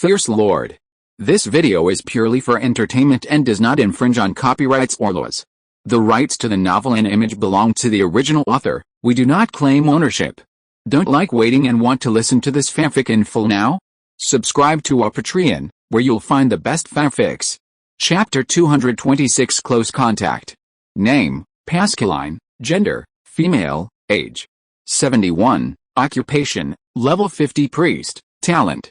Fierce Lord. This video is purely for entertainment and does not infringe on copyrights or laws. The rights to the novel and image belong to the original author. We do not claim ownership. Don't like waiting and want to listen to this fanfic in full now? Subscribe to our Patreon, where you'll find the best fanfics. Chapter 226 Close Contact. Name, Pascaline. Gender, female. Age, 71. Occupation, level 50 priest. Talent,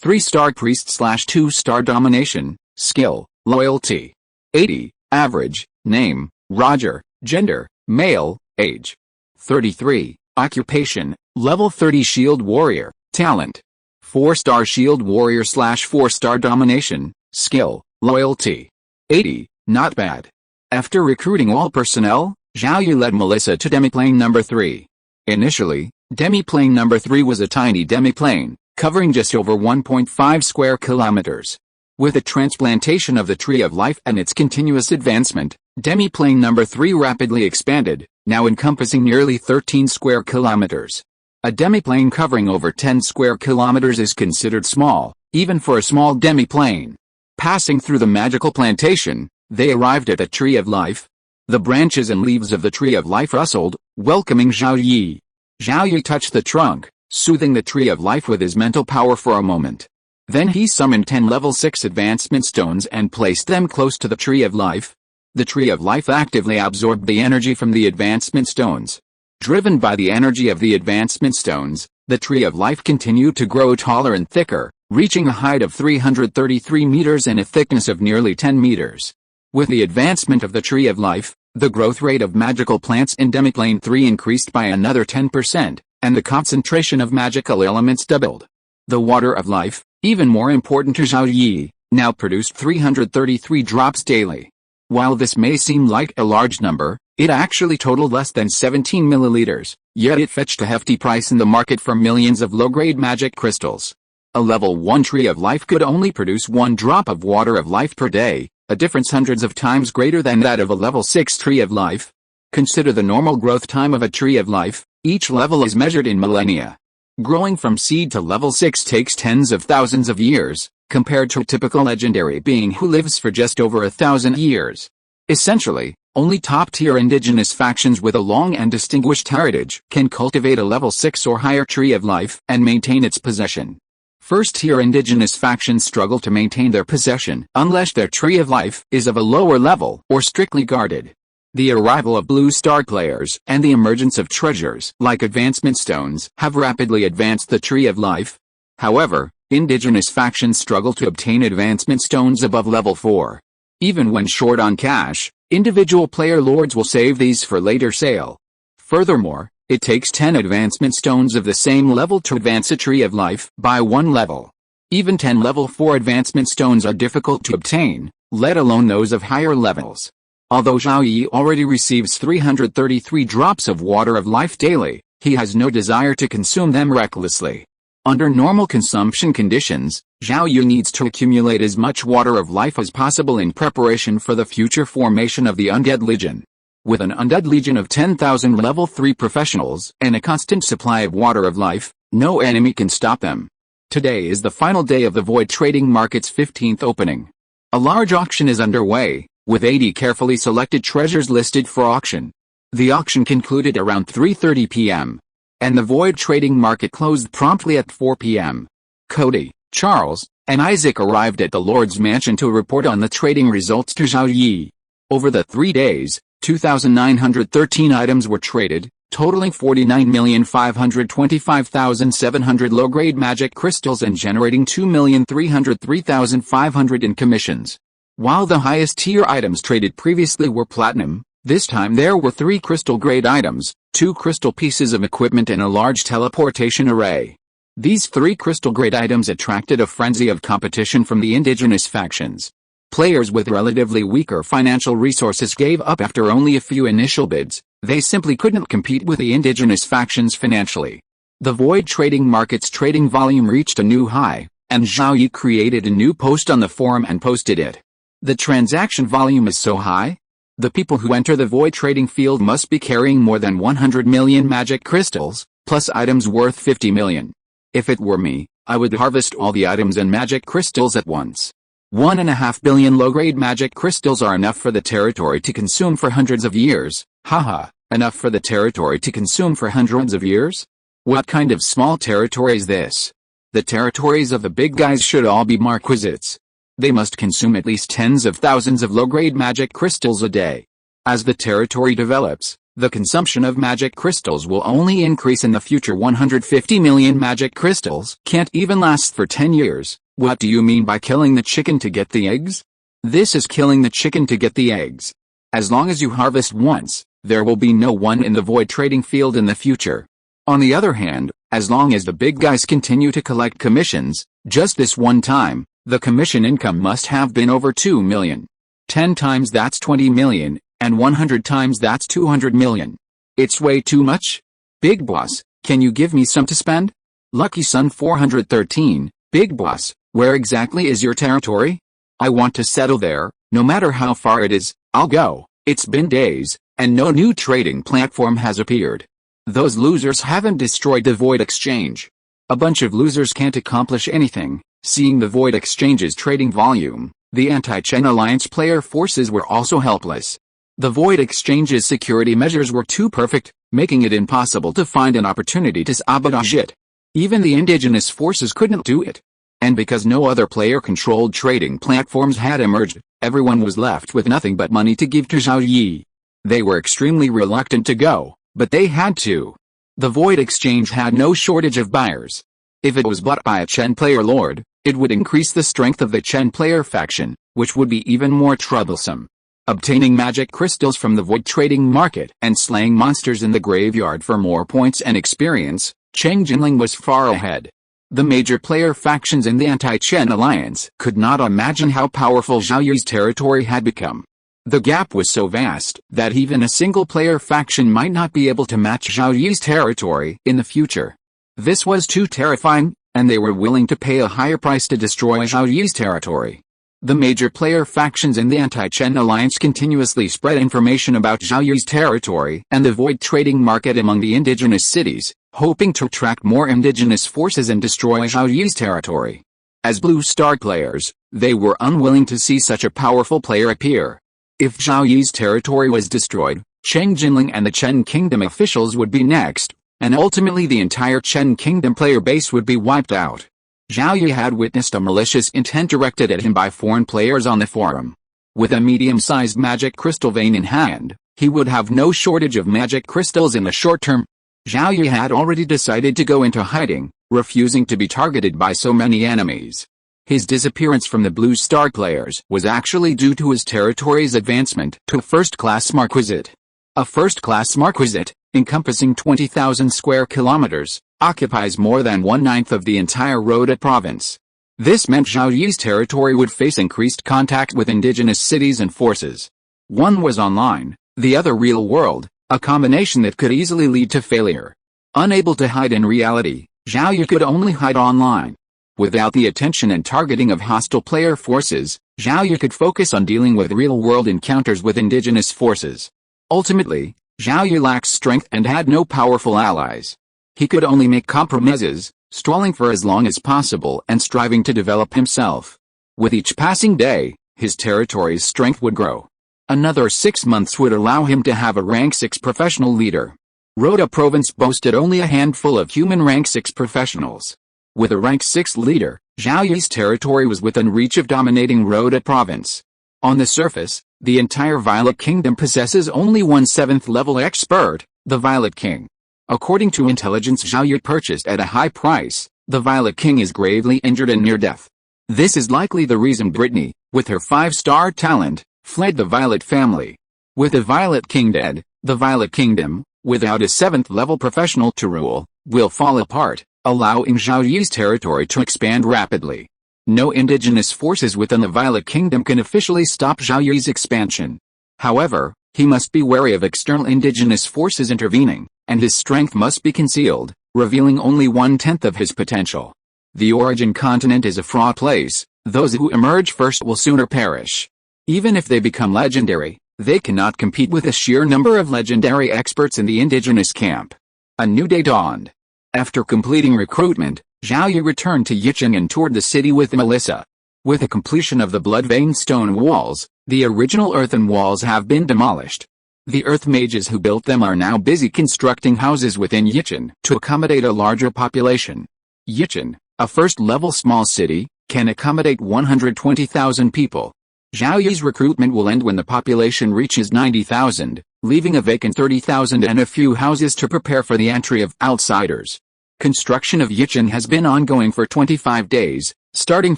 3-star priest / 2-star domination. Skill, loyalty, 80. Average. Name, Roger. Gender, male. Age, 33. Occupation, level 30 shield warrior. Talent, 4-star shield warrior / 4-star domination. Skill, loyalty, 80. Not bad. After recruiting all personnel, Zhao Yi led Melissa to demiplane number 3. Initially, demiplane number 3 was a tiny demiplane, covering just over 1.5 square kilometers. With the transplantation of the Tree of Life and its continuous advancement, demiplane number 3 rapidly expanded, now encompassing nearly 13 square kilometers. A demiplane covering over 10 square kilometers is considered small, even for a small demiplane. Passing through the magical plantation, they arrived at the Tree of Life. The branches and leaves of the Tree of Life rustled, welcoming Zhao Yi. Zhao Yi touched the trunk, soothing the Tree of Life with his mental power for a moment. Then he summoned 10 level 6 advancement stones and placed them close to the Tree of Life. The Tree of Life actively absorbed the energy from the advancement stones. Driven by the energy of the advancement stones, the Tree of Life continued to grow taller and thicker, reaching a height of 333 meters and a thickness of nearly 10 meters. With the advancement of the Tree of Life, the growth rate of magical plants in Demiplane 3 increased by another 10%, and the concentration of magical elements doubled. The Water of Life, even more important to Zhao Yi, now produced 333 drops daily. While this may seem like a large number, it actually totaled less than 17 milliliters, yet it fetched a hefty price in the market for millions of low-grade magic crystals. A level 1 Tree of Life could only produce 1 drop of Water of Life per day, a difference hundreds of times greater than that of a level 6 Tree of Life. Consider the normal growth time of a Tree of Life. Each level is measured in millennia. Growing from seed to level 6 takes tens of thousands of years, compared to a typical legendary being who lives for just over 1,000 years. Essentially, only top-tier indigenous factions with a long and distinguished heritage can cultivate a level 6 or higher Tree of Life and maintain its possession. First-tier indigenous factions struggle to maintain their possession unless their Tree of Life is of a lower level or strictly guarded. The arrival of blue star players and the emergence of treasures like advancement stones have rapidly advanced the Tree of Life. However, indigenous factions struggle to obtain advancement stones above level 4. Even when short on cash, individual player lords will save these for later sale. Furthermore, it takes 10 advancement stones of the same level to advance a Tree of Life by 1 level. Even 10 level 4 advancement stones are difficult to obtain, let alone those of higher levels. Although Zhao Yi already receives 333 drops of Water of Life daily, he has no desire to consume them recklessly. Under normal consumption conditions, Zhao Yi needs to accumulate as much Water of Life as possible in preparation for the future formation of the Undead Legion. With an Undead Legion of 10,000 level 3 professionals and a constant supply of Water of Life, no enemy can stop them. Today is the final day of the Void Trading Market's 15th opening. A large auction is underway, with 80 carefully selected treasures listed for auction. The auction concluded around 3:30 p.m. and the Void Trading Market closed promptly at 4 p.m. Cody, Charles, and Isaac arrived at the Lord's Mansion to report on the trading results to Zhao Yi. Over the 3 days, 2,913 items were traded, totaling 49,525,700 low-grade magic crystals and generating 2,303,500 in commissions. While the highest-tier items traded previously were platinum, this time there were 3 crystal-grade items, 2 crystal pieces of equipment and a large teleportation array. These 3 crystal-grade items attracted a frenzy of competition from the indigenous factions. Players with relatively weaker financial resources gave up after only a few initial bids. They simply couldn't compete with the indigenous factions financially. The Void Trading Market's trading volume reached a new high, and Zhao Yi created a new post on the forum and posted it. The transaction volume is so high? The people who enter the Void Trading field must be carrying more than 100 million magic crystals, plus items worth 50 million. If it were me, I would harvest all the items and magic crystals at once. 1.5 billion low-grade magic crystals are enough for the territory to consume for hundreds of years. Haha, enough for the territory to consume for hundreds of years? What kind of small territory is this? The territories of the big guys should all be marquisates. They must consume at least tens of thousands of low-grade magic crystals a day. As the territory develops, the consumption of magic crystals will only increase in the future. 150 million magic crystals can't even last for 10 years. What do you mean by killing the chicken to get the eggs? This is killing the chicken to get the eggs. As long as you harvest once, there will be no one in the void trading field in the future. On the other hand, as long as the big guys continue to collect commissions, just this one time, the commission income must have been over 2 million. 10 times that's 20 million, and 100 times that's 200 million. It's way too much? Big boss, can you give me some to spend? Lucky Sun 413, Big boss, where exactly is your territory? I want to settle there, no matter how far it is. I'll go. It's been days, and no new trading platform has appeared. Those losers haven't destroyed the Void Exchange. A bunch of losers can't accomplish anything. Seeing the Void Exchange's trading volume, the anti-Chen Alliance player forces were also helpless. The Void Exchange's security measures were too perfect, making it impossible to find an opportunity to sabotage it. Even the indigenous forces couldn't do it. And because no other player-controlled trading platforms had emerged, everyone was left with nothing but money to give to Zhao Yi. They were extremely reluctant to go, but they had to. The Void Exchange had no shortage of buyers. If it was bought by a Chen player lord, it would increase the strength of the Chen player faction, which would be even more troublesome. Obtaining magic crystals from the void trading market and slaying monsters in the graveyard for more points and experience, Cheng Jinling was far ahead. The major player factions in the anti-Chen Alliance could not imagine how powerful Zhao Yi's territory had become. The gap was so vast that even a single player faction might not be able to match Zhao Yi's territory in the future. This was too terrifying, and they were willing to pay a higher price to destroy Zhao Yi's territory. The major player factions in the anti-Chen Alliance continuously spread information about Zhao Yi's territory and the void trading market among the indigenous cities, hoping to attract more indigenous forces and destroy Zhao Yi's territory. As Blue Star players, they were unwilling to see such a powerful player appear. If Zhao Yi's territory was destroyed, Cheng Jinling and the Chen Kingdom officials would be next, and ultimately the entire Chen Kingdom player base would be wiped out. Zhao Yi had witnessed a malicious intent directed at him by foreign players on the forum. With a medium-sized magic crystal vein in hand, he would have no shortage of magic crystals in the short term. Zhao Yi had already decided to go into hiding, refusing to be targeted by so many enemies. His disappearance from the Blue Star players was actually due to his territory's advancement to a first-class marquisate. A first-class marquisate, encompassing 20,000 square kilometers, occupies more than 1/9 of the entire Rhoda province. This meant Zhao Yi's territory would face increased contact with indigenous cities and forces. One was online, the other real world, a combination that could easily lead to failure. Unable to hide in reality, Zhao Yi could only hide online. Without the attention and targeting of hostile player forces, Zhao Yi could focus on dealing with real-world encounters with indigenous forces. Ultimately, Zhao Yi lacked strength and had no powerful allies. He could only make compromises, strolling for as long as possible and striving to develop himself. With each passing day, his territory's strength would grow. Another 6 months would allow him to have a rank 6 professional leader. Rhoda province boasted only a handful of human rank 6 professionals. With a rank 6 leader, Zhao Yi's territory was within reach of dominating Rhoda province. On the surface, the entire Violet Kingdom possesses only one 7th level expert, the Violet King. According to intelligence Zhao Yi purchased at a high price, the Violet King is gravely injured and near death. This is likely the reason Brittany, with her 5-star talent, fled the Violet family. With the Violet King dead, the Violet Kingdom, without a 7th level professional to rule, will fall apart, allowing Zhao Yi's territory to expand rapidly. No indigenous forces within the Violet Kingdom can officially stop Zhao Yi's expansion. However, he must be wary of external indigenous forces intervening, and his strength must be concealed, revealing only 1/10 of his potential. The origin continent is a fraught place. Those who emerge first will sooner perish. Even if they become legendary, they cannot compete with the sheer number of legendary experts in the indigenous camp. A new day dawned. After completing recruitment, Zhao Yi returned to Yicheng and toured the city with Melissa. With the completion of the blood-veined stone walls, the original earthen walls have been demolished. The earth mages who built them are now busy constructing houses within Yicheng to accommodate a larger population. Yicheng, a first-level small city, can accommodate 120,000 people. Zhao Yi's recruitment will end when the population reaches 90,000, leaving a vacant 30,000 and a few houses to prepare for the entry of outsiders. Construction of Yicheng has been ongoing for 25 days, starting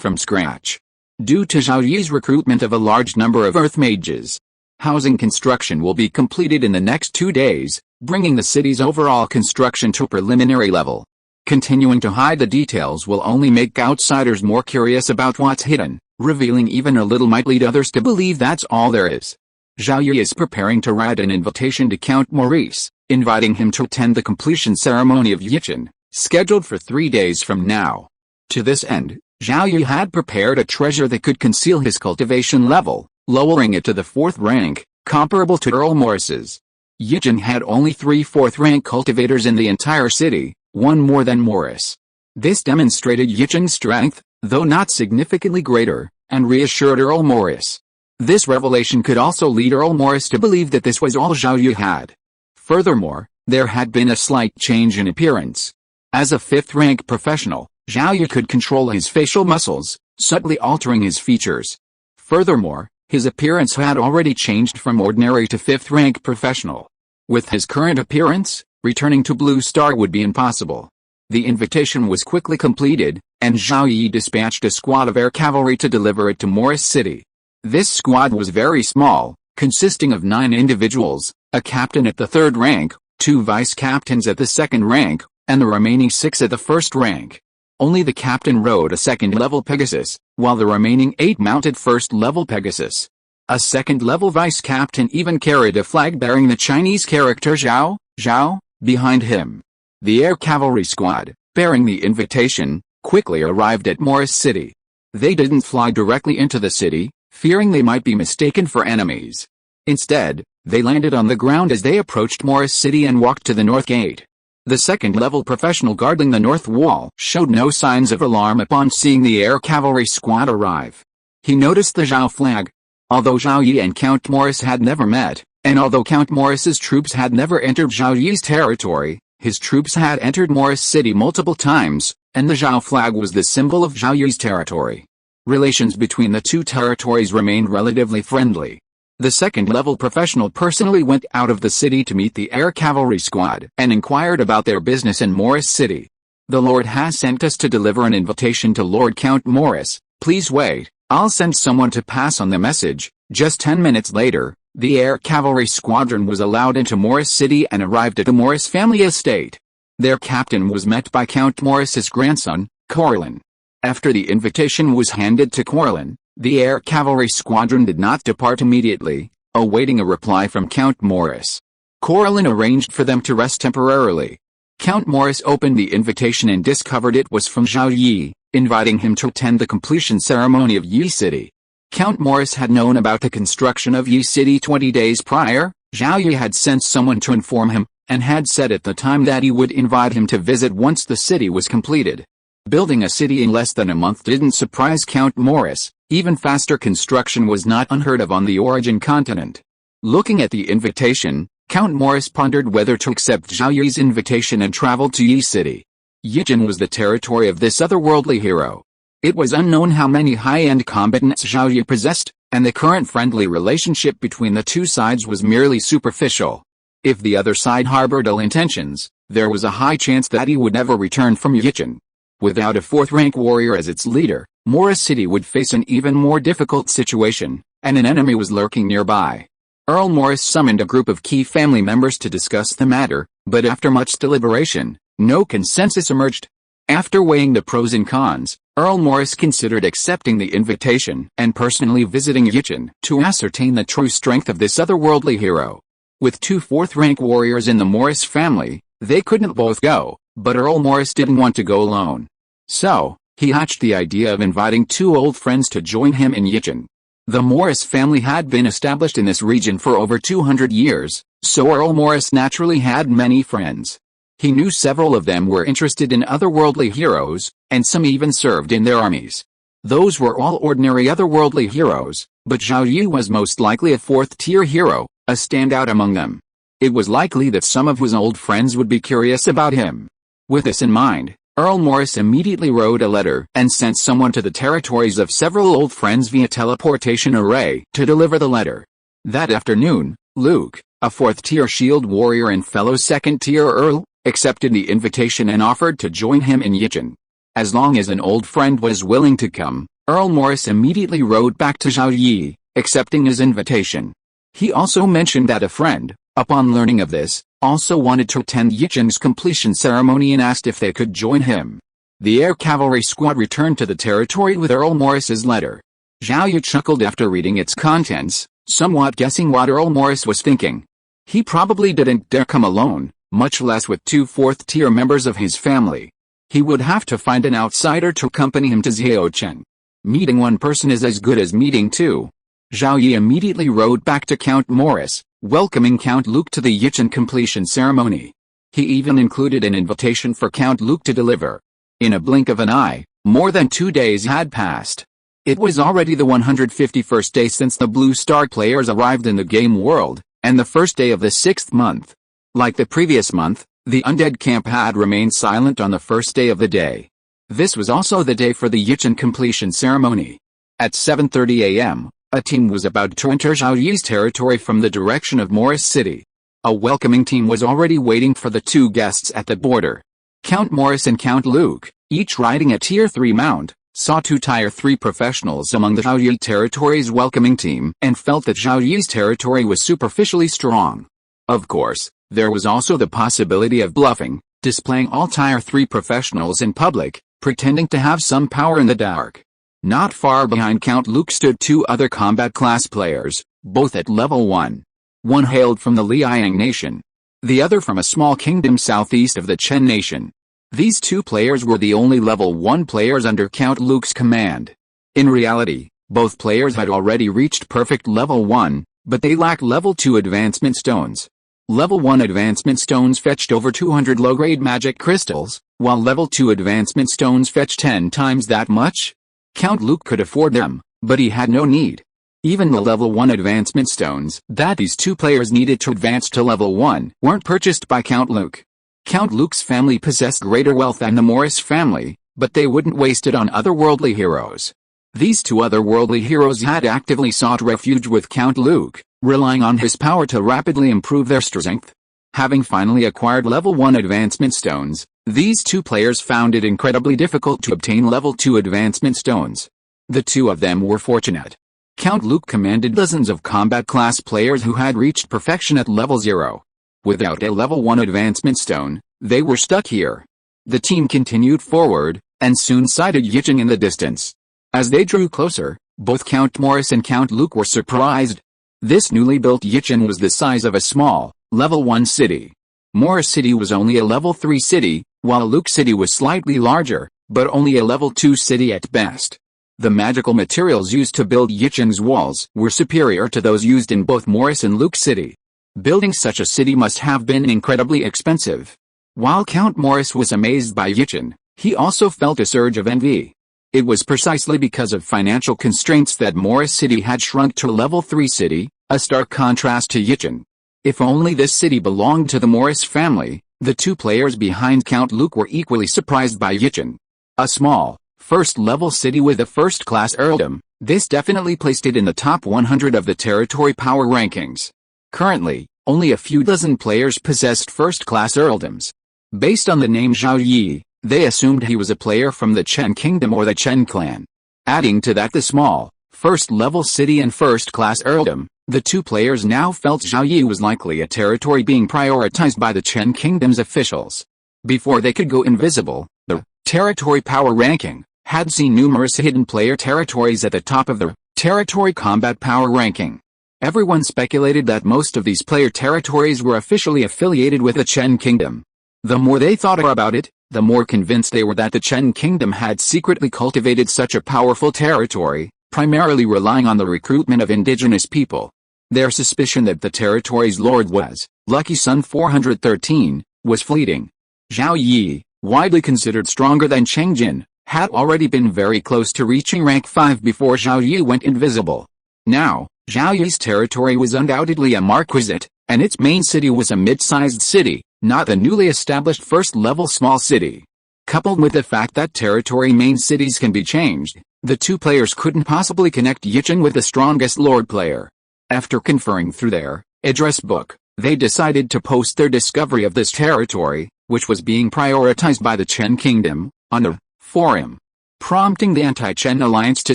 from scratch. Due to Zhao Yi's recruitment of a large number of earth mages, housing construction will be completed in the next 2 days, bringing the city's overall construction to preliminary level. Continuing to hide the details will only make outsiders more curious about what's hidden. Revealing even a little might lead others to believe that's all there is. Zhao Yi is preparing to write an invitation to Count Maurice, inviting him to attend the completion ceremony of Yicheng, scheduled for 3 days from now. To this end, Zhao Yi had prepared a treasure that could conceal his cultivation level, lowering it to the 4th rank, comparable to Earl Morris's. Yicheng had only 3 4th-rank cultivators in the entire city, one more than Morris. This demonstrated Yicheng's strength, though not significantly greater, and reassured Earl Morris. This revelation could also lead Earl Morris to believe that this was all Zhao Yi had. Furthermore, there had been a slight change in appearance. As a 5th-rank professional, Zhao Yi could control his facial muscles, subtly altering his features. Furthermore, his appearance had already changed from ordinary to 5th-rank professional. With his current appearance, returning to Blue Star would be impossible. The invitation was quickly completed, and Zhao Yi dispatched a squad of air cavalry to deliver it to Morris City. This squad was very small, consisting of 9 individuals, a captain at the 3rd rank, 2 vice-captains at the 2nd rank, and the remaining 6 at the 1st rank. Only the captain rode a 2nd-level Pegasus, while the remaining 8 mounted 1st-level Pegasus. A 2nd-level vice-captain even carried a flag bearing the Chinese character Zhao, behind him. The air cavalry squad, bearing the invitation, quickly arrived at Morris City. They didn't fly directly into the city, fearing they might be mistaken for enemies. Instead, they landed on the ground as they approached Morris City and walked to the north gate. The 2nd-level professional guarding the north wall showed no signs of alarm upon seeing the air cavalry squad arrive. He noticed the Zhao flag. Although Zhao Yi and Count Morris had never met, and although Count Morris's troops had never entered Zhao Yi's territory, his troops had entered Morris City multiple times, and the Zhao flag was the symbol of Zhao Yi's territory. Relations between the two territories remained relatively friendly. The 2nd-level professional personally went out of the city to meet the air cavalry squad and inquired about their business in Morris City. "The Lord has sent us to deliver an invitation to Lord Count Morris. Please wait, I'll send someone to pass on the message." Just 10 minutes later, the air cavalry squadron was allowed into Morris City and arrived at the Morris family estate. Their captain was met by Count Morris's grandson, Corlin. After the invitation was handed to Corlin, the air cavalry squadron did not depart immediately, awaiting a reply from Count Morris. Corlin arranged for them to rest temporarily. Count Morris opened the invitation and discovered it was from Zhao Yi, inviting him to attend the completion ceremony of Yi City. Count Morris had known about the construction of Yi City 20 days prior. Zhao Yi had sent someone to inform him, and had said at the time that he would invite him to visit once the city was completed. Building a city in less than a month didn't surprise Count Morris. Even faster construction was not unheard of on the Origin continent. Looking at the invitation, Count Morris pondered whether to accept Zhao Yi's invitation and travel to Yi City. Yicheng was the territory of this otherworldly hero. It was unknown how many high-end combatants Zhao Yi possessed, and the current friendly relationship between the two sides was merely superficial. If the other side harbored ill intentions, there was a high chance that he would never return from Yicheng. Without a 4th-rank warrior as its leader, Morris City would face an even more difficult situation, and an enemy was lurking nearby. Earl Morris summoned a group of key family members to discuss the matter, but after much deliberation, no consensus emerged. After weighing the pros and cons, Earl Morris considered accepting the invitation and personally visiting Yicheng to ascertain the true strength of this otherworldly hero. With 2 4th-rank warriors in the Morris family, they couldn't both go, but Earl Morris didn't want to go alone. So, he hatched the idea of inviting 2 old friends to join him in Yicheng. The Morris family had been established in this region for over 200 years, so Earl Morris naturally had many friends. He knew several of them were interested in otherworldly heroes, and some even served in their armies. Those were all ordinary otherworldly heroes, but Zhao Yi was most likely a fourth-tier hero, a standout among them. It was likely that some of his old friends would be curious about him. With this in mind, Earl Morris immediately wrote a letter and sent someone to the territories of several old friends via teleportation array to deliver the letter. That afternoon, Luke, a fourth-tier shield warrior and fellow second-tier Earl, accepted the invitation and offered to join him in Yichun. As long as an old friend was willing to come, Earl Morris immediately wrote back to Zhao Yi, accepting his invitation. He also mentioned that a friend, upon learning of this, also wanted to attend Yichun's completion ceremony and asked if they could join him. The air cavalry squad returned to the territory with Earl Morris's letter. Zhao Yi chuckled after reading its contents, somewhat guessing what Earl Morris was thinking. He probably didn't dare come alone, much less with two fourth-tier members of his family. He would have to find an outsider to accompany him to Xiaocheng. Meeting one person is as good as meeting two. Zhao Yi immediately wrote back to Count Morris, welcoming Count Luke to the Yichun completion ceremony. He even included an invitation for Count Luke to deliver. In a blink of an eye, more than 2 days had passed. It was already the 151st day since the Blue Star players arrived in the game world, and the first day of the 6th month. Like the previous month, the undead camp had remained silent on the first day of the day. This was also the day for the Yichun completion ceremony. At 7:30 a.m., a team was about to enter Zhao Yi's territory from the direction of Morris City. A welcoming team was already waiting for the two guests at the border. Count Morris and Count Luke, each riding a Tier 3 mount, saw two Tier 3 professionals among the Zhao Yi territory's welcoming team and felt that Zhao Yi's territory was superficially strong. Of course, there was also the possibility of bluffing, displaying all Tier 3 professionals in public, pretending to have some power in the dark. Not far behind Count Luke stood two other combat class players, both at level 1. One hailed from the Liang nation. The other from a small kingdom southeast of the Chen nation. These two players were the only level 1 players under Count Luke's command. In reality, both players had already reached perfect level 1, but they lacked level 2 advancement stones. Level 1 advancement stones fetched over 200 low-grade magic crystals, while level 2 advancement stones fetched 10 times that much. Count Luke could afford them, but he had no need. Even the level 1 advancement stones that these two players needed to advance to level 1 weren't purchased by Count Luke. Count Luke's family possessed greater wealth than the Morris family, but they wouldn't waste it on otherworldly heroes. These two otherworldly heroes had actively sought refuge with Count Luke, relying on his power to rapidly improve their strength. Having finally acquired level 1 advancement stones, these two players found it incredibly difficult to obtain level 2 advancement stones. The two of them were fortunate. Count Luke commanded dozens of combat class players who had reached perfection at level 0. Without a level 1 advancement stone, they were stuck here. The team continued forward, and soon sighted Yichun in the distance. As they drew closer, both Count Morris and Count Luke were surprised. This newly built Yichun was the size of a small, level 1 city. Morris City was only a level 3 city, while Luke City was slightly larger, but only a level 2 city at best. The magical materials used to build Yichun's walls were superior to those used in both Morris and Luke City. Building such a city must have been incredibly expensive. While Count Morris was amazed by Yichun, he also felt a surge of envy. It was precisely because of financial constraints that Morris City had shrunk to a level 3 city, a stark contrast to Yichun. If only this city belonged to the Morris family, the two players behind Count Luke were equally surprised by Yichun. A small, first-level city with a first-class earldom, this definitely placed it in the top 100 of the territory power rankings. Currently, only a few dozen players possessed first-class earldoms. Based on the name Zhao Yi, they assumed he was a player from the Chen Kingdom or the Chen clan. Adding to that the small, first-level city and first-class earldom, the two players now felt Zhao Yi was likely a territory being prioritized by the Chen Kingdom's officials. Before they could go invisible, the territory power ranking had seen numerous hidden player territories at the top of the territory combat power ranking. Everyone speculated that most of these player territories were officially affiliated with the Chen Kingdom. The more they thought about it, the more convinced they were that the Chen Kingdom had secretly cultivated such a powerful territory, primarily relying on the recruitment of indigenous people. Their suspicion that the territory's lord was Lucky Sun 413 was fleeting. Zhao Yi, widely considered stronger than Cheng Jin, had already been very close to reaching rank 5 before Zhao Yi went invisible. Now, Zhao Yi's territory was undoubtedly a marquisate, and its main city was a mid-sized city, not the newly established first-level small city. Coupled with the fact that territory main cities can be changed, the two players couldn't possibly connect Yichen with the strongest lord player. After conferring through their address book, they decided to post their discovery of this territory, which was being prioritized by the Chen Kingdom, on a forum, prompting the Anti-Chen Alliance to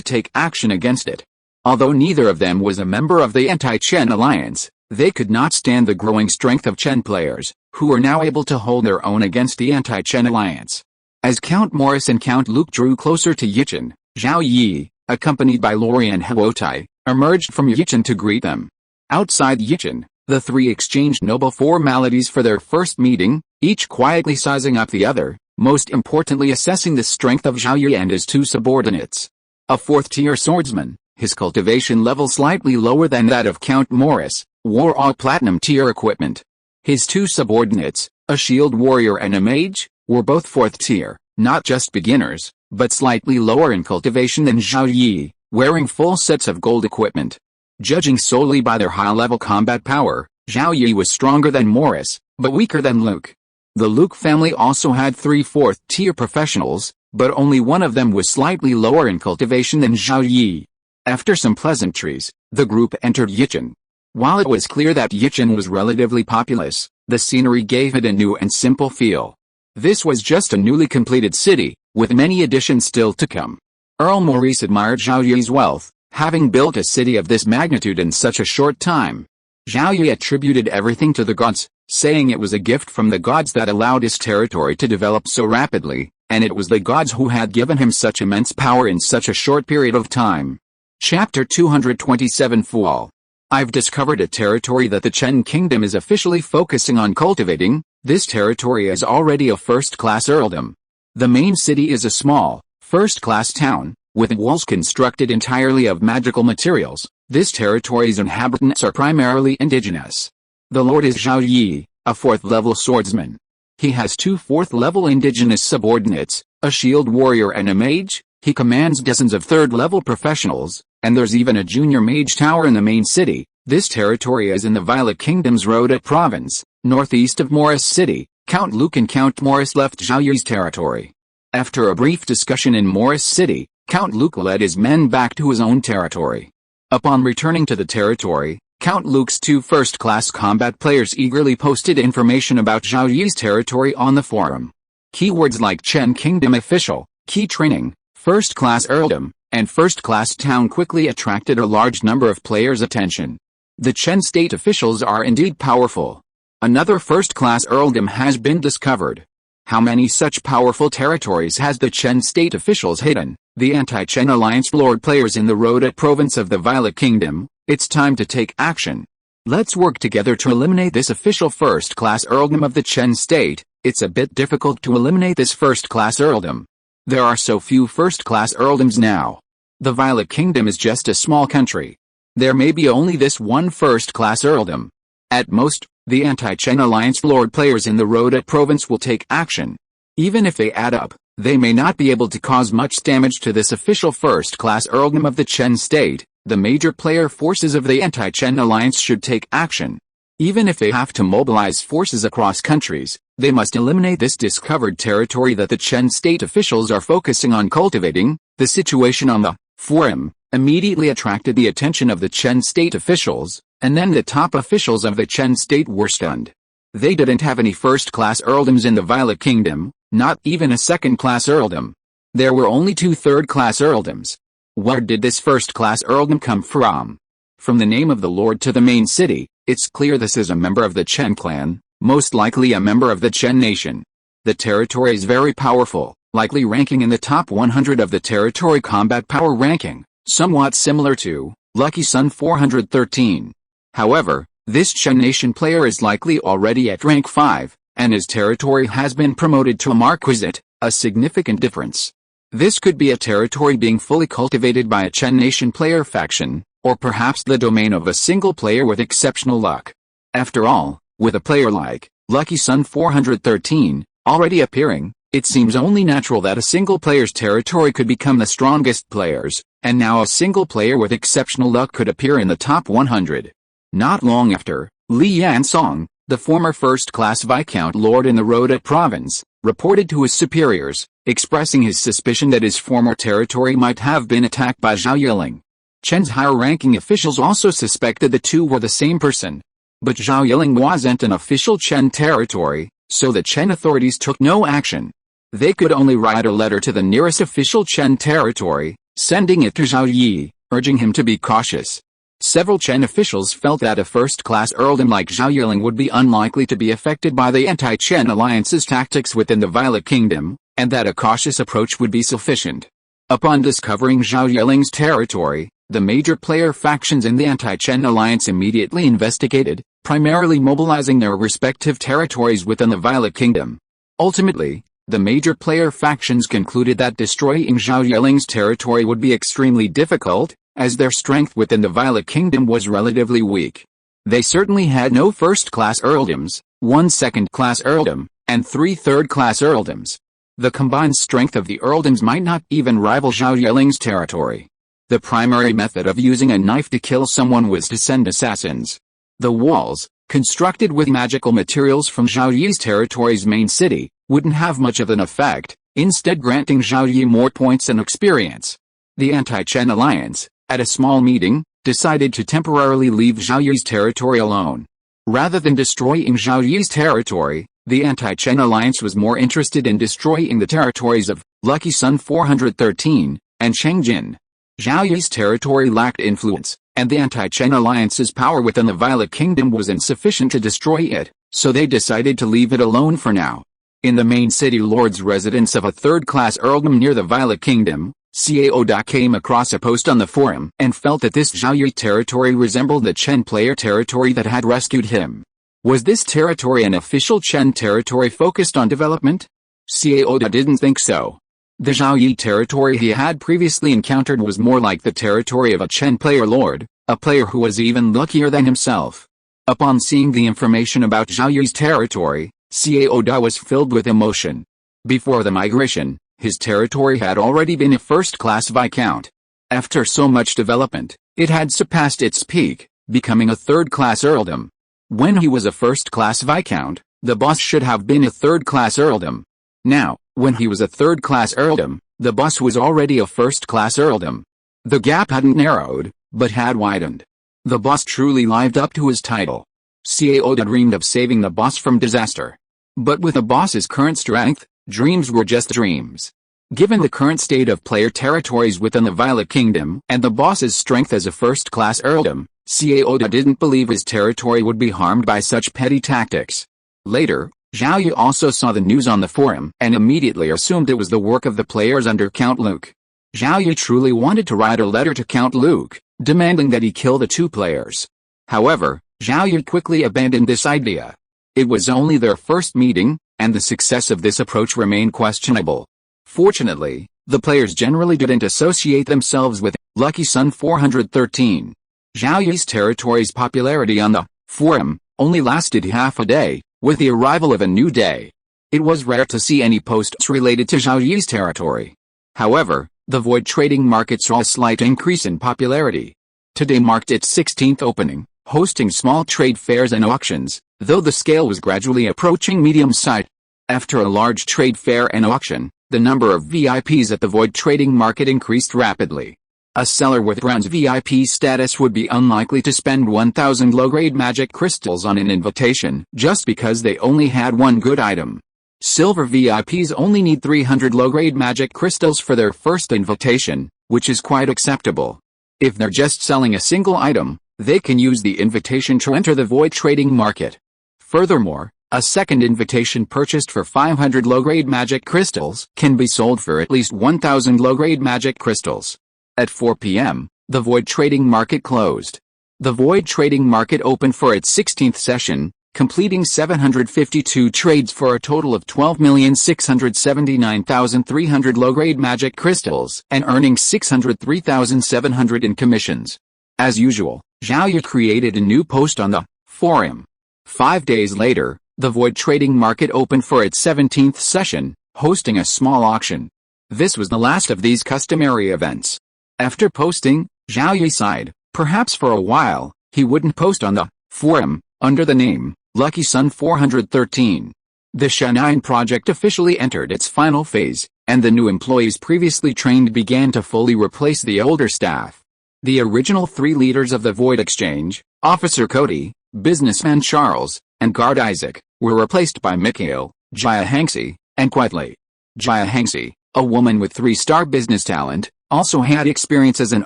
take action against it. Although neither of them was a member of the Anti-Chen Alliance, they could not stand the growing strength of Chen players, who were now able to hold their own against the Anti-Chen Alliance. As Count Morris and Count Luke drew closer to Yichen, Zhao Yi, accompanied by Lori and Huotai, emerged from Yichen to greet them. Outside Yichen, the three exchanged noble formalities for their first meeting, each quietly sizing up the other, most importantly assessing the strength of Zhao Yi and his two subordinates. A fourth-tier swordsman, his cultivation level slightly lower than that of Count Morris, wore all platinum-tier equipment. His two subordinates, a shield warrior and a mage, were both fourth-tier, not just beginners, but slightly lower in cultivation than Zhao Yi, wearing full sets of gold equipment. Judging solely by their high-level combat power, Zhao Yi was stronger than Morris, but weaker than Luke. The Luke family also had three fourth-tier professionals, but only one of them was slightly lower in cultivation than Zhao Yi. After some pleasantries, the group entered Yichen. While it was clear that Yichen was relatively populous, the scenery gave it a new and simple feel. This was just a newly completed city, with many additions still to come. Earl Maurice admired Zhao Yi's wealth, having built a city of this magnitude in such a short time. Zhao Yi attributed everything to the gods, saying it was a gift from the gods that allowed his territory to develop so rapidly, and it was the gods who had given him such immense power in such a short period of time. Chapter 227 Fall. I've discovered a territory that the Chen Kingdom is officially focusing on cultivating. This territory is already a first-class earldom. The main city is a small, first-class town, with walls constructed entirely of magical materials. This territory's inhabitants are primarily indigenous. The lord is Zhao Yi, a fourth-level swordsman. He has two fourth-level indigenous subordinates, a shield warrior and a mage. He commands dozens of third-level professionals, and there's even a junior mage tower in the main city. This territory is in the Violet Kingdom's Rhoda province, northeast of Morris City. Count Luke and Count Morris left Zhao Yi's territory. After a brief discussion in Morris City, Count Luke led his men back to his own territory. Upon returning to the territory, Count Luke's two first-class combat players eagerly posted information about Zhao Yi's territory on the forum. Keywords like Chen Kingdom official, key training, first-class earldom, and first-class town quickly attracted a large number of players' attention. The Chen state officials are indeed powerful. Another first-class earldom has been discovered. How many such powerful territories has the Chen state officials hidden? The Anti-Chen Alliance lord players in the Rhoda province of the Violet Kingdom. It's time to take action. Let's work together to eliminate this official first-class earldom of the Chen state. It's a bit difficult to eliminate this first-class earldom. There are so few first-class earldoms now. The Violet Kingdom is just a small country. There may be only this one first-class earldom. At most, the Anti-Chen Alliance lord players in the Rhoda province will take action. Even if they add up, they may not be able to cause much damage to this official first-class earldom of the Chen state. The major player forces of the Anti-Chen Alliance should take action. Even if they have to mobilize forces across countries, they must eliminate this discovered territory that the Chen state officials are focusing on cultivating. The situation on the forum immediately attracted the attention of the Chen state officials, and then the top officials of the Chen state were stunned. They didn't have any first-class earldoms in the Violet Kingdom, not even a second-class earldom. There were only two third-class earldoms. Where did this first-class earldom come from? From the name of the lord to the main city, it's clear this is a member of the Chen clan, most likely a member of the Chen nation. The territory is very powerful, likely ranking in the top 100 of the territory combat power ranking, somewhat similar to Lucky Sun 413. However, this Chen nation player is likely already at rank 5, and his territory has been promoted to a marquisate, a significant difference. This could be a territory being fully cultivated by a Chen nation player faction, or perhaps the domain of a single player with exceptional luck. After all, with a player like Lucky Sun 413, already appearing, it seems only natural that a single player's territory could become the strongest players, and now a single player with exceptional luck could appear in the top 100. Not long after, Li Yansong, the former first-class Viscount Lord in the Rhoda province, reported to his superiors, expressing his suspicion that his former territory might have been attacked by Zhao Yiling. Chen's higher-ranking officials also suspected the two were the same person. But Zhao Yiling wasn't an official Chen territory, so the Chen authorities took no action. They could only write a letter to the nearest official Chen territory, sending it to Zhao Yi, urging him to be cautious. Several Chen officials felt that a first-class earldom like Zhao Yiling would be unlikely to be affected by the anti-Chen alliance's tactics within the Violet Kingdom, and that a cautious approach would be sufficient. Upon discovering Zhao Yiling's territory, the major player factions in the anti-Chen alliance immediately investigated, primarily mobilizing their respective territories within the Violet Kingdom. Ultimately, the major player factions concluded that destroying Zhao Yiling's territory would be extremely difficult, as their strength within the Violet Kingdom was relatively weak. They certainly had no first-class earldoms, 1 second-class earldom, and 3 third-class earldoms. The combined strength of the earldoms might not even rival Zhao Yiling's territory. The primary method of using a knife to kill someone was to send assassins. The walls, constructed with magical materials from Zhao Yi's territory's main city, wouldn't have much of an effect, instead granting Zhao Yi more points and experience. The anti-Chen alliance, at a small meeting, decided to temporarily leave Zhao Yi's territory alone. Rather than destroying Zhao Yi's territory, the anti-Chen alliance was more interested in destroying the territories of Lucky Sun 413 and Chengjin. Zhao Yi's territory lacked influence, and the anti-Chen alliance's power within the Violet Kingdom was insufficient to destroy it, so they decided to leave it alone for now. In the main city lord's residence of a third-class earldom near the Violet Kingdom, Cao Da came across a post on the forum and felt that this Zhao Yi territory resembled the Chen player territory that had rescued him. Was this territory an official Chen territory focused on development? Cao Da didn't think so. The Zhao Yi territory he had previously encountered was more like the territory of a Chen player lord, a player who was even luckier than himself. Upon seeing the information about Zhao Yi's territory, Cao Da was filled with emotion. Before the migration, his territory had already been a first-class viscount. After so much development, it had surpassed its peak, becoming a third-class earldom. When he was a first-class viscount, the boss should have been a third-class earldom. Now, when he was a third-class earldom, the boss was already a first-class earldom. The gap hadn't narrowed, but had widened. The boss truly lived up to his title. Cao Da dreamed of saving the boss from disaster. But with the boss's current strength, dreams were just dreams. Given the current state of player territories within the Violet Kingdom and the boss's strength as a first-class earldom, Cao Da didn't believe his territory would be harmed by such petty tactics. Later, Zhao Yi also saw the news on the forum and immediately assumed it was the work of the players under Count Luke. Zhao Yi truly wanted to write a letter to Count Luke, demanding that he kill the two players. However, Zhao Yi quickly abandoned this idea. It was only their first meeting, and the success of this approach remained questionable. Fortunately, the players generally didn't associate themselves with Lucky Sun 413. Zhao Yi's territory's popularity on the forum only lasted half a day. With the arrival of a new day, it was rare to see any posts related to Zhao Yi's territory. However, the void trading market saw a slight increase in popularity. Today marked its 16th opening, hosting small trade fairs and auctions, though the scale was gradually approaching medium-sized. After a large trade fair and auction, the number of VIPs at the void trading market increased rapidly. A seller with bronze VIP status would be unlikely to spend 1,000 low-grade magic crystals on an invitation just because they only had one good item. Silver VIPs only need 300 low-grade magic crystals for their first invitation, which is quite acceptable. If they're just selling a single item, they can use the invitation to enter the void trading market. Furthermore, a second invitation purchased for 500 low-grade magic crystals can be sold for at least 1,000 low-grade magic crystals. At 4 p.m., the void trading market closed. The void trading market opened for its 16th session, completing 752 trades for a total of 12,679,300 low-grade magic crystals and earning 603,700 in commissions. As usual, Zhao Yi created a new post on the forum. 5 days later, The Void Trading Market opened for its 17th session, hosting a small auction. This was the last of these customary events. After posting, Zhao Yi sighed. Perhaps for a while, he wouldn't post on the forum under the name Lucky Sun 413. The Shanine project officially entered its final phase, and the new employees previously trained began to fully replace the older staff. The original 3 leaders of the Void Exchange, Officer Cody, Businessman Charles, and Guard Isaac, were replaced by Mikhail, Jia Hangxi, and Quietly. Jia Hangxi, a woman with 3-star business talent, also had experience as an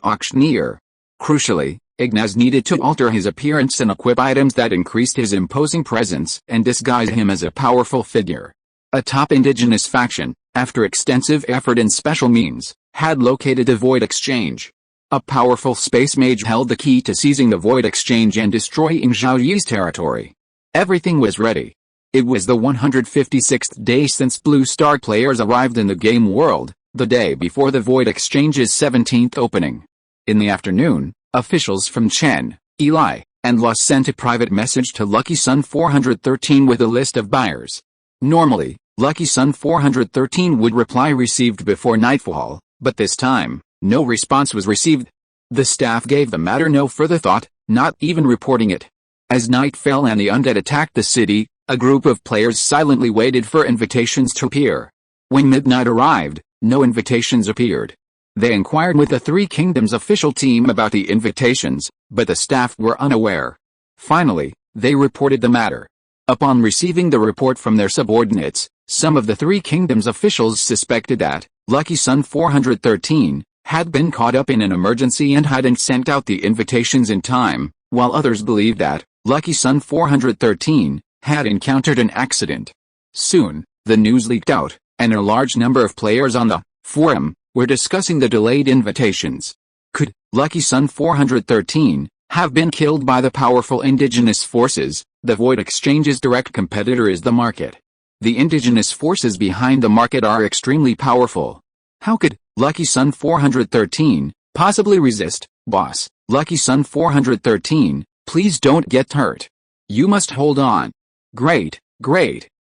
auctioneer. Crucially, Ignaz needed to alter his appearance and equip items that increased his imposing presence and disguised him as a powerful figure. A top indigenous faction, after extensive effort and special means, had located the Void Exchange. A powerful space mage held the key to seizing the Void Exchange and destroying Zhao Yi's territory. Everything was ready. It was the 156th day since Blue Star players arrived in the game world, the day before the Void Exchange's 17th opening. In the afternoon, officials from Chen, Eli, and Los sent a private message to Lucky Sun 413 with a list of buyers. Normally, Lucky Sun 413 would reply received before nightfall, but this time, no response was received. The staff gave the matter no further thought, not even reporting it. As night fell and the undead attacked the city, a group of players silently waited for invitations to appear. When midnight arrived, no invitations appeared. They inquired with the 3 Kingdoms official team about the invitations, but the staff were unaware. Finally, they reported the matter. Upon receiving the report from their subordinates, some of the 3 Kingdoms officials suspected that Lucky Sun 413 had been caught up in an emergency and hadn't sent out the invitations in time, while others believed that Lucky Sun 413 had encountered an accident. Soon, the news leaked out, and a large number of players on the forum were discussing the delayed invitations. Could Lucky Sun 413 have been killed by the powerful indigenous forces? The Void Exchange's direct competitor is the market. The indigenous forces behind the market are extremely powerful. How could Lucky Sun 413 possibly resist? Boss, Lucky Sun 413, please don't get hurt. You must hold on. Great,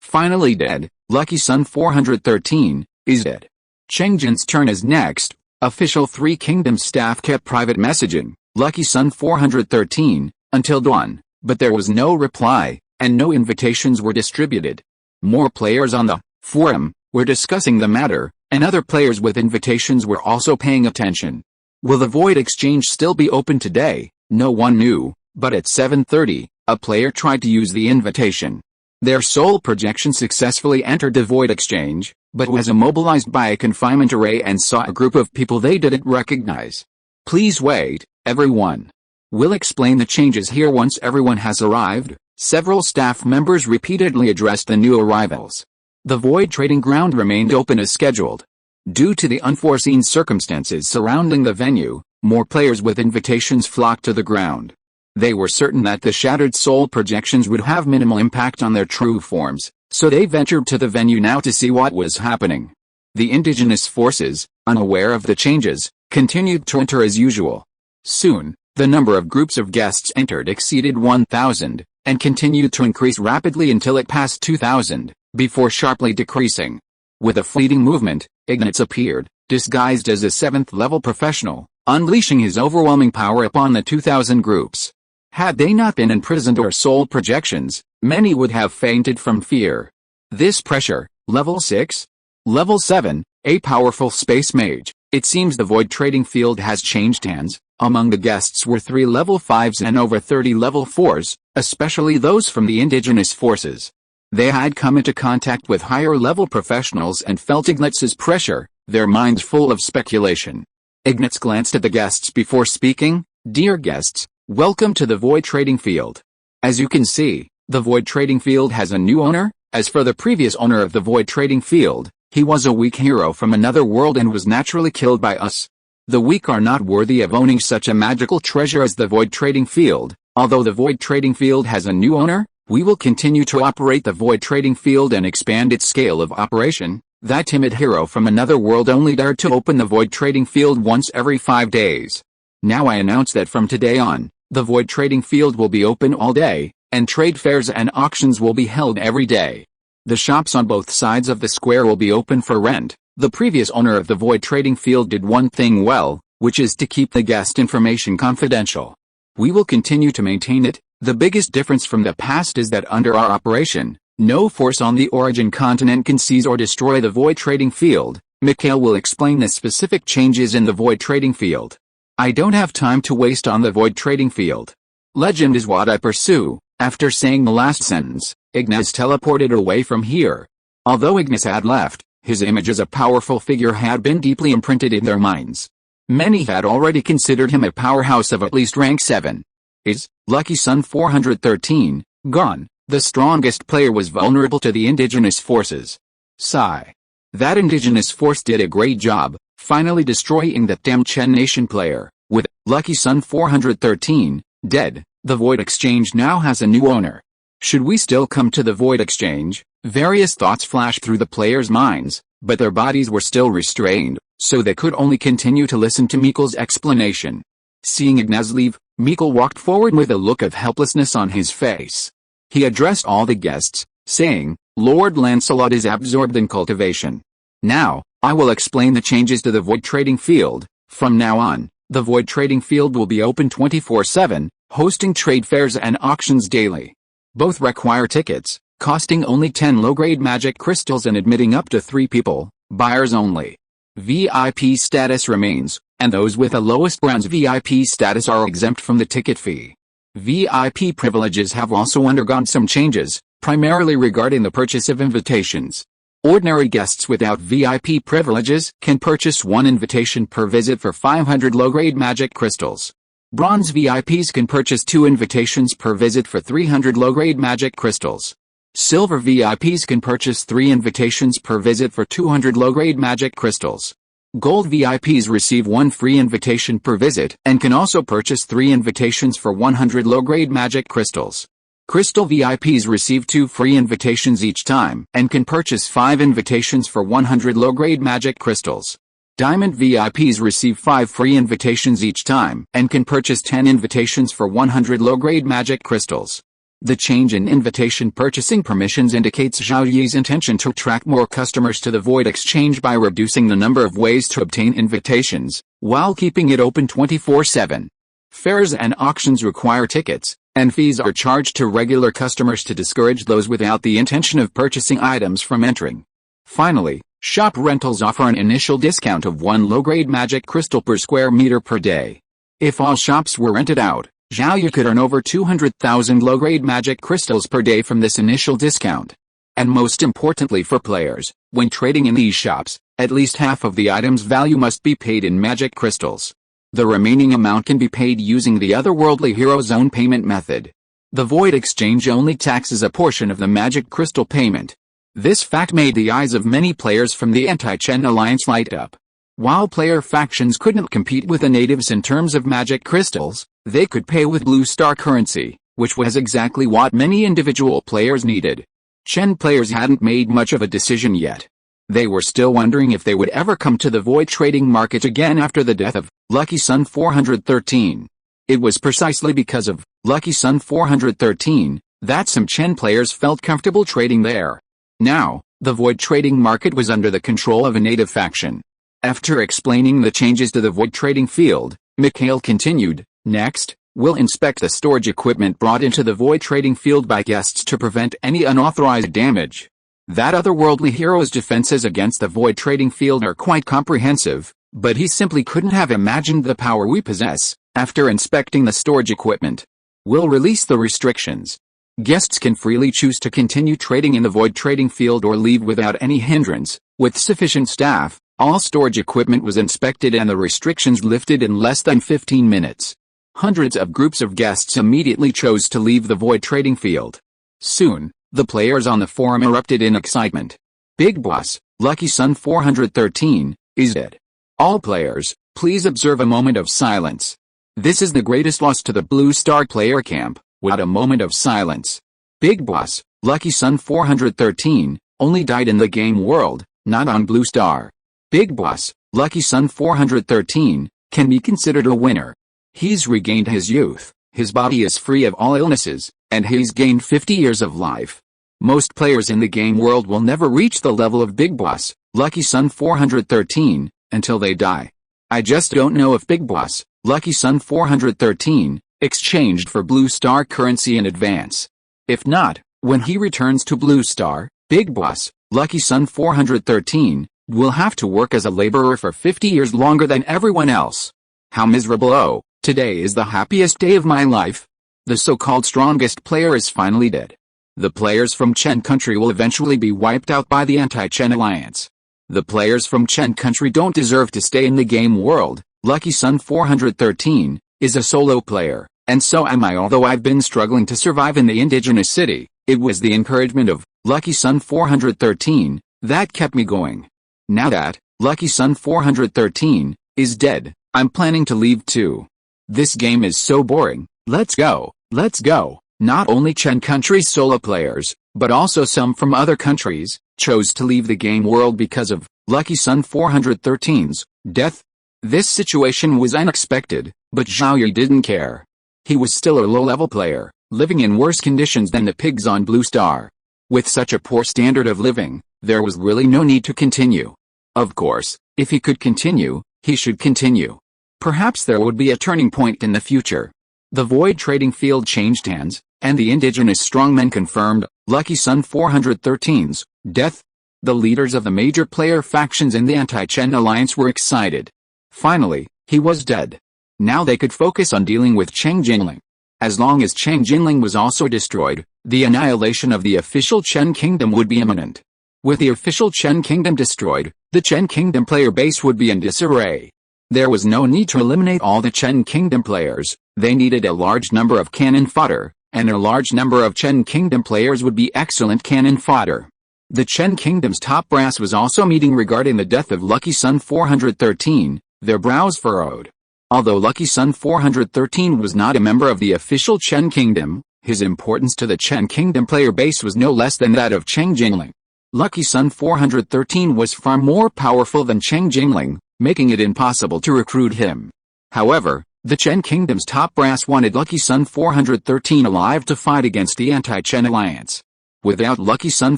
finally dead. Lucky Sun 413 is dead. Chengjin's turn is next. Official 3 Kingdoms staff kept private messaging Lucky Sun 413 until dawn, but there was no reply, and no invitations were distributed. More players on the forum were discussing the matter, and other players with invitations were also paying attention. Will the Void Exchange still be open today? No one knew, but at 7:30, a player tried to use the invitation. Their soul projection successfully entered the Void Exchange, but was immobilized by a confinement array and saw a group of people they didn't recognize. Please wait, everyone. We'll explain the changes here once everyone has arrived. Several staff members repeatedly addressed the new arrivals. The Void Trading Ground remained open as scheduled. Due to the unforeseen circumstances surrounding the venue, more players with invitations flocked to the ground. They were certain that the shattered soul projections would have minimal impact on their true forms, so they ventured to the venue now to see what was happening. The indigenous forces, unaware of the changes, continued to enter as usual. Soon, the number of groups of guests entered exceeded 1,000, and continued to increase rapidly until it passed 2,000, before sharply decreasing. With a fleeting movement, Ignaz appeared, disguised as a 7th-level professional, unleashing his overwhelming power upon the 2,000 groups. Had they not been imprisoned or soul projections, many would have fainted from fear. This pressure, level 6? Level 7, a powerful space mage. It seems the Void Trading Field has changed hands. Among the guests were 3 level 5s and over 30 level 4s, especially those from the indigenous forces. They had come into contact with higher-level professionals and felt Ignaz's pressure, their minds full of speculation. Ignaz glanced at the guests before speaking. Dear guests, welcome to the Void Trading Field. As you can see, the Void Trading Field has a new owner. As for the previous owner of the Void Trading Field, he was a weak hero from another world and was naturally killed by us. The weak are not worthy of owning such a magical treasure as the Void Trading Field. Although the Void Trading Field has a new owner, we will continue to operate the Void Trading Field and expand its scale of operation. That timid hero from another world only dared to open the Void Trading Field once every 5 days. Now I announce that from today on, the Void Trading Field will be open all day, and trade fairs and auctions will be held every day. The shops on both sides of the square will be open for rent. The previous owner of the Void Trading Field did one thing well, which is to keep the guest information confidential. We will continue to maintain it. The biggest difference from the past is that under our operation, no force on the origin continent can seize or destroy the Void Trading Field. Mikhail will explain the specific changes in the Void Trading Field. I don't have time to waste on the Void Trading Field. Legend is what I pursue. After saying the last sentence, Ignace teleported away from here. Although Ignace had left, his image as a powerful figure had been deeply imprinted in their minds. Many had already considered him a powerhouse of at least rank 7. Is Lucky Sun 413 gone? The strongest player was vulnerable to the indigenous forces. Sigh. That indigenous force did a great job, finally destroying that damn Chen Nation player. With Lucky Sun 413 dead, the Void Exchange now has a new owner. Should we still come to the Void Exchange? Various thoughts flashed through the players' minds, but their bodies were still restrained, so they could only continue to listen to Mikhail's explanation. Seeing Ignace leave, Mikhail walked forward with a look of helplessness on his face. He addressed all the guests, saying, Lord Lancelot is absorbed in cultivation. Now, I will explain the changes to the Void Trading Field. From now on, the Void Trading Field will be open 24/7, hosting trade fairs and auctions daily. Both require tickets, costing only 10 low-grade magic crystals and admitting up to 3 people, buyers only. VIP status remains, and those with the lowest bronze VIP status are exempt from the ticket fee. VIP privileges have also undergone some changes, primarily regarding the purchase of invitations. Ordinary guests without VIP privileges can purchase 1 invitation per visit for 500 low-grade magic crystals. Bronze VIPs can purchase 2 invitations per visit for 300 low-grade magic crystals. Silver VIPs can purchase 3 invitations per visit for 200 low-grade magic crystals. Gold VIPs receive 1 free invitation per visit and can also purchase 3 invitations for 100 low-grade magic crystals. Crystal VIPs receive 2 free invitations each time and can purchase 5 invitations for 100 low-grade magic crystals. Diamond VIPs receive 5 free invitations each time and can purchase 10 invitations for 100 low-grade magic crystals. The change in invitation purchasing permissions indicates Zhao Yi's intention to attract more customers to the Void Exchange by reducing the number of ways to obtain invitations, while keeping it open 24/7. Fairs and auctions require tickets, and fees are charged to regular customers to discourage those without the intention of purchasing items from entering. Finally, shop rentals offer an initial discount of 1 low-grade magic crystal per square meter per day. If all shops were rented out, Zhao Yi could earn over 200,000 low-grade magic crystals per day from this initial discount. And most importantly for players, when trading in these shops, at least half of the item's value must be paid in magic crystals. The remaining amount can be paid using the otherworldly hero's own payment method. The Void Exchange only taxes a portion of the magic crystal payment. This fact made the eyes of many players from the anti-Chen alliance light up. While player factions couldn't compete with the natives in terms of magic crystals, they could pay with blue star currency, which was exactly what many individual players needed. Chen players hadn't made much of a decision yet. They were still wondering if they would ever come to the Void trading market again after the death of Lucky Sun 413. It was precisely because of Lucky Sun 413 that some Chen players felt comfortable trading there. Now, the Void trading market was under the control of a native faction. After explaining the changes to the Void trading field, Mikhail continued, Next, we'll inspect the storage equipment brought into the Void trading field by guests to prevent any unauthorized damage. That otherworldly hero's defenses against the Void trading field are quite comprehensive, but he simply couldn't have imagined the power we possess. After inspecting the storage equipment, we'll release the restrictions. Guests can freely choose to continue trading in the Void trading field or leave without any hindrance. With sufficient staff, all storage equipment was inspected and the restrictions lifted in less than 15 minutes. Hundreds of groups of guests immediately chose to leave the Void trading field. Soon, the players on the forum erupted in excitement. Big Boss, Lucky Sun 413, is dead. All players, please observe a moment of silence. This is the greatest loss to the Blue Star player camp. What a moment of silence. Big Boss, Lucky Sun 413, only died in the game world, not on Blue Star. Big Boss, Lucky Sun 413, can be considered a winner. He's regained his youth, his body is free of all illnesses, and he's gained 50 years of life. Most players in the game world will never reach the level of Big Boss, Lucky Sun 413, until they die. I just don't know if Big Boss, Lucky Sun 413, exchanged for Blue Star currency in advance. If not, when he returns to Blue Star, Big Boss, Lucky Sun 413, will have to work as a laborer for 50 years longer than everyone else. How miserable. Oh, today is the happiest day of my life. The so-called strongest player is finally dead. The players from Chen country will eventually be wiped out by the anti-Chen alliance. The players from Chen country don't deserve to stay in the game world. Lucky Sun 413 is a solo player, and so am I. Although I've been struggling to survive in the indigenous city, it was the encouragement of Lucky Sun 413 that kept me going. Now that Lucky Sun 413 is dead, I'm planning to leave too. This game is so boring. Let's go, let's go. Not only Chen country's solo players, but also some from other countries, chose to leave the game world because of Lucky Sun 413's death. This situation was unexpected, but Zhao Yi didn't care. He was still a low-level player, living in worse conditions than the pigs on Blue Star. With such a poor standard of living, there was really no need to continue. Of course, if he could continue, he should continue. Perhaps there would be a turning point in the future. The void trading field changed hands, and the indigenous strongmen confirmed Lucky Sun 413's death. The leaders of the major player factions in the anti-Chen alliance were excited. Finally, he was dead. Now they could focus on dealing with Cheng Jinling. As long as Cheng Jinling was also destroyed, the annihilation of the official Chen kingdom would be imminent. With the official Chen kingdom destroyed, the Chen kingdom player base would be in disarray. There was no need to eliminate all the Chen kingdom players. They needed a large number of cannon fodder, and a large number of Chen kingdom players would be excellent cannon fodder. The Chen kingdom's top brass was also meeting regarding the death of Lucky Sun 413, their brows furrowed. Although Lucky Sun 413 was not a member of the official Chen kingdom, his importance to the Chen kingdom player base was no less than that of Cheng Jinling. Lucky Sun 413 was far more powerful than Cheng Jinling, making it impossible to recruit him. However, the Chen kingdom's top brass wanted Lucky Sun 413 alive to fight against the anti-Chen alliance. Without Lucky Sun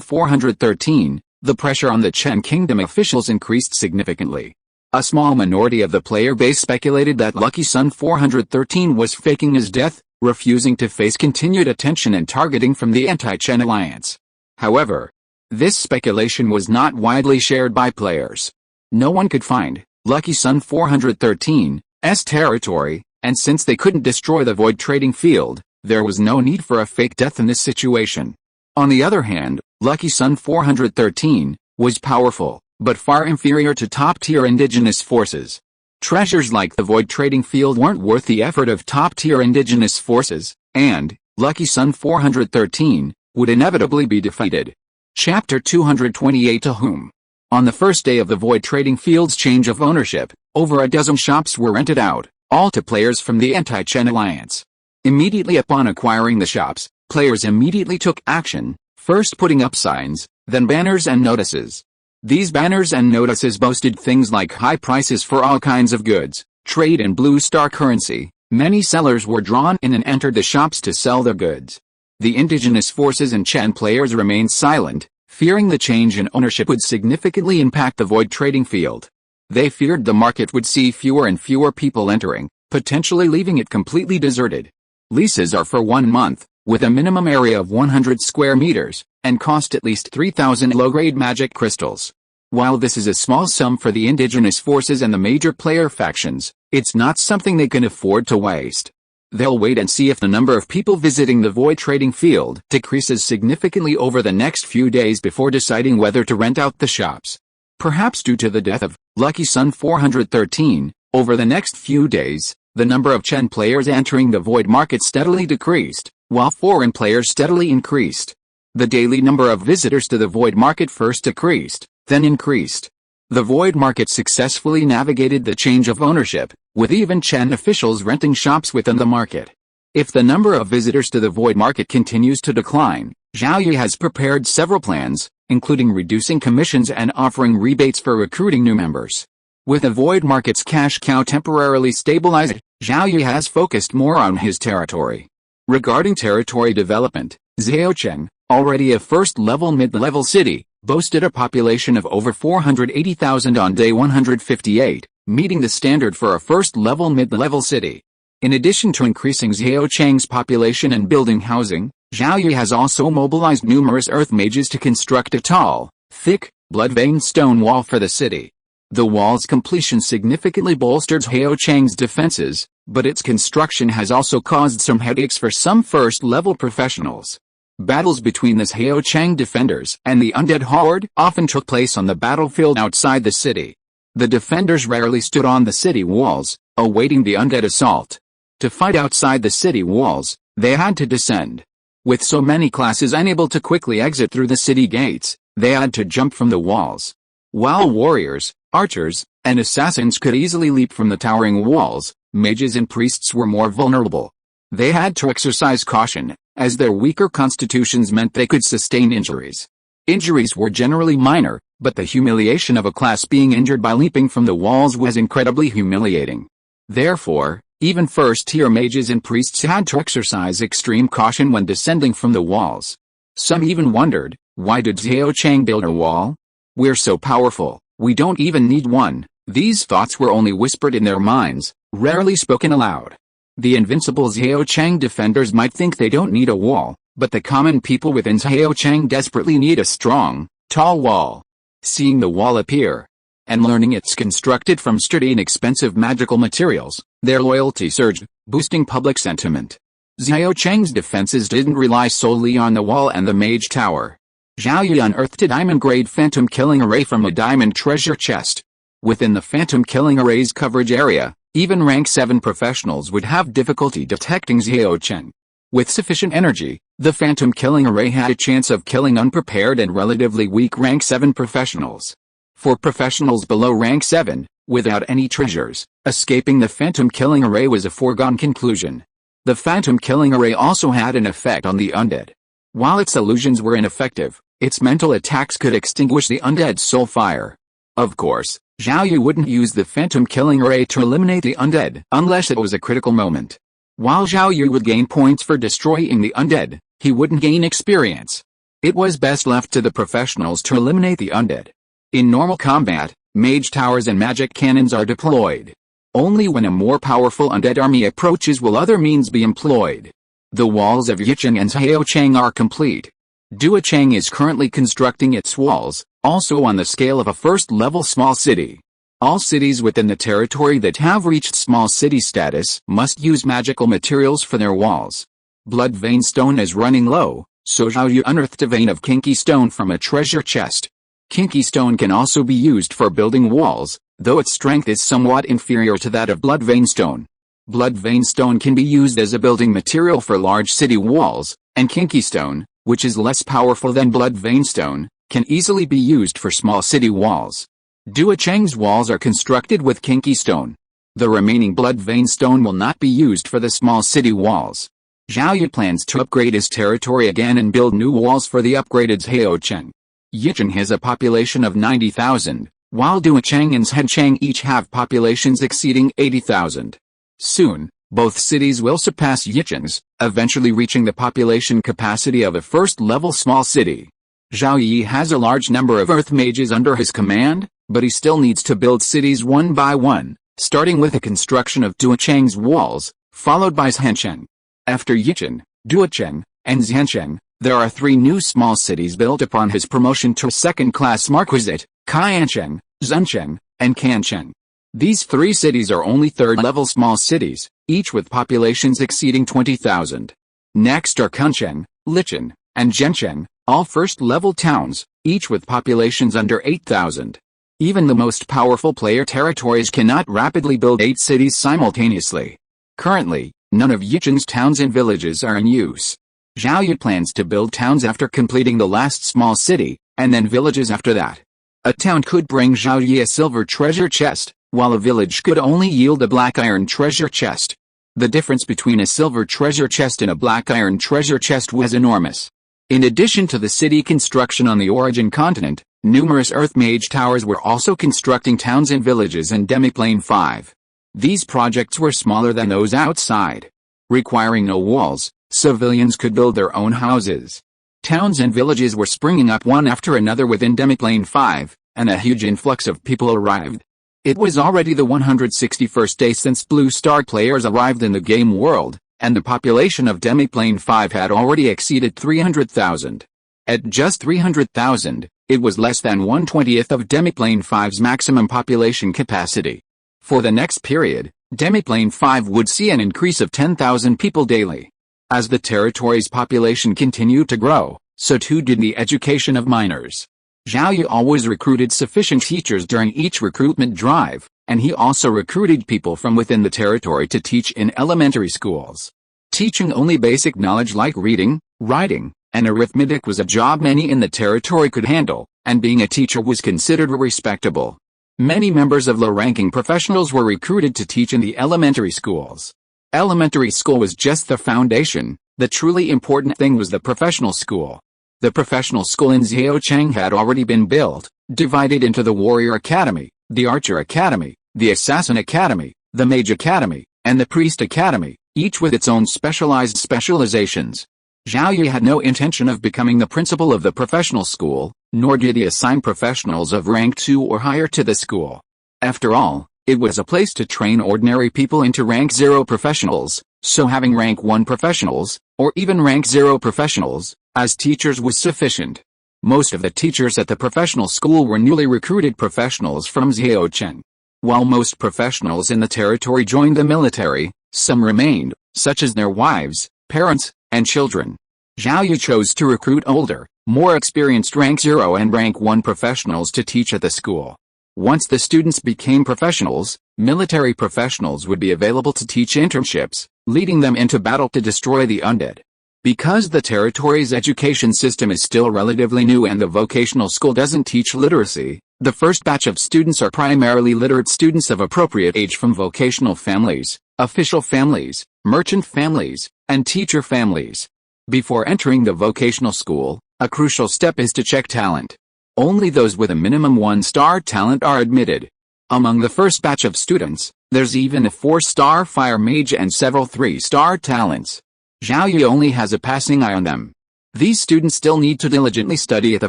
413, the pressure on the Chen kingdom officials increased significantly. A small minority of the player base speculated that Lucky Sun 413 was faking his death, refusing to face continued attention and targeting from the anti-Chen alliance. However, this speculation was not widely shared by players. No one could find Lucky Sun 413's territory, and since they couldn't destroy the void trading field, there was no need for a fake death in this situation. On the other hand, Lucky Sun 413 was powerful, but far inferior to top-tier indigenous forces. Treasures like the void trading field weren't worth the effort of top-tier indigenous forces, and Lucky Sun 413 would inevitably be defeated. Chapter 228 To Whom? On the first day of the void trading field's change of ownership, over a dozen shops were rented out, all to players from the anti-Chen alliance. Immediately upon acquiring the shops, players immediately took action, first putting up signs, then banners and notices. These banners and notices boasted things like high prices for all kinds of goods, trade in Blue Star currency. Many sellers were drawn in and entered the shops to sell their goods. The indigenous forces and Chen players remained silent, fearing the change in ownership would significantly impact the void trading field. They feared the market would see fewer and fewer people entering, potentially leaving it completely deserted. Leases are for 1 month, with a minimum area of 100 square meters, and cost at least 3,000 low-grade magic crystals. While this is a small sum for the indigenous forces and the major player factions, it's not something they can afford to waste. They'll wait and see if the number of people visiting the void trading field decreases significantly over the next few days before deciding whether to rent out the shops. Perhaps due to the death of Lucky Sun 413, over the next few days, the number of Chen players entering the void market steadily decreased, while foreign players steadily increased. The daily number of visitors to the void market first decreased, then increased. The void market successfully navigated the change of ownership, with even Chen officials renting shops within the market. If the number of visitors to the void market continues to decline, Zhao Yi has prepared several plans, including reducing commissions and offering rebates for recruiting new members. With the void market's cash cow temporarily stabilized, Zhao Yi has focused more on his territory. Regarding territory development, Zhaocheng, already a first-level mid-level city, boasted a population of over 480,000 on day 158, meeting the standard for a first-level mid-level city. In addition to increasing Zhaocheng's population and building housing, Zhao Yi has also mobilized numerous earth mages to construct a tall, thick, blood-veined stone wall for the city. The wall's completion significantly bolstered Zhaocheng's defenses, but its construction has also caused some headaches for some first-level professionals. Battles between the Zhaocheng defenders and the undead horde often took place on the battlefield outside the city. The defenders rarely stood on the city walls, awaiting the undead assault. To fight outside the city walls, they had to descend. With so many classes unable to quickly exit through the city gates, they had to jump from the walls. While warriors, archers, and assassins could easily leap from the towering walls, mages and priests were more vulnerable. They had to exercise caution, as their weaker constitutions meant they could sustain injuries. Injuries were generally minor, but the humiliation of a class being injured by leaping from the walls was incredibly humiliating. Therefore, even first-tier mages and priests had to exercise extreme caution when descending from the walls. Some even wondered, why did Zhaocheng build a wall? We're so powerful, we don't even need one. These thoughts were only whispered in their minds, rarely spoken aloud. The invincible Zhaocheng defenders might think they don't need a wall, but the common people within Zhaocheng desperately need a strong, tall wall. Seeing the wall appear, and learning it's constructed from sturdy and expensive magical materials, their loyalty surged, boosting public sentiment. Zhaocheng's defenses didn't rely solely on the wall and the mage tower. Zhao Yi unearthed a diamond-grade phantom killing array from a diamond treasure chest. Within the phantom killing array's coverage area, even rank 7 professionals would have difficulty detecting Zhaocheng. With sufficient energy, the phantom killing array had a chance of killing unprepared and relatively weak rank 7 professionals. For professionals below rank 7, without any treasures, escaping the phantom killing array was a foregone conclusion. The phantom killing array also had an effect on the undead. While its illusions were ineffective, its mental attacks could extinguish the undead's soul fire. Of course, Zhao Yi wouldn't use the phantom killing array to eliminate the undead unless it was a critical moment. While Zhao Yi would gain points for destroying the undead, he wouldn't gain experience. It was best left to the professionals to eliminate the undead. In normal combat, mage towers and magic cannons are deployed. Only when a more powerful undead army approaches will other means be employed. The walls of Yicheng and Zhaocheng are complete. Duocheng is currently constructing its walls, also on the scale of a first-level small city. All cities within the territory that have reached small city status must use magical materials for their walls. Blood vein stone is running low, so Zhao Yi unearthed a vein of kinky stone from a treasure chest. Kinky stone can also be used for building walls, though its strength is somewhat inferior to that of blood vein stone. Blood vein stone can be used as a building material for large city walls, and kinky stone, which is less powerful than blood vein stone, can easily be used for small city walls. Duocheng's walls are constructed with kinky stone. The remaining blood vein stone will not be used for the small city walls. Zhao Yi plans to upgrade his territory again and build new walls for the upgraded Zhaocheng. Yicheng has a population of 90,000, while Duocheng and Zhencheng each have populations exceeding 80,000. Soon, both cities will surpass Yicheng's, eventually reaching the population capacity of a first-level small city. Zhao Yi has a large number of earth mages under his command, but he still needs to build cities one by one, starting with the construction of Duocheng's walls, followed by Zhencheng. After Yicheng, Duocheng, and Zhencheng, there are 3 new small cities built upon his promotion to second-class marquisate: Qiancheng, Zhencheng, and Cancheng. These 3 cities are only third-level small cities, each with populations exceeding 20,000. Next are Kuncheng, Licheng, and Zhencheng, all first-level towns, each with populations under 8,000. Even the most powerful player territories cannot rapidly build 8 cities simultaneously. Currently, none of Yicheng's towns and villages are in use. Zhao Yi plans to build towns after completing the last small city, and then villages after that. A town could bring Zhao Yi a silver treasure chest, while a village could only yield a black iron treasure chest. The difference between a silver treasure chest and a black iron treasure chest was enormous. In addition to the city construction on the origin continent, numerous earth mage towers were also constructing towns and villages in Demiplane 5. These projects were smaller than those outside. Requiring no walls, Civilians could build their own houses. Towns and villages were springing up one after another within Demiplane 5, and a huge influx of people arrived. It was already the 161st day since Blue Star players arrived in the game world, and the population of Demiplane 5 had already exceeded 300,000. At just 300,000, it was less than 1/20th of Demiplane 5's maximum population capacity. For the next period, Demiplane 5 would see an increase of 10,000 people daily. As the territory's population continued to grow, so too did the education of minors. Zhao Yi always recruited sufficient teachers during each recruitment drive, and he also recruited people from within the territory to teach in elementary schools. Teaching only basic knowledge like reading, writing, and arithmetic was a job many in the territory could handle, and being a teacher was considered respectable. Many members of low-ranking professionals were recruited to teach in the elementary schools. Elementary school was just the foundation. The truly important thing was the professional school. The professional school in Zhaocheng had already been built, divided into the Warrior Academy, the Archer Academy, the Assassin Academy, the Mage Academy, and the Priest Academy, each with its own specialized specializations. Zhao Yi had no intention of becoming the principal of the professional school, nor did he assign professionals of rank 2 or higher to the school. After all, it was a place to train ordinary people into rank 0 professionals, so having rank 1 professionals, or even rank 0 professionals, as teachers was sufficient. Most of the teachers at the professional school were newly recruited professionals from Zhaocheng. While most professionals in the territory joined the military, some remained, such as their wives, parents, and children. Zhao Yi chose to recruit older, more experienced rank 0 and rank 1 professionals to teach at the school. Once the students became professionals, military professionals would be available to teach internships, leading them into battle to destroy the undead. Because the territory's education system is still relatively new and the vocational school doesn't teach literacy, the first batch of students are primarily literate students of appropriate age from vocational families, official families, merchant families, and teacher families. Before entering the vocational school, a crucial step is to check talent. Only those with a minimum 1-star talent are admitted. Among the first batch of students, there's even a 4-star fire mage and several 3-star talents. Zhao Yi only has a passing eye on them. These students still need to diligently study at the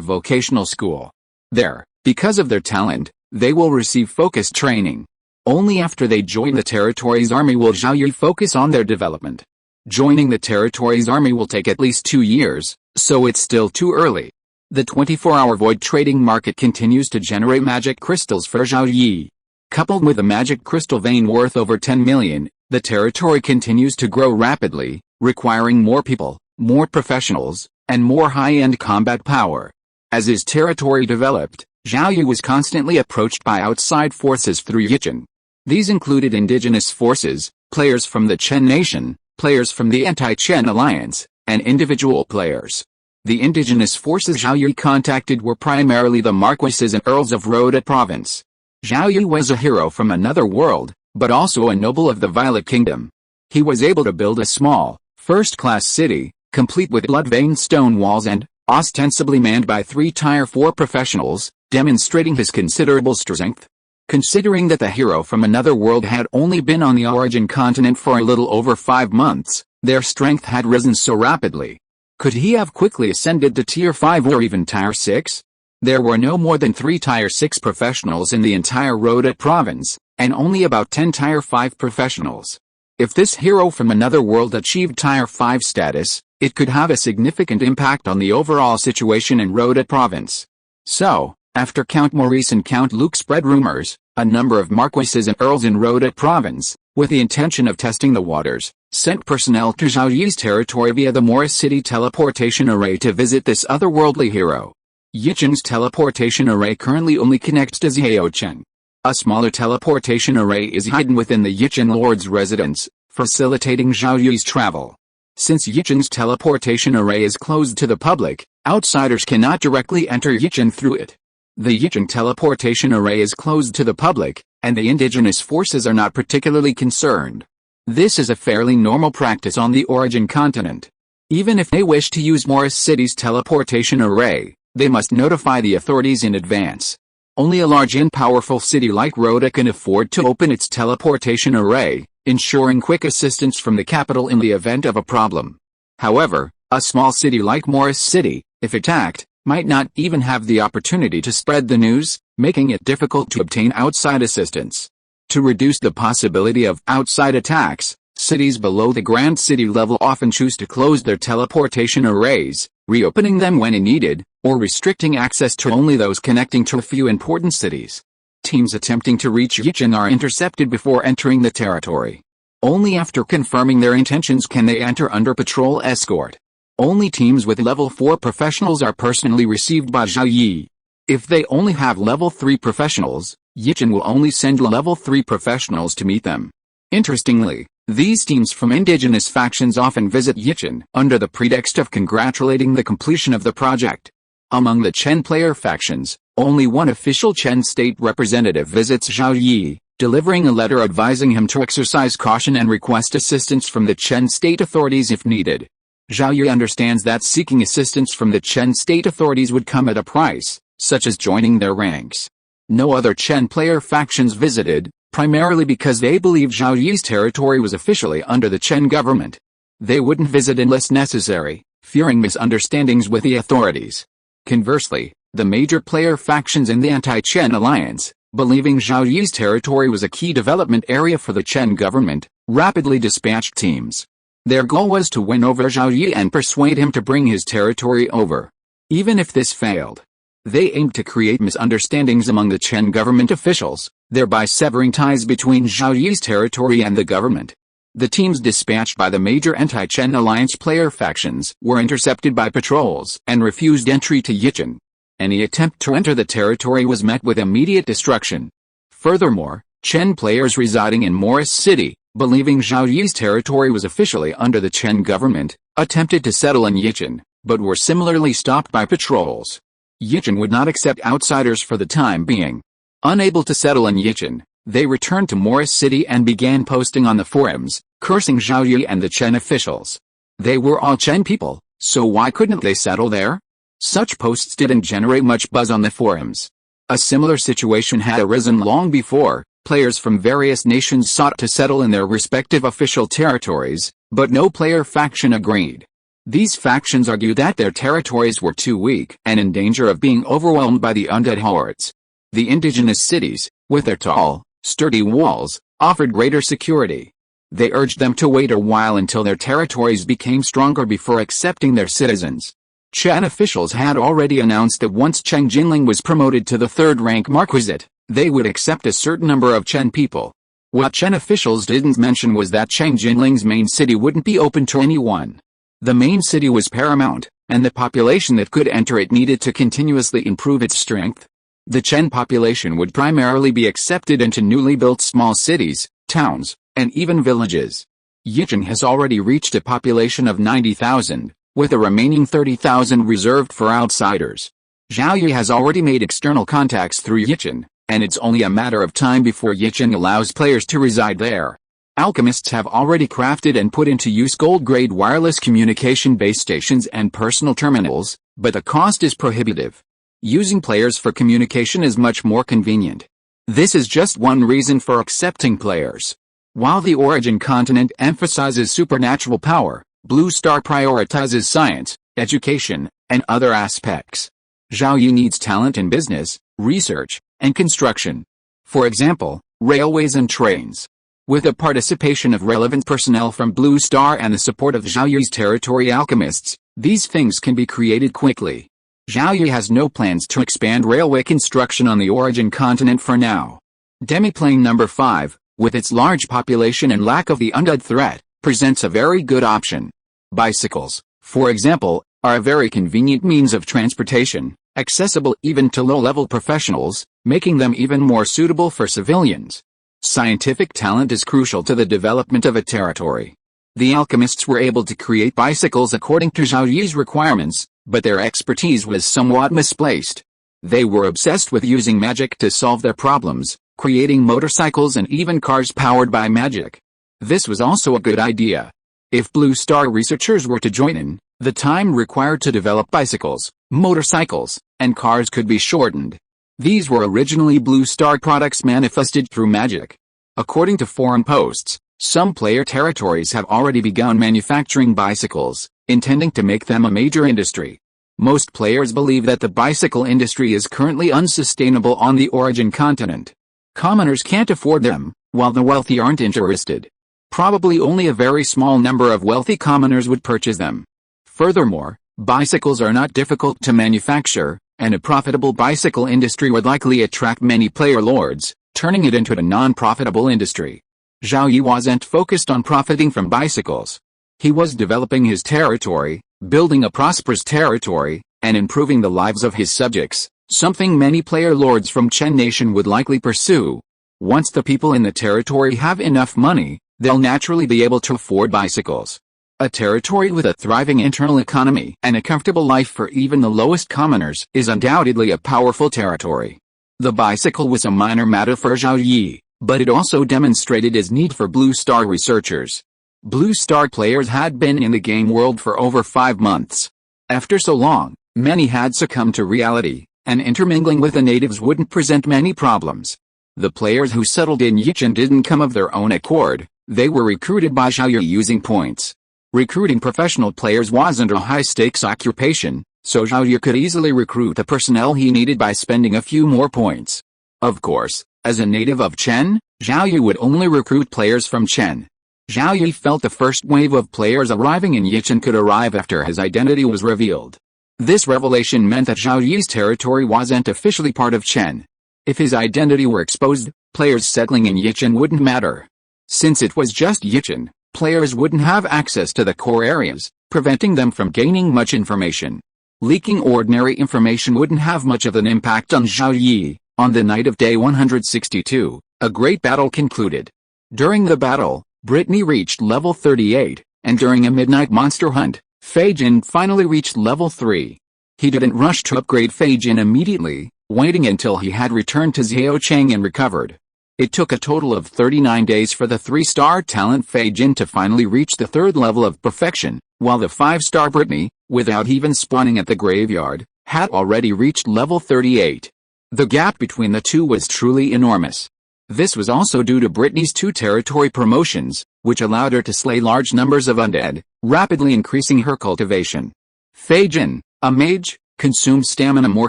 vocational school. There, because of their talent, they will receive focused training. Only after they join the territory's army will Zhao Yi focus on their development. Joining the territory's army will take at least 2 years, so it's still too early. The 24-hour void trading market continues to generate magic crystals for Zhao Yi. Coupled with a magic crystal vein worth over 10 million, the territory continues to grow rapidly, requiring more people, more professionals, and more high-end combat power. As his territory developed, Zhao Yi was constantly approached by outside forces through Yichen. These included indigenous forces, players from the Chen Nation, players from the Anti-Chen Alliance, and individual players. The indigenous forces Zhao Yi contacted were primarily the marquises and earls of Rhoda province. Zhao Yi was a hero from another world, but also a noble of the Violet Kingdom. He was able to build a small, first-class city, complete with blood-veined stone walls and, ostensibly manned by 3 Tier 4 professionals, demonstrating his considerable strength. Considering that the hero from another world had only been on the origin continent for a little over 5 months, their strength had risen so rapidly. Could he have quickly ascended to Tier 5 or even Tier 6? There were no more than 3 Tier 6 professionals in the entire Rhoda province, and only about 10 Tier 5 professionals. If this hero from another world achieved Tier 5 status, it could have a significant impact on the overall situation in Rhoda province. So, after Count Maurice and Count Luke spread rumors, a number of marquises and earls in Rhoda province, with the intention of testing the waters, sent personnel to Zhao Yi's territory via the Morris City teleportation array to visit this otherworldly hero. Yichen's teleportation array currently only connects to Zhaocheng. A smaller teleportation array is hidden within the Yichen Lord's residence, facilitating Zhao Yi's travel. Since Yichen's teleportation array is closed to the public, outsiders cannot directly enter Yichen through it. The Yichen teleportation array is closed to the public, and the indigenous forces are not particularly concerned. This is a fairly normal practice on the origin continent. Even if they wish to use Morris City's teleportation array, they must notify the authorities in advance. Only a large and powerful city like Rhoda can afford to open its teleportation array, ensuring quick assistance from the capital in the event of a problem. However, a small city like Morris City, if attacked, might not even have the opportunity to spread the news, making it difficult to obtain outside assistance. To reduce the possibility of outside attacks, cities below the grand city level often choose to close their teleportation arrays, reopening them when needed, or restricting access to only those connecting to a few important cities. Teams attempting to reach Yicheng are intercepted before entering the territory. Only after confirming their intentions can they enter under patrol escort. Only teams with level 4 professionals are personally received by Zhao Yi. If they only have level 3 professionals, Yicheng will only send level 3 professionals to meet them. Interestingly, these teams from indigenous factions often visit Yicheng under the pretext of congratulating the completion of the project. Among the Chen player factions, only one official Chen state representative visits Zhao Yi, delivering a letter advising him to exercise caution and request assistance from the Chen state authorities if needed. Zhao Yi understands that seeking assistance from the Chen state authorities would come at a price, such as joining their ranks. No other Chen player factions visited, primarily because they believe Zhao Yi's territory was officially under the Chen government. They wouldn't visit unless necessary, fearing misunderstandings with the authorities. Conversely, the major player factions in the anti-Chen alliance, believing Zhao Yi's territory was a key development area for the Chen government, rapidly dispatched teams. Their goal was to win over Zhao Yi and persuade him to bring his territory over. Even if this failed, they aimed to create misunderstandings among the Chen government officials, thereby severing ties between Zhao Yi's territory and the government. The teams dispatched by the major anti-Chen alliance player factions were intercepted by patrols and refused entry to Yicheng. Any attempt to enter the territory was met with immediate destruction. Furthermore, Chen players residing in Morris City, believing Zhao Yi's territory was officially under the Chen government, attempted to settle in Yicheng, but were similarly stopped by patrols. Yicheng would not accept outsiders for the time being. Unable to settle in Yicheng, they returned to Morris City and began posting on the forums, cursing Zhao Yi and the Chen officials. They were all Chen people, so why couldn't they settle there? Such posts didn't generate much buzz on the forums. A similar situation had arisen long before. Players from various nations sought to settle in their respective official territories, but no player faction agreed. These factions argued that their territories were too weak and in danger of being overwhelmed by the undead hordes. The indigenous cities, with their tall, sturdy walls, offered greater security. They urged them to wait a while until their territories became stronger before accepting their citizens. Chen officials had already announced that once Cheng Jinling was promoted to the 3rd rank marquisate, they would accept a certain number of Chen people. What Chen officials didn't mention was that Cheng Jinling's main city wouldn't be open to anyone. The main city was paramount, and the population that could enter it needed to continuously improve its strength. The Chen population would primarily be accepted into newly built small cities, towns, and even villages. Yicheng has already reached a population of 90,000, with the remaining 30,000 reserved for outsiders. Zhao Yi has already made external contacts through Yicheng, and it's only a matter of time before Yicheng allows players to reside there. Alchemists have already crafted and put into use gold-grade wireless communication base stations and personal terminals, but the cost is prohibitive. Using players for communication is much more convenient. This is just one reason for accepting players. While the Origin continent emphasizes supernatural power, Blue Star prioritizes science, education, and other aspects. Zhao Yi needs talent in business, research, and construction. For example, railways and trains. With the participation of relevant personnel from Blue Star and the support of Zhao Yi's territory alchemists, these things can be created quickly. Zhao Yi has no plans to expand railway construction on the Origin continent for now. Demiplane number 5, with its large population and lack of the undead threat, presents a very good option. Bicycles, for example, are a very convenient means of transportation, accessible even to low-level professionals, making them even more suitable for civilians. Scientific talent is crucial to the development of a territory. The alchemists were able to create bicycles according to Zhao Yi's requirements, but their expertise was somewhat misplaced. They were obsessed with using magic to solve their problems, creating motorcycles and even cars powered by magic. This was also a good idea. If Blue Star researchers were to join in, the time required to develop bicycles, motorcycles, and cars could be shortened. These were originally Blue Star products manifested through magic. According to forum posts, some player territories have already begun manufacturing bicycles, intending to make them a major industry. Most players believe that the bicycle industry is currently unsustainable on the origin continent. Commoners can't afford them, while the wealthy aren't interested. Probably only a very small number of wealthy commoners would purchase them. Furthermore, bicycles are not difficult to manufacture, and a profitable bicycle industry would likely attract many player lords, turning it into a non-profitable industry. Zhao Yi wasn't focused on profiting from bicycles. He was developing his territory, building a prosperous territory, and improving the lives of his subjects, something many player lords from Chen Nation would likely pursue. Once the people in the territory have enough money, they'll naturally be able to afford bicycles. A territory with a thriving internal economy and a comfortable life for even the lowest commoners is undoubtedly a powerful territory. The bicycle was a minor matter for Zhao Yi, but it also demonstrated his need for Blue Star researchers. Blue Star players had been in the game world for over 5 months. After so long, many had succumbed to reality, and intermingling with the natives wouldn't present many problems. The players who settled in Yichun didn't come of their own accord, they were recruited by Zhao Yi using points. Recruiting professional players wasn't a high-stakes occupation, so Zhao Yi could easily recruit the personnel he needed by spending a few more points. Of course, as a native of Chen, Zhao Yi would only recruit players from Chen. Zhao Yi felt the first wave of players arriving in Yichun could arrive after his identity was revealed. This revelation meant that Zhao Yi's territory wasn't officially part of Chen. If his identity were exposed, players settling in Yichun wouldn't matter. Since it was just Yichun, players wouldn't have access to the core areas, preventing them from gaining much information. Leaking ordinary information wouldn't have much of an impact on Zhao Yi. On the night of day 162, a great battle concluded. During the battle, Brittany reached level 38, and during a midnight monster hunt, Fei Jin finally reached level 3. He didn't rush to upgrade Fei Jin immediately, waiting until he had returned to Zhaocheng and recovered. It took a total of 39 days for the 3-star talent Fei Jin to finally reach the 3rd level of perfection, while the 5-star Brittany, without even spawning at the graveyard, had already reached level 38. The gap between the two was truly enormous. This was also due to Brittany's 2 territory promotions, which allowed her to slay large numbers of undead, rapidly increasing her cultivation. Fei Jin, a mage, consumed stamina more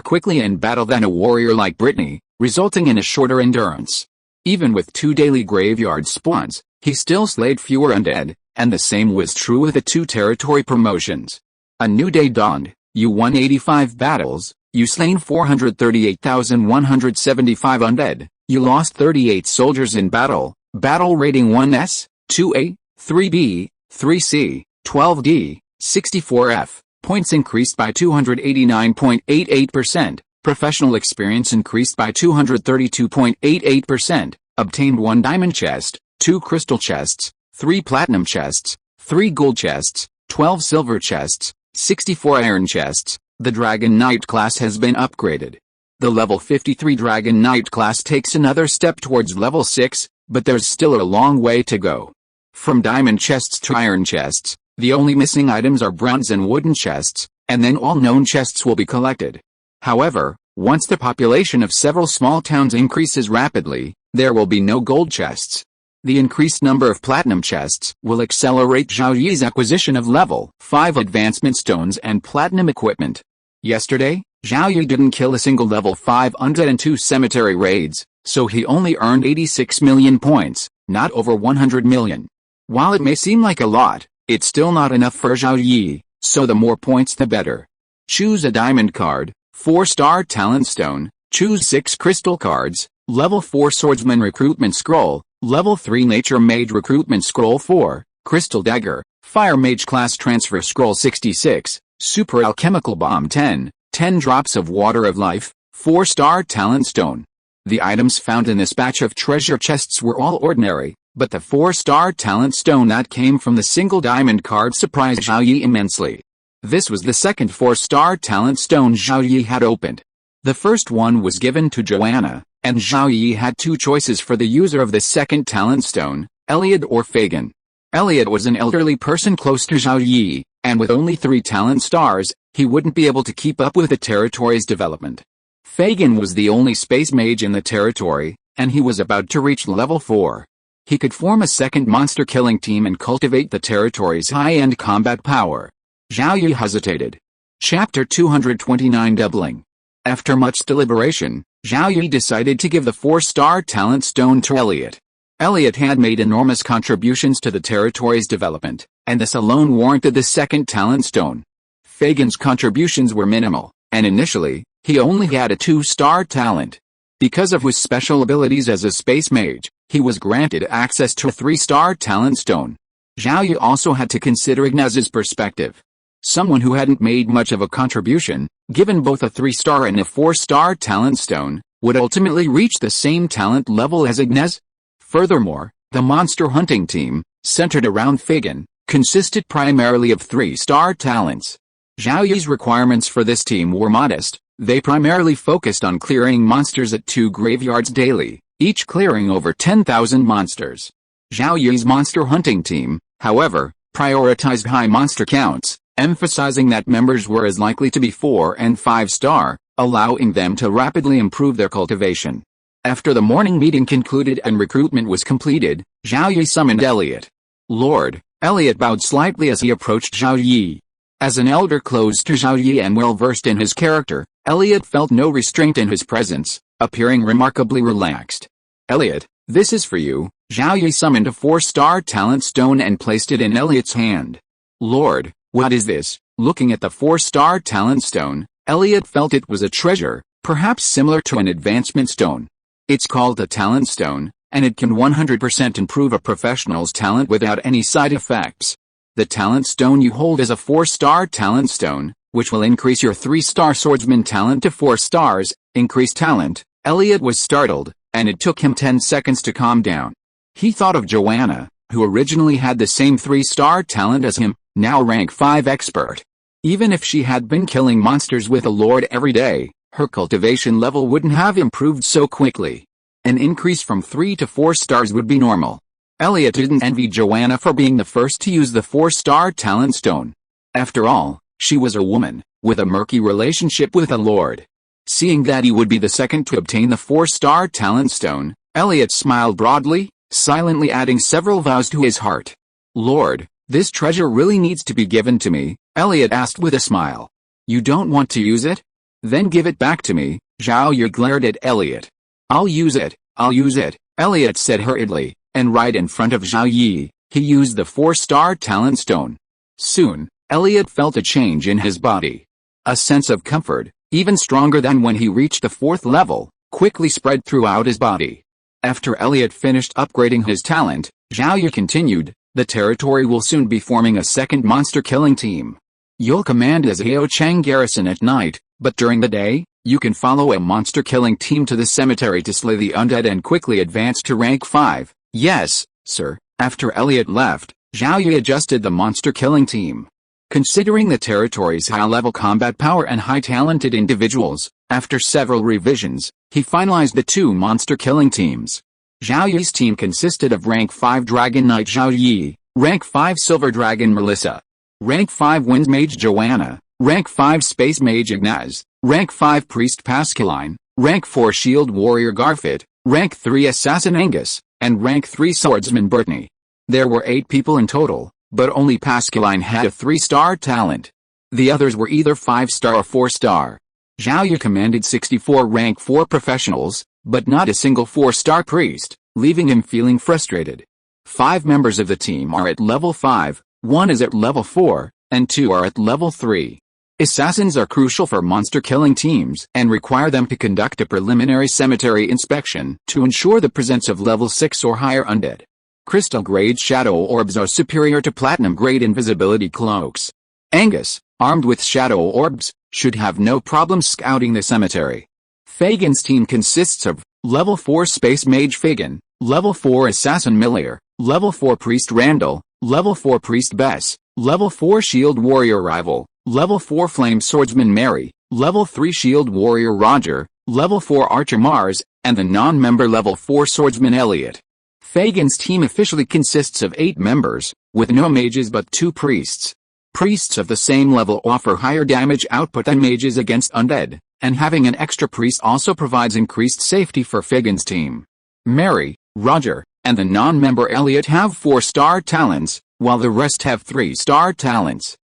quickly in battle than a warrior like Brittany, resulting in a shorter endurance. Even with 2 daily graveyard spawns, he still slayed fewer undead, and the same was true with the 2 territory promotions. A new day dawned, you won 85 battles, you slain 438,175 undead, you lost 38 soldiers in battle, battle rating 1S, 2A, 3B, 3C, 12D, 64F, points increased by 289.88%. Professional experience increased by 232.88%, obtained 1 diamond chest, 2 crystal chests, 3 platinum chests, 3 gold chests, 12 silver chests, 64 iron chests. The Dragon Knight class has been upgraded. The level 53 Dragon Knight class takes another step towards level 6, but there's still a long way to go. From diamond chests to iron chests, the only missing items are bronze and wooden chests, and then all known chests will be collected. However, once the population of several small towns increases rapidly, there will be no gold chests. The increased number of platinum chests will accelerate Zhao Yi's acquisition of level 5 advancement stones and platinum equipment. Yesterday, Zhao Yi didn't kill a single level 5 undead and 2 cemetery raids, so he only earned 86 million points, not over 100 million. While it may seem like a lot, it's still not enough for Zhao Yi, so the more points the better. Choose a diamond card, 4-star talent stone, choose 6 crystal cards, level 4 swordsman recruitment scroll, level 3 nature mage recruitment scroll 4, crystal dagger, fire mage class transfer scroll 66, super alchemical bomb 10, 10 drops of water of life, 4-star talent stone. The items found in this batch of treasure chests were all ordinary, but the 4-star talent stone that came from the single diamond card surprised Zhao Yi immensely. This was the second 4-star talent stone Zhao Yi had opened. The first one was given to Joanna, and Zhao Yi had 2 choices for the user of the second talent stone, Elliot or Fagin. Elliot was an elderly person close to Zhao Yi, and with only 3 talent stars, he wouldn't be able to keep up with the territory's development. Fagin was the only space mage in the territory, and he was about to reach level 4. He could form a second monster killing team and cultivate the territory's high-end combat power. Zhao Yi hesitated. Chapter 229 Doubling. After much deliberation, Zhao Yi decided to give the 4-star talent stone to Elliot. Elliot had made enormous contributions to the territory's development, and this alone warranted the second talent stone. Fagin's contributions were minimal, and initially, he only had a 2-star talent. Because of his special abilities as a space mage, he was granted access to a 3-star talent stone. Zhao Yi also had to consider Ignaz's perspective. Someone who hadn't made much of a contribution, given both a 3-star and a 4-star talent stone, would ultimately reach the same talent level as Ignaz. Furthermore, the monster hunting team, centered around Fagin, consisted primarily of 3-star talents. Zhao Yi's requirements for this team were modest. They primarily focused on clearing monsters at 2 graveyards daily, each clearing over 10,000 monsters. Zhao Yi's monster hunting team, however, prioritized high monster counts, emphasizing that members were as likely to be 4- and 5-star, allowing them to rapidly improve their cultivation. After the morning meeting concluded and recruitment was completed, Zhao Yi summoned Elliot. Lord, Elliot bowed slightly as he approached Zhao Yi. As an elder close to Zhao Yi and well-versed in his character, Elliot felt no restraint in his presence, appearing remarkably relaxed. Elliot, this is for you. Zhao Yi summoned a 4-star talent stone and placed it in Elliot's hand. Lord, what is this? Looking at the 4-star talent stone, Elliot felt it was a treasure, perhaps similar to an advancement stone. It's called a talent stone, and it can 100% improve a professional's talent without any side effects. The talent stone you hold is a 4-star talent stone, which will increase your 3-star swordsman talent to 4 stars, increase talent. Elliot was startled, and it took him 10 seconds to calm down. He thought of Joanna, who originally had the same 3-star talent as him, now rank 5 expert. Even if she had been killing monsters with a lord every day, her cultivation level wouldn't have improved so quickly. An increase from 3 to 4 stars would be normal. Elliot didn't envy Joanna for being the first to use the 4-star talent stone. After all, she was a woman, with a murky relationship with a lord. Seeing that he would be the second to obtain the 4-star talent stone, Elliot smiled broadly, silently adding several vows to his heart. Lord, this treasure really needs to be given to me, Elliot asked with a smile. You don't want to use it? Then give it back to me. Zhao Yi glared at Elliot. I'll use it, Elliot said hurriedly, and right in front of Zhao Yi, he used the 4-star talent stone. Soon, Elliot felt a change in his body. A sense of comfort, even stronger than when he reached the 4th level, quickly spread throughout his body. After Elliot finished upgrading his talent, Zhao Yi continued, the territory will soon be forming a second monster-killing team. You'll command as Aochang Garrison at night, but during the day, you can follow a monster-killing team to the cemetery to slay the undead and quickly advance to rank 5. Yes, sir. After Elliot left, Zhao Yi adjusted the monster-killing team. Considering the territory's high-level combat power and high-talented individuals, after several revisions, he finalized the 2 monster-killing teams. Zhao Yi's team consisted of rank 5 Dragon Knight Zhao Yi, rank 5 Silver Dragon Melissa, rank 5 Wind Mage Joanna, rank 5 Space Mage Ignaz, rank 5 Priest Pascaline, rank 4 Shield Warrior Garfit, rank 3 Assassin Angus, and rank 3 Swordsman Brittany. There were 8 people in total, but only Pascaline had a 3-star talent. The others were either 5-star or 4-star. Zhao Yi commanded 64 rank 4 professionals, but not a single 4-star priest, leaving him feeling frustrated. 5 members of the team are at level 5, 1 is at level 4, and 2 are at level 3. Assassins are crucial for monster-killing teams and require them to conduct a preliminary cemetery inspection to ensure the presence of level 6 or higher undead. Crystal-grade shadow orbs are superior to platinum-grade invisibility cloaks. Angus, armed with shadow orbs, should have no problem scouting the cemetery. Fagin's team consists of level 4 Space Mage Fagin, level 4 Assassin Millier, level 4 Priest Randall, level 4 Priest Bess, level 4 Shield Warrior Rival, level 4 Flame Swordsman Mary, level 3 Shield Warrior Roger, level 4 Archer Mars, and the non-member level 4 Swordsman Elliot. Fagin's team officially consists of 8 members, with no mages but 2 priests. Priests of the same level offer higher damage output than mages against undead, and having an extra priest also provides increased safety for Fagin's team. Mary, Roger, and the non-member Elliot have 4-star talents, while the rest have 3-star talents.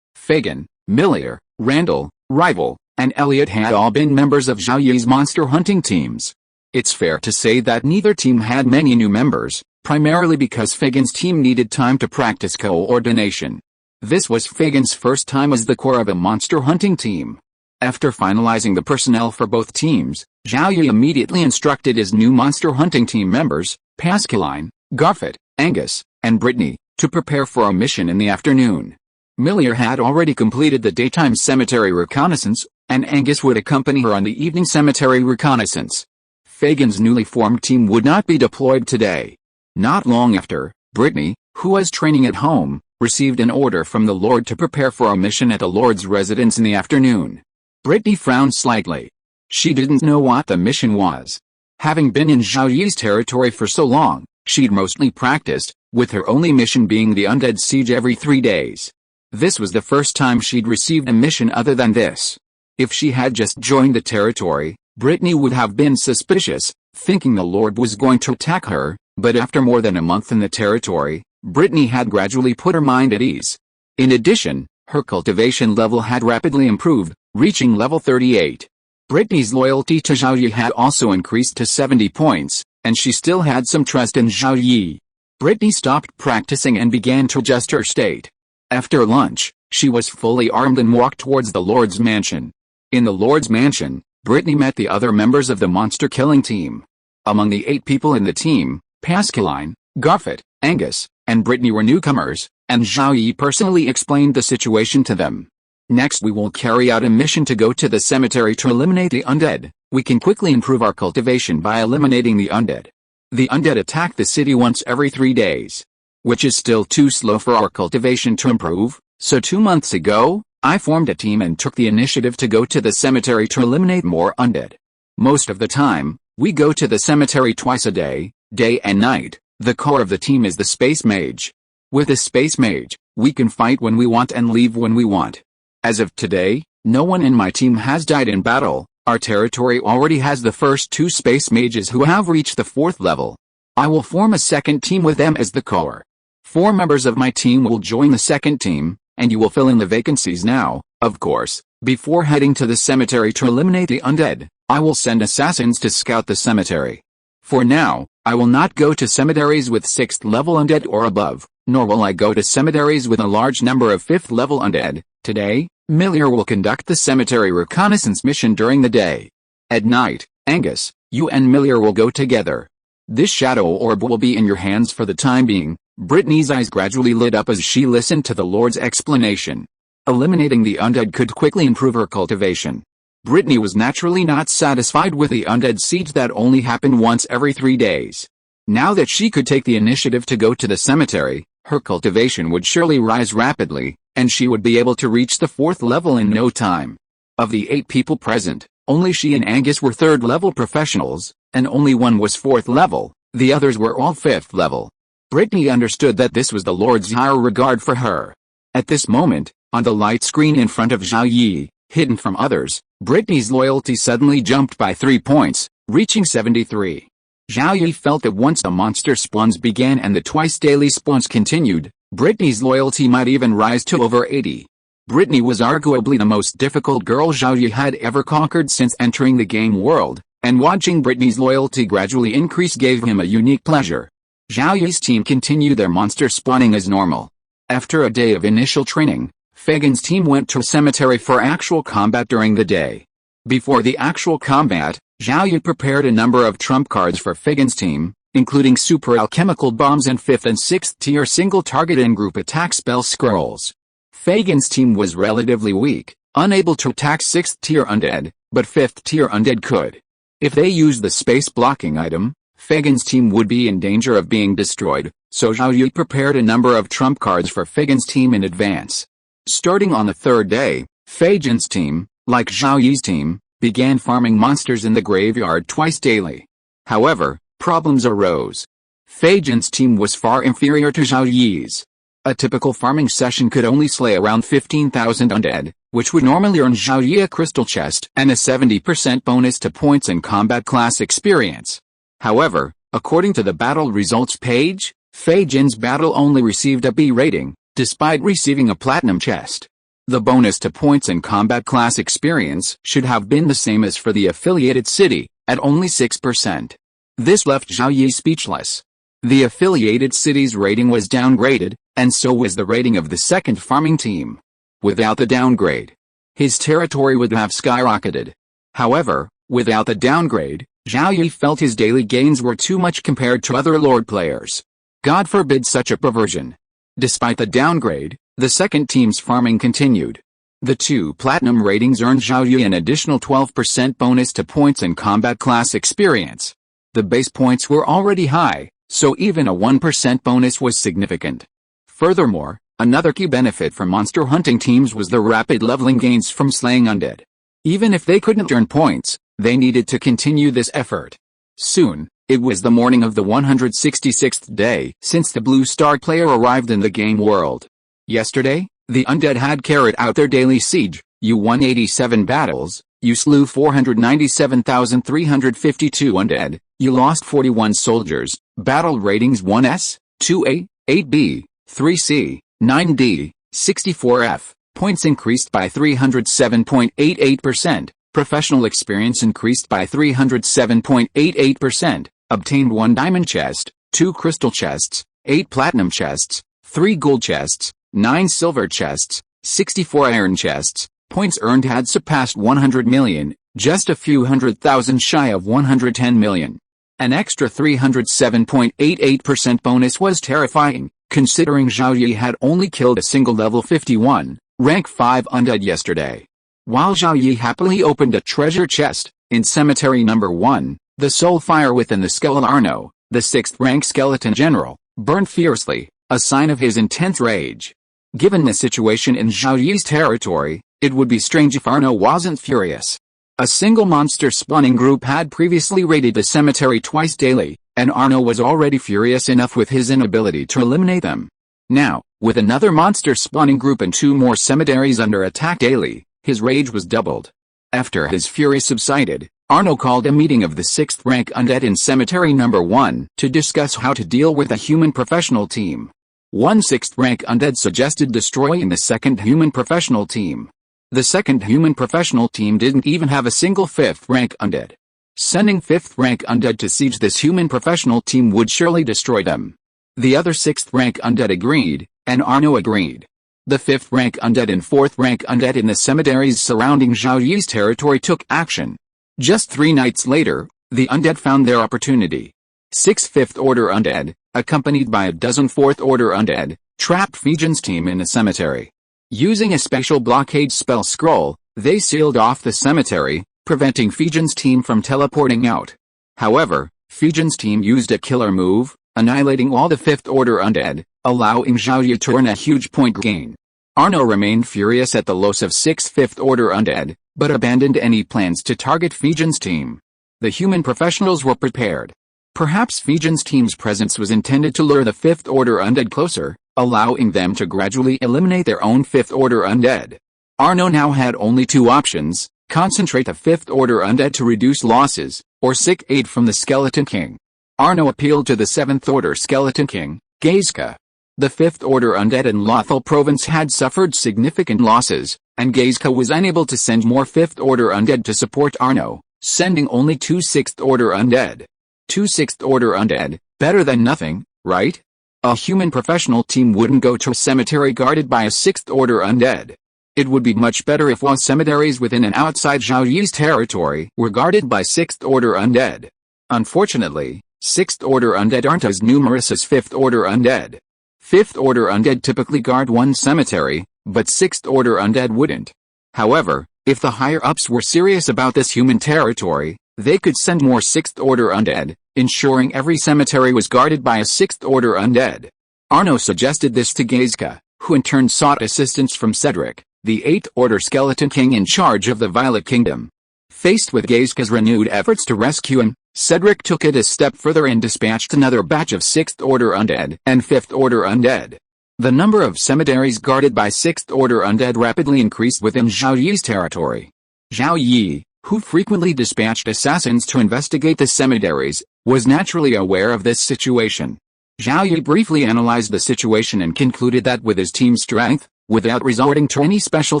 Fagan, Millier, Randall, Rival, and Elliot had all been members of Zhao Yi's monster hunting teams. It's fair to say that neither team had many new members, primarily because Fagan's team needed time to practice coordination. This was Fagan's first time as the core of a monster hunting team. After finalizing the personnel for both teams, Zhao Yi immediately instructed his new monster hunting team members, Pascaline, Garfit, Angus, and Brittany, to prepare for a mission in the afternoon. Millier had already completed the daytime cemetery reconnaissance, and Angus would accompany her on the evening cemetery reconnaissance. Fagan's newly formed team would not be deployed today. Not long after, Brittany, who was training at home, received an order from the Lord to prepare for a mission at the Lord's residence in the afternoon. Brittany frowned slightly. She didn't know what the mission was. Having been in Zhao Yi's territory for so long, she'd mostly practiced, with her only mission being the undead siege every 3 days. This was the first time she'd received a mission other than this. If she had just joined the territory, Brittany would have been suspicious, thinking the Lord was going to attack her, but after more than a month in the territory, Brittany had gradually put her mind at ease. In addition, her cultivation level had rapidly improved, reaching level 38. Brittany's loyalty to Zhao Yi had also increased to 70 points, and she still had some trust in Zhao Yi. Brittany stopped practicing and began to adjust her state. After lunch, she was fully armed and walked towards the Lord's mansion. In the Lord's mansion, Brittany met the other members of the monster-killing team. Among the 8 people in the team, Pascaline, Garfit, Angus, and Brittany were newcomers, and Zhao Yi personally explained the situation to them. Next we will carry out a mission to go to the cemetery to eliminate the undead. We can quickly improve our cultivation by eliminating the undead. The undead attack the city once every 3 days, which is still too slow for our cultivation to improve, so 2 months ago, I formed a team and took the initiative to go to the cemetery to eliminate more undead. Most of the time, we go to the cemetery twice a day, day and night. The core of the team is the Space Mage. With the Space Mage, we can fight when we want and leave when we want. As of today, no one in my team has died in battle. Our territory already has the first 2 Space Mages who have reached the 4th level. I will form a second team with them as the core. 4 members of my team will join the second team, and you will fill in the vacancies now. Of course, before heading to the cemetery to eliminate the undead, I will send assassins to scout the cemetery. For now, I will not go to cemeteries with 6th level undead or above, nor will I go to cemeteries with a large number of 5th level undead. Today, Millier will conduct the cemetery reconnaissance mission during the day. At night, Angus, you and Millier will go together. This shadow orb will be in your hands for the time being. Brittany's eyes gradually lit up as she listened to the Lord's explanation. Eliminating the undead could quickly improve her cultivation. Brittany was naturally not satisfied with the undead siege that only happened once every 3 days. Now that she could take the initiative to go to the cemetery, her cultivation would surely rise rapidly, and she would be able to reach the 4th level in no time. Of the 8 people present, only she and Angus were 3rd level professionals, and only one was 4th level, the others were all 5th level. Brittany understood that this was the Lord's higher regard for her. At this moment, on the light screen in front of Zhao Yi, hidden from others, Brittany's loyalty suddenly jumped by 3 points, reaching 73. Zhao Yi felt that once the monster spawns began and the twice-daily spawns continued, Brittany's loyalty might even rise to over 80. Brittany was arguably the most difficult girl Zhao Yi had ever conquered since entering the game world, and watching Brittany's loyalty gradually increase gave him a unique pleasure. Zhao Yi's team continued their monster spawning as normal. After a day of initial training, Fagan's team went to a cemetery for actual combat during the day. Before the actual combat, Zhao Yi prepared a number of trump cards for Fagan's team, including super alchemical bombs and 5th and 6th tier single target and group attack spell scrolls. Fagan's team was relatively weak, unable to attack 6th tier undead, but 5th tier undead could. If they used the space blocking item, Fagan's team would be in danger of being destroyed, so Zhao Yi prepared a number of trump cards for Fagan's team in advance. Starting on the 3rd day, Fagan's team, like Zhao Yi's team, began farming monsters in the graveyard twice daily. However, problems arose. Fagan's team was far inferior to Zhao Yi's. A typical farming session could only slay around 15,000 undead, which would normally earn Zhao Yi a crystal chest and a 70% bonus to points and combat class experience. However, according to the battle results page, Fagan's battle only received a B rating, despite receiving a platinum chest. The bonus to points and combat class experience should have been the same as for the affiliated city, at only 6%. This left Zhao Yi speechless. The affiliated city's rating was downgraded, and so was the rating of the second farming team. Without the downgrade, his territory would have skyrocketed. However, without the downgrade, Zhao Yi felt his daily gains were too much compared to other Lord players. God forbid such a perversion. Despite the downgrade, the second team's farming continued. The 2 platinum ratings earned Zhao Yi an additional 12% bonus to points and combat class experience. The base points were already high, so even a 1% bonus was significant. Furthermore, another key benefit for monster hunting teams was the rapid leveling gains from slaying undead. Even if they couldn't earn points, they needed to continue this effort. Soon, it was the morning of the 166th day since the Blue Star player arrived in the game world. Yesterday, the undead had carried out their daily siege. You won 87 battles, you slew 497,352 undead, you lost 41 soldiers, battle ratings 1S, 2A, 8B, 3C, 9D, 64F, points increased by 307.88%, professional experience increased by 307.88%, obtained 1 diamond chest, 2 crystal chests, 8 platinum chests, 3 gold chests, 9 silver chests, 64 iron chests, points earned had surpassed 100 million, just a few 100,000 shy of 110 million. An extra 307.88% bonus was terrifying, considering Zhao Yi had only killed a single level 51, rank 5 undead yesterday. While Zhao Yi happily opened a treasure chest, in cemetery number 1, the soul fire within the skull Arno, the 6th rank skeleton general, burned fiercely, a sign of his intense rage. Given the situation in Zhao Yi's territory, it would be strange if Arno wasn't furious. A single monster spawning group had previously raided the cemetery twice daily, and Arno was already furious enough with his inability to eliminate them. Now, with another monster spawning group and 2 more cemeteries under attack daily, his rage was doubled. After his fury subsided, Arno called a meeting of the 6th rank undead in cemetery number 1 to discuss how to deal with a human professional team. One 6th rank undead suggested destroying the 2nd human professional team. The 2nd human professional team didn't even have a single 5th rank undead. Sending 5th rank undead to siege this human professional team would surely destroy them. The other 6th rank undead agreed, and Arno agreed. The 5th rank undead and 4th rank undead in the cemeteries surrounding Zhao Yi's territory took action. Just 3 nights later, the undead found their opportunity. 6 5th order undead, accompanied by a dozen 4th order undead, trapped Fijian's team in the cemetery. Using a special blockade spell scroll, they sealed off the cemetery, preventing Fijian's team from teleporting out. However, Fijian's team used a killer move, annihilating all the 5th order undead, allowing Zhao Yi to earn a huge point gain. Arno remained furious at the loss of 6 5th order undead, but abandoned any plans to target Fijian's team. The human professionals were prepared. Perhaps Fijian's team's presence was intended to lure the 5th order undead closer, allowing them to gradually eliminate their own 5th order undead. Arno now had only 2 options: concentrate the 5th order undead to reduce losses, or seek aid from the Skeleton King. Arno appealed to the 7th order Skeleton King, Geizka. The 5th order undead in Lothal province had suffered significant losses, and Geizka was unable to send more 5th order undead to support Arno, sending only 2 6th order undead. 2 6th order undead, better than nothing, right? A human professional team wouldn't go to a cemetery guarded by a 6th order undead. It would be much better if all cemeteries within and outside Zhao Yi's territory were guarded by 6th order undead. Unfortunately, 6th order undead aren't as numerous as 5th order undead. 5th order undead typically guard one cemetery, but 6th order undead wouldn't. However, if the higher-ups were serious about this human territory, they could send more 6th order undead, ensuring every cemetery was guarded by a 6th order undead. Arno suggested this to Geizka, who in turn sought assistance from Cedric, the 8th order Skeleton King in charge of the Violet Kingdom. Faced with Geizka's renewed efforts to rescue him, Cedric took it a step further and dispatched another batch of 6th order undead and 5th order undead. The number of cemeteries guarded by 6th order undead rapidly increased within Zhao Yi's territory. Zhao Yi, who frequently dispatched assassins to investigate the cemeteries, was naturally aware of this situation. Zhao Yi briefly analyzed the situation and concluded that with his team's strength, Without resorting to any special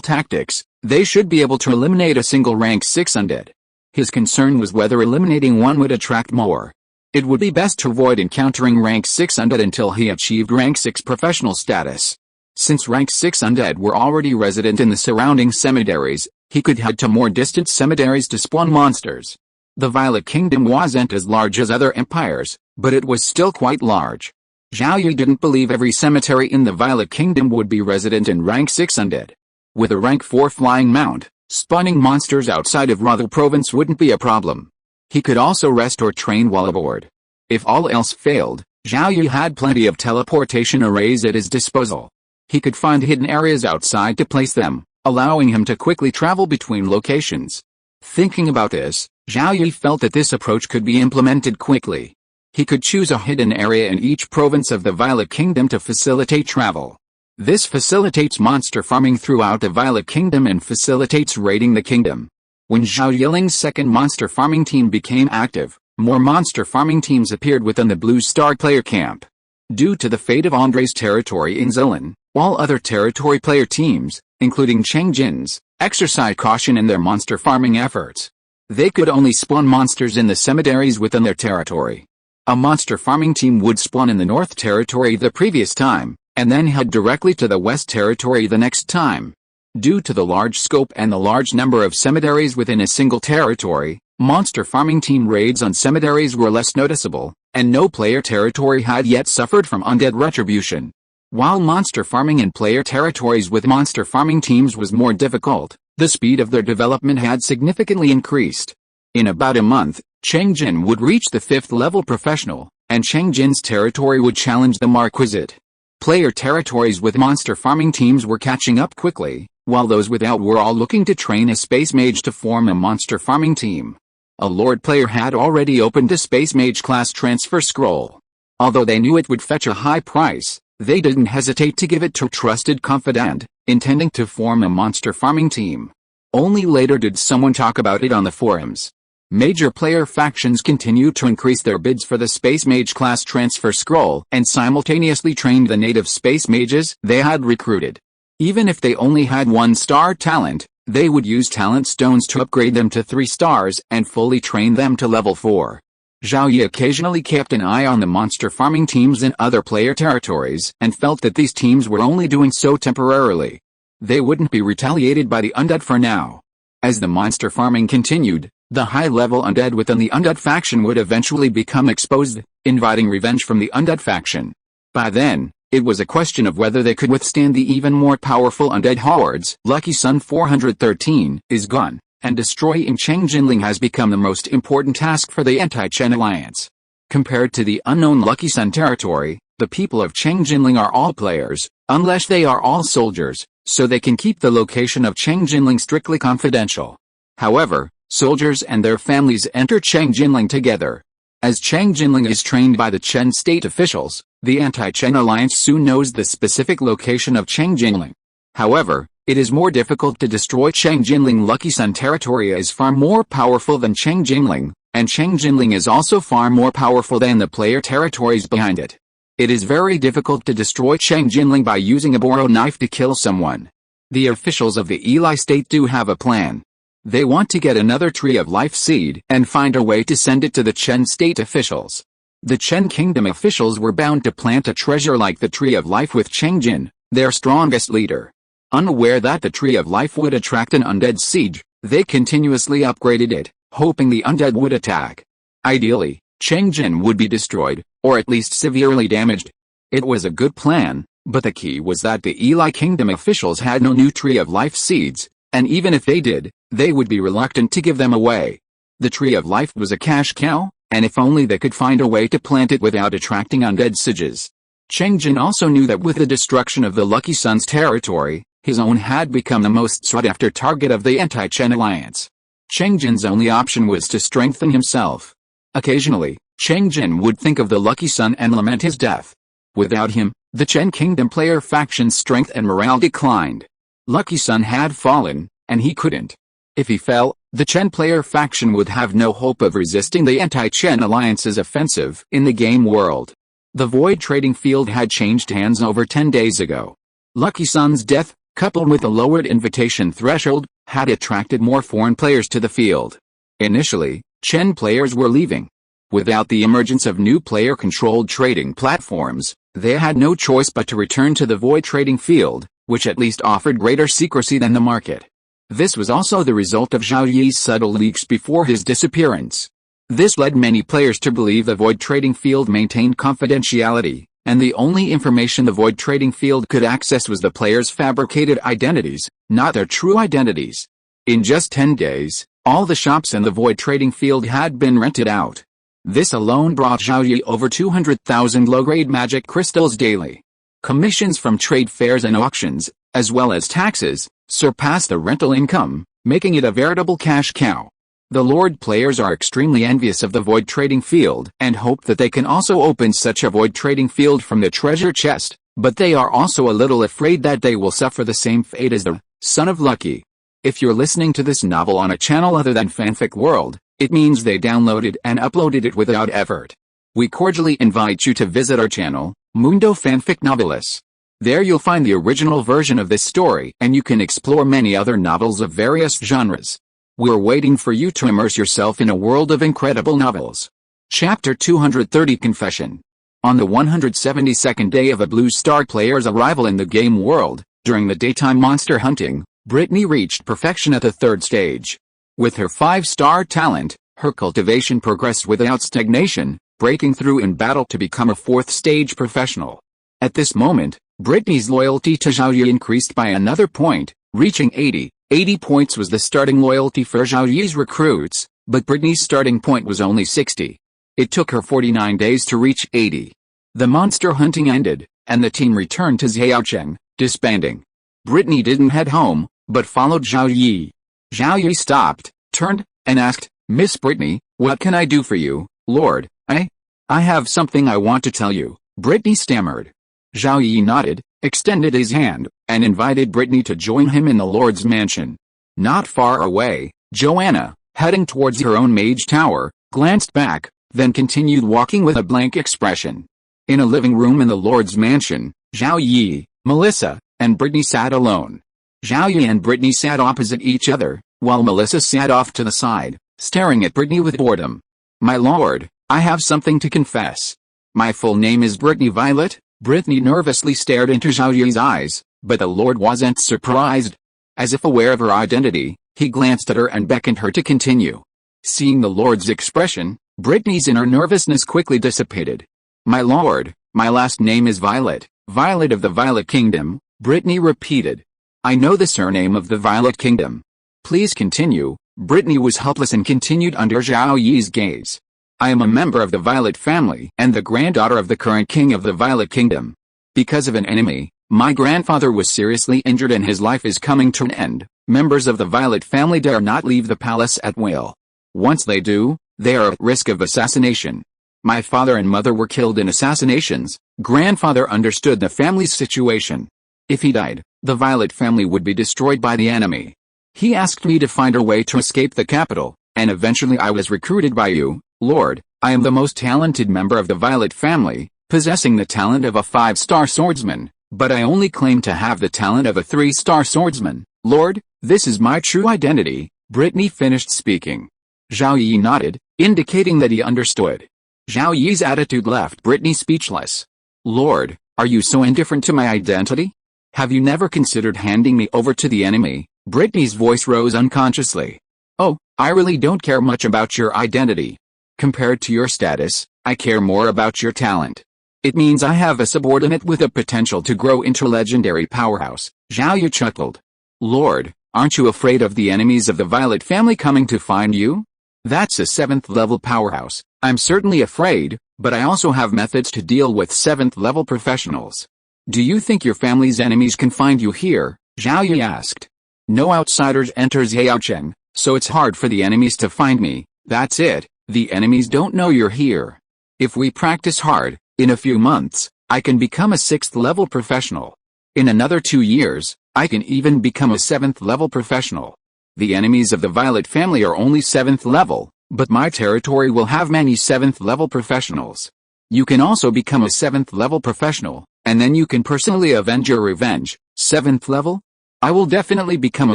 tactics, they should be able to eliminate a single rank 6 undead. His concern was whether eliminating one would attract more. It would be best to avoid encountering rank 6 undead until he achieved rank 6 professional status. Since rank 6 undead were already resident in the surrounding cemeteries, he could head to more distant cemeteries to spawn monsters. The Violet Kingdom wasn't as large as other empires, but it was still quite large. Zhao Yi didn't believe every cemetery in the Violet Kingdom would be resident in rank 6 undead. With a rank 4 flying mount, spawning monsters outside of Rother Province wouldn't be a problem. He could also rest or train while aboard. If all else failed, Zhao Yi had plenty of teleportation arrays at his disposal. He could find hidden areas outside to place them, allowing him to quickly travel between locations. Thinking about this, Zhao Yi felt that this approach could be implemented quickly. He could choose a hidden area in each province of the Violet Kingdom to facilitate travel. This facilitates monster farming throughout the Violet Kingdom and facilitates raiding the kingdom. When Zhao Yiling's second monster farming team became active, more monster farming teams appeared within the Blue Star player camp. Due to the fate of Andre's territory in Zilin, all other territory player teams, including Changjin's, exercised caution in their monster farming efforts. They could only spawn monsters in the cemeteries within their territory. A monster farming team would spawn in the North Territory the previous time, and then head directly to the West Territory the next time. Due to the large scope and the large number of cemeteries within a single territory, monster farming team raids on cemeteries were less noticeable, and no player territory had yet suffered from undead retribution. While monster farming in player territories with monster farming teams was more difficult, the speed of their development had significantly increased. In about a month, Changjin would reach the 5th level professional, and Changjin's territory would challenge the Marquisate. Player territories with monster farming teams were catching up quickly, while those without were all looking to train a space mage to form a monster farming team. A Lord player had already opened a space mage class transfer scroll. Although they knew it would fetch a high price, they didn't hesitate to give it to a trusted confidant, intending to form a monster farming team. Only later did someone talk about it on the forums. Major player factions continued to increase their bids for the Space Mage class transfer scroll and simultaneously trained the native Space Mages they had recruited. Even if they only had 1-star talent, they would use talent stones to upgrade them to 3 stars and fully train them to level 4. Zhao Yi occasionally kept an eye on the monster farming teams in other player territories and felt that these teams were only doing so temporarily. They wouldn't be retaliated by the undead for now. As the monster farming continued, the high-level undead within the undead faction would eventually become exposed, inviting revenge from the undead faction. By then, it was a question of whether they could withstand the even more powerful undead hordes. Lucky Sun 413 is gone, and destroying Cheng Jinling has become the most important task for the Anti-Chen Alliance. Compared to the unknown Lucky Sun territory, the people of Cheng Jinling are all players, unless they are all soldiers, so they can keep the location of Cheng Jinling strictly confidential. However, soldiers and their families enter Cheng Jinling together. As Cheng Jinling is trained by the Chen state officials, the Anti-Chen Alliance soon knows the specific location of Cheng Jinling. However, it is more difficult to destroy Cheng Jinling. Lucky Sun territory is far more powerful than Cheng Jinling, and Cheng Jinling is also far more powerful than the player territories behind it. It is very difficult to destroy Cheng Jinling by using a borrowed knife to kill someone. The officials of the Eli state do have a plan. They want to get another Tree of Life seed and find a way to send it to the Chen state officials. The Chen Kingdom officials were bound to plant a treasure like the Tree of Life with Chengjin, their strongest leader. Unaware that the Tree of Life would attract an undead siege, they continuously upgraded it, hoping the undead would attack. Ideally, Chengjin would be destroyed, or at least severely damaged. It was a good plan, but the key was that the Eli Kingdom officials had no new Tree of Life seeds, and even if they did, they would be reluctant to give them away. The Tree of Life was a cash cow, and if only they could find a way to plant it without attracting undead sieges. Chengjin also knew that with the destruction of the Lucky Sun's territory, his own had become the most sought-after target of the Anti-Chen Alliance. Chengjin's only option was to strengthen himself. Occasionally, Chengjin would think of the Lucky Sun and lament his death. Without him, the Chen Kingdom player faction's strength and morale declined. Lucky Sun had fallen, and he couldn't. If he fell, the Chen player faction would have no hope of resisting the Anti-Chen Alliance's offensive in the game world. The Void trading field had changed hands over 10 days ago. Lucky Sun's death, coupled with a lowered invitation threshold, had attracted more foreign players to the field. Initially, Chen players were leaving. Without the emergence of new player-controlled trading platforms, they had no choice but to return to the void trading field, which at least offered greater secrecy than the market. This was also the result of Zhao Yi's subtle leaks before his disappearance. This led many players to believe the void trading field maintained confidentiality, and the only information the void trading field could access was the players' fabricated identities, not their true identities. In just 10 days, all the shops in the void trading field had been rented out. This alone brought Zhao Yi over 200,000 low-grade magic crystals daily. Commissions from trade fairs and auctions, as well as taxes, surpassed the rental income, making it a veritable cash cow. The Lord players are extremely envious of the void trading field and hope that they can also open such a void trading field from the treasure chest, but they are also a little afraid that they will suffer the same fate as the Son of Lucky. If you're listening to this novel on a channel other than Fanfic World, it means they downloaded and uploaded it without effort. We cordially invite you to visit our channel, Mundo Fanfic Novelis. There you'll find the original version of this story and you can explore many other novels of various genres. We're waiting for you to immerse yourself in a world of incredible novels. Chapter 230 Confession. On the 172nd day of a Blue Star player's arrival in the game world, during the daytime monster hunting, Brittany reached perfection at the 3rd stage. With her 5-star talent, her cultivation progressed without stagnation, breaking through in battle to become a 4th stage professional. At this moment, Brittany's loyalty to Zhao Yi increased by another point, reaching 80. 80 points was the starting loyalty for Zhao Yi's recruits, but Brittany's starting point was only 60. It took her 49 days to reach 80. The monster hunting ended, and the team returned to Xiaocheng, disbanding. Brittany didn't head home, but followed Zhao Yi. Zhao Yi stopped, turned, and asked, "Miss Brittany, what can I do for you, Lord?" I have something I want to tell you," Brittany stammered. Zhao Yi nodded, extended his hand, and invited Brittany to join him in the Lord's mansion. Not far away, Joanna, heading towards her own mage tower, glanced back, then continued walking with a blank expression. In a living room in the Lord's mansion, Zhao Yi, Melissa, and Brittany sat alone. Zhao Yi and Brittany sat opposite each other, while Melissa sat off to the side, staring at Brittany with boredom. "My lord, I have something to confess. My full name is Brittany Violet." Brittany nervously stared into Zhao Yi's eyes, but the Lord wasn't surprised. As if aware of her identity, he glanced at her and beckoned her to continue. Seeing the Lord's expression, Brittany's inner nervousness quickly dissipated. "My lord, my last name is Violet, Violet of the Violet Kingdom," Brittany repeated. "I know the surname of the Violet Kingdom. Please continue." Brittany was helpless and continued under Zhao Yi's gaze. "I am a member of the Violet family and the granddaughter of the current king of the Violet Kingdom. Because of an enemy, my grandfather was seriously injured and his life is coming to an end. Members of the Violet family dare not leave the palace at will. Once they do, they are at risk of assassination. My father and mother were killed in assassinations. Grandfather understood the family's situation. If he died, the Violet family would be destroyed by the enemy. He asked me to find a way to escape the capital, and eventually I was recruited by you, Lord. I am the most talented member of the Violet family, possessing the talent of a 5-star swordsman, but I only claim to have the talent of a 3-star swordsman, Lord. This is my true identity." Brittany finished speaking. Zhao Yi nodded, indicating that he understood. Zhao Yi's attitude left Brittany speechless. "Lord, are you so indifferent to my identity? Have you never considered handing me over to the enemy?" Brittany's voice rose unconsciously. "Oh, I really don't care much about your identity. Compared to your status, I care more about your talent. It means I have a subordinate with a potential to grow into a legendary powerhouse." Zhao Yi chuckled. "Lord, aren't you afraid of the enemies of the Violet family coming to find you? That's a 7th level powerhouse. I'm certainly afraid, but I also have methods to deal with 7th level professionals. Do you think your family's enemies can find you here?" Zhao Yi asked. "No outsiders enter Xiaocheng, so it's hard for the enemies to find me. That's it. The enemies don't know you're here. If we practice hard, in a few months, I can become a 6th level professional. In another 2 years, I can even become a 7th level professional. The enemies of the Violet family are only 7th level, but my territory will have many 7th level professionals. You can also become a 7th level professional, and then you can personally avenge your revenge." 7th level? I will definitely become a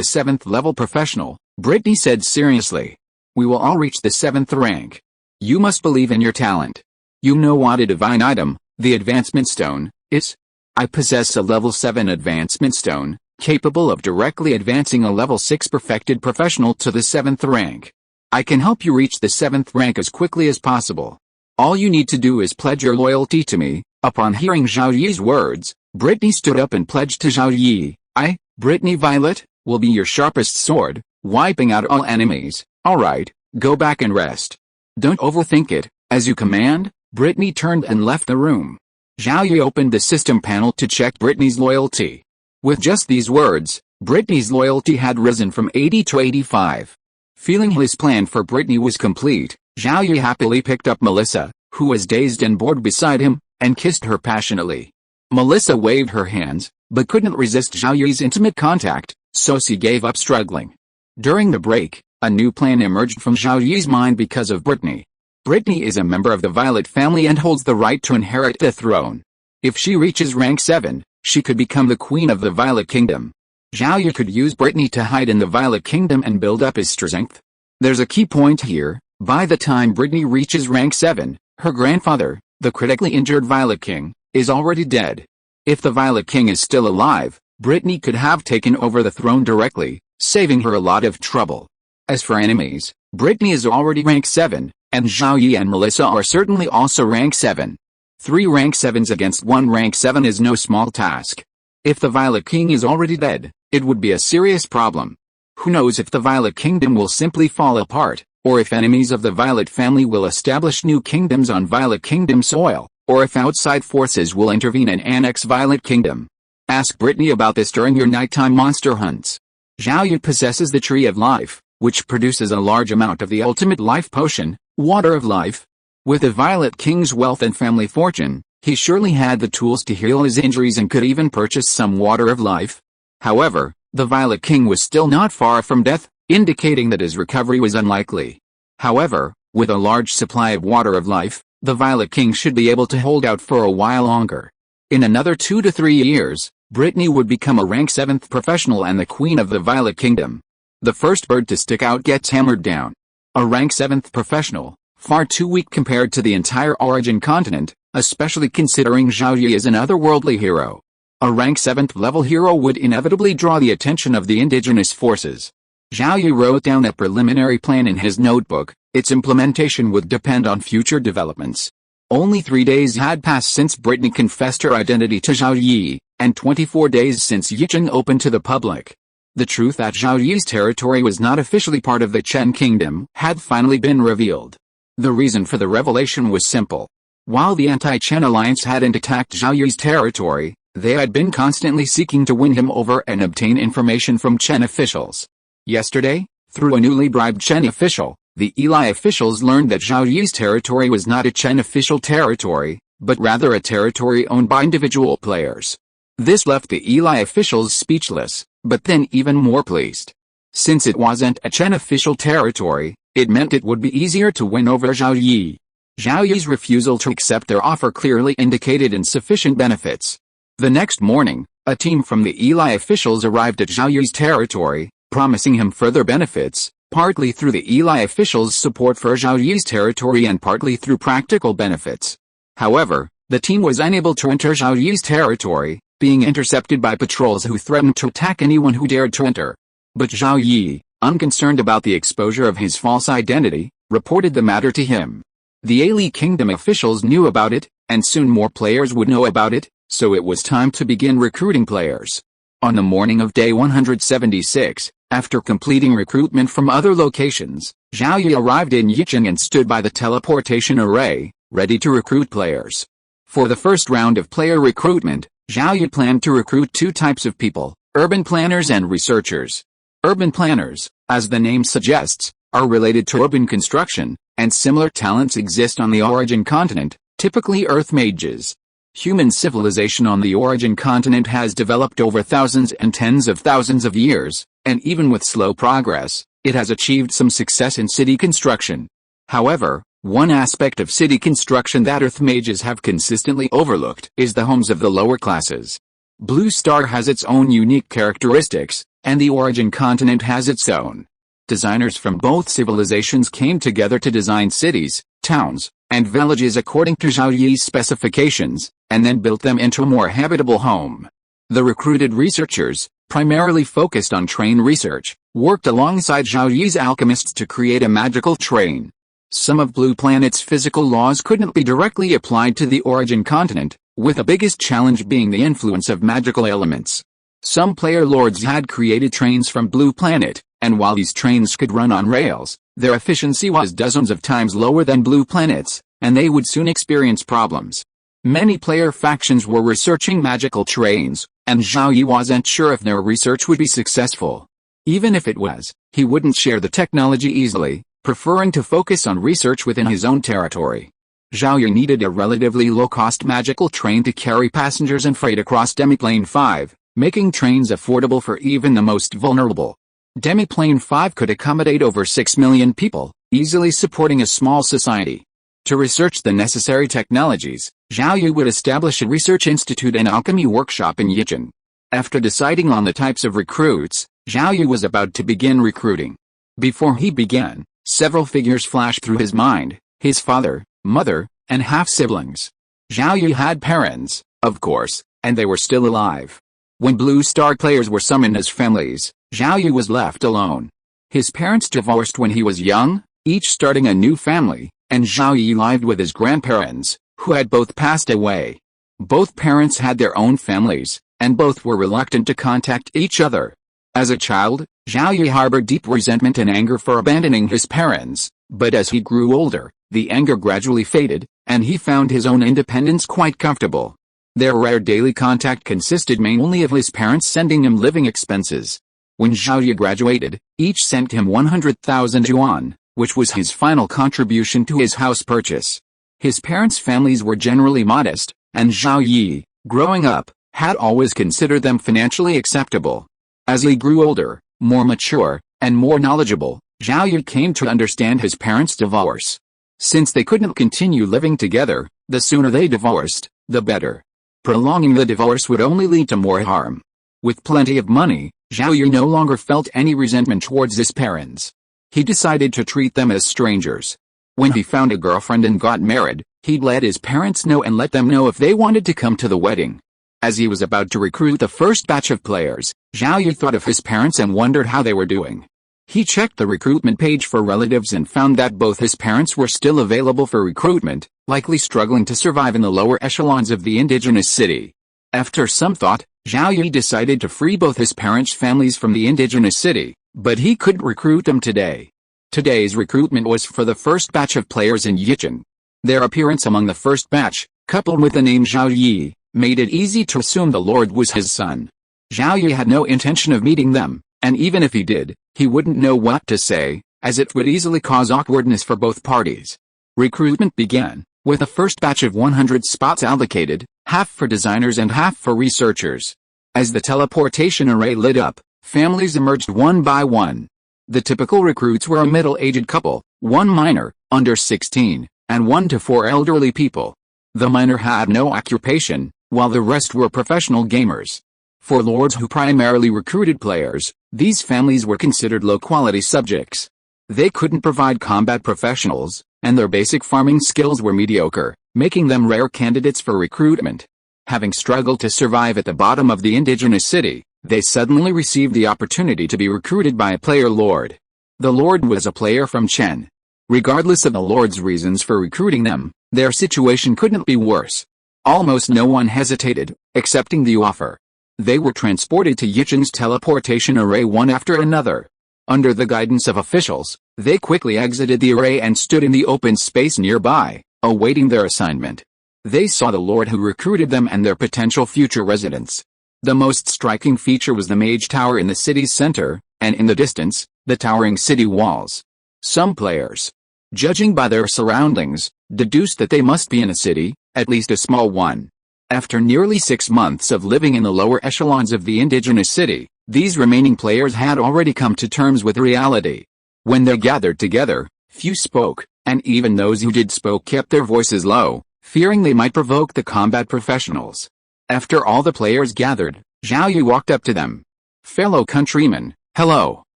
7th level professional, Brittany said seriously. We will all reach the 7th rank. You must believe in your talent. You know what a divine item, the advancement stone, is? I possess a level 7 advancement stone, capable of directly advancing a level 6 perfected professional to the 7th rank. I can help you reach the 7th rank as quickly as possible. All you need to do is pledge your loyalty to me. Upon hearing Zhao Yi's words, Brittany stood up and pledged to Zhao Yi, I, Brittany Violet, will be your sharpest sword, wiping out all enemies. Alright, go back and rest. Don't overthink it. As you command. Brittany turned and left the room. Zhao Yi opened the system panel to check Brittany's loyalty. With just these words, Brittany's loyalty had risen from 80 to 85. Feeling his plan for Brittany was complete, Zhao Yi happily picked up Melissa, who was dazed and bored beside him, and kissed her passionately. Melissa waved her hands, but couldn't resist Zhao Yi's intimate contact, so she gave up struggling. During the break, a new plan emerged from Zhao Yi's mind because of Brittany. Brittany is a member of the Violet family and holds the right to inherit the throne. If she reaches rank 7, she could become the queen of the Violet Kingdom. Zhao Yi could use Brittany to hide in the Violet Kingdom and build up his strength. There's a key point here. By the time Brittany reaches rank 7, her grandfather, the critically injured Violet King, is already dead. If the Violet King is still alive, Brittany could have taken over the throne directly, saving her a lot of trouble. As for enemies, Brittany is already rank 7, and Zhao Yi and Melissa are certainly also rank 7. 3 rank 7s against 1 rank 7 is no small task. If the Violet King is already dead, it would be a serious problem. Who knows if the Violet Kingdom will simply fall apart, or if enemies of the Violet family will establish new kingdoms on Violet Kingdom soil, or if outside forces will intervene and annex Violet Kingdom. Ask Brittany about this during your nighttime monster hunts. Zhao Yi possesses the Tree of Life, which produces a large amount of the ultimate life potion, Water of Life. With the Violet King's wealth and family fortune, he surely had the tools to heal his injuries and could even purchase some Water of Life. However, the Violet King was still not far from death, indicating that his recovery was unlikely. However, with a large supply of Water of Life, the Violet King should be able to hold out for a while longer. In another 2 to 3 years, Brittany would become a rank 7th professional and the queen of the Violet Kingdom. The first bird to stick out gets hammered down. A rank 7th professional, far too weak compared to the entire Origin continent, especially considering Zhao Yi is an otherworldly hero. A rank 7th level hero would inevitably draw the attention of the indigenous forces. Zhao Yi wrote down a preliminary plan in his notebook. Its implementation would depend on future developments. Only 3 days had passed since Brittany confessed her identity to Zhao Yi, and 24 days since Yicheng opened to the public. The truth that Zhao Yi's territory was not officially part of the Chen Kingdom had finally been revealed. The reason for the revelation was simple. While the anti-Chen alliance hadn't attacked Zhao Yi's territory, they had been constantly seeking to win him over and obtain information from Chen officials. Yesterday, through a newly bribed Chen official, the Eli officials learned that Zhao Yi's territory was not a Chen official territory, but rather a territory owned by individual players. This left the Eli officials speechless, but then even more pleased. Since it wasn't a Chen official territory, it meant it would be easier to win over Zhao Yi. Zhao Yi's refusal to accept their offer clearly indicated insufficient benefits. The next morning, a team from the Eli officials arrived at Zhao Yi's territory, promising him further benefits, partly through the Eli officials' support for Zhao Yi's territory and partly through practical benefits. However, the team was unable to enter Zhao Yi's territory, being intercepted by patrols who threatened to attack anyone who dared to enter. But Zhao Yi, unconcerned about the exposure of his false identity, reported the matter to him. The Eli Kingdom officials knew about it, and soon more players would know about it, so it was time to begin recruiting players. On the morning of day 176, after completing recruitment from other locations, Zhao Yi arrived in Yicheng and stood by the teleportation array, ready to recruit players. For the first round of player recruitment, Zhao Yi planned to recruit 2 types of people, urban planners and researchers. Urban planners, as the name suggests, are related to urban construction, and similar talents exist on the Origin continent, typically Earth mages. Human civilization on the Origin continent has developed over thousands and tens of thousands of years, and even with slow progress, it has achieved some success in city construction. However, one aspect of city construction that Earth mages have consistently overlooked is the homes of the lower classes. Blue Star has its own unique characteristics, and the origin continent has its own. Designers from both civilizations came together to design cities, towns, and villages according to Zhao Yi's specifications, and then built them into a more habitable home. The recruited researchers, primarily focused on train research, worked alongside Zhao Yi's alchemists to create a magical train. Some of Blue Planet's physical laws couldn't be directly applied to the origin continent, with the biggest challenge being the influence of magical elements. Some player lords had created trains from Blue Planet, and while these trains could run on rails, their efficiency was dozens of times lower than Blue Planet's, and they would soon experience problems. Many player factions were researching magical trains, and Zhao Yi wasn't sure if their research would be successful. Even if it was, he wouldn't share the technology easily, preferring to focus on research within his own territory. Zhao Yi needed a relatively low-cost magical train to carry passengers and freight across Demiplane 5, making trains affordable for even the most vulnerable. Demiplane 5 could accommodate over 6 million people, easily supporting a small society. To research the necessary technologies, Zhao Yi would establish a research institute and alchemy workshop in Yichun. After deciding on the types of recruits, Zhao Yi was about to begin recruiting. Before he began, several figures flashed through his mind: his father, mother, and half-siblings. Zhao Yi had parents, of course, and they were still alive. When Blue Star players were summoned as families, Zhao Yi was left alone. His parents divorced when he was young, each starting a new family, and Zhao Yi lived with his grandparents, who had both passed away. Both parents had their own families, and both were reluctant to contact each other. As a child, Zhao Yi harbored deep resentment and anger for abandoning his parents, but as he grew older, the anger gradually faded, and he found his own independence quite comfortable. Their rare daily contact consisted mainly of his parents sending him living expenses. When Zhao Yi graduated, each sent him 100,000 yuan, which was his final contribution to his house purchase. His parents' families were generally modest, and Zhao Yi, growing up, had always considered them financially acceptable. As he grew older, more mature, and more knowledgeable, Zhao Yi came to understand his parents' divorce. Since they couldn't continue living together, the sooner they divorced, the better. Prolonging the divorce would only lead to more harm. With plenty of money, Zhao Yi no longer felt any resentment towards his parents. He decided to treat them as strangers. When he found a girlfriend and got married, he'd let his parents know and let them know if they wanted to come to the wedding. As he was about to recruit the first batch of players, Zhao Yi thought of his parents and wondered how they were doing. He checked the recruitment page for relatives and found that both his parents were still available for recruitment, likely struggling to survive in the lower echelons of the indigenous city. After some thought, Zhao Yi decided to free both his parents' families from the indigenous city, but he couldn't recruit them today. Today's recruitment was for the first batch of players in Yichun. Their appearance among the first batch, coupled with the name Zhao Yi, made it easy to assume the Lord was his son. Zhao Yi had no intention of meeting them, and even if he did, he wouldn't know what to say, as it would easily cause awkwardness for both parties. Recruitment began, with a first batch of 100 spots allocated, half for designers and half for researchers. As the teleportation array lit up, families emerged one by one. The typical recruits were a middle-aged couple, one minor, under 16, and 1 to 4 elderly people. The minor had no occupation, while the rest were professional gamers. For lords who primarily recruited players, these families were considered low-quality subjects. They couldn't provide combat professionals, and their basic farming skills were mediocre, making them rare candidates for recruitment. Having struggled to survive at the bottom of the indigenous city, they suddenly received the opportunity to be recruited by a player lord. The lord was a player from Chen. Regardless of the lord's reasons for recruiting them, their situation couldn't be worse. Almost no one hesitated, accepting the offer. They were transported to Yichun's teleportation array one after another. Under the guidance of officials, they quickly exited the array and stood in the open space nearby, awaiting their assignment. They saw the lord who recruited them and their potential future residents. The most striking feature was the mage tower in the city's center, and in the distance, the towering city walls. Some players, judging by their surroundings, deduced that they must be in a city, at least a small one. After nearly 6 months of living in the lower echelons of the indigenous city, these remaining players had already come to terms with reality. When they gathered together, few spoke, and even those who did spoke kept their voices low, fearing they might provoke the combat professionals. After all the players gathered, Zhao Yi walked up to them. "Fellow countrymen, hello,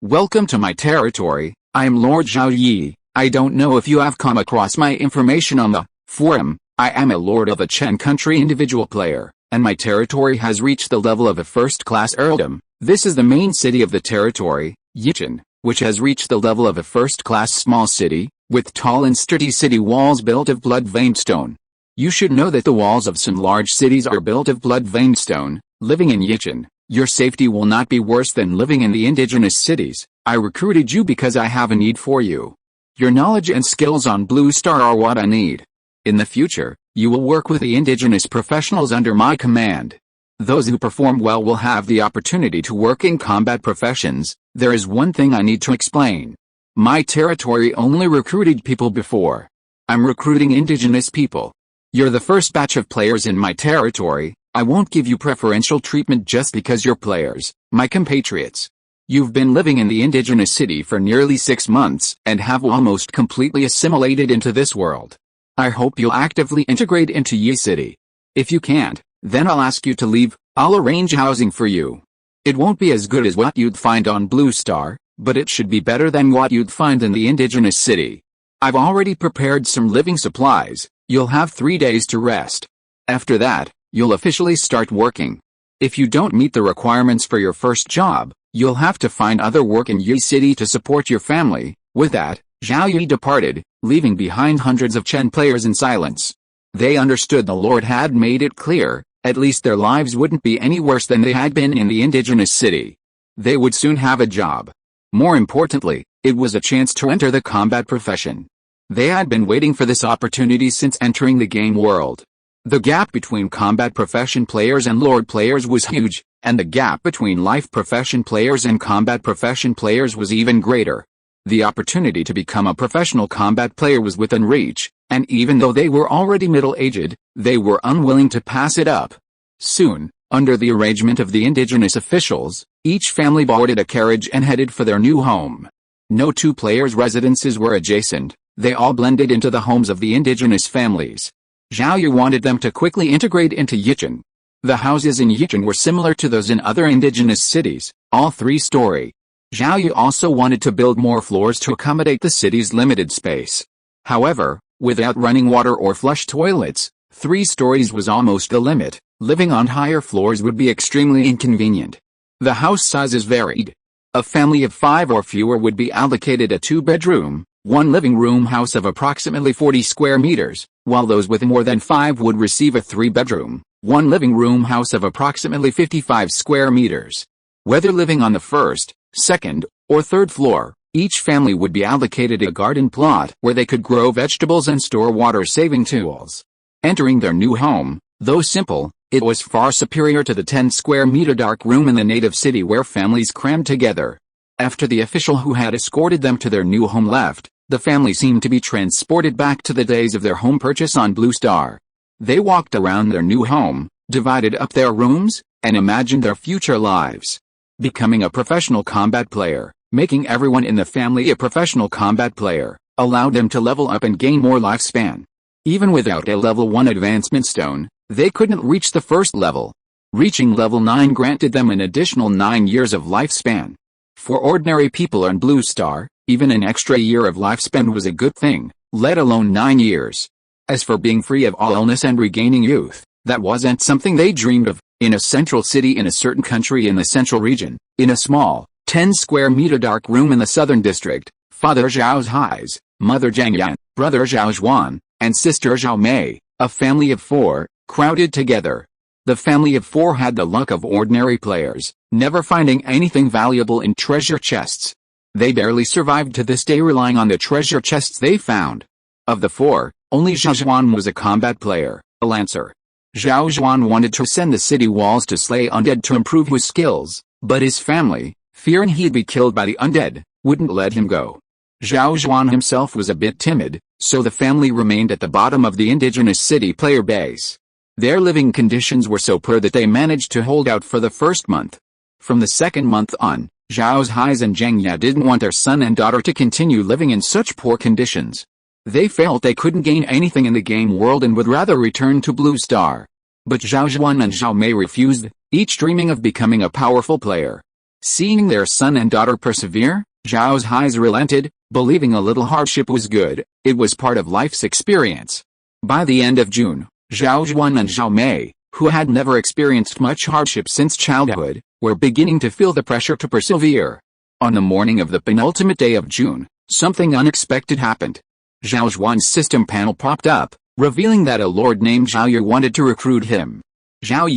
welcome to my territory. I am Lord Zhao Yi. I don't know if you have come across my information on the forum. I am a lord of a Chen country individual player, and my territory has reached the level of a first-class earldom. This is the main city of the territory, Yichen, which has reached the level of a first-class small city, with tall and sturdy city walls built of blood-veined stone. You should know that the walls of some large cities are built of blood-veined stone. Living in Yichen, your safety will not be worse than living in the indigenous cities. I recruited you because I have a need for you. Your knowledge and skills on Blue Star are what I need. In the future, you will work with the indigenous professionals under my command. Those who perform well will have the opportunity to work in combat professions. There is one thing I need to explain. My territory only recruited people before. I'm recruiting indigenous people. You're the first batch of players in my territory. I won't give you preferential treatment just because you're players, my compatriots. You've been living in the indigenous city for nearly 6 months and have almost completely assimilated into this world. I hope you'll actively integrate into Yi City. If you can't, then I'll ask you to leave. I'll arrange housing for you. It won't be as good as what you'd find on Blue Star, but it should be better than what you'd find in the indigenous city. I've already prepared some living supplies. You'll have 3 days to rest. After that, you'll officially start working. If you don't meet the requirements for your first job, you'll have to find other work in Yi City to support your family." With that, Zhao Yi departed, leaving behind hundreds of Chen players in silence. They understood the Lord had made it clear, at least their lives wouldn't be any worse than they had been in the indigenous city. They would soon have a job. More importantly, it was a chance to enter the combat profession. They had been waiting for this opportunity since entering the game world. The gap between combat profession players and Lord players was huge, and the gap between life profession players and combat profession players was even greater. The opportunity to become a professional combat player was within reach, and even though they were already middle-aged, they were unwilling to pass it up. Soon, under the arrangement of the indigenous officials, each family boarded a carriage and headed for their new home. No two players' residences were adjacent, they all blended into the homes of the indigenous families. Zhao Yi wanted them to quickly integrate into Yichen. The houses in Yichen were similar to those in other indigenous cities, all 3-story. Zhao Yi also wanted to build more floors to accommodate the city's limited space. However, without running water or flush toilets, 3 stories was almost the limit. Living on higher floors would be extremely inconvenient. The house sizes varied. A family of 5 or fewer would be allocated a 2-bedroom, 1 living room house of approximately 40 square meters, while those with more than 5 would receive a 3-bedroom, 1 living room house of approximately 55 square meters. Whether living on the 1st, 2nd, or 3rd floor, each family would be allocated a garden plot where they could grow vegetables and store water-saving tools. Entering their new home, though simple, it was far superior to the 10-square-meter dark room in the native city where families crammed together. After the official who had escorted them to their new home left, the family seemed to be transported back to the days of their home purchase on Blue Star. They walked around their new home, divided up their rooms, and imagined their future lives. Becoming a professional combat player, making everyone in the family a professional combat player, allowed them to level up and gain more lifespan. Even without a level 1 advancement stone, they couldn't reach the first level. Reaching level 9 granted them an additional 9 years of lifespan. For ordinary people on Blue Star, even an extra year of lifespan was a good thing, let alone 9 years. As for being free of all illness and regaining youth, that wasn't something they dreamed of. In a central city in a certain country in the central region, in a small, 10-square-meter dark room in the southern district, Father Zhao Hi's, Mother Zhang Yan, Brother Zhao Zhuan, and Sister Zhao Mei, a family of 4, crowded together. The family of 4 had the luck of ordinary players, never finding anything valuable in treasure chests. They barely survived to this day relying on the treasure chests they found. Of the 4, only Zhao Zhuan was a combat player, a lancer. Zhao Zhuan wanted to ascend the city walls to slay undead to improve his skills, but his family, fearing he'd be killed by the undead, wouldn't let him go. Zhao Zhuan himself was a bit timid, so the family remained at the bottom of the indigenous city player base. Their living conditions were so poor that they managed to hold out for the first month. From the second month on, Zhao Hi's and Zhang Ya didn't want their son and daughter to continue living in such poor conditions. They felt they couldn't gain anything in the game world and would rather return to Blue Star. But Zhao Zhuan and Zhao Mei refused, each dreaming of becoming a powerful player. Seeing their son and daughter persevere, Zhao Yi's relented, believing a little hardship was good, it was part of life's experience. By the end of June, Zhao Zhuan and Zhao Mei, who had never experienced much hardship since childhood, were beginning to feel the pressure to persevere. On the morning of the penultimate day of June, something unexpected happened. Zhao Zhuan's system panel popped up, revealing that a lord named Zhao Yi wanted to recruit him. Zhao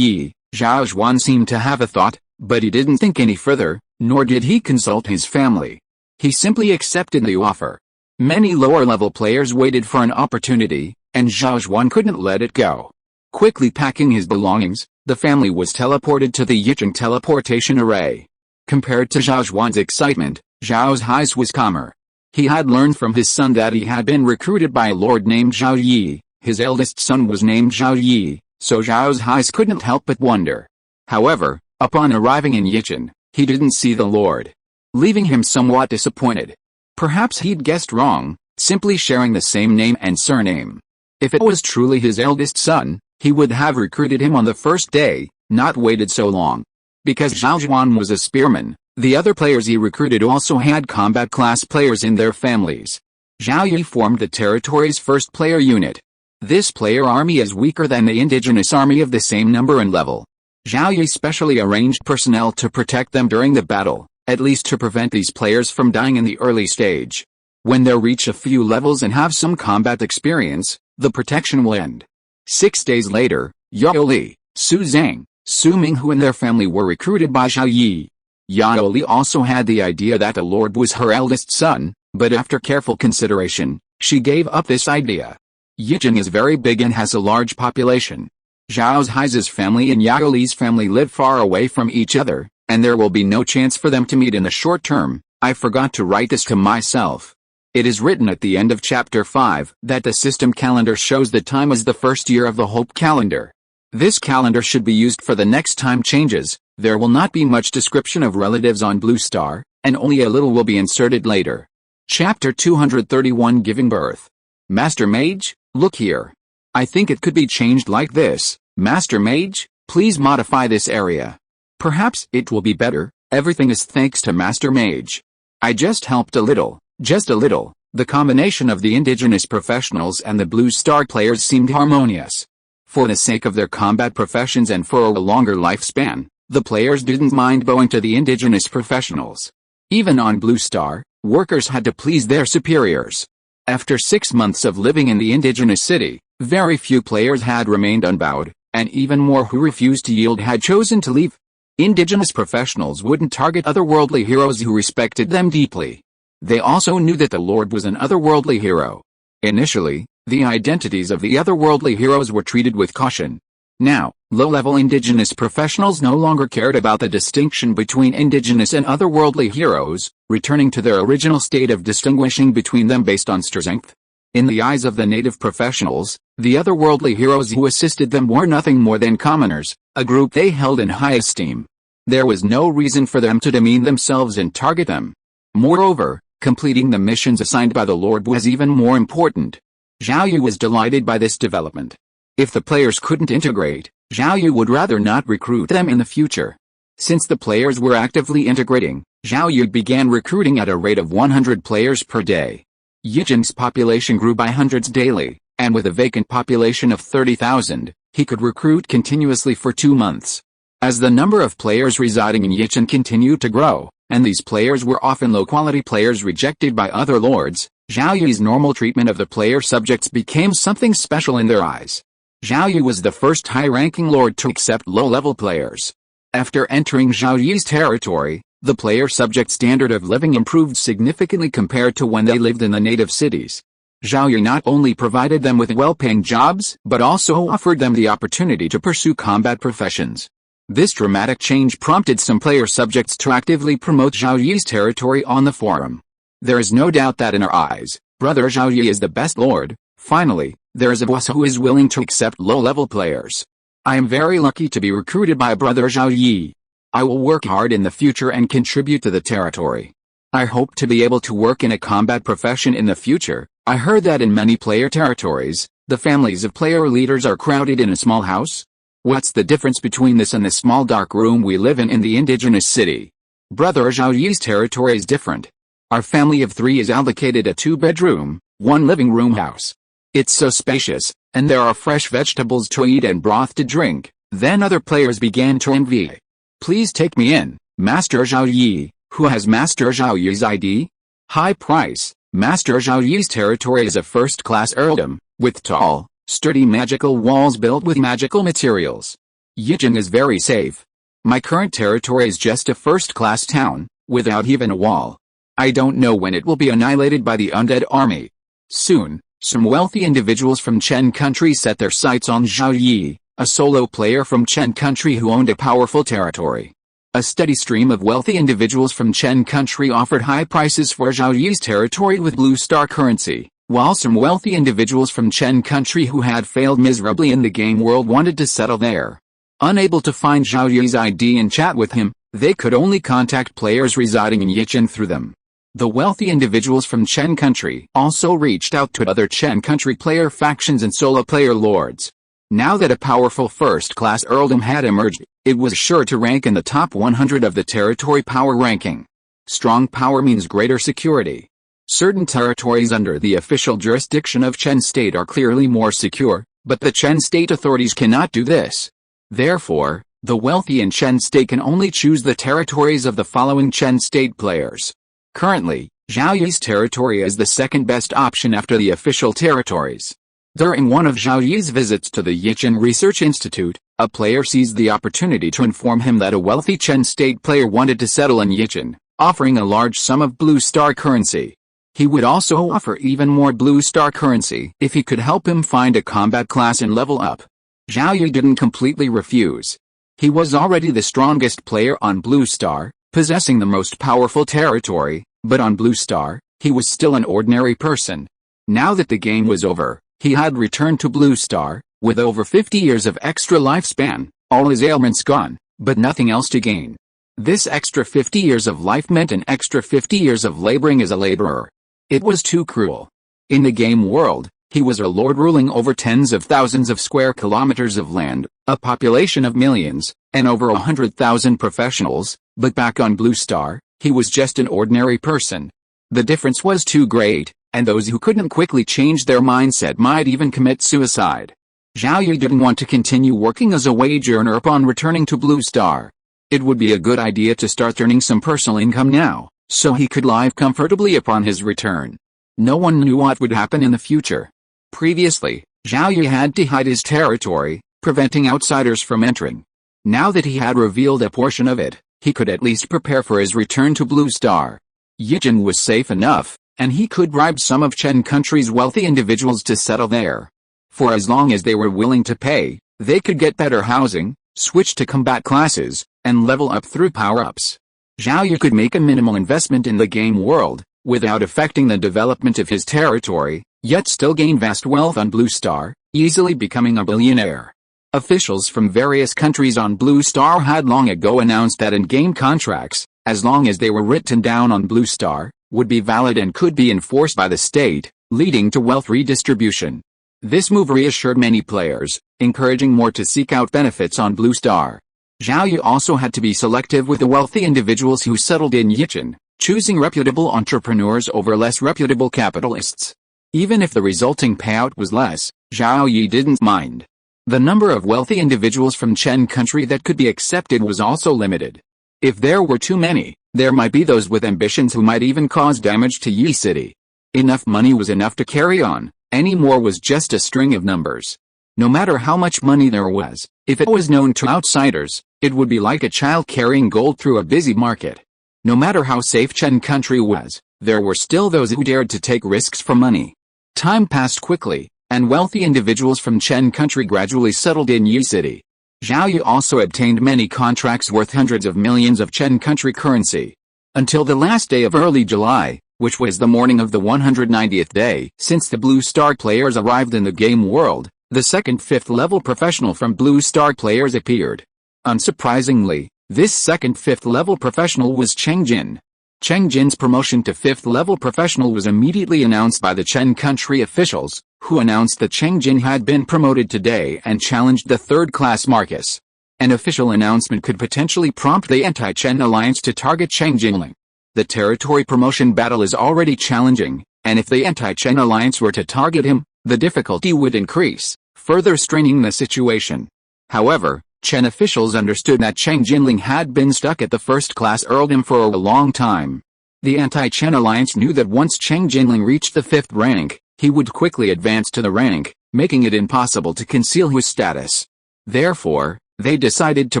Zhuan seemed to have a thought, but he didn't think any further, nor did he consult his family. He simply accepted the offer. Many lower-level players waited for an opportunity, and Zhao Zhuan couldn't let it go. Quickly packing his belongings, the family was teleported to the Yicheng teleportation array. Compared to Zhao Zhuan's excitement, Zhao Yi's was calmer. He had learned from his son that he had been recruited by a lord named Zhao Yi. His eldest son was named Zhao Yi, so Zhao Yi couldn't help but wonder. However, upon arriving in Yicheng, he didn't see the lord, leaving him somewhat disappointed. Perhaps he'd guessed wrong, simply sharing the same name and surname. If it was truly his eldest son, he would have recruited him on the first day, not waited so long. Because Zhao Zhuan was a spearman, the other players he recruited also had combat class players in their families. Zhao Yi formed the territory's first player unit. This player army is weaker than the indigenous army of the same number and level. Zhao Yi specially arranged personnel to protect them during the battle, at least to prevent these players from dying in the early stage. When they reach a few levels and have some combat experience, the protection will end. 6 days later, Yao Li, Su Zhang, Su Minghu and their family were recruited by Zhao Yi. Yao Li also had the idea that the lord was her eldest son, but after careful consideration, she gave up this idea. Yicheng is very big and has a large population. Zhao Yi's family and Yao Li's family live far away from each other, and there will be no chance for them to meet in the short term. I forgot to write this to myself. It is written at the end of chapter 5 that the system calendar shows the time as the first year of the Hope calendar. This calendar should be used for the next time changes. There will not be much description of relatives on Blue Star, and only a little will be inserted later. Chapter 231 Giving Birth. Master Mage, look here. I think it could be changed like this. Master Mage, please modify this area. Perhaps it will be better. Everything is thanks to Master Mage. I just helped a little, just a little. The combination of the indigenous professionals and the Blue Star players seemed harmonious. For the sake of their combat professions and for a longer lifespan, the players didn't mind bowing to the indigenous professionals. Even on Blue Star, workers had to please their superiors. After 6 months of living in the indigenous city, very few players had remained unbowed, and even more who refused to yield had chosen to leave. Indigenous professionals wouldn't target otherworldly heroes who respected them deeply. They also knew that the Lord was an otherworldly hero. Initially, the identities of the otherworldly heroes were treated with caution. Now, low-level indigenous professionals no longer cared about the distinction between indigenous and otherworldly heroes, returning to their original state of distinguishing between them based on strength. In the eyes of the native professionals, the otherworldly heroes who assisted them were nothing more than commoners, a group they held in high esteem. There was no reason for them to demean themselves and target them. Moreover, completing the missions assigned by the Lord was even more important. Zhao Yi was delighted by this development. If the players couldn't integrate, Zhao Yi would rather not recruit them in the future. Since the players were actively integrating, Zhao Yi began recruiting at a rate of 100 players per day. Yicheng's population grew by hundreds daily, and with a vacant population of 30,000, he could recruit continuously for 2 months. As the number of players residing in Yicheng continued to grow, and these players were often low-quality players rejected by other lords, Zhao Yi's normal treatment of the player subjects became something special in their eyes. Zhao Yi was the first high-ranking lord to accept low-level players. After entering Zhao Yi's territory, the player subject standard of living improved significantly compared to when they lived in the native cities. Zhao Yi not only provided them with well-paying jobs, but also offered them the opportunity to pursue combat professions. This dramatic change prompted some player subjects to actively promote Zhao Yi's territory on the forum. There is no doubt that in our eyes, Brother Zhao Yi is the best lord. Finally, there is a boss who is willing to accept low-level players. I am very lucky to be recruited by Brother Zhao Yi. I will work hard in the future and contribute to the territory. I hope to be able to work in a combat profession in the future. I heard that in many player territories, the families of player leaders are crowded in a small house. What's the difference between this and the small dark room we live in the indigenous city? Brother Zhao Yi's territory is different. Our family of 3 is allocated a 2-bedroom, 1 living room house. It's so spacious, and there are fresh vegetables to eat and broth to drink. Then other players began to envy. Please take me in, Master Zhao Yi. Who has Master Zhao Yi's ID? High price. Master Zhao Yi's territory is a first-class earldom, with tall, sturdy magical walls built with magical materials. Yijin is very safe. My current territory is just a first-class town, without even a wall. I don't know when it will be annihilated by the undead army. Soon, some wealthy individuals from Chen country set their sights on Zhao Yi, a solo player from Chen country who owned a powerful territory. A steady stream of wealthy individuals from Chen country offered high prices for Zhao Yi's territory with blue star currency, while some wealthy individuals from Chen country who had failed miserably in the game world wanted to settle there. Unable to find Zhao Yi's ID and chat with him, they could only contact players residing in Yichen through them. The wealthy individuals from Chen country also reached out to other Chen country player factions and solo player lords. Now that a powerful first-class earldom had emerged, it was sure to rank in the top 100 of the territory power ranking. Strong power means greater security. Certain territories under the official jurisdiction of Chen State are clearly more secure, but the Chen State authorities cannot do this. Therefore, the wealthy in Chen State can only choose the territories of the following Chen State players. Currently, Zhao Yi's territory is the second best option after the official territories. During one of Zhao Yi's visits to the Yichen Research Institute, a player seized the opportunity to inform him that a wealthy Chen State player wanted to settle in Yichen, offering a large sum of blue star currency. He would also offer even more blue star currency if he could help him find a combat class and level up. Zhao Yi didn't completely refuse. He was already the strongest player on blue star, possessing the most powerful territory, but on blue star, he was still an ordinary person. Now that the game was over, he had returned to blue star, with over 50 years of extra lifespan, all his ailments gone, but nothing else to gain. This extra 50 years of life meant an extra 50 years of laboring as a laborer. It was too cruel. In the game world, he was a lord ruling over tens of thousands of square kilometers of land, a population of millions, and over 100,000 professionals, but back on blue star, he was just an ordinary person. The difference was too great, and those who couldn't quickly change their mindset might even commit suicide. Zhao Yi didn't want to continue working as a wage earner upon returning to blue star. It would be a good idea to start earning some personal income now, so he could live comfortably upon his return. No one knew what would happen in the future. Previously, Zhao Yi had to hide his territory, preventing outsiders from entering. Now that he had revealed a portion of it, he could at least prepare for his return to blue star. Yichen was safe enough, and he could bribe some of Chen country's wealthy individuals to settle there. For as long as they were willing to pay, they could get better housing, switch to combat classes, and level up through power-ups. Zhao Yi could make a minimal investment in the game world, without affecting the development of his territory, yet still gain vast wealth on blue star, easily becoming a billionaire. Officials from various countries on blue star had long ago announced that in-game contracts, as long as they were written down on blue star, would be valid and could be enforced by the state, leading to wealth redistribution. This move reassured many players, encouraging more to seek out benefits on blue star. Zhao Yi also had to be selective with the wealthy individuals who settled in Yichen, choosing reputable entrepreneurs over less reputable capitalists. Even if the resulting payout was less, Zhao Yi didn't mind. The number of wealthy individuals from Chen country that could be accepted was also limited. If there were too many, there might be those with ambitions who might even cause damage to Yi City. Enough money was enough to carry on, any more was just a string of numbers. No matter how much money there was, if it was known to outsiders, it would be like a child carrying gold through a busy market. No matter how safe Chen country was, there were still those who dared to take risks for money. Time passed quickly, and wealthy individuals from Chen country gradually settled in Yi City. Zhao Yi also obtained many contracts worth hundreds of millions of Chen country currency. Until the last day of early July, which was the morning of the 190th day since the Blue Star players arrived in the game world, the second 5th level professional from Blue Star players appeared. Unsurprisingly, this second 5th level professional was Cheng Jin. Cheng Jin's promotion to 5th level professional was immediately announced by the Chen country officials, who announced that Cheng Jin had been promoted today and challenged the third-class Marcus. An official announcement could potentially prompt the anti-Chen alliance to target Cheng Jinling. The territory promotion battle is already challenging, and if the anti-Chen alliance were to target him, the difficulty would increase, further straining the situation. However, Chen officials understood that Cheng Jinling had been stuck at the first-class earldom for a long time. The anti-Chen alliance knew that once Cheng Jinling reached the 5th rank, he would quickly advance to the rank, making it impossible to conceal his status. Therefore, they decided to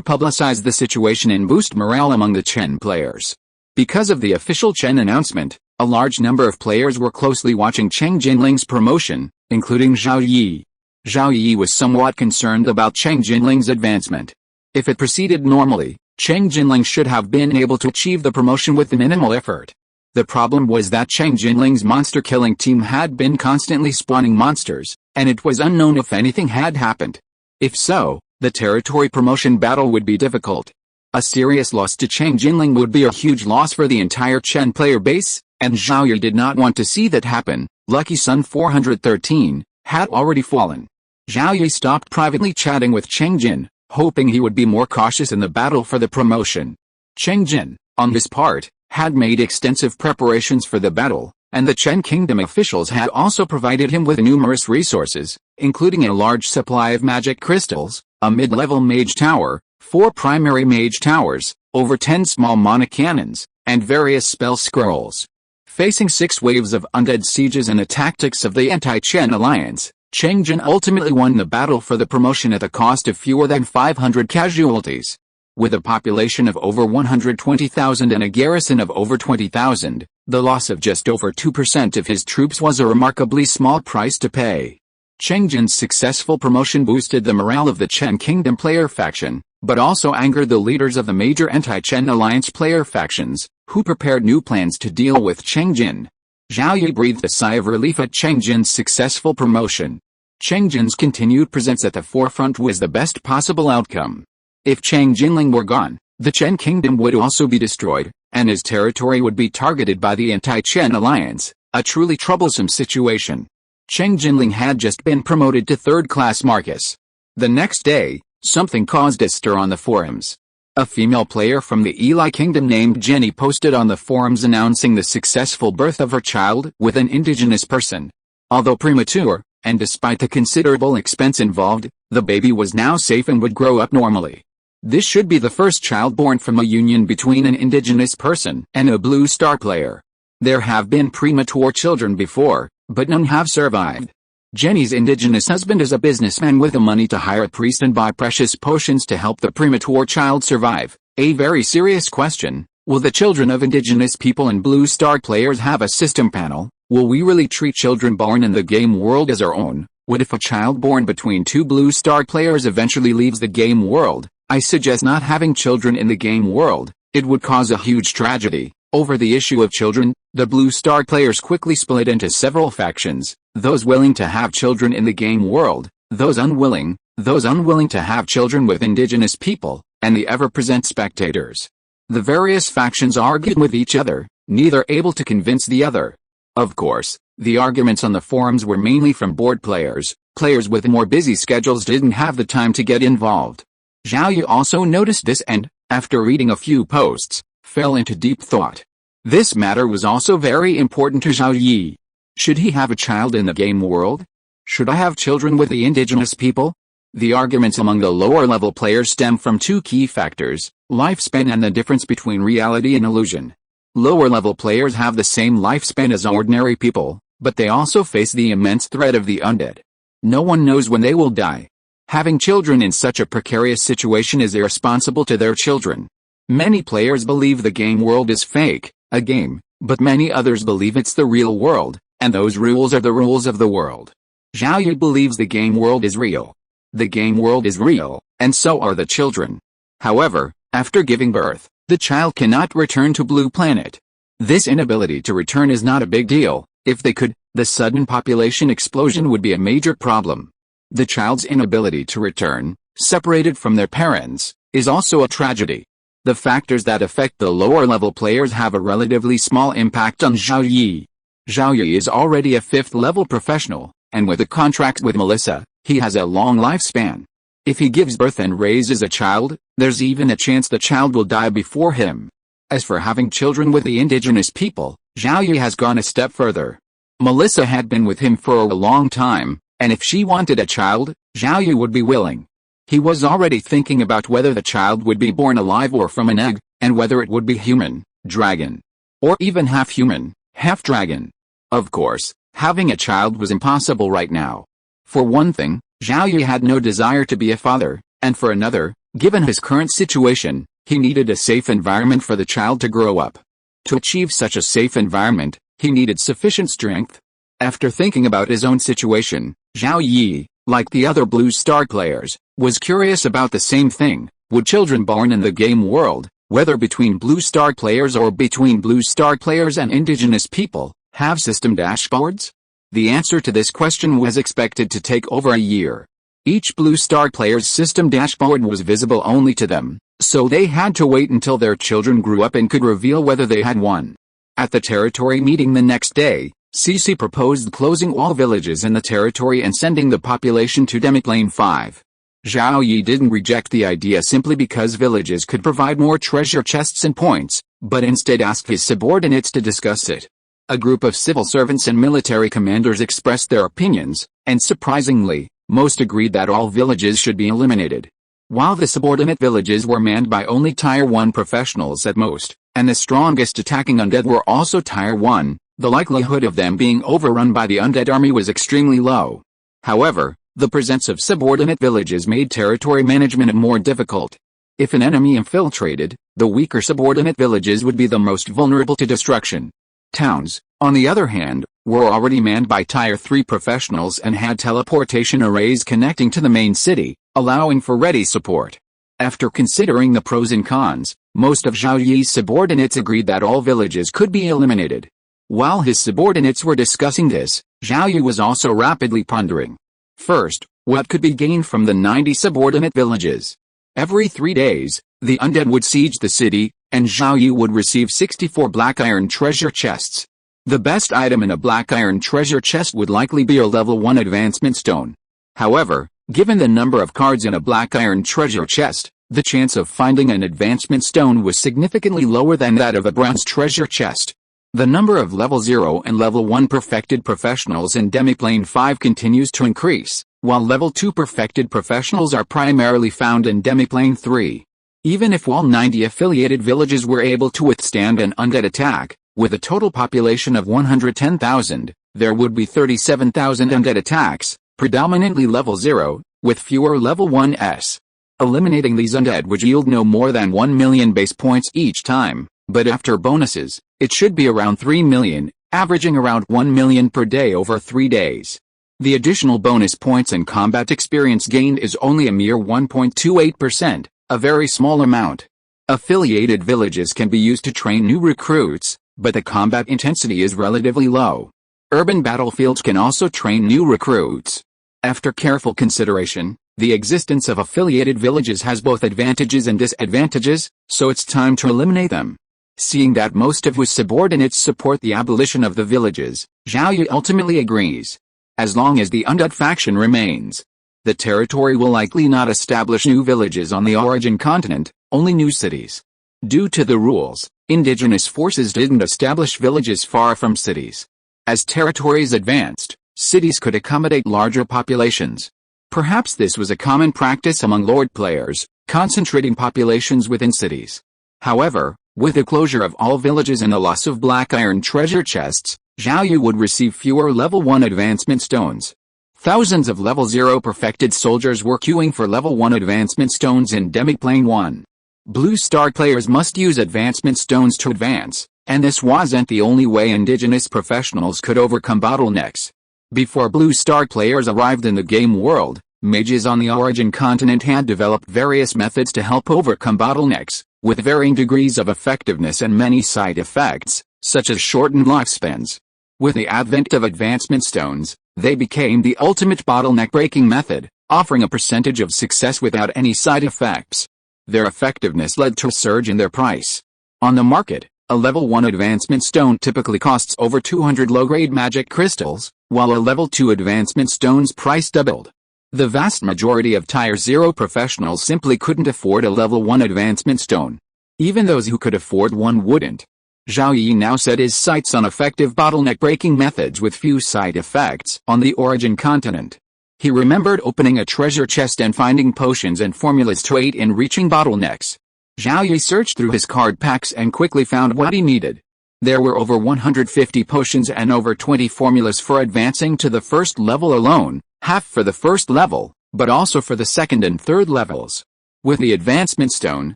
publicize the situation and boost morale among the Chen players. Because of the official Chen announcement, a large number of players were closely watching Cheng Jinling's promotion, including Zhao Yi. Zhao Yi was somewhat concerned about Cheng Jinling's advancement. If it proceeded normally, Cheng Jinling should have been able to achieve the promotion with minimal effort. The problem was that Cheng Jinling's monster-killing team had been constantly spawning monsters, and it was unknown if anything had happened. If so, the territory promotion battle would be difficult. A serious loss to Cheng Jinling would be a huge loss for the entire Chen player base, and Zhao Yi did not want to see that happen. Lucky Sun 413 had already fallen. Zhao Yi stopped privately chatting with Cheng Jin, hoping he would be more cautious in the battle for the promotion. Cheng Jin, on his part, had made extensive preparations for the battle, and the Chen Kingdom officials had also provided him with numerous resources, including a large supply of magic crystals, a mid-level mage tower, 4 primary mage towers, over 10 small mana cannons, and various spell scrolls. Facing 6 waves of undead sieges and the tactics of the anti-Chen alliance, Cheng Jin ultimately won the battle for the promotion at the cost of fewer than 500 casualties. With a population of over 120,000 and a garrison of over 20,000, the loss of just over 2% of his troops was a remarkably small price to pay. Cheng Jin's successful promotion boosted the morale of the Chen Kingdom player faction, but also angered the leaders of the major anti-Chen alliance player factions, who prepared new plans to deal with Cheng Jin. Zhao Yi breathed a sigh of relief at Cheng Jin's successful promotion. Cheng Jin's continued presence at the forefront was the best possible outcome. If Cheng Jinling were gone, the Chen Kingdom would also be destroyed, and his territory would be targeted by the anti-Chen alliance, a truly troublesome situation. Cheng Jinling had just been promoted to 3rd-class Marcus. The next day, something caused a stir on the forums. A female player from the Eli Kingdom named Jenny posted on the forums announcing the successful birth of her child with an indigenous person. Although premature, and despite the considerable expense involved, the baby was now safe and would grow up normally. This should be the first child born from a union between an indigenous person and a Blue Star player. There have been premature children before, but none have survived. Jenny's indigenous husband is a businessman with the money to hire a priest and buy precious potions to help the premature child survive. A very serious question: will the children of indigenous people and Blue Star players have a system panel? Will we really treat children born in the game world as our own? What if a child born between 2 Blue Star players eventually leaves the game world? I suggest not having children in the game world. It would cause a huge tragedy. Over the issue of children, the Blue Star players quickly split into several factions: those willing to have children in the game world, those unwilling to have children with indigenous people, and the ever-present spectators. The various factions argued with each other, neither able to convince the other. Of course, the arguments on the forums were mainly from bored players. Players with more busy schedules didn't have the time to get involved. Zhao Yi also noticed this and, after reading a few posts, fell into deep thought. This matter was also very important to Zhao Yi. Should he have a child in the game world? Should I have children with the indigenous people? The arguments among the lower-level players stem from 2 key factors: lifespan and the difference between reality and illusion. Lower-level players have the same lifespan as ordinary people, but they also face the immense threat of the undead. No one knows when they will die. Having children in such a precarious situation is irresponsible to their children. Many players believe the game world is fake, a game, but many others believe it's the real world, and those rules are the rules of the world. Zhao Yi believes the game world is real. The game world is real, and so are the children. However, after giving birth, the child cannot return to Blue Planet. This inability to return is not a big deal. If they could, the sudden population explosion would be a major problem. The child's inability to return, separated from their parents, is also a tragedy. The factors that affect the lower-level players have a relatively small impact on Zhao Yi. Zhao Yi is already a 5th-level professional, And with a contract with Melissa, he has a long lifespan. If he gives birth and raises a child, there's even a chance the child will die before him. As for having children with the indigenous people, Zhao Yi has gone a step further. Melissa had been with him for a long time, and if she wanted a child, Zhao Yi would be willing. He was already thinking about whether the child would be born alive or from an egg, and whether it would be human, dragon, or even half human, half dragon. Of course, having a child was impossible right now. For one thing, Zhao Yi had no desire to be a father, and for another, given his current situation, he needed a safe environment for the child to grow up. To achieve such a safe environment, he needed sufficient strength. After thinking about his own situation, Zhao Yi, like the other Blue Star players, was curious about the same thing. Would children born in the game world, whether between Blue Star players or between Blue Star players and indigenous people, have system dashboards? The answer to this question was expected to take over a year. Each Blue Star player's system dashboard was visible only to them, so they had to wait until their children grew up and could reveal whether they had one. At the territory meeting the next day, CC proposed closing all villages in the territory and sending the population to Demiplane 5. Zhao Yi didn't reject the idea simply because villages could provide more treasure chests and points, but instead asked his subordinates to discuss it. A group of civil servants and military commanders expressed their opinions, and surprisingly, most agreed that all villages should be eliminated. While the subordinate villages were manned by only Tier 1 professionals at most, and the strongest attacking undead were also Tier 1, the likelihood of them being overrun by the undead army was extremely low. However, the presence of subordinate villages made territory management more difficult. If an enemy infiltrated, the weaker subordinate villages would be the most vulnerable to destruction. Towns, on the other hand, were already manned by Tier 3 professionals and had teleportation arrays connecting to the main city, allowing for ready support. After considering the pros and cons, most of Zhao Yi's subordinates agreed that all villages could be eliminated. While his subordinates were discussing this, Zhao Yi was also rapidly pondering. First, what could be gained from the 90 subordinate villages? Every 3 days, the undead would siege the city, and Zhao Yi would receive 64 black iron treasure chests. The best item in a black iron treasure chest would likely be a level 1 advancement stone. However, given the number of cards in a black iron treasure chest, the chance of finding an advancement stone was significantly lower than that of a bronze treasure chest. The number of level 0 and level 1 perfected professionals in Demiplane 5 continues to increase, while level 2 perfected professionals are primarily found in Demiplane 3. Even if all 90 affiliated villages were able to withstand an undead attack, with a total population of 110,000, there would be 37,000 undead attacks, predominantly level 0, with fewer level 1s. Eliminating these undead would yield no more than 1 million base points each time, but after bonuses, it should be around 3 million, averaging around 1 million per day over 3 days. The additional bonus points and combat experience gained is only a mere 1.28%, a very small amount. Affiliated villages can be used to train new recruits, but the combat intensity is relatively low. Urban battlefields can also train new recruits. After careful consideration, the existence of affiliated villages has both advantages and disadvantages, so it's time to eliminate them. Seeing that most of his subordinates support the abolition of the villages, Zhao Yi ultimately agrees. As long as the undead faction remains, the territory will likely not establish new villages on the origin continent, only new cities. Due to the rules, indigenous forces didn't establish villages far from cities. As territories advanced, cities could accommodate larger populations. Perhaps this was a common practice among Lord players, concentrating populations within cities. However, with the closure of all villages and the loss of black iron treasure chests, Zhao Yi would receive fewer level 1 advancement stones. Thousands of level 0 perfected soldiers were queuing for level 1 advancement stones in Demiplane 1. Blue Star players must use advancement stones to advance, and this wasn't the only way indigenous professionals could overcome bottlenecks. Before Blue Star players arrived in the game world, mages on the origin continent had developed various methods to help overcome bottlenecks, with varying degrees of effectiveness and many side effects, such as shortened lifespans. With the advent of advancement stones, they became the ultimate bottleneck-breaking method, offering a percentage of success without any side effects. Their effectiveness led to a surge in their price. On the market, a level 1 advancement stone typically costs over 200 low-grade magic crystals, while a level 2 advancement stone's price doubled. The vast majority of Tier 0 professionals simply couldn't afford a level 1 advancement stone. Even those who could afford one wouldn't. Zhao Yi now set his sights on effective bottleneck-breaking methods with few side effects on the origin continent. He remembered opening a treasure chest and finding potions and formulas to aid in reaching bottlenecks. Zhao Yi searched through his card packs and quickly found what he needed. There were over 150 potions and over 20 formulas for advancing to the first level alone, half for the first level, but also for the second and third levels. With the advancement stone,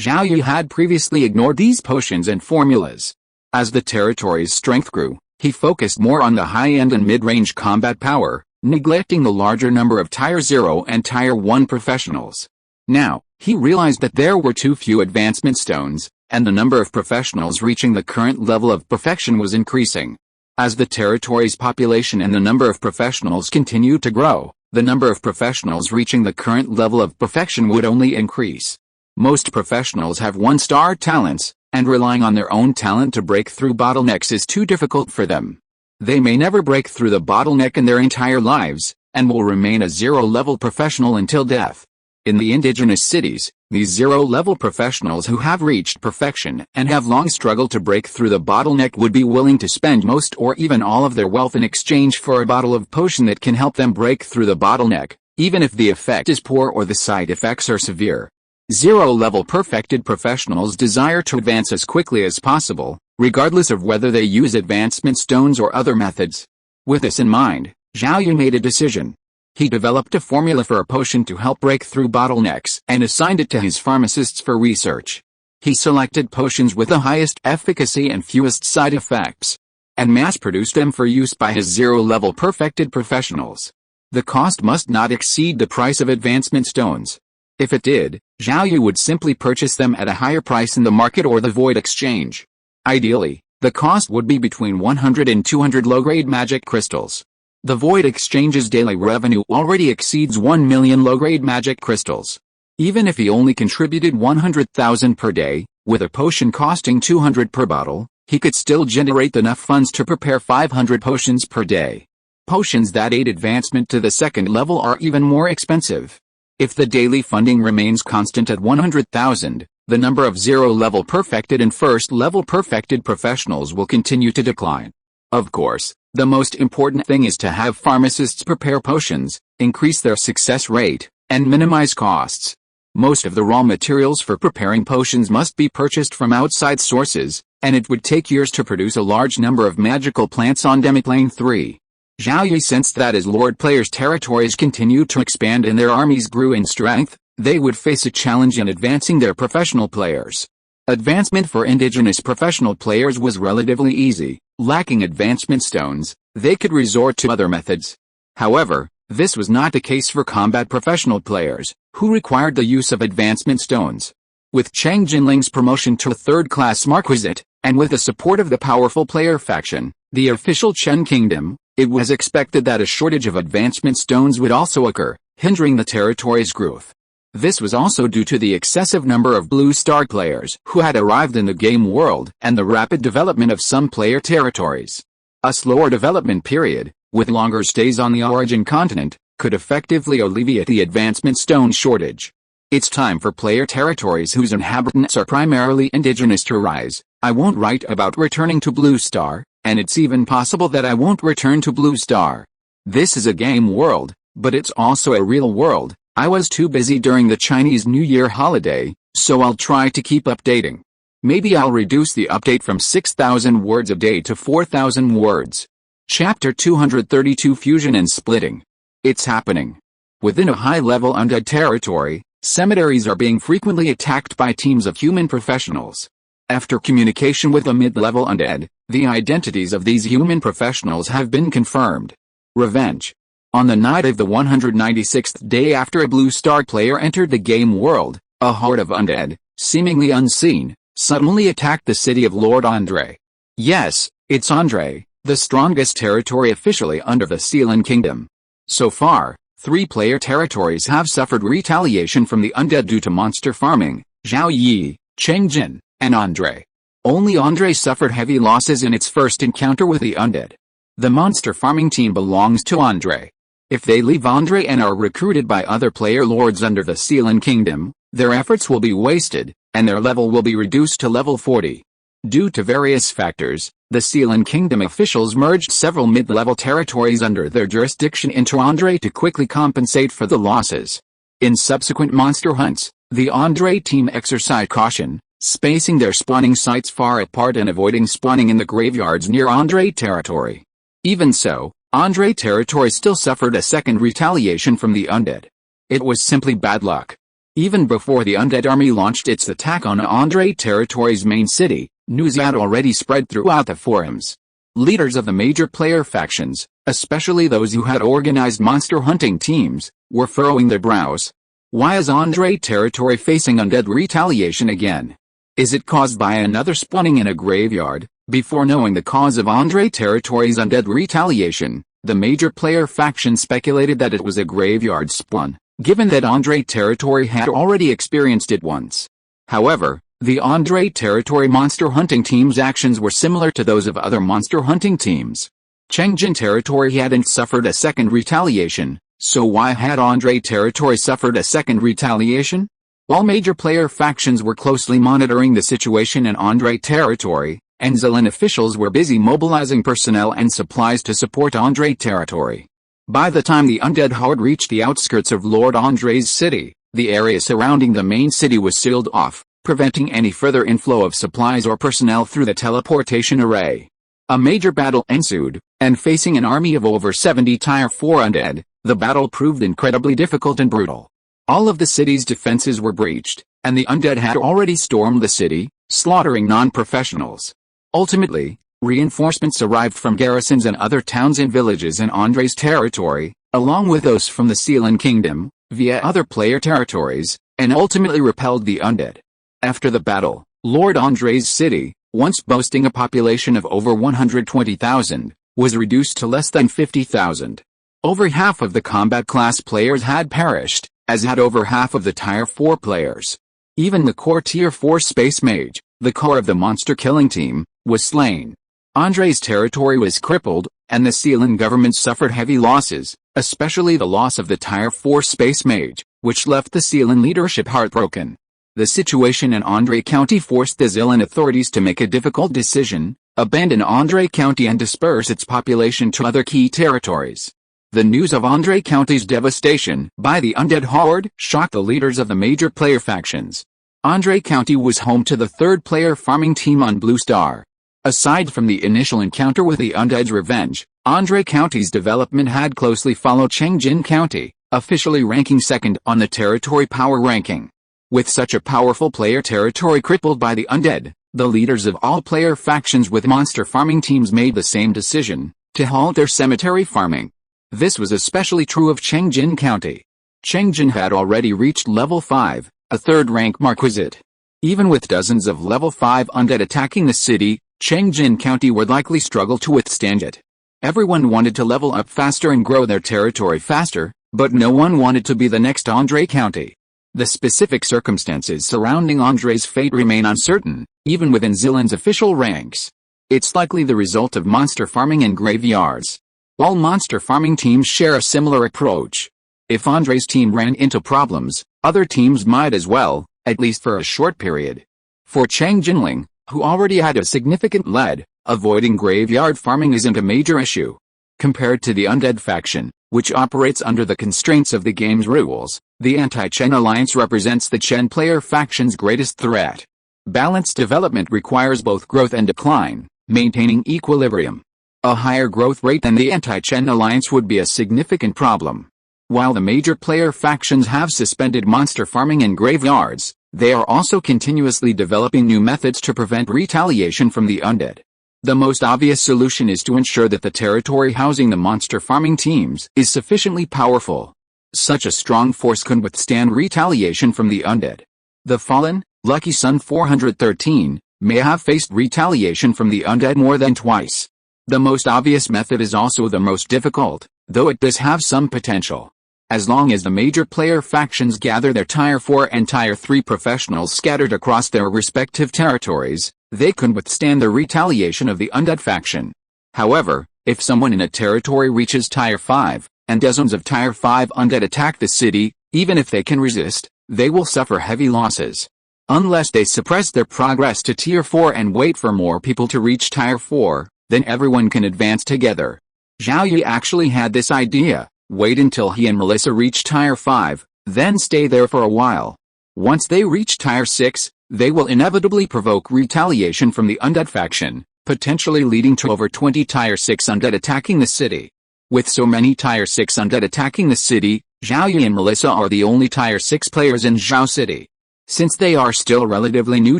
Zhao Yi had previously ignored these potions and formulas. As the territory's strength grew, he focused more on the high-end and mid-range combat power, neglecting the larger number of Tier 0 and Tier 1 professionals. Now, he realized that there were too few advancement stones, and the number of professionals reaching the current level of perfection was increasing. As the territory's population and the number of professionals continued to grow, the number of professionals reaching the current level of perfection would only increase. Most professionals have one-star talents, and relying on their own talent to break through bottlenecks is too difficult for them. They may never break through the bottleneck in their entire lives, and will remain a zero-level professional until death. In the indigenous cities, these zero-level professionals who have reached perfection and have long struggled to break through the bottleneck would be willing to spend most or even all of their wealth in exchange for a bottle of potion that can help them break through the bottleneck, even if the effect is poor or the side effects are severe. Zero-level perfected professionals desire to advance as quickly as possible, regardless of whether they use advancement stones or other methods. With this in mind, Zhao Yi made a decision. He developed a formula for a potion to help break through bottlenecks and assigned it to his pharmacists for research. He selected potions with the highest efficacy and fewest side effects, and mass-produced them for use by his zero-level perfected professionals. The cost must not exceed the price of advancement stones. If it did, Zhao Yi would simply purchase them at a higher price in the market or the void exchange. Ideally, the cost would be between 100 and 200 low-grade magic crystals. The void exchange's daily revenue already exceeds 1 million low-grade magic crystals. Even if he only contributed 100,000 per day, with a potion costing 200 per bottle, he could still generate enough funds to prepare 500 potions per day. Potions that aid advancement to the second level are even more expensive. If the daily funding remains constant at 100,000, the number of zero-level perfected and first-level perfected professionals will continue to decline. Of course, the most important thing is to have pharmacists prepare potions, increase their success rate, and minimize costs. Most of the raw materials for preparing potions must be purchased from outside sources, and it would take years to produce a large number of magical plants on Demiplane 3. Zhao Yi sensed that as Lord players' territories continued to expand and their armies grew in strength, they would face a challenge in advancing their professional players. Advancement for indigenous professional players was relatively easy. Lacking advancement stones, they could resort to other methods. However, this was not the case for combat professional players, who required the use of advancement stones. With Chang Jinling's promotion to a third-class marquisate, and with the support of the powerful player faction, the official Chen Kingdom, it was expected that a shortage of advancement stones would also occur, hindering the territory's growth. This was also due to the excessive number of Blue Star players who had arrived in the game world and the rapid development of some player territories. A slower development period, with longer stays on the origin continent, could effectively alleviate the advancement stone shortage. It's time for player territories whose inhabitants are primarily indigenous to rise. I won't write about returning to Blue Star, and it's even possible that I won't return to Blue Star. This is a game world, but it's also a real world. I was too busy during the Chinese New Year holiday, so I'll try to keep updating. Maybe I'll reduce the update from 6,000 words a day to 4,000 words. Chapter 232 Fusion and Splitting. It's happening. Within a high-level undead territory, cemeteries are being frequently attacked by teams of human professionals. After communication with a mid-level undead, the identities of these human professionals have been confirmed. Revenge. On the night of the 196th day after a Blue Star player entered the game world, a horde of undead, seemingly unseen, suddenly attacked the city of Lord Andre. Yes, it's Andre, the strongest territory officially under the Sealan Kingdom. So far, 3 player territories have suffered retaliation from the undead due to monster farming: Zhao Yi, Chengjin, and Andre. Only Andre suffered heavy losses in its first encounter with the undead. The monster farming team belongs to Andre. If they leave Andre and are recruited by other player lords under the Sealan Kingdom, their efforts will be wasted, and their level will be reduced to level 40. Due to various factors, the Sealan Kingdom officials merged several mid-level territories under their jurisdiction into Andre to quickly compensate for the losses. In subsequent monster hunts, the Andre team exercised caution, spacing their spawning sites far apart and avoiding spawning in the graveyards near Andre territory. Even so, Andre territory still suffered a second retaliation from the undead. It was simply bad luck. Even before the undead army launched its attack on Andre territory's main city, news had already spread throughout the forums. Leaders of the major player factions, especially those who had organized monster hunting teams, were furrowing their brows. Why is Andre territory facing undead retaliation again? Is it caused by another spawning in a graveyard? Before knowing the cause of Andre territory's undead retaliation, the major player faction speculated that it was a graveyard spawn, given that Andre territory had already experienced it once. However, the Andre territory monster hunting team's actions were similar to those of other monster hunting teams. Changjin territory hadn't suffered a second retaliation, so why had Andre territory suffered a second retaliation? All major player factions were closely monitoring the situation in Andre territory, and Sealan officials were busy mobilizing personnel and supplies to support Andre territory. By the time the undead horde reached the outskirts of Lord Andre's city, the area surrounding the main city was sealed off, preventing any further inflow of supplies or personnel through the teleportation array. A major battle ensued, and facing an army of over 70 Tier 4 undead, the battle proved incredibly difficult and brutal. All of the city's defenses were breached, and the undead had already stormed the city, slaughtering non-professionals. Ultimately, reinforcements arrived from garrisons and other towns and villages in Andre's territory, along with those from the Sealan Kingdom, via other player territories, and ultimately repelled the undead. After the battle, Lord Andre's city, once boasting a population of over 120,000, was reduced to less than 50,000. Over half of the combat class players had perished, as had over half of the Tier 4 players. Even the core Tier 4 Space Mage, the core of the monster killing team, was slain. Andre's territory was crippled, and the Sealan government suffered heavy losses, especially the loss of the Tier 4 Space Mage, which left the Sealan leadership heartbroken. The situation in Andre County forced the Sealan authorities to make a difficult decision: abandon Andre County and disperse its population to other key territories. The news of Andre County's devastation by the undead horde shocked the leaders of the major player factions. Andre County was home to the third player farming team on Blue Star. Aside from the initial encounter with the undead's revenge, Andre County's development had closely followed Changjin County, officially ranking second on the territory power ranking. With such a powerful player territory crippled by the undead, the leaders of all player factions with monster farming teams made the same decision: to halt their cemetery farming. This was especially true of Changjin County. Changjin had already reached level 5, a third-rank marquisate. Even with dozens of level 5 undead attacking the city, Changjin County would likely struggle to withstand it. Everyone wanted to level up faster and grow their territory faster, but no one wanted to be the next Andre County. The specific circumstances surrounding Andre's fate remain uncertain, even within Sealan's official ranks. It's likely the result of monster farming in graveyards. All monster farming teams share a similar approach. If Andre's team ran into problems, other teams might as well, at least for a short period. For Chang Jinling, who already had a significant lead, avoiding graveyard farming isn't a major issue. Compared to the undead faction, which operates under the constraints of the game's rules, the anti-Chen alliance represents the Chen player faction's greatest threat. Balanced development requires both growth and decline, maintaining equilibrium. A higher growth rate than the anti-Chen alliance would be a significant problem. While the major player factions have suspended monster farming in graveyards, they are also continuously developing new methods to prevent retaliation from the undead. The most obvious solution is to ensure that the territory housing the monster farming teams is sufficiently powerful. Such a strong force can withstand retaliation from the undead. The fallen, Lucky Sun 413, may have faced retaliation from the undead more than twice. The most obvious method is also the most difficult, though it does have some potential. As long as the major player factions gather their Tier 4 and Tier 3 professionals scattered across their respective territories, they can withstand the retaliation of the undead faction. However, If someone in a territory reaches Tier 5, and dozens of Tier 5 undead attack the city, even if they can resist, they will suffer heavy losses. Unless they suppress their progress to Tier 4 and wait for more people to reach Tier 4, then everyone can advance together. Zhao Yi actually had this idea: wait until he and Melissa reach Tier 5, then stay there for a while. Once they reach Tier 6, they will inevitably provoke retaliation from the undead faction, potentially leading to over 20 Tier 6 undead attacking the city. With so many Tier 6 undead attacking the city, Zhao Yi and Melissa are the only Tier 6 players in Zhao City. Since they are still relatively new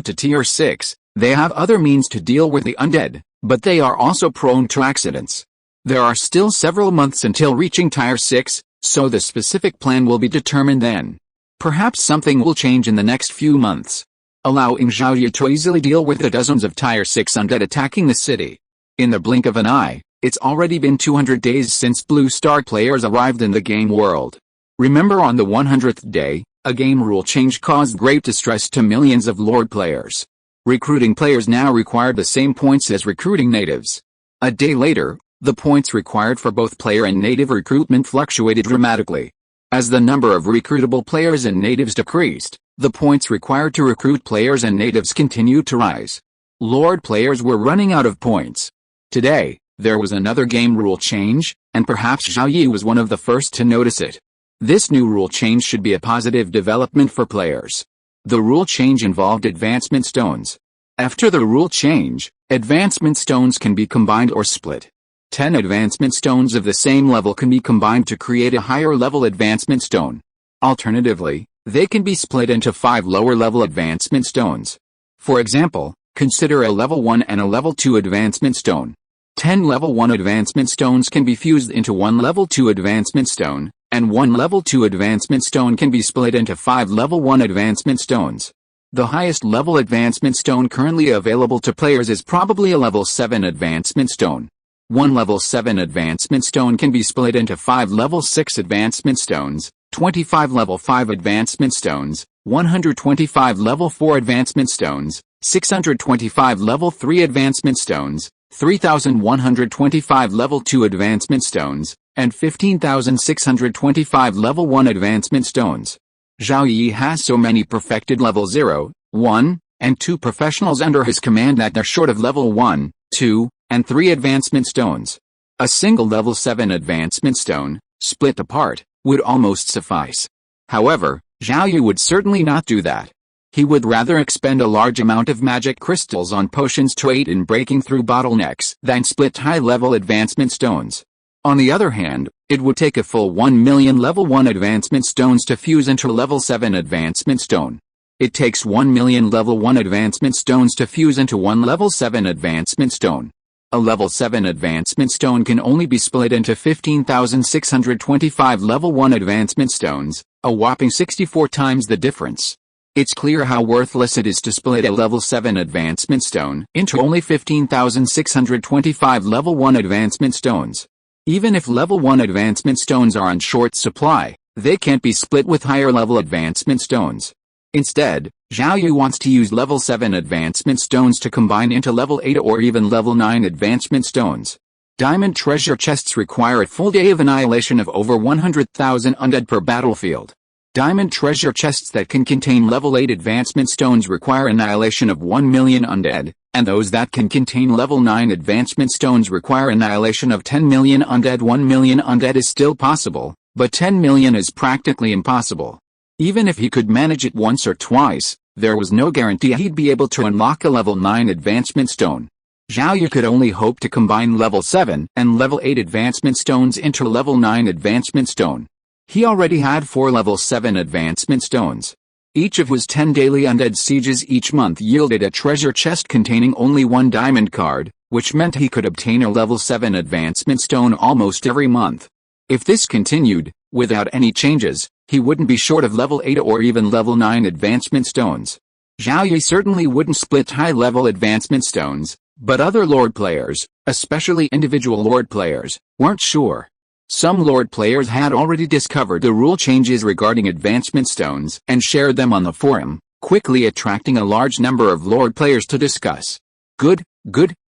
to Tier 6, they have other means to deal with the undead, but they are also prone to accidents. There are still several months until reaching Tier 6, so the specific plan will be determined then. Perhaps something will change in the next few months, allowing Zhao Yi to easily deal with the dozens of Tier 6 undead attacking the city. In the blink of an eye, it's already been 200 days since Blue Star players arrived in the game world. Remember, on the 100th day, a game rule change caused great distress to millions of Lord players. Recruiting players now required the same points as recruiting natives. A day later, the points required for both player and native recruitment fluctuated dramatically. As the number of recruitable players and natives decreased, the points required to recruit players and natives continued to rise. Lord players were running out of points. Today, there was another game rule change, and perhaps Zhao Yi was one of the first to notice it. This new rule change should be a positive development for players. The rule change involved advancement stones. After the rule change, advancement stones can be combined or split. 10 advancement stones of the same level can be combined to create a higher level advancement stone. Alternatively, they can be split into 5 lower level advancement stones. For example, consider a level 1 and a level 2 advancement stone. 10 level 1 advancement stones can be fused into 1 level 2 advancement stone, and 1 level 2 advancement stone can be split into 5 level 1 advancement stones. The highest level advancement stone currently available to players is probably a level 7 advancement stone. 1 level 7 advancement stone can be split into 5 level 6 advancement stones, 25 level 5 advancement stones, 125 level 4 advancement stones, 625 level 3 advancement stones, 3,125 level 2 advancement stones, and 15,625 level 1 advancement stones. Zhao Yi has so many perfected level 0, 1, and 2 professionals under his command that they're short of level 1, 2, and 3 advancement stones. A single level 7 advancement stone, split apart, would almost suffice. However, Zhao Yi would certainly not do that. He would rather expend a large amount of magic crystals on potions to aid in breaking through bottlenecks than split high-level advancement stones. On the other hand, it would take a full 1 million level 1 advancement stones to fuse into a level 7 advancement stone. It takes 1 million level 1 advancement stones to fuse into 1 level 7 advancement stone. A level 7 advancement stone can only be split into 15,625 level 1 advancement stones, a whopping 64 times the difference. It's clear how worthless it is to split a level 7 advancement stone into only 15,625 level 1 advancement stones. Even if level 1 advancement stones are on short supply, they can't be split with higher level advancement stones. Instead, Zhao Yi wants to use level 7 advancement stones to combine into level 8 or even level 9 advancement stones. Diamond treasure chests require a full day of annihilation of over 100,000 undead per battlefield. Diamond treasure chests that can contain level 8 advancement stones require annihilation of 1 million undead, and those that can contain level 9 advancement stones require annihilation of 10 million undead. 1 million undead is still possible, but 10 million is practically impossible. Even if he could manage it once or twice, there was no guarantee he'd be able to unlock a level 9 advancement stone. Zhao Yi could only hope to combine level 7 and level 8 advancement stones into level 9 advancement stone. He already had 4 level 7 advancement stones. Each of his 10 daily undead sieges each month yielded a treasure chest containing only 1 diamond card, which meant he could obtain a level 7 advancement stone almost every month. If this continued, without any changes, he wouldn't be short of level 8 or even level 9 advancement stones. Zhao Yi certainly wouldn't split high-level advancement stones, but other Lord players, especially individual Lord players, weren't sure. Some Lord players had already discovered the rule changes regarding advancement stones and shared them on the forum, quickly attracting a large number of Lord players to discuss. Good,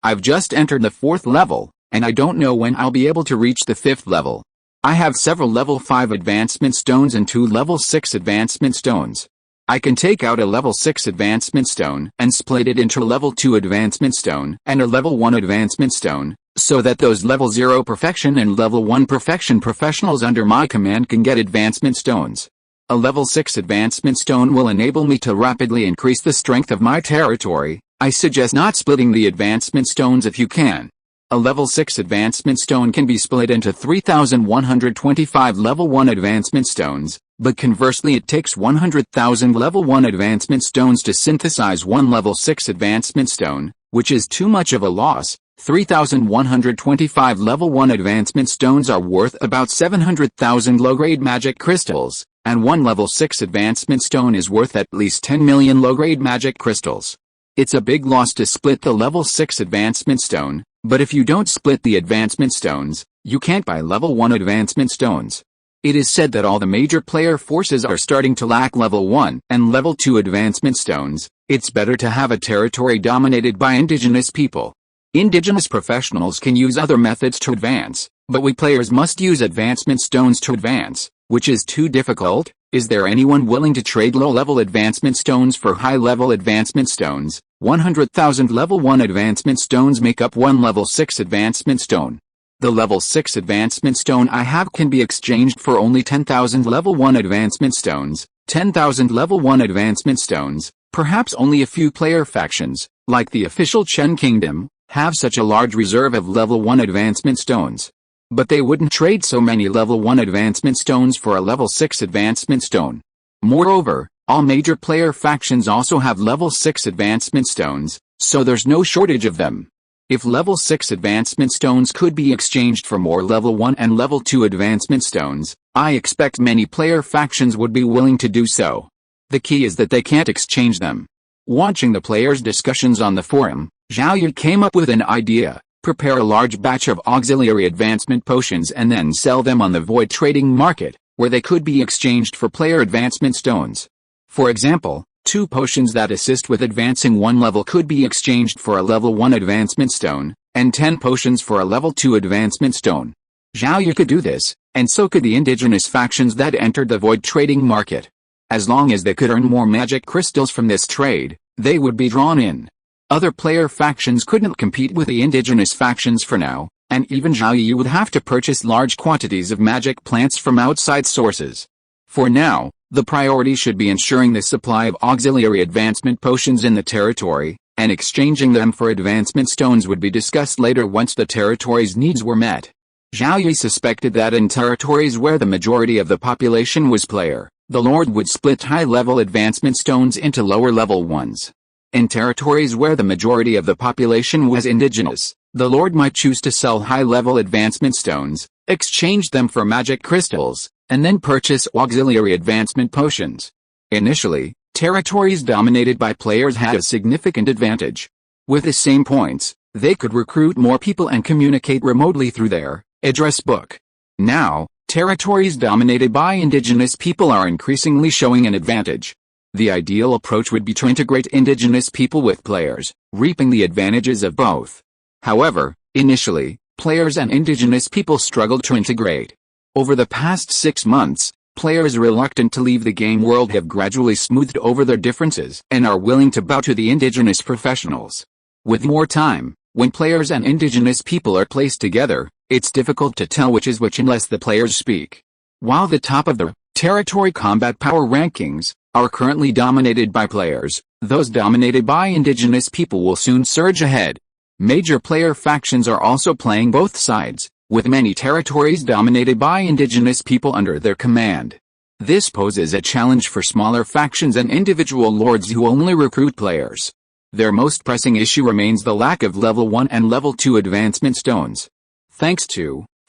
I've just entered the 4th level, and I don't know when I'll be able to reach the 5th level. I have several level 5 advancement stones and 2 level 6 advancement stones. I can take out a level 6 advancement stone and split it into a level 2 advancement stone and a level 1 advancement stone, so that those level 0 perfection and level 1 perfection professionals under my command can get advancement stones. A level 6 advancement stone will enable me to rapidly increase the strength of my territory. I suggest not splitting the advancement stones if you can. A level 6 advancement stone can be split into 3,125 level 1 advancement stones, but conversely it takes 100,000 level 1 advancement stones to synthesize one level 6 advancement stone, which is too much of a loss. 3,125 level 1 advancement stones are worth about 700,000 low-grade magic crystals, and one level 6 advancement stone is worth at least 10 million low-grade magic crystals. It's a big loss to split the level 6 advancement stone, but if you don't split the advancement stones, you can't buy level 1 advancement stones. It is said that all the major player forces are starting to lack level 1 and level 2 advancement stones. It's better to have a territory dominated by indigenous people. Indigenous professionals can use other methods to advance, but we players must use advancement stones to advance, which is too difficult. Is there anyone willing to trade low-level advancement stones for high-level advancement stones? 100,000 level 1 advancement stones make up one level 6 advancement stone. The level 6 advancement stone I have can be exchanged for only 10,000 level 1 advancement stones. 10,000 level 1 advancement stones. Perhaps only a few player factions, like the official Chen Kingdom, have such a large reserve of level 1 advancement stones. But they wouldn't trade so many level 1 advancement stones for a level 6 advancement stone. Moreover, all major player factions also have level 6 advancement stones, so there's no shortage of them. If level 6 advancement stones could be exchanged for more level 1 and level 2 advancement stones, I expect many player factions would be willing to do so. The key is that they can't exchange them. Watching the players' discussions on the forum, Zhao Yi came up with an idea. Prepare a large batch of auxiliary advancement potions and then sell them on the void trading market, where they could be exchanged for player advancement stones. For example, 2 potions that assist with advancing one level could be exchanged for a level 1 advancement stone, and 10 potions for a level 2 advancement stone. Zhao Yi could do this, and so could the indigenous factions that entered the void trading market. As long as they could earn more magic crystals from this trade, they would be drawn in. Other player factions couldn't compete with the indigenous factions for now, and even Zhao Yi would have to purchase large quantities of magic plants from outside sources. For now, the priority should be ensuring the supply of auxiliary advancement potions in the territory, and exchanging them for advancement stones would be discussed later once the territory's needs were met. Zhao Yi suspected that in territories where the majority of the population was player, the Lord would split high-level advancement stones into lower-level ones. In territories where the majority of the population was indigenous, the Lord might choose to sell high-level advancement stones, exchange them for magic crystals, and then purchase auxiliary advancement potions. Initially, territories dominated by players had a significant advantage. With the same points, they could recruit more people and communicate remotely through their address book. Now, territories dominated by indigenous people are increasingly showing an advantage. The ideal approach would be to integrate indigenous people with players, reaping the advantages of both. However, initially, players and indigenous people struggled to integrate. Over the past 6 months, players reluctant to leave the game world have gradually smoothed over their differences and are willing to bow to the indigenous professionals. With more time, when players and indigenous people are placed together, it's difficult to tell which is which unless the players speak. While the top of the territory combat power rankings are currently dominated by players, those dominated by indigenous people will soon surge ahead. Major player factions are also playing both sides, with many territories dominated by indigenous people under their command. This poses a challenge for smaller factions and individual lords who only recruit players. Their most pressing issue remains the lack of level 1 and level 2 advancement stones. Thanks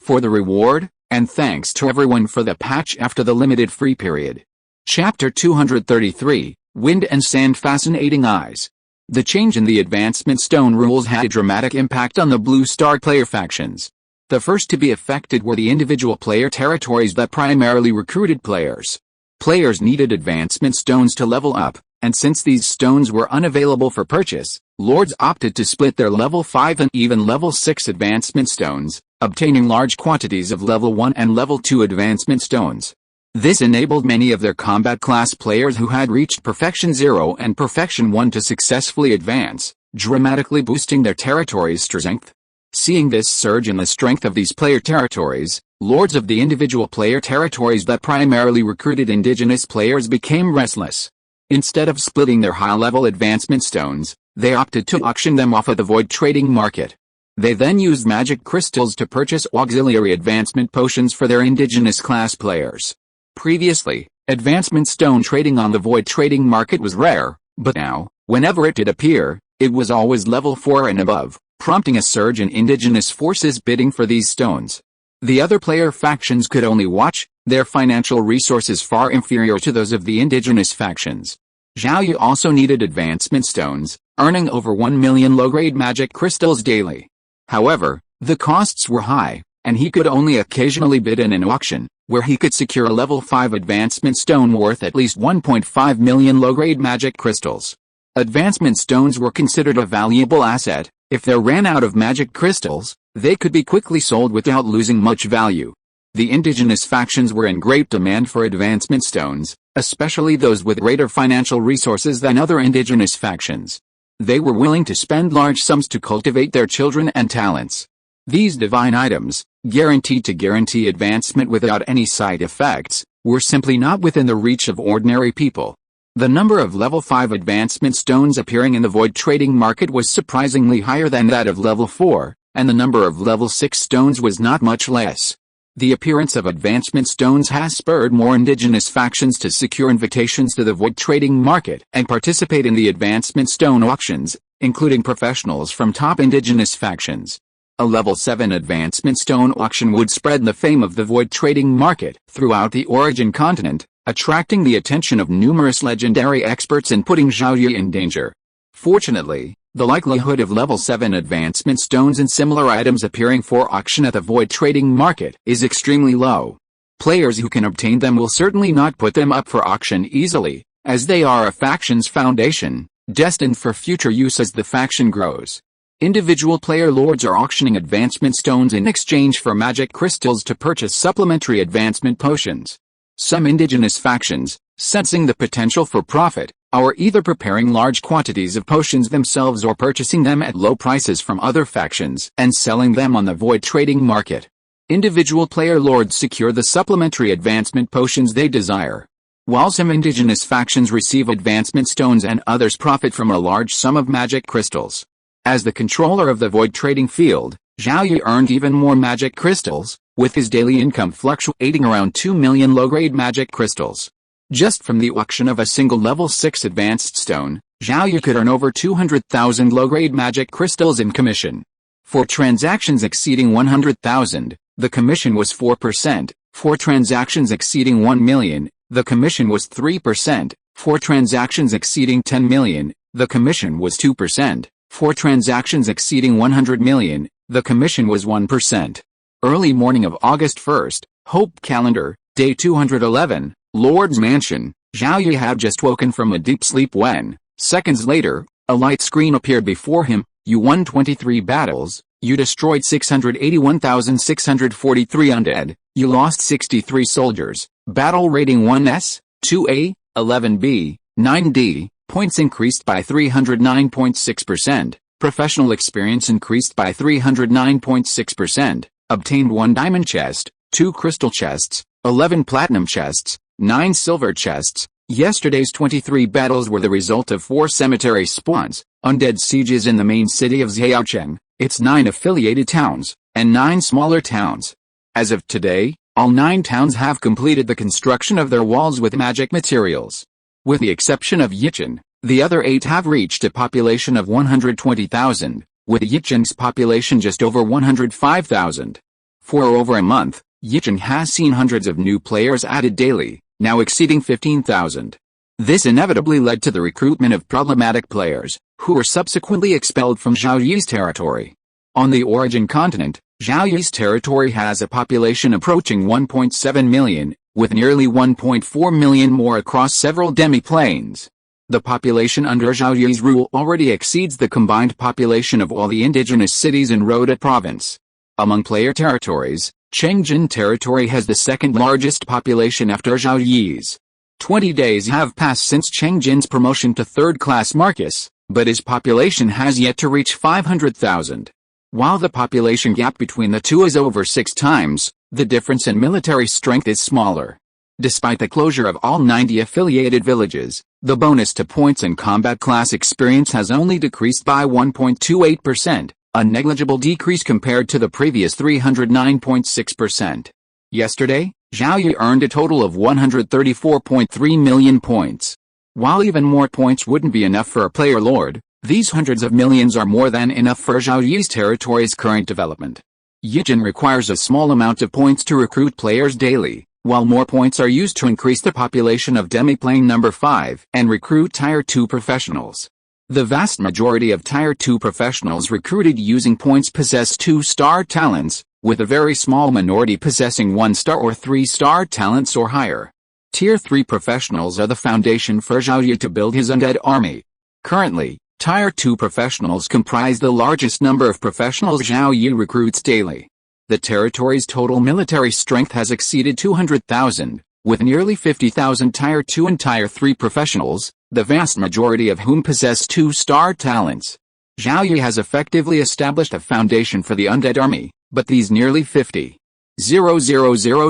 for the reward, and thanks to everyone for the patch after the limited free period. Chapter 233, Wind and Sand. Fascinating Eyes. The change in the advancement stone rules had a dramatic impact on the Blue Star player factions. The first to be affected were the individual player territories that primarily recruited players. Players needed advancement stones to level up, And since these stones were unavailable for purchase, lords opted to split their level 5 and even level 6 advancement stones, obtaining large quantities of level 1 and level 2 advancement stones. This enabled many of their combat class players who had reached Perfection 0 and Perfection 1 to successfully advance, dramatically boosting their territory's strength. Seeing this surge in the strength of these player territories, lords of the individual player territories that primarily recruited indigenous players became restless. Instead of splitting their high-level advancement stones, they opted to auction them off at the void trading market. They then used magic crystals to purchase auxiliary advancement potions for their indigenous class players. Previously, advancement stone trading on the void trading market was rare, but now, whenever it did appear, it was always level 4 and above, prompting a surge in indigenous forces bidding for these stones. The other player factions could only watch, their financial resources far inferior to those of the indigenous factions. Zhao Yi also needed advancement stones, earning over 1 million low-grade magic crystals daily. However, the costs were high, and he could only occasionally bid in an auction, where he could secure a level 5 advancement stone worth at least 1.5 million low-grade magic crystals. Advancement stones were considered a valuable asset. If they ran out of magic crystals, they could be quickly sold without losing much value. The indigenous factions were in great demand for advancement stones, especially those with greater financial resources than other indigenous factions. They were willing to spend large sums to cultivate their children and talents. These divine items, guaranteed to guarantee advancement without any side effects, were simply not within the reach of ordinary people. The number of level 5 advancement stones appearing in the void trading market was surprisingly higher than that of level 4, and the number of level 6 stones was not much less. The appearance of advancement stones has spurred more indigenous factions to secure invitations to the void trading market and participate in the advancement stone auctions, including professionals from top indigenous factions. A level 7 advancement stone auction would spread the fame of the void trading market throughout the origin continent, attracting the attention of numerous legendary experts and putting Zhao Yi in danger. Fortunately, the likelihood of level 7 advancement stones and similar items appearing for auction at the void trading market is extremely low. Players who can obtain them will certainly not put them up for auction easily, as they are a faction's foundation, destined for future use as the faction grows. Individual player lords are auctioning advancement stones in exchange for magic crystals to purchase supplementary advancement potions. Some indigenous factions, sensing the potential for profit, are either preparing large quantities of potions themselves or purchasing them at low prices from other factions and selling them on the void trading market. Individual player lords secure the supplementary advancement potions they desire, while some indigenous factions receive advancement stones and others profit from a large sum of magic crystals. As the controller of the void trading field, Zhao Yi earned even more magic crystals, with his daily income fluctuating around 2 million low-grade magic crystals. Just from the auction of a single level 6 advanced stone, Zhao Yi could earn over 200,000 low-grade magic crystals in commission. For transactions exceeding 100,000, the commission was 4%. For transactions exceeding 1 million, the commission was 3%. For transactions exceeding 10 million, the commission was 2%. For transactions exceeding 100 million, the commission was 1%. Early morning of August 1st, Hope Calendar, Day 211, Lord's Mansion. Zhao Yi had just woken from a deep sleep when, seconds later, a light screen appeared before him. You won 23 battles, you destroyed 681,643 undead, you lost 63 soldiers, battle rating 1S, 2A, 11B, 9D, points increased by 309.6%, professional experience increased by 309.6%, obtained 1 diamond chest, 2 crystal chests, 11 platinum chests, 9 silver chests. Yesterday's 23 battles were the result of 4 cemetery spawns, undead sieges in the main city of Xiaocheng, its 9 affiliated towns, and 9 smaller towns. As of today, all 9 towns have completed the construction of their walls with magic materials. With the exception of Yicheng, the other 8 have reached a population of 120,000, with Yicheng's population just over 105,000. For over a month, Yicheng has seen hundreds of new players added daily, now exceeding 15,000. This inevitably led to the recruitment of problematic players, who were subsequently expelled from Zhao Yi's territory. On the origin continent, Zhao Yi's territory has a population approaching 1.7 million, with nearly 1.4 million more across several demi-planes. The population under Zhao Yi's rule already exceeds the combined population of all the indigenous cities in Rhoda province. Among player territories, Changjin territory has the second largest population after Zhao Yi's. 20 days have passed since Changjin's promotion to third-class Marcus, but his population has yet to reach 500,000. While the population gap between the two is over 6 times, the difference in military strength is smaller. Despite the closure of all 90 affiliated villages, the bonus to points and combat class experience has only decreased by 1.28%, a negligible decrease compared to the previous 309.6%. Yesterday, Zhao Yi earned a total of 134.3 million points. While even more points wouldn't be enough for a player lord, these hundreds of millions are more than enough for Zhao Yi's territory's current development. Yijin requires a small amount of points to recruit players daily, while more points are used to increase the population of Demiplane number 5 and recruit Tier 2 professionals. The vast majority of Tier 2 professionals recruited using points possess 2-star talents, with a very small minority possessing 1-star or 3-star talents or higher. Tier 3 professionals are the foundation for Zhao Yi to build his undead army. Currently, Tier 2 professionals comprise the largest number of professionals Zhao Yi recruits daily. The territory's total military strength has exceeded 200,000, with nearly 50,000 Tier 2 and Tier 3 professionals, the vast majority of whom possess 2-star talents. Zhao Yi has effectively established a foundation for the undead army, but these nearly 50,000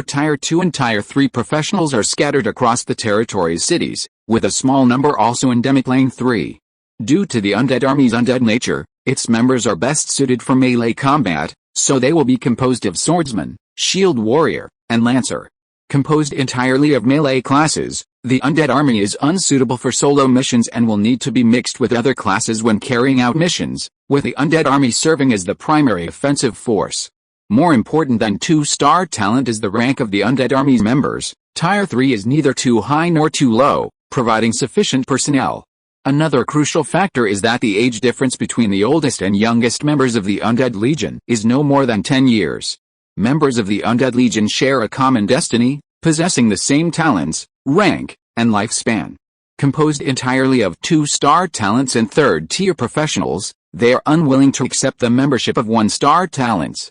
Tier 2 and Tier 3 professionals are scattered across the territory's cities, with a small number also in Demiplane 3. Due to the undead army's undead nature, its members are best suited for melee combat, so they will be composed of swordsman, shield warrior, and lancer. Composed entirely of melee classes, the undead army is unsuitable for solo missions and will need to be mixed with other classes when carrying out missions, with the undead army serving as the primary offensive force. More important than 2-star talent is the rank of the undead army's members. Tier 3 is neither too high nor too low, providing sufficient personnel. Another crucial factor is that the age difference between the oldest and youngest members of the Undead Legion is no more than 10 years. Members of the Undead Legion share a common destiny, possessing the same talents, rank, and lifespan. Composed entirely of 2-star talents and 3rd-tier professionals, they are unwilling to accept the membership of 1-star talents.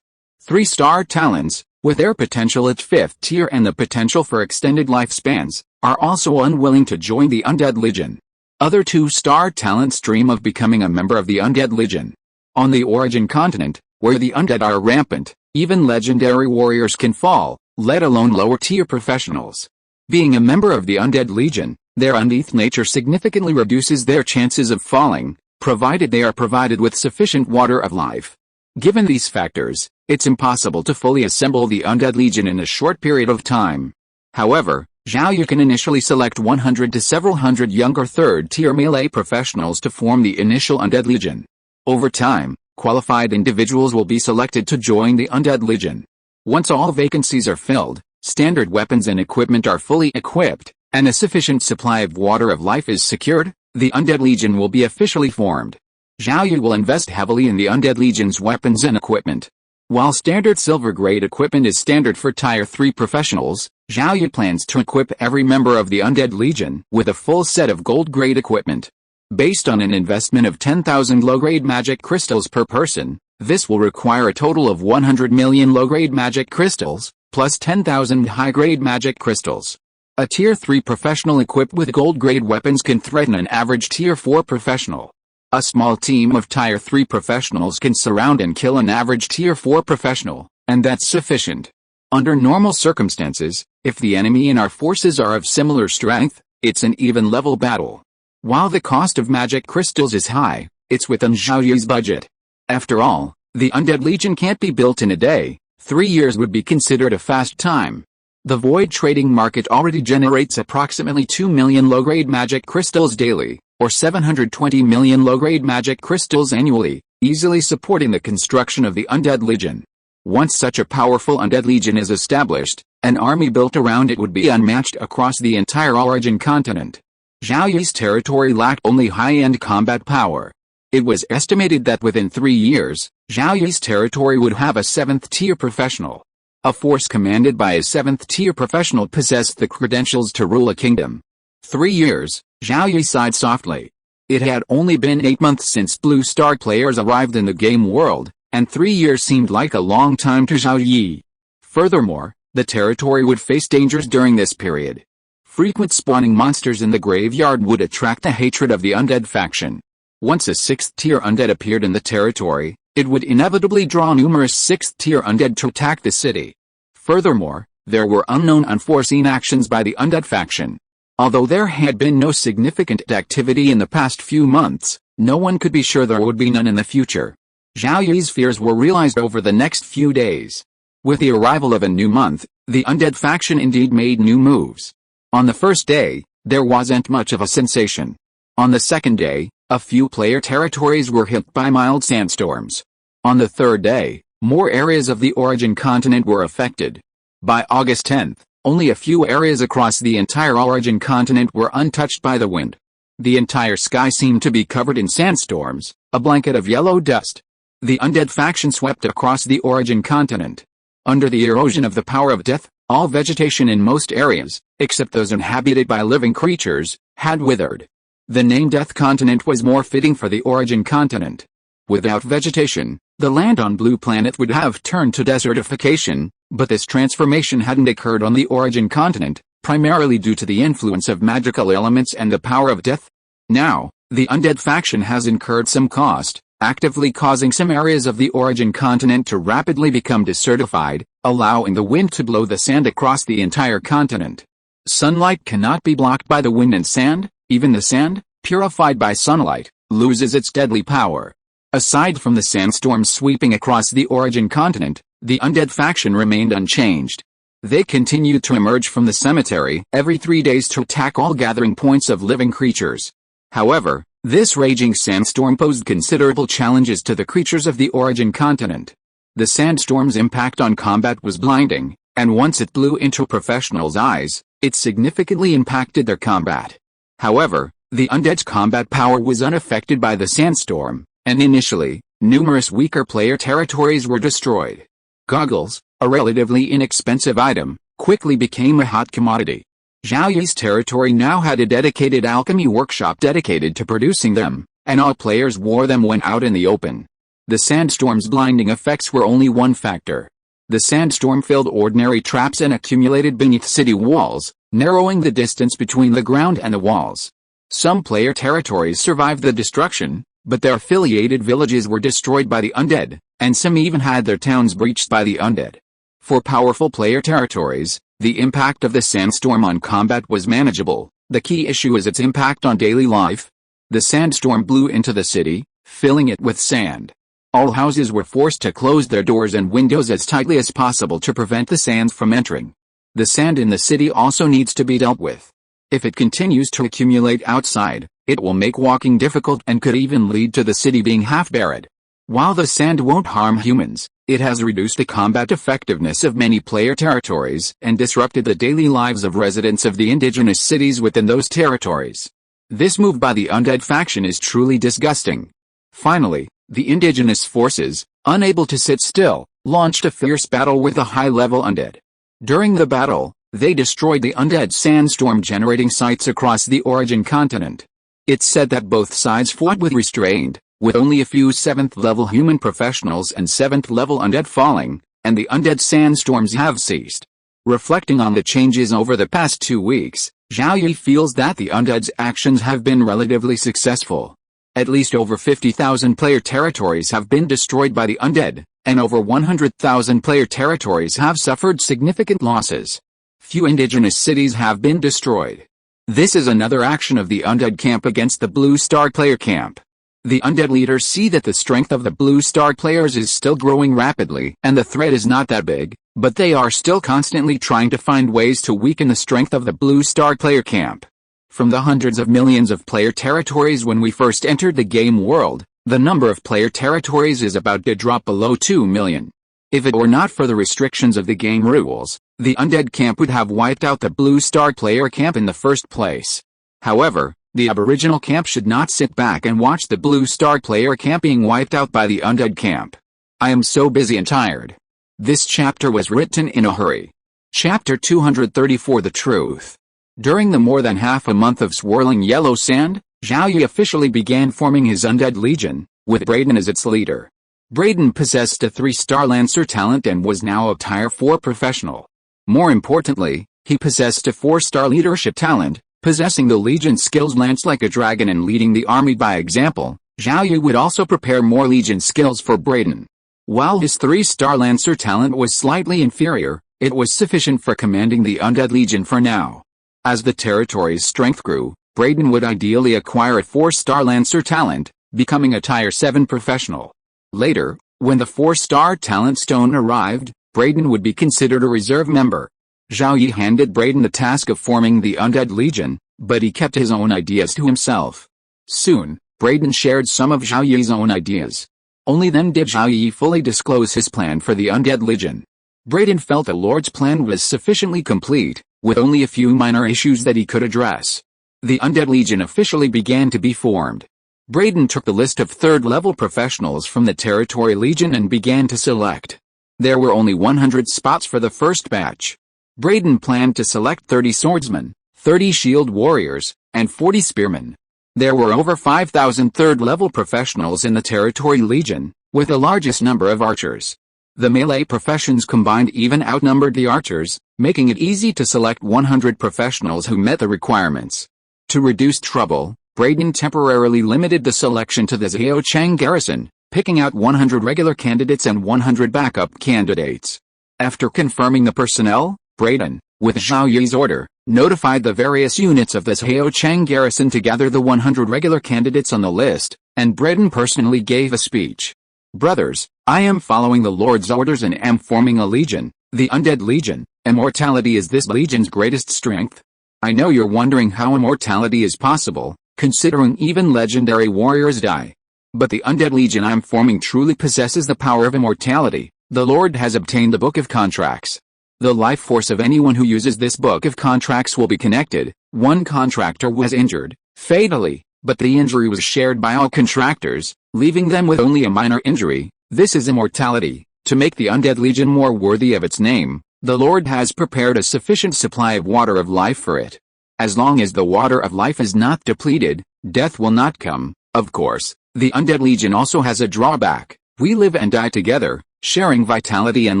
3-star talents, with their potential at 5th tier and the potential for extended lifespans, are also unwilling to join the Undead Legion. Other 2-star talents dream of becoming a member of the Undead Legion. On the Origin continent, where the undead are rampant, even legendary warriors can fall, let alone lower-tier professionals. Being a member of the Undead Legion, their unearthed nature significantly reduces their chances of falling, provided they are provided with sufficient water of life. Given these factors, it's impossible to fully assemble the Undead Legion in a short period of time. However, Zhao Yi can initially select 100 to several hundred younger 3rd-tier melee professionals to form the initial Undead Legion. Over time, qualified individuals will be selected to join the Undead Legion. Once all vacancies are filled, standard weapons and equipment are fully equipped, and a sufficient supply of water of life is secured, the Undead Legion will be officially formed. Zhao Yi will invest heavily in the Undead Legion's weapons and equipment. While standard silver-grade equipment is standard for Tier 3 professionals, Zhao Yi plans to equip every member of the Undead Legion with a full set of gold-grade equipment. Based on an investment of 10,000 low-grade magic crystals per person, this will require a total of 100 million low-grade magic crystals, plus 10,000 high-grade magic crystals. A Tier 3 professional equipped with gold-grade weapons can threaten an average Tier 4 professional. A small team of Tier 3 professionals can surround and kill an average Tier 4 professional, and that's sufficient. Under normal circumstances, if the enemy and our forces are of similar strength, it's an even level battle. While the cost of magic crystals is high, it's within Zhao Yi's budget. After all, the Undead Legion can't be built in a day. 3 years would be considered a fast time. The void trading market already generates approximately 2 million low-grade magic crystals daily, or 720 million low-grade magic crystals annually, easily supporting the construction of the Undead Legion. Once such a powerful Undead Legion is established, an army built around it would be unmatched across the entire Origin continent. Zhao Yi's territory lacked only high-end combat power. It was estimated that within 3 years, Zhao Yi's territory would have a 7th-tier professional. A force commanded by a 7th-tier professional possessed the credentials to rule a kingdom. 3 years, Zhao Yi sighed softly. It had only been 8 months since Blue Star players arrived in the game world, and 3 years seemed like a long time to Zhao Yi. Furthermore, the territory would face dangers during this period. Frequent spawning monsters in the graveyard would attract the hatred of the undead faction. Once a 6th-tier undead appeared in the territory, it would inevitably draw numerous 6th-tier undead to attack the city. Furthermore, there were unknown unforeseen actions by the undead faction. Although there had been no significant activity in the past few months, no one could be sure there would be none in the future. Zhao Yi's fears were realized over the next few days. With the arrival of a new month, the undead faction indeed made new moves. On the first day, there wasn't much of a sensation. On the second day, a few player territories were hit by mild sandstorms. On the third day, more areas of the origin continent were affected. By August 10th, only a few areas across the entire origin continent were untouched by the wind. The entire sky seemed to be covered in sandstorms, a blanket of yellow dust. The undead faction swept across the origin continent. Under the erosion of the power of death, all vegetation in most areas, except those inhabited by living creatures, had withered. The name Death Continent was more fitting for the origin continent. Without vegetation, the land on Blue Planet would have turned to desertification, but this transformation hadn't occurred on the origin continent, primarily due to the influence of magical elements and the power of death. Now, the undead faction has incurred some cost, actively causing some areas of the origin continent to rapidly become desertified, allowing the wind to blow the sand across the entire continent. Sunlight cannot be blocked by the wind and sand. Even the sand, purified by sunlight, loses its deadly power. Aside from the sandstorms sweeping across the origin continent, the undead faction remained unchanged. They continued to emerge from the cemetery every 3 days to attack all gathering points of living creatures. However, this raging sandstorm posed considerable challenges to the creatures of the origin continent. The sandstorm's impact on combat was blinding, and once it blew into professionals' eyes, it significantly impacted their combat. However, the undead's combat power was unaffected by the sandstorm, and initially, numerous weaker player territories were destroyed. Goggles, a relatively inexpensive item, quickly became a hot commodity. Zhao Yi's territory now had a dedicated alchemy workshop dedicated to producing them, and all players wore them when out in the open. The sandstorm's blinding effects were only one factor. The sandstorm filled ordinary traps and accumulated beneath city walls, narrowing the distance between the ground and the walls. Some player territories survived the destruction, but their affiliated villages were destroyed by the undead, and some even had their towns breached by the undead. For powerful player territories, the impact of the sandstorm on combat was manageable. The key issue is its impact on daily life. The sandstorm blew into the city, filling it with sand. All houses were forced to close their doors and windows as tightly as possible to prevent the sand from entering. The sand in the city also needs to be dealt with. If it continues to accumulate outside, it will make walking difficult and could even lead to the city being half buried. While the sand won't harm humans, it has reduced the combat effectiveness of many player territories and disrupted the daily lives of residents of the indigenous cities within those territories. This move by the undead faction is truly disgusting. Finally, the indigenous forces, unable to sit still, launched a fierce battle with a high-level undead. During the battle, they destroyed the undead sandstorm generating sites across the origin continent. It's said that both sides fought with restraint, with only a few 7th-level human professionals and 7th-level undead falling, and the undead sandstorms have ceased. Reflecting on the changes over the past 2 weeks, Zhao Yi feels that the undead's actions have been relatively successful. At least over 50,000 player territories have been destroyed by the undead, and over 100,000 player territories have suffered significant losses. Few indigenous cities have been destroyed. This is another action of the undead camp against the Blue Star player camp. The undead leaders see that the strength of the Blue Star players is still growing rapidly, and the threat is not that big, but they are still constantly trying to find ways to weaken the strength of the Blue Star player camp. From the hundreds of millions of player territories when we first entered the game world, the number of player territories is about to drop below 2 million. If it were not for the restrictions of the game rules, the undead camp would have wiped out the Blue Star player camp in the first place. However, the aboriginal camp should not sit back and watch the Blue Star player camp being wiped out by the undead camp. I am so busy and tired. This chapter was written in a hurry. Chapter 234 The Truth. During the more than half a month of swirling yellow sand, Zhao Yi officially began forming his undead legion, with Braden as its leader. Braden possessed a 3-star Lancer talent and was now a Tier 4 professional. More importantly, he possessed a 4-star leadership talent, possessing the Legion skills Lance like a dragon and leading the army by example. Zhao Yi would also prepare more Legion skills for Braden. While his 3-star Lancer talent was slightly inferior, it was sufficient for commanding the Undead Legion for now. As the territory's strength grew, Braden would ideally acquire a 4-star Lancer talent, becoming a Tier 7 professional. Later, when the 4-star talent stone arrived, Braden would be considered a reserve member. Zhao Yi handed Braden the task of forming the Undead Legion, but he kept his own ideas to himself. Soon, Braden shared some of Zhao Yi's own ideas. Only then did Zhao Yi fully disclose his plan for the Undead Legion. Braden felt the Lord's plan was sufficiently complete, with only a few minor issues that he could address. The Undead Legion officially began to be formed. Braden took the list of 3rd-level professionals from the Territory Legion and began to select. There were only 100 spots for the first batch. Braden planned to select 30 swordsmen, 30 shield warriors, and 40 spearmen. There were over 5,000 3rd-level professionals in the Territory Legion, with the largest number of archers. The melee professions combined even outnumbered the archers, making it easy to select 100 professionals who met the requirements. To reduce trouble, Braden temporarily limited the selection to the Zhaochang garrison, picking out 100 regular candidates and 100 backup candidates. After confirming the personnel, Braden, with Zhao Yi's order, notified the various units of the Zhaochang garrison to gather the 100 regular candidates on the list, and Braden personally gave a speech. Brothers, I am following the Lord's orders and am forming a legion, the Undead Legion. Immortality is this legion's greatest strength. I know you're wondering how immortality is possible, considering even legendary warriors die. But the Undead Legion I'm forming truly possesses the power of immortality. The Lord has obtained the Book of Contracts. The life force of anyone who uses this Book of Contracts will be connected. One contractor was injured, fatally, but the injury was shared by all contractors, leaving them with only a minor injury. This is immortality. To make the Undead Legion more worthy of its name, the Lord has prepared a sufficient supply of water of life for it. As long as the water of life is not depleted, death will not come. Of course, the Undead Legion also has a drawback. We live and die together, sharing vitality and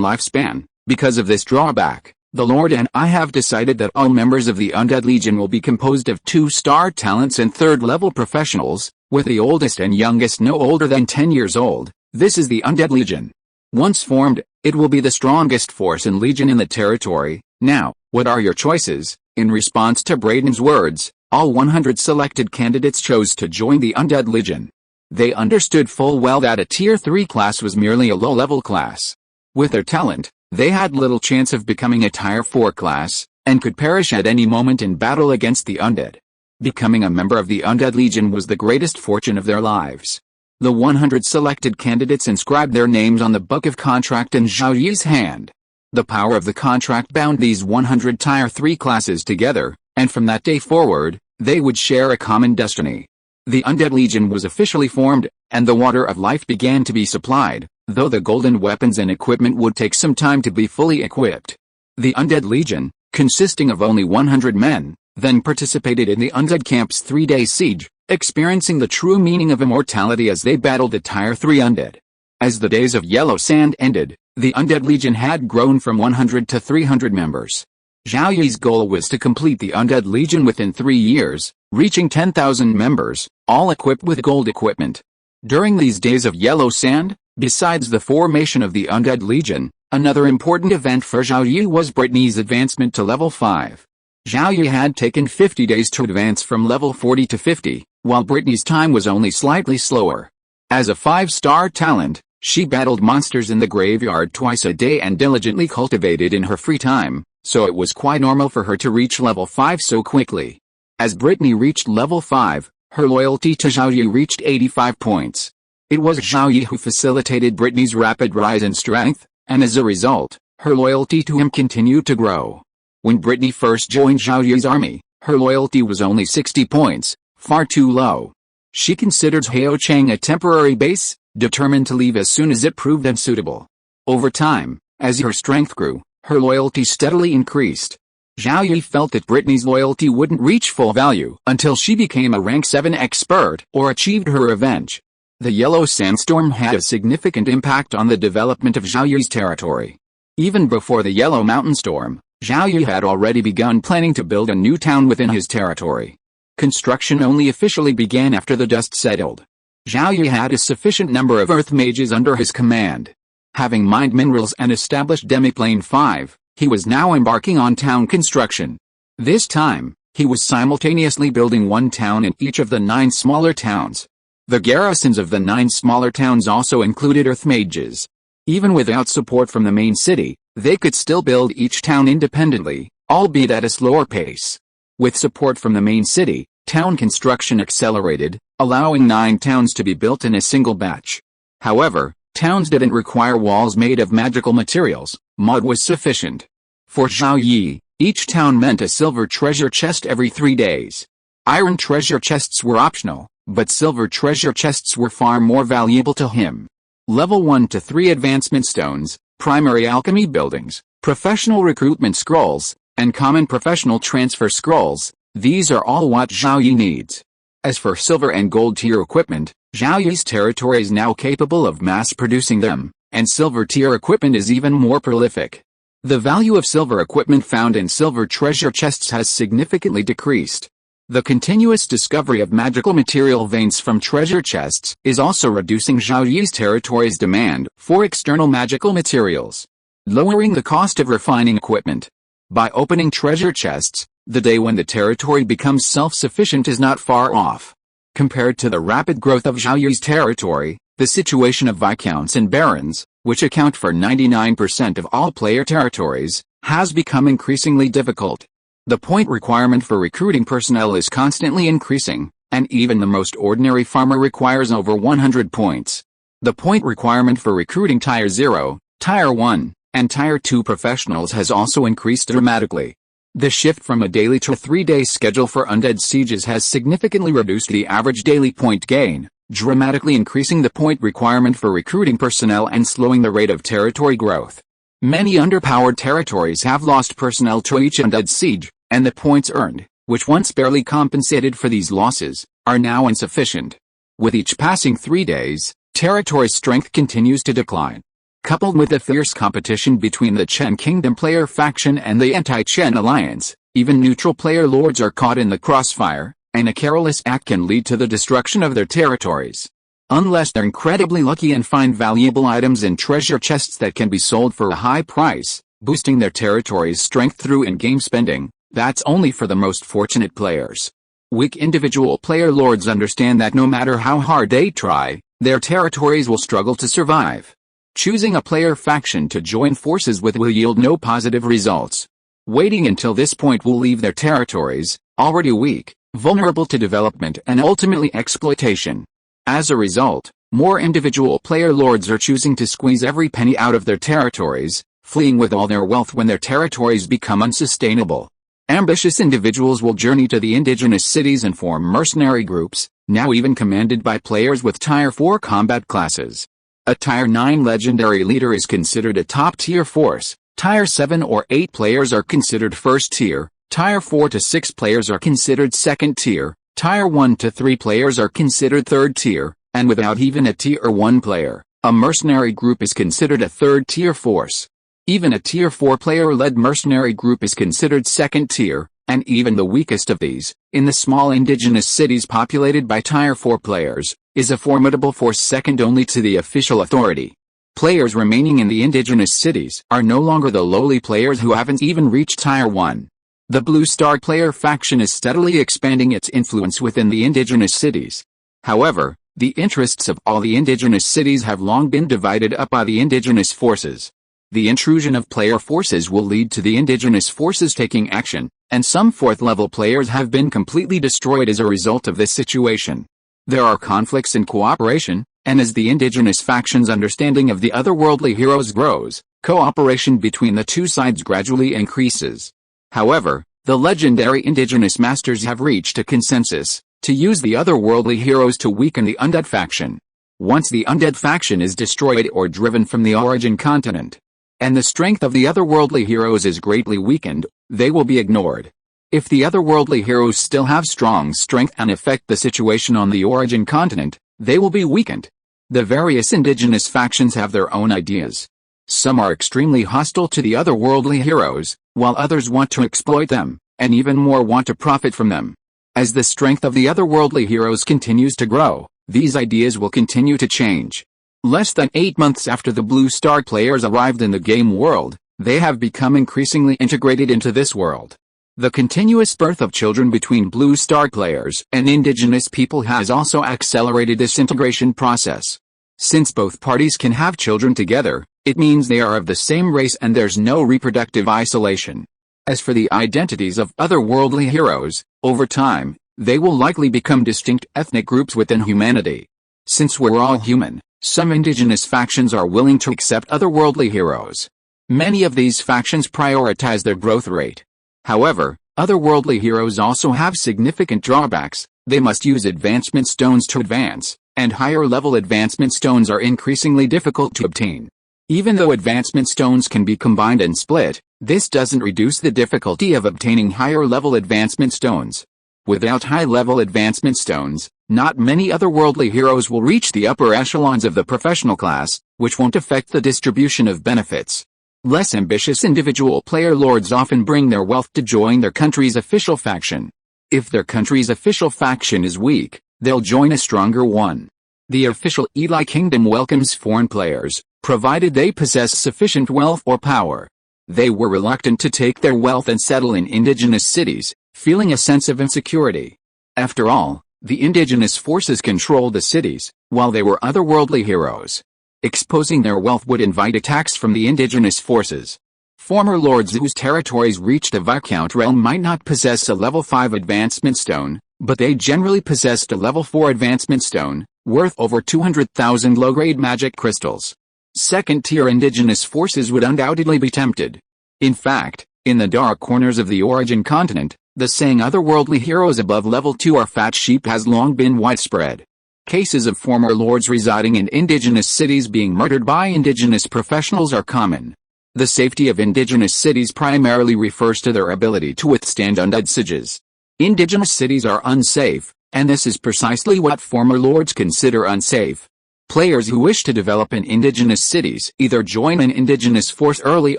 lifespan. Because of this drawback, the Lord and I have decided that all members of the Undead Legion will be composed of 2-star talents and 3rd-level professionals, with the oldest and youngest no older than 10 years old. This is the Undead Legion. Once formed, it will be the strongest force and legion in the territory. Now, what are your choices? In response to Braden's words, all 100 selected candidates chose to join the Undead Legion. They understood full well that a Tier 3 class was merely a low-level class. With their talent, they had little chance of becoming a Tier 4 class, and could perish at any moment in battle against the undead. Becoming a member of the Undead Legion was the greatest fortune of their lives. The 100 selected candidates inscribed their names on the Book of Contract in Zhao Yi's hand. The power of the contract bound these 100 Tier 3 classes together, and from that day forward, they would share a common destiny. The Undead Legion was officially formed, and the water of life began to be supplied, though the golden weapons and equipment would take some time to be fully equipped. The Undead Legion, consisting of only 100 men, then participated in the Undead Camp's 3-day siege, experiencing the true meaning of immortality as they battled the Tier 3 undead. As the days of Yellow Sand ended, the Undead Legion had grown from 100 to 300 members. Zhao Yi's goal was to complete the Undead Legion within 3 years, reaching 10,000 members, all equipped with gold equipment. During these days of Yellow Sand, besides the formation of the Undead Legion, another important event for Zhao Yi was Brittany's advancement to level 5. Zhao Yi had taken 50 days to advance from level 40 to 50, while Brittany's time was only slightly slower. As a 5-star talent, she battled monsters in the graveyard twice a day and diligently cultivated in her free time, so it was quite normal for her to reach level 5 so quickly. As Brittany reached level 5, her loyalty to Zhao Yi reached 85 points. It was Zhao Yi who facilitated Brittany's rapid rise in strength, and as a result, her loyalty to him continued to grow. When Brittany first joined Zhao Yi's army, her loyalty was only 60 points, far too low. She considered Zhaochang a temporary base, determined to leave as soon as it proved unsuitable. Over time, as her strength grew, her loyalty steadily increased. Zhao Yi felt that Brittany's loyalty wouldn't reach full value until she became a rank 7 expert or achieved her revenge. The Yellow Sandstorm had a significant impact on the development of Zhao Yi's territory. Even before the Yellow Mountain Storm, Zhao Yi had already begun planning to build a new town within his territory. Construction only officially began after the dust settled. Zhao Yi had a sufficient number of earth mages under his command. Having mined minerals and established Demiplane 5, he was now embarking on town construction. This time, he was simultaneously building one town in each of the 9 smaller towns. The garrisons of the 9 smaller towns also included earth mages. Even without support from the main city, they could still build each town independently, albeit at a slower pace. With support from the main city, town construction accelerated, allowing 9 towns to be built in a single batch. However, towns didn't require walls made of magical materials. Mud was sufficient. For Zhao Yi, each town meant a silver treasure chest every 3 days. Iron treasure chests were optional, but silver treasure chests were far more valuable to him. Level 1 to 3 advancement stones, primary alchemy buildings, professional recruitment scrolls, and common professional transfer scrolls, these are all what Zhao Yi needs. As for silver and gold tier equipment, Zhao Yi's territory is now capable of mass-producing them, and silver tier equipment is even more prolific. The value of silver equipment found in silver treasure chests has significantly decreased. The continuous discovery of magical material veins from treasure chests is also reducing Zhao Yi's territory's demand for external magical materials, lowering the cost of refining equipment. By opening treasure chests, the day when the territory becomes self-sufficient is not far off. Compared to the rapid growth of Zhao Yi's territory, the situation of viscounts and barons, which account for 99% of all player territories, has become increasingly difficult. The point requirement for recruiting personnel is constantly increasing, and even the most ordinary farmer requires over 100 points. The point requirement for recruiting Tier 0, Tier 1, and Tier 2 professionals has also increased dramatically. The shift from a daily to a 3-day schedule for undead sieges has significantly reduced the average daily point gain, dramatically increasing the point requirement for recruiting personnel and slowing the rate of territory growth. Many underpowered territories have lost personnel to each undead siege, and the points earned, which once barely compensated for these losses, are now insufficient. With each passing 3 days, territory strength continues to decline. Coupled with the fierce competition between the Chen Kingdom player faction and the anti-Chen alliance, even neutral player lords are caught in the crossfire, and a careless act can lead to the destruction of their territories. Unless they're incredibly lucky and find valuable items in treasure chests that can be sold for a high price, boosting their territory's strength through in-game spending, that's only for the most fortunate players. Weak individual player lords understand that no matter how hard they try, their territories will struggle to survive. Choosing a player faction to join forces with will yield no positive results. Waiting until this point will leave their territories, already weak, vulnerable to development and ultimately exploitation. As a result, more individual player lords are choosing to squeeze every penny out of their territories, fleeing with all their wealth when their territories become unsustainable. Ambitious individuals will journey to the indigenous cities and form mercenary groups, now even commanded by players with Tier 4 combat classes. A Tier 9 legendary leader is considered a top-tier force, Tier 7 or 8 players are considered first tier, Tier 4 to 6 players are considered second tier, Tier 1 to 3 players are considered third tier, and without even a Tier 1 player, a mercenary group is considered a third-tier force. Even a Tier 4 player-led mercenary group is considered second tier, and even the weakest of these, in the small indigenous cities populated by Tier 4 players, is a formidable force second only to the official authority. Players remaining in the indigenous cities are no longer the lowly players who haven't even reached Tier 1. The Blue Star player faction is steadily expanding its influence within the indigenous cities. However, the interests of all the indigenous cities have long been divided up by the indigenous forces. The intrusion of player forces will lead to the indigenous forces taking action, and some 4th-level players have been completely destroyed as a result of this situation. There are conflicts in cooperation, and as the indigenous faction's understanding of the otherworldly heroes grows, cooperation between the two sides gradually increases. However, the legendary indigenous masters have reached a consensus to use the otherworldly heroes to weaken the undead faction. Once the undead faction is destroyed or driven from the origin continent, and the strength of the otherworldly heroes is greatly weakened, they will be ignored. If the otherworldly heroes still have strong strength and affect the situation on the origin continent, they will be weakened. The various indigenous factions have their own ideas. Some are extremely hostile to the otherworldly heroes, while others want to exploit them, and even more want to profit from them. As the strength of the otherworldly heroes continues to grow, these ideas will continue to change. Less than 8 months after the Blue Star players arrived in the game world, they have become increasingly integrated into this world. The continuous birth of children between Blue Star players and indigenous people has also accelerated this integration process. Since both parties can have children together, it means they are of the same race and there's no reproductive isolation. As for the identities of otherworldly heroes, over time, they will likely become distinct ethnic groups within humanity. Since we're all human, some indigenous factions are willing to accept otherworldly heroes. Many of these factions prioritize their growth rate. However, otherworldly heroes also have significant drawbacks. They must use advancement stones to advance, and higher-level advancement stones are increasingly difficult to obtain. Even though advancement stones can be combined and split, this doesn't reduce the difficulty of obtaining higher-level advancement stones. Without high-level advancement stones, not many otherworldly heroes will reach the upper echelons of the professional class, which won't affect the distribution of benefits. Less ambitious individual player lords often bring their wealth to join their country's official faction. If their country's official faction is weak, they'll join a stronger one. The official Eli Kingdom welcomes foreign players, provided they possess sufficient wealth or power. They were reluctant to take their wealth and settle in indigenous cities, feeling a sense of insecurity. After all, the indigenous forces controlled the cities, while they were otherworldly heroes. Exposing their wealth would invite attacks from the indigenous forces. Former lords whose territories reached the Viscount realm might not possess a level 5 advancement stone, but they generally possessed a level 4 advancement stone, worth over 200,000 low-grade magic crystals. Second-tier indigenous forces would undoubtedly be tempted. In fact, in the dark corners of the origin continent, the saying otherworldly heroes above level 2 are fat sheep has long been widespread. Cases of former lords residing in indigenous cities being murdered by indigenous professionals are common. The safety of indigenous cities primarily refers to their ability to withstand undead sieges. Indigenous cities are unsafe, and this is precisely what former lords consider unsafe. Players who wish to develop in indigenous cities either join an indigenous force early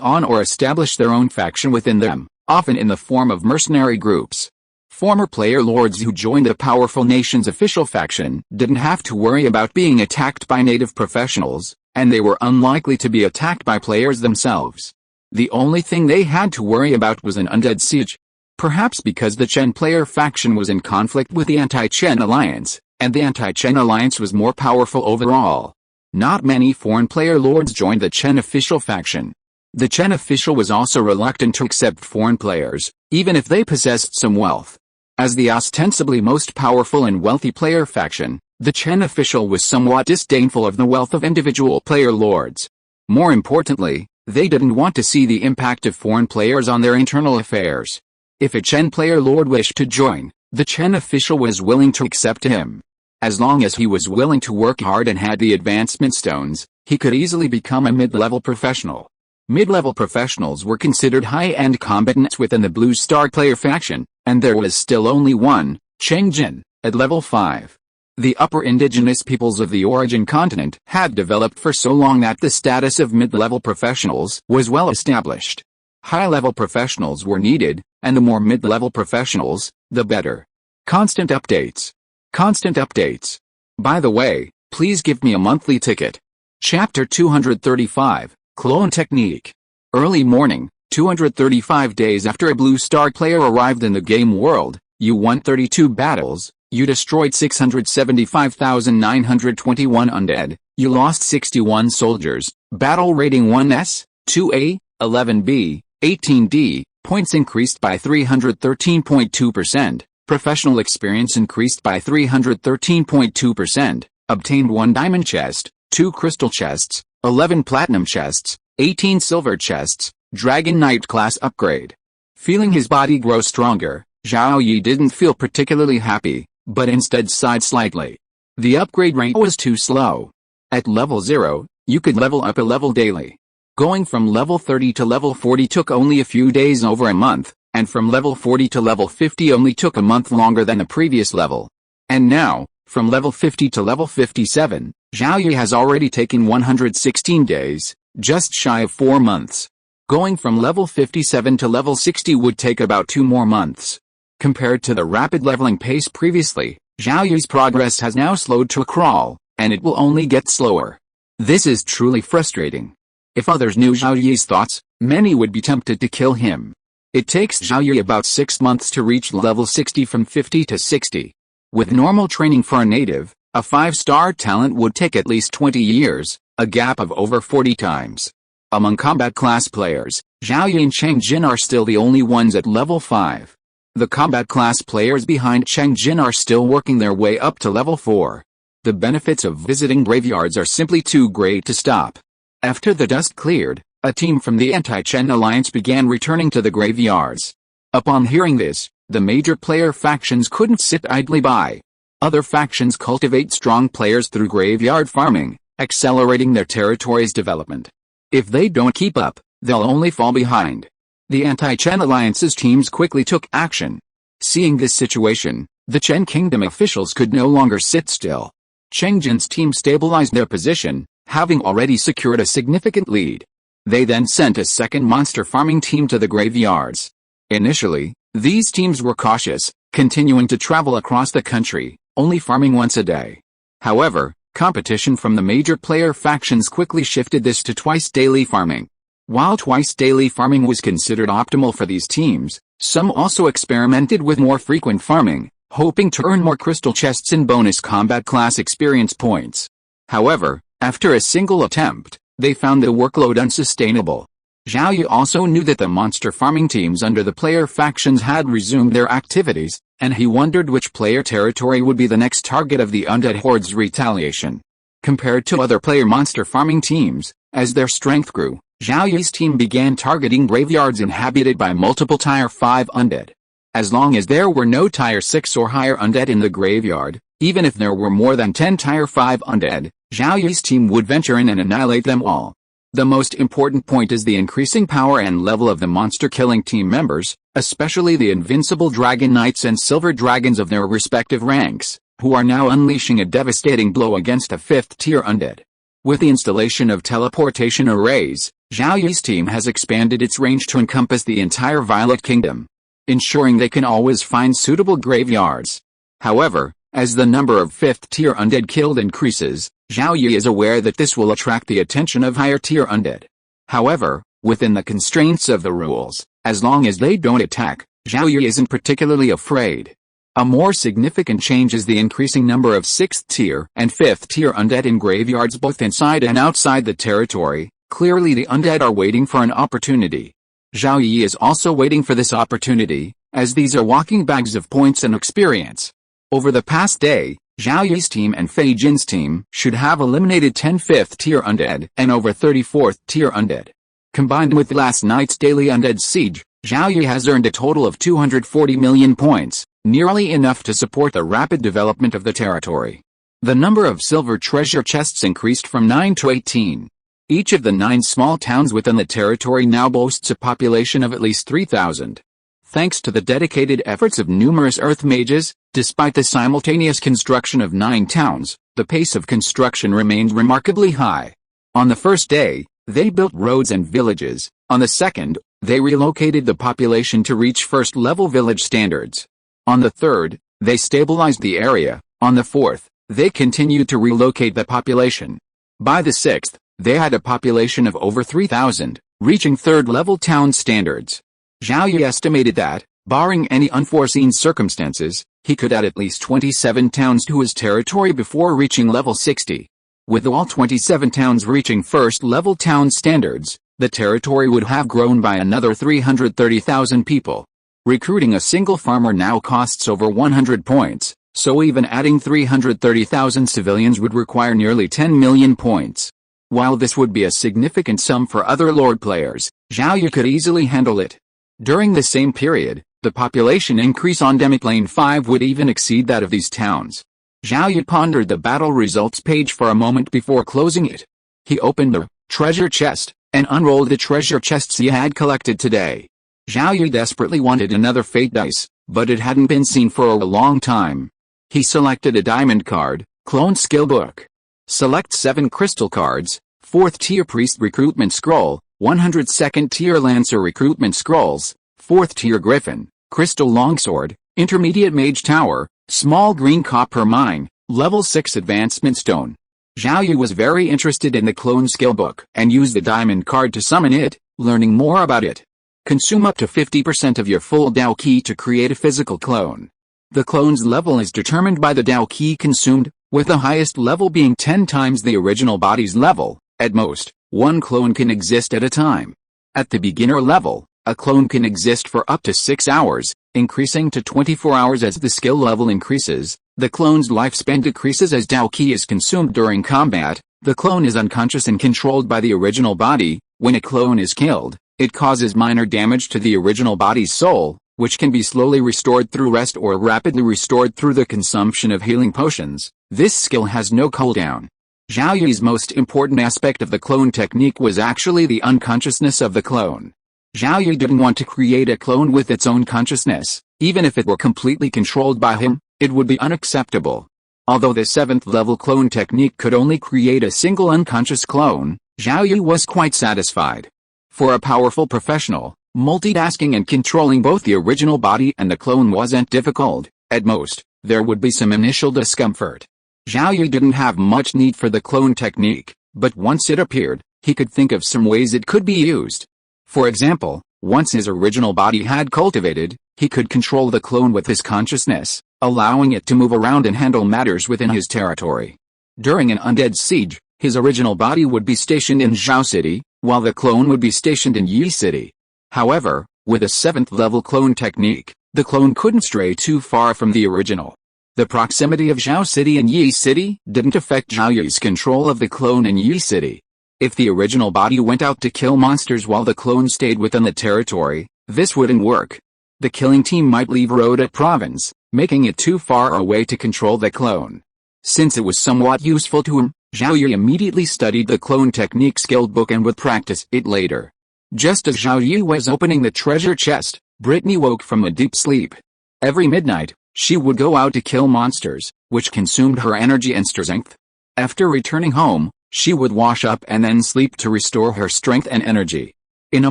on or establish their own faction within them, often in the form of mercenary groups. Former player lords who joined the powerful nation's official faction didn't have to worry about being attacked by native professionals, and they were unlikely to be attacked by players themselves. The only thing they had to worry about was an undead siege. Perhaps because the Chen player faction was in conflict with the anti-Chen alliance, and the anti-Chen alliance was more powerful overall. Not many foreign player lords joined the Chen official faction. The Chen official was also reluctant to accept foreign players, even if they possessed some wealth. As the ostensibly most powerful and wealthy player faction, the Chen official was somewhat disdainful of the wealth of individual player lords. More importantly, they didn't want to see the impact of foreign players on their internal affairs. If a Chen player lord wished to join, the Chen official was willing to accept him. As long as he was willing to work hard and had the advancement stones, he could easily become a mid-level professional. Mid-level professionals were considered high-end combatants within the Blue Star player faction, and there was still only one, Cheng Jin, at level 5. The upper indigenous peoples of the origin continent had developed for so long that the status of mid-level professionals was well established. High-level professionals were needed, and the more mid-level professionals, the better. Constant updates. Constant updates. By the way, please give me a monthly ticket. Chapter 235, Clone Technique. Early morning, 235 days after a Blue Star player arrived in the game world, you won 32 battles, you destroyed 675,921 undead, you lost 61 soldiers, battle rating 1S, 2A, 11B, 18D, points increased by 313.2%, professional experience increased by 313.2%, obtained 1 diamond chest, 2 crystal chests, 11 platinum chests, 18 silver chests, Dragon Knight class upgrade. Feeling his body grow stronger, Zhao Yi didn't feel particularly happy, but instead sighed slightly. The upgrade rate was too slow. At level 0, you could level up a level daily. Going from level 30 to level 40 took only a few days over a month, And from level 40 to level 50 only took a month longer than the previous level. And now, from level 50 to level 57, Zhao Yi has already taken 116 days, just shy of 4 months. Going from level 57 to level 60 would take about 2 more months. Compared to the rapid leveling pace previously, Zhao Yi's progress has now slowed to a crawl, and it will only get slower. This is truly frustrating. If others knew Zhao Yi's thoughts, many would be tempted to kill him. It takes Zhao Yi about 6 months to reach level 60 from 50 to 60. With normal training for a native, a 5-star talent would take at least 20 years, a gap of over 40 times. Among combat class players, Zhao Yi and Cheng Jin are still the only ones at level 5. The combat class players behind Cheng Jin are still working their way up to level 4. The benefits of visiting graveyards are simply too great to stop. After the dust cleared, a team from the Anti-Chen Alliance began returning to the graveyards. Upon hearing this, the major player factions couldn't sit idly by. Other factions cultivate strong players through graveyard farming, accelerating their territory's development. If they don't keep up, they'll only fall behind. The Anti-Chen Alliance's teams quickly took action. Seeing this situation, the Chen Kingdom officials could no longer sit still. Cheng Jin's team stabilized their position, having already secured a significant lead. They then sent a second monster farming team to the graveyards. Initially, these teams were cautious, continuing to travel across the country, only farming once a day. However, competition from the major player factions quickly shifted this to twice-daily farming. While twice-daily farming was considered optimal for these teams, some also experimented with more frequent farming, hoping to earn more crystal chests and bonus combat class experience points. However, after a single attempt, they found the workload unsustainable. Zhao Yi also knew that the monster farming teams under the player factions had resumed their activities, and he wondered which player territory would be the next target of the undead horde's retaliation. Compared to other player monster farming teams, as their strength grew, Zhao Yi's team began targeting graveyards inhabited by multiple Tier 5 undead. As long as there were no Tier 6 or higher undead in the graveyard, even if there were more than 10 Tier 5 undead, Zhao Yi's team would venture in and annihilate them all. The most important point is the increasing power and level of the monster-killing team members, especially the invincible Dragon Knights and Silver Dragons of their respective ranks, who are now unleashing a devastating blow against a 5th-tier undead. With the installation of teleportation arrays, Zhao Yi's team has expanded its range to encompass the entire Violet Kingdom, ensuring they can always find suitable graveyards. However, as the number of 5th-tier undead killed increases, Zhao Yi is aware that this will attract the attention of higher-tier undead. However, within the constraints of the rules, as long as they don't attack, Zhao Yi isn't particularly afraid. A more significant change is the increasing number of 6th-tier and 5th-tier undead in graveyards both inside and outside the territory. Clearly the undead are waiting for an opportunity. Zhao Yi is also waiting for this opportunity, as these are walking bags of points and experience. Over the past day, Zhao Yi's team and Fei Jin's team should have eliminated 10 5th-tier undead and over 30 4th-tier undead. Combined with last night's daily undead siege, Zhao Yi has earned a total of 240 million points, nearly enough to support the rapid development of the territory. The number of silver treasure chests increased from 9 to 18. Each of the 9 small towns within the territory now boasts a population of at least 3,000. Thanks to the dedicated efforts of numerous earth mages, despite the simultaneous construction of 9 towns, the pace of construction remained remarkably high. On the first day, they built roads and villages. On the second, they relocated the population to reach first-level village standards. On the third, they stabilized the area. On the fourth, they continued to relocate the population. By the sixth, they had a population of over 3,000, reaching third-level town standards. Zhao Yi estimated that, barring any unforeseen circumstances, he could add at least 27 towns to his territory before reaching level 60. With all 27 towns reaching first-level town standards, the territory would have grown by another 330,000 people. Recruiting a single farmer now costs over 100 points, so even adding 330,000 civilians would require nearly 10 million points. While this would be a significant sum for other Lord players, Zhao Yi could easily handle it. During the same period, the population increase on Demic Lane 5 would even exceed that of these towns. Zhao Yi pondered the battle results page for a moment before closing it. He opened the treasure chest and unrolled the treasure chests he had collected today. Zhao Yi desperately wanted another fate dice, but it hadn't been seen for a long time. He selected a diamond card, clone skill book. Select 7 crystal cards, 4th tier priest recruitment scroll, 102nd tier lancer recruitment scrolls, 4th tier griffin, crystal longsword, intermediate mage tower, small green copper mine, level 6 advancement stone. Zhao Yi was very interested in the clone skill book and used the diamond card to summon it, learning more about it. Consume up to 50% of your full Dao Qi to create a physical clone. The clone's level is determined by the Dao Qi consumed, with the highest level being 10 times the original body's level. At most, one clone can exist at a time. At the beginner level, a clone can exist for up to 6 hours, increasing to 24 hours as the skill level increases. The clone's lifespan decreases as Dao Qi is consumed during combat. The clone is unconscious and controlled by the original body. When a clone is killed, it causes minor damage to the original body's soul, which can be slowly restored through rest or rapidly restored through the consumption of healing potions. This skill has no cooldown. Zhao Yi's most important aspect of the clone technique was actually the unconsciousness of the clone. Zhao Yi didn't want to create a clone with its own consciousness. Even if it were completely controlled by him, it would be unacceptable. Although the 7th level clone technique could only create a single unconscious clone, Zhao Yi was quite satisfied. For a powerful professional, multitasking and controlling both the original body and the clone wasn't difficult. At most, there would be some initial discomfort. Zhao Yi didn't have much need for the clone technique, but once it appeared, he could think of some ways it could be used. For example, once his original body had cultivated, he could control the clone with his consciousness, allowing it to move around and handle matters within his territory. During an undead siege, his original body would be stationed in Zhao City, while the clone would be stationed in Yi City. However, with a 7th level clone technique, the clone couldn't stray too far from the original. The proximity of Zhao City and Yi City didn't affect Zhao Yi's control of the clone in Yi City. If the original body went out to kill monsters while the clone stayed within the territory, this wouldn't work. The killing team might leave Rhoda Province, making it too far away to control the clone. Since it was somewhat useful to him, Zhao Yi immediately studied the clone technique skill book and would practice it later. Just as Zhao Yi was opening the treasure chest, Brittany woke from a deep sleep. Every midnight, she would go out to kill monsters, which consumed her energy and strength. After returning home, she would wash up and then sleep to restore her strength and energy. In a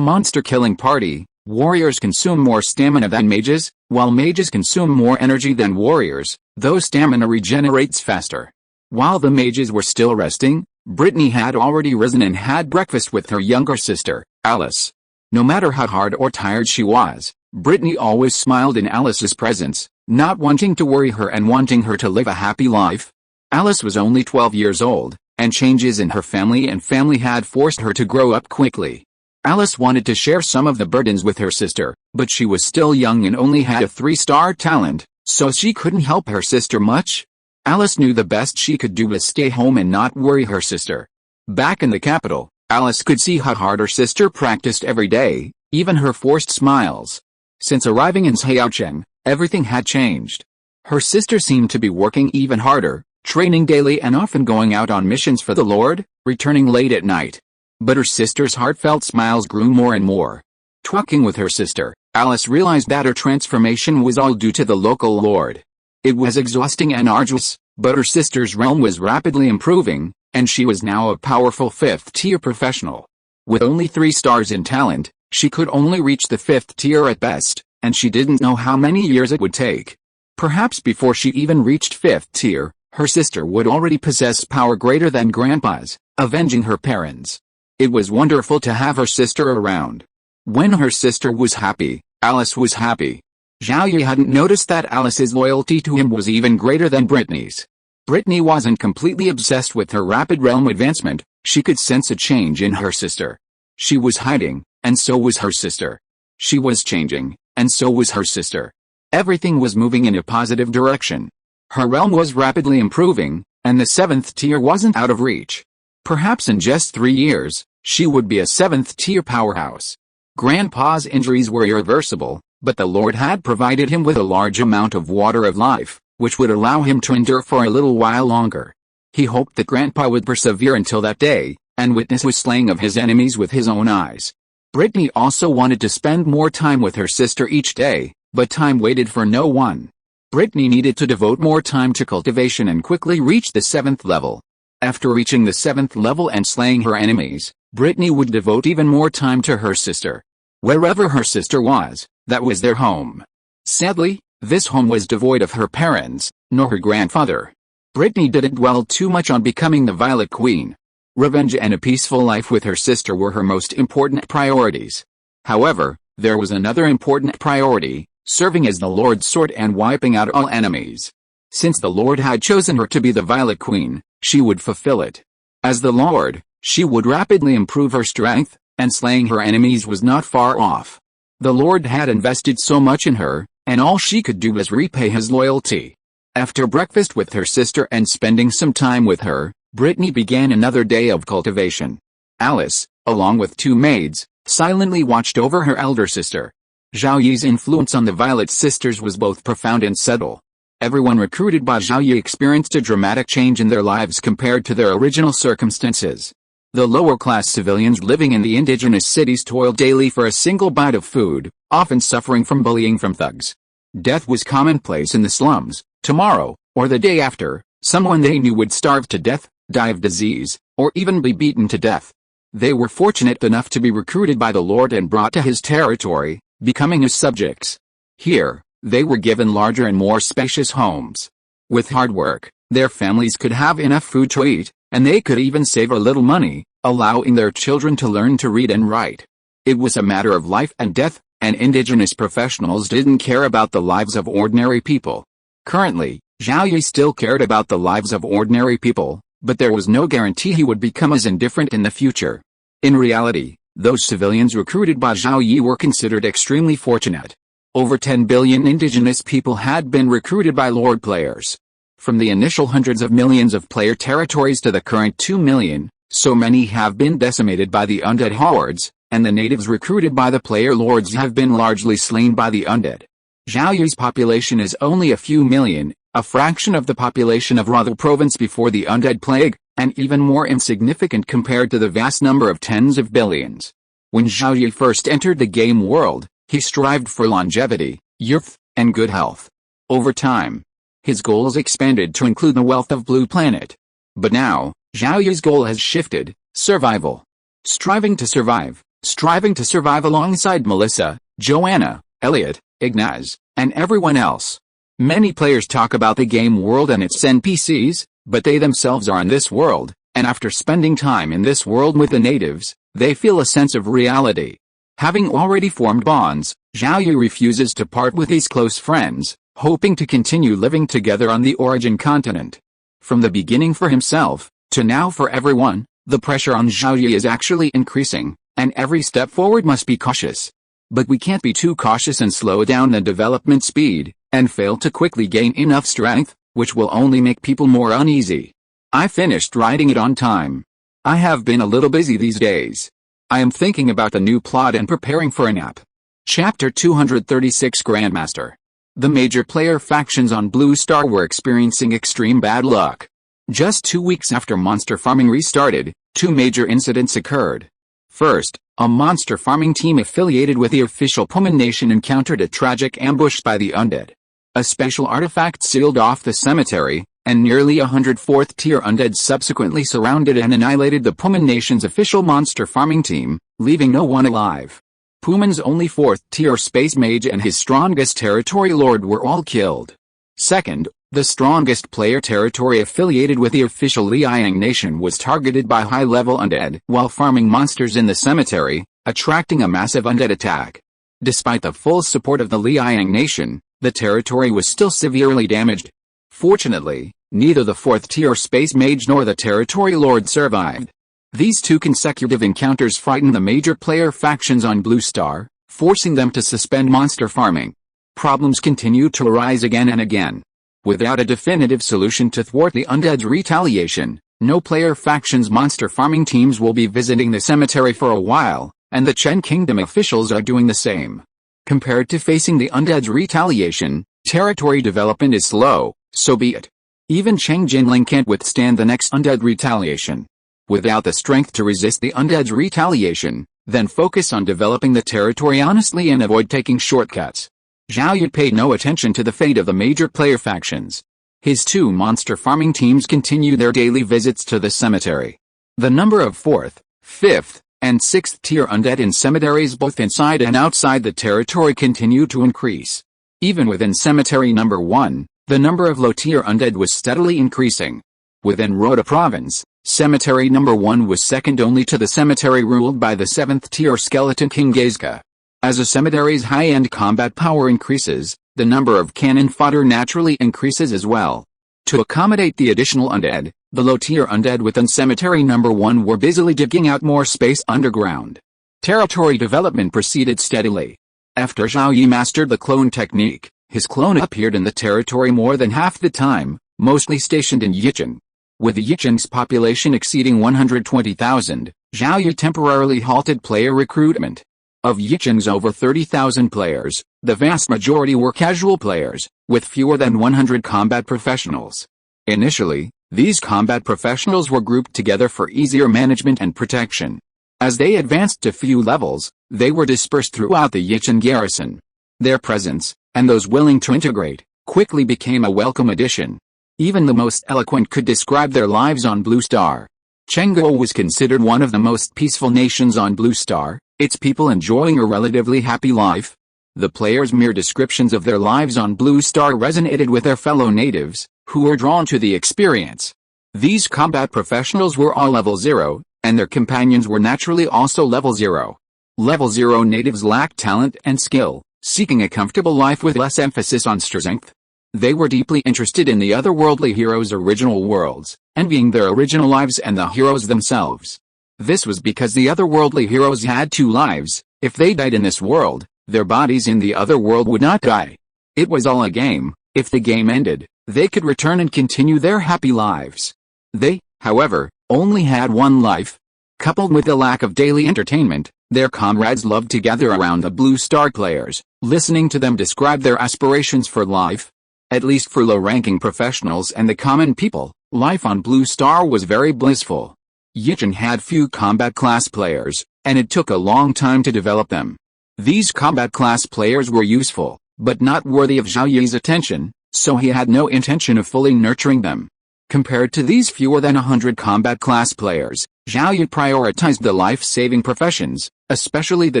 monster-killing party, warriors consume more stamina than mages, while mages consume more energy than warriors, though stamina regenerates faster. While the mages were still resting, Brittany had already risen and had breakfast with her younger sister, Alice. No matter how hard or tired she was, Brittany always smiled in Alice's presence, not wanting to worry her and wanting her to live a happy life. Alice was only 12 years old, and changes in her family had forced her to grow up quickly. Alice wanted to share some of the burdens with her sister, but she was still young and only had a 3-star talent, so she couldn't help her sister much. Alice knew the best she could do was stay home and not worry her sister. Back in the capital, Alice could see how hard her sister practiced every day, even her forced smiles. Since arriving in Xiaocheng, everything had changed. Her sister seemed to be working even harder, training daily and often going out on missions for the Lord, returning late at night. But her sister's heartfelt smiles grew more and more. Talking with her sister, Alice realized that her transformation was all due to the local Lord. It was exhausting and arduous, but her sister's realm was rapidly improving, and she was now a powerful 5th-tier professional. With only 3 stars in talent, she could only reach the 5th tier at best, and she didn't know how many years it would take. Perhaps before she even reached 5th tier, her sister would already possess power greater than Grandpa's, avenging her parents. It was wonderful to have her sister around. When her sister was happy, Alice was happy. Zhao Yi hadn't noticed that Alice's loyalty to him was even greater than Brittany's. Brittany wasn't completely obsessed with her rapid realm advancement, she could sense a change in her sister. She was hiding, and so was her sister. She was changing, and so was her sister. Everything was moving in a positive direction. Her realm was rapidly improving, and the 7th tier wasn't out of reach. Perhaps in just 3 years, she would be a 7th tier powerhouse. Grandpa's injuries were irreversible, but the Lord had provided him with a large amount of water of life, which would allow him to endure for a little while longer. He hoped that Grandpa would persevere until that day, and witness the slaying of his enemies with his own eyes. Brittany also wanted to spend more time with her sister each day, but time waited for no one. Brittany needed to devote more time to cultivation and quickly reach the 7th level. After reaching the 7th level and slaying her enemies, Brittany would devote even more time to her sister. Wherever her sister was, that was their home. Sadly, this home was devoid of her parents, nor her grandfather. Brittany didn't dwell too much on becoming the Violet Queen. Revenge and a peaceful life with her sister were her most important priorities. However, there was another important priority, serving as the Lord's sword and wiping out all enemies. Since the Lord had chosen her to be the Violet Queen, she would fulfill it. As the Lord, she would rapidly improve her strength, and slaying her enemies was not far off. The Lord had invested so much in her, and all she could do was repay his loyalty. After breakfast with her sister and spending some time with her, Brittany began another day of cultivation. Alice, along with 2 maids, silently watched over her elder sister. Zhao Yi's influence on the Violet sisters was both profound and subtle. Everyone recruited by Zhao Yi experienced a dramatic change in their lives compared to their original circumstances. The lower-class civilians living in the indigenous cities toiled daily for a single bite of food, often suffering from bullying from thugs. Death was commonplace in the slums. Tomorrow, or the day after, someone they knew would starve to death, die of disease, or even be beaten to death. They were fortunate enough to be recruited by the Lord and brought to his territory, becoming his subjects. Here, they were given larger and more spacious homes. With hard work, their families could have enough food to eat, and they could even save a little money, allowing their children to learn to read and write. It was a matter of life and death, and indigenous professionals didn't care about the lives of ordinary people. Currently, Zhao Yi still cared about the lives of ordinary people, but there was no guarantee he would become as indifferent in the future. In reality, those civilians recruited by Zhao Yi were considered extremely fortunate. Over 10 billion indigenous people had been recruited by Lord players. From the initial hundreds of millions of player territories to the current 2 million, so many have been decimated by the undead hordes, and the natives recruited by the player lords have been largely slain by the undead. Zhao Yi's population is only a few million, a fraction of the population of Rother province before the undead plague, and even more insignificant compared to the vast number of tens of billions. When Zhao Yi first entered the game world, he strived for longevity, youth, and good health. Over time, his goals expanded to include the wealth of Blue Planet. But now, Zhao Yi's goal has shifted: survival. Striving to survive alongside Melissa, Joanna, Elliot, Ignaz, and everyone else. Many players talk about the game world and its NPCs, but they themselves are in this world, and after spending time in this world with the natives, they feel a sense of reality. Having already formed bonds, Zhao Yi refuses to part with his close friends, hoping to continue living together on the origin continent. From the beginning for himself, to now for everyone, the pressure on Zhao Yi is actually increasing, and every step forward must be cautious. But we can't be too cautious and slow down the development speed, and fail to quickly gain enough strength, which will only make people more uneasy. I finished writing it on time. I have been a little busy these days. I am thinking about the new plot and preparing for a nap. Chapter 236 Grandmaster. The major player factions on Blue Star were experiencing extreme bad luck. Just 2 weeks after monster farming restarted, 2 major incidents occurred. First, a monster farming team affiliated with the official Puman Nation encountered a tragic ambush by the undead. A special artifact sealed off the cemetery, and nearly 100 4th-tier undead subsequently surrounded and annihilated the Puman Nation's official monster farming team, leaving no one alive. Puman's only 4th-tier space mage and his strongest territory lord were all killed. Second, the strongest player territory affiliated with the official Liang Nation was targeted by high-level undead while farming monsters in the cemetery, attracting a massive undead attack. Despite the full support of the Liang Nation, the territory was still severely damaged. Fortunately, neither the 4th-tier space mage nor the territory lord survived. These 2 consecutive encounters frightened the major player factions on Blue Star, forcing them to suspend monster farming. Problems continued to arise again and again. Without a definitive solution to thwart the undead's retaliation, no player faction's monster farming teams will be visiting the cemetery for a while, and the Chen Kingdom officials are doing the same. Compared to facing the undead's retaliation, territory development is slow, so be it. Even Cheng Jinling can't withstand the next undead retaliation. Without the strength to resist the undead's retaliation, then focus on developing the territory honestly and avoid taking shortcuts. Zhao Yi paid no attention to the fate of the major player factions. His two monster farming teams continued their daily visits to the cemetery. The number of 4th, 5th, and 6th tier undead in cemeteries both inside and outside the territory continued to increase. Even within cemetery number 1, the number of low-tier undead was steadily increasing. Within Rota province, cemetery number 1 was second only to the cemetery ruled by the 7th tier skeleton king Gezka. As a cemetery's high-end combat power increases, the number of cannon fodder naturally increases as well. To accommodate the additional undead, the low-tier undead within cemetery number 1 were busily digging out more space underground. Territory development proceeded steadily. After Zhao Yi mastered the clone technique, his clone appeared in the territory more than half the time, mostly stationed in Yicheng. With the Yicheng's population exceeding 120,000, Zhao Yi temporarily halted player recruitment. Of Yicheng's over 30,000 players, the vast majority were casual players, with fewer than 100 combat professionals. Initially, these combat professionals were grouped together for easier management and protection. As they advanced to few levels, they were dispersed throughout the Yicheng garrison. Their presence, and those willing to integrate, quickly became a welcome addition. Even the most eloquent could describe their lives on Blue Star. Chengguo was considered one of the most peaceful nations on Blue Star, its people enjoying a relatively happy life. The players' mere descriptions of their lives on Blue Star resonated with their fellow natives, who were drawn to the experience. These combat professionals were all level 0, and their companions were naturally also level 0. Level 0 natives lacked talent and skill, seeking a comfortable life with less emphasis on strength. They were deeply interested in the otherworldly heroes' original worlds, envying their original lives and the heroes themselves. This was because the otherworldly heroes had 2 lives. If they died in this world, their bodies in the other world would not die. It was all a game. If the game ended, they could return and continue their happy lives. They, however, only had 1 life. Coupled with the lack of daily entertainment, their comrades loved to gather around the Blue Star players, listening to them describe their aspirations for life. At least for low-ranking professionals and the common people, life on Blue Star was very blissful. Yicheng had few combat class players, and it took a long time to develop them. These combat class players were useful, but not worthy of Zhao Yi's attention, so he had no intention of fully nurturing them. Compared to these fewer than 100 combat class players, Zhao Yi prioritized the life-saving professions, especially the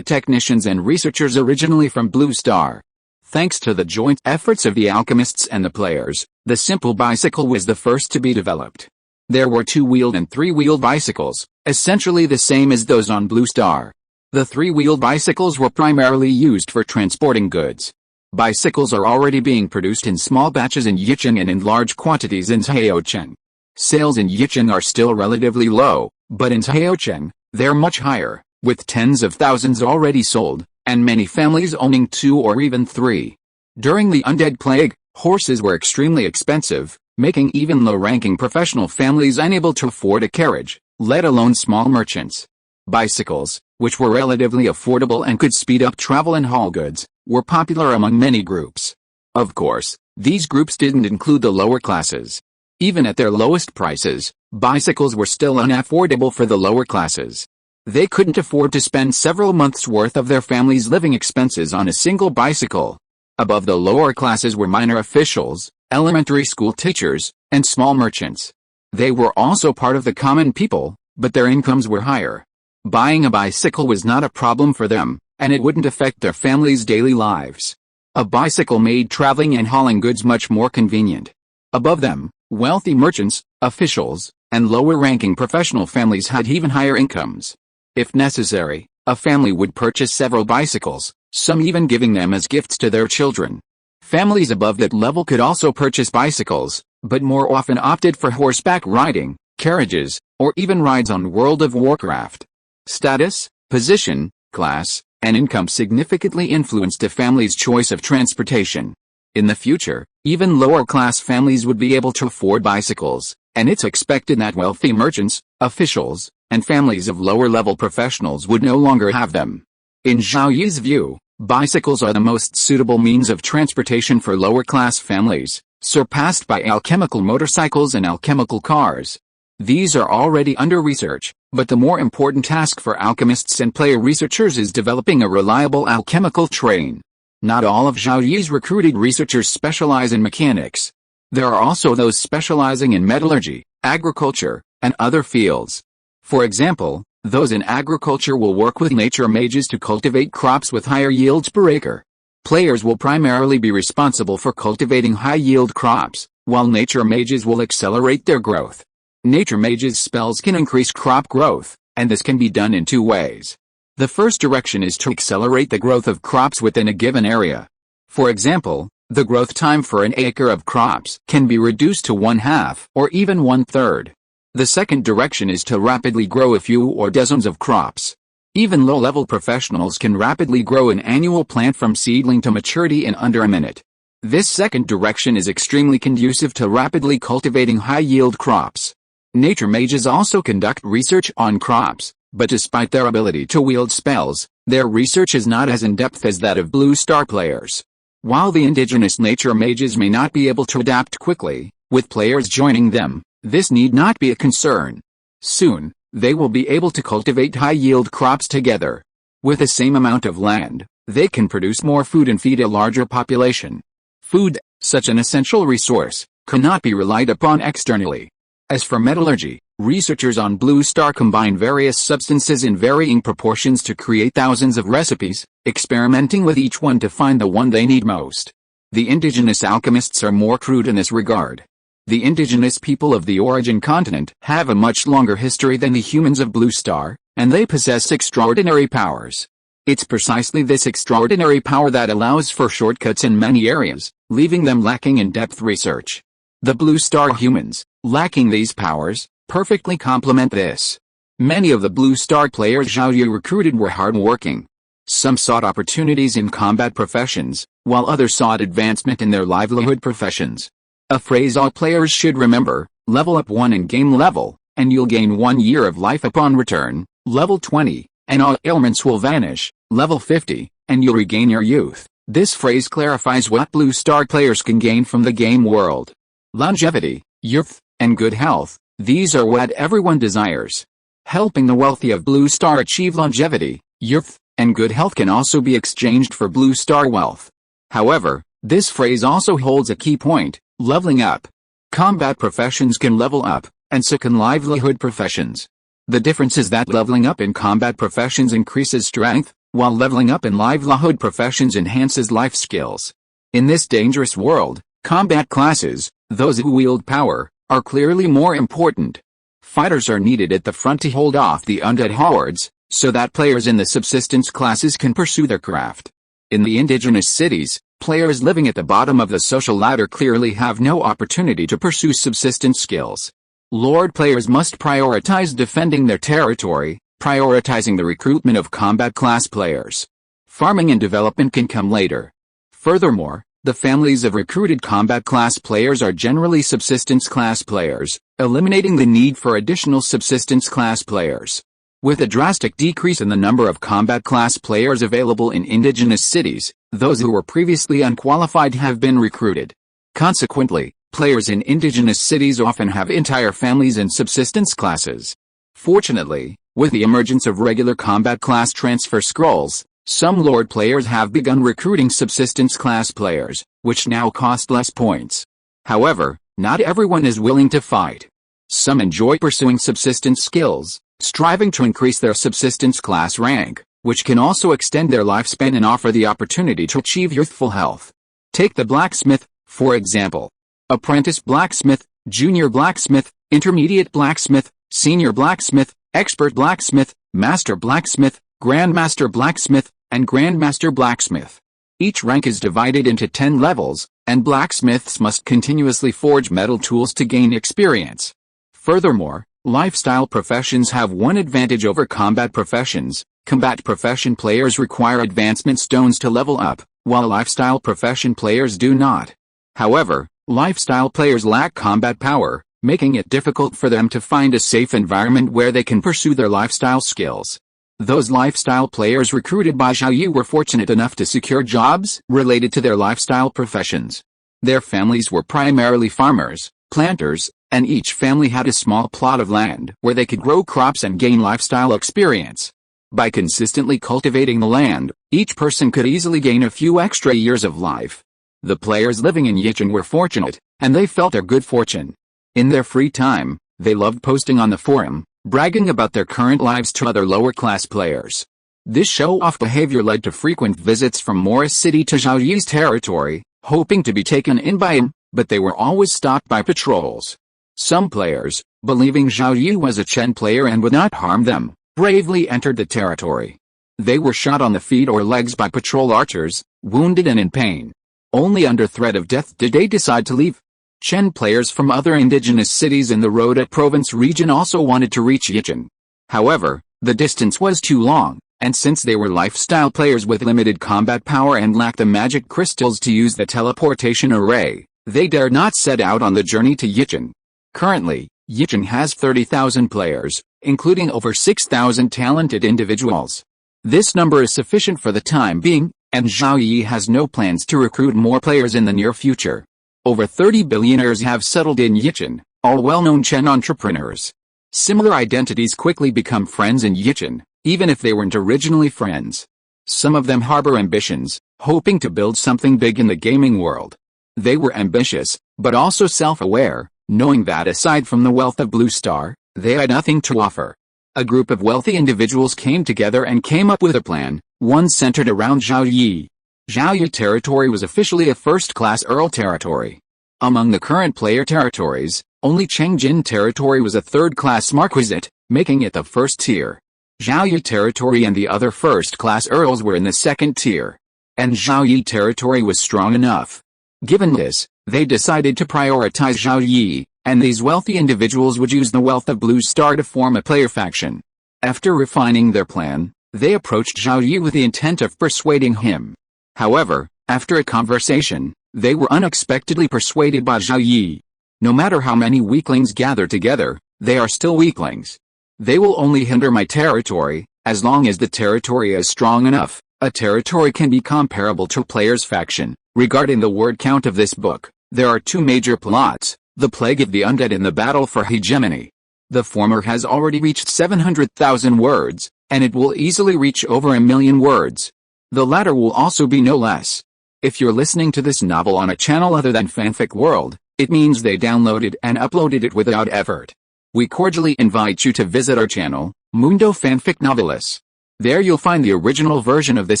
technicians and researchers originally from Blue Star. Thanks to the joint efforts of the alchemists and the players, the simple bicycle was the first to be developed. There were 2-wheeled and 3-wheeled bicycles, essentially the same as those on Blue Star. The 3-wheeled bicycles were primarily used for transporting goods. Bicycles are already being produced in small batches in Yicheng and in large quantities in Taocheng. Sales in Yicheng are still relatively low, but in Taocheng, they're much higher, with tens of thousands already sold, and many families owning 2 or even 3. During the undead plague, horses were extremely expensive, making even low-ranking professional families unable to afford a carriage, let alone small merchants. Bicycles, which were relatively affordable and could speed up travel and haul goods, were popular among many groups. Of course, these groups didn't include the lower classes. Even at their lowest prices, bicycles were still unaffordable for the lower classes. They couldn't afford to spend several months' worth of their family's living expenses on a single bicycle. Above the lower classes were minor officials, elementary school teachers, and small merchants. They were also part of the common people, but their incomes were higher. Buying a bicycle was not a problem for them, and it wouldn't affect their families' daily lives. A bicycle made traveling and hauling goods much more convenient. Above them, wealthy merchants, officials, and lower-ranking professional families had even higher incomes. If necessary, a family would purchase several bicycles, some even giving them as gifts to their children. Families above that level could also purchase bicycles, but more often opted for horseback riding, carriages, or even rides on World of Warcraft. Status, position, class, and income significantly influenced a family's choice of transportation. In the future, even lower-class families would be able to afford bicycles, and it's expected that wealthy merchants, officials, and families of lower-level professionals would no longer have them. In Zhao Yi's view, bicycles are the most suitable means of transportation for lower-class families, surpassed by alchemical motorcycles and alchemical cars. These are already under research, But the more important task for alchemists and player researchers is developing a reliable alchemical train. Not all of Zhao Yi's recruited researchers specialize in mechanics. There are also those specializing in metallurgy, agriculture, and other fields. For example, those in agriculture will work with nature mages to cultivate crops with higher yields per acre. Players will primarily be responsible for cultivating high-yield crops, while nature mages will accelerate their growth. Nature mages' spells can increase crop growth, and this can be done in two ways. The first direction is to accelerate the growth of crops within a given area. For example, the growth time for an acre of crops can be reduced to 1/2 or even 1/3. The second direction is to rapidly grow a few or dozens of crops. Even low-level professionals can rapidly grow an annual plant from seedling to maturity in under a minute. This second direction is extremely conducive to rapidly cultivating high-yield crops. Nature mages also conduct research on crops, but despite their ability to wield spells, their research is not as in-depth as that of Blue Star players. While the indigenous nature mages may not be able to adapt quickly, with players joining them, this need not be a concern. Soon, they will be able to cultivate high-yield crops together. With the same amount of land, they can produce more food and feed a larger population. Food, such an essential resource, cannot be relied upon externally. As for metallurgy, researchers on Blue Star combine various substances in varying proportions to create thousands of recipes, experimenting with each one to find the one they need most. The indigenous alchemists are more crude in this regard. The indigenous people of the origin continent have a much longer history than the humans of Blue Star, and they possess extraordinary powers. It's precisely this extraordinary power that allows for shortcuts in many areas, leaving them lacking in depth research. The Blue Star humans, lacking these powers, perfectly complement this. Many of the Blue Star players Zhao Yi recruited were hard-working. Some sought opportunities in combat professions, while others sought advancement in their livelihood professions. A phrase all players should remember: level up 1 in game level, and you'll gain 1 year of life upon return. Level 20, and all ailments will vanish. Level 50, and you'll regain your youth. This phrase clarifies what Blue Star players can gain from the game world. Longevity, youth, and good health, these are what everyone desires. Helping the wealthy of Blue Star achieve longevity, youth, and good health can also be exchanged for Blue Star wealth. However, this phrase also holds a key point: leveling up. Combat professions can level up, and so can livelihood professions. The difference is that leveling up in combat professions increases strength, while leveling up in livelihood professions enhances life skills. In this dangerous world, combat classes, those who wield power, are clearly more important. Fighters are needed at the front to hold off the undead hordes, so that players in the subsistence classes can pursue their craft. In the indigenous cities, players living at the bottom of the social ladder clearly have no opportunity to pursue subsistence skills. Lord players must prioritize defending their territory, prioritizing the recruitment of combat class players. Farming and development can come later. Furthermore, the families of recruited combat class players are generally subsistence class players, eliminating the need for additional subsistence class players. With a drastic decrease in the number of combat class players available in indigenous cities, those who were previously unqualified have been recruited. Consequently, players in indigenous cities often have entire families in subsistence classes. Fortunately, with the emergence of regular combat class transfer scrolls, some Lord players have begun recruiting subsistence class players, which now cost less points. However, not everyone is willing to fight. Some enjoy pursuing subsistence skills, striving to increase their subsistence class rank, which can also extend their lifespan and offer the opportunity to achieve youthful health. Take the blacksmith, for example. Apprentice blacksmith, junior blacksmith, intermediate blacksmith, senior blacksmith, expert blacksmith, master blacksmith, grandmaster blacksmith, and grandmaster blacksmith. Each rank is divided into 10 levels, and blacksmiths must continuously forge metal tools to gain experience. Furthermore, lifestyle professions have one advantage over combat professions. Combat profession players require advancement stones to level up, while lifestyle profession players do not. However, lifestyle players lack combat power, making it difficult for them to find a safe environment where they can pursue their lifestyle skills. Those lifestyle players recruited by Zhao Yi were fortunate enough to secure jobs related to their lifestyle professions. Their families were primarily farmers, planters, and each family had a small plot of land where they could grow crops and gain lifestyle experience. By consistently cultivating the land, each person could easily gain a few extra years of life. The players living in Yicheng were fortunate, and they felt their good fortune. In their free time, they loved posting on the forum, bragging about their current lives to other lower-class players. This show-off behavior led to frequent visits from Morris City to Zhao Yi's territory, hoping to be taken in by him, but they were always stopped by patrols. Some players, believing Zhao Yi was a Chen player and would not harm them, bravely entered the territory. They were shot on the feet or legs by patrol archers, wounded and in pain. Only under threat of death did they decide to leave. Chen players from other indigenous cities in the Rhoda province region also wanted to reach Yicheng. However, the distance was too long, and since they were lifestyle players with limited combat power and lacked the magic crystals to use the teleportation array, they dared not set out on the journey to Yicheng. Currently, Yicheng has 30,000 players, including over 6,000 talented individuals. This number is sufficient for the time being, and Zhao Yi has no plans to recruit more players in the near future. Over 30 billionaires have settled in Yicheng, all well-known Chen entrepreneurs. Similar identities quickly become friends in Yicheng, even if they weren't originally friends. Some of them harbor ambitions, hoping to build something big in the gaming world. They were ambitious, but also self-aware, knowing that aside from the wealth of Blue Star, they had nothing to offer. A group of wealthy individuals came together and came up with a plan, one centered around Zhao Yi. Zhao Yi territory was officially a first-class Earl territory. Among the current player territories, only Changjin territory was a third-class Marquisate, making it the first tier. Zhao Yi territory and the other first-class Earls were in the second tier. And Zhao Yi territory was strong enough. Given this, they decided to prioritize Zhao Yi, and these wealthy individuals would use the wealth of Blue Star to form a player faction. After refining their plan, they approached Zhao Yi with the intent of persuading him. However, after a conversation, they were unexpectedly persuaded by Zhao Yi. No matter how many weaklings gather together, they are still weaklings. They will only hinder my territory, as long as the territory is strong enough. A territory can be comparable to a player's faction. Regarding the word count of this book, there are two major plots, the plague of the undead and the battle for hegemony. The former has already reached 700,000 words, and it will easily reach over 1,000,000 words. The latter will also be no less. If you're listening to this novel on a channel other than Fanfic World, it means they downloaded and uploaded it without effort. We cordially invite you to visit our channel, Mundo Fanfic Novelis. There you'll find the original version of this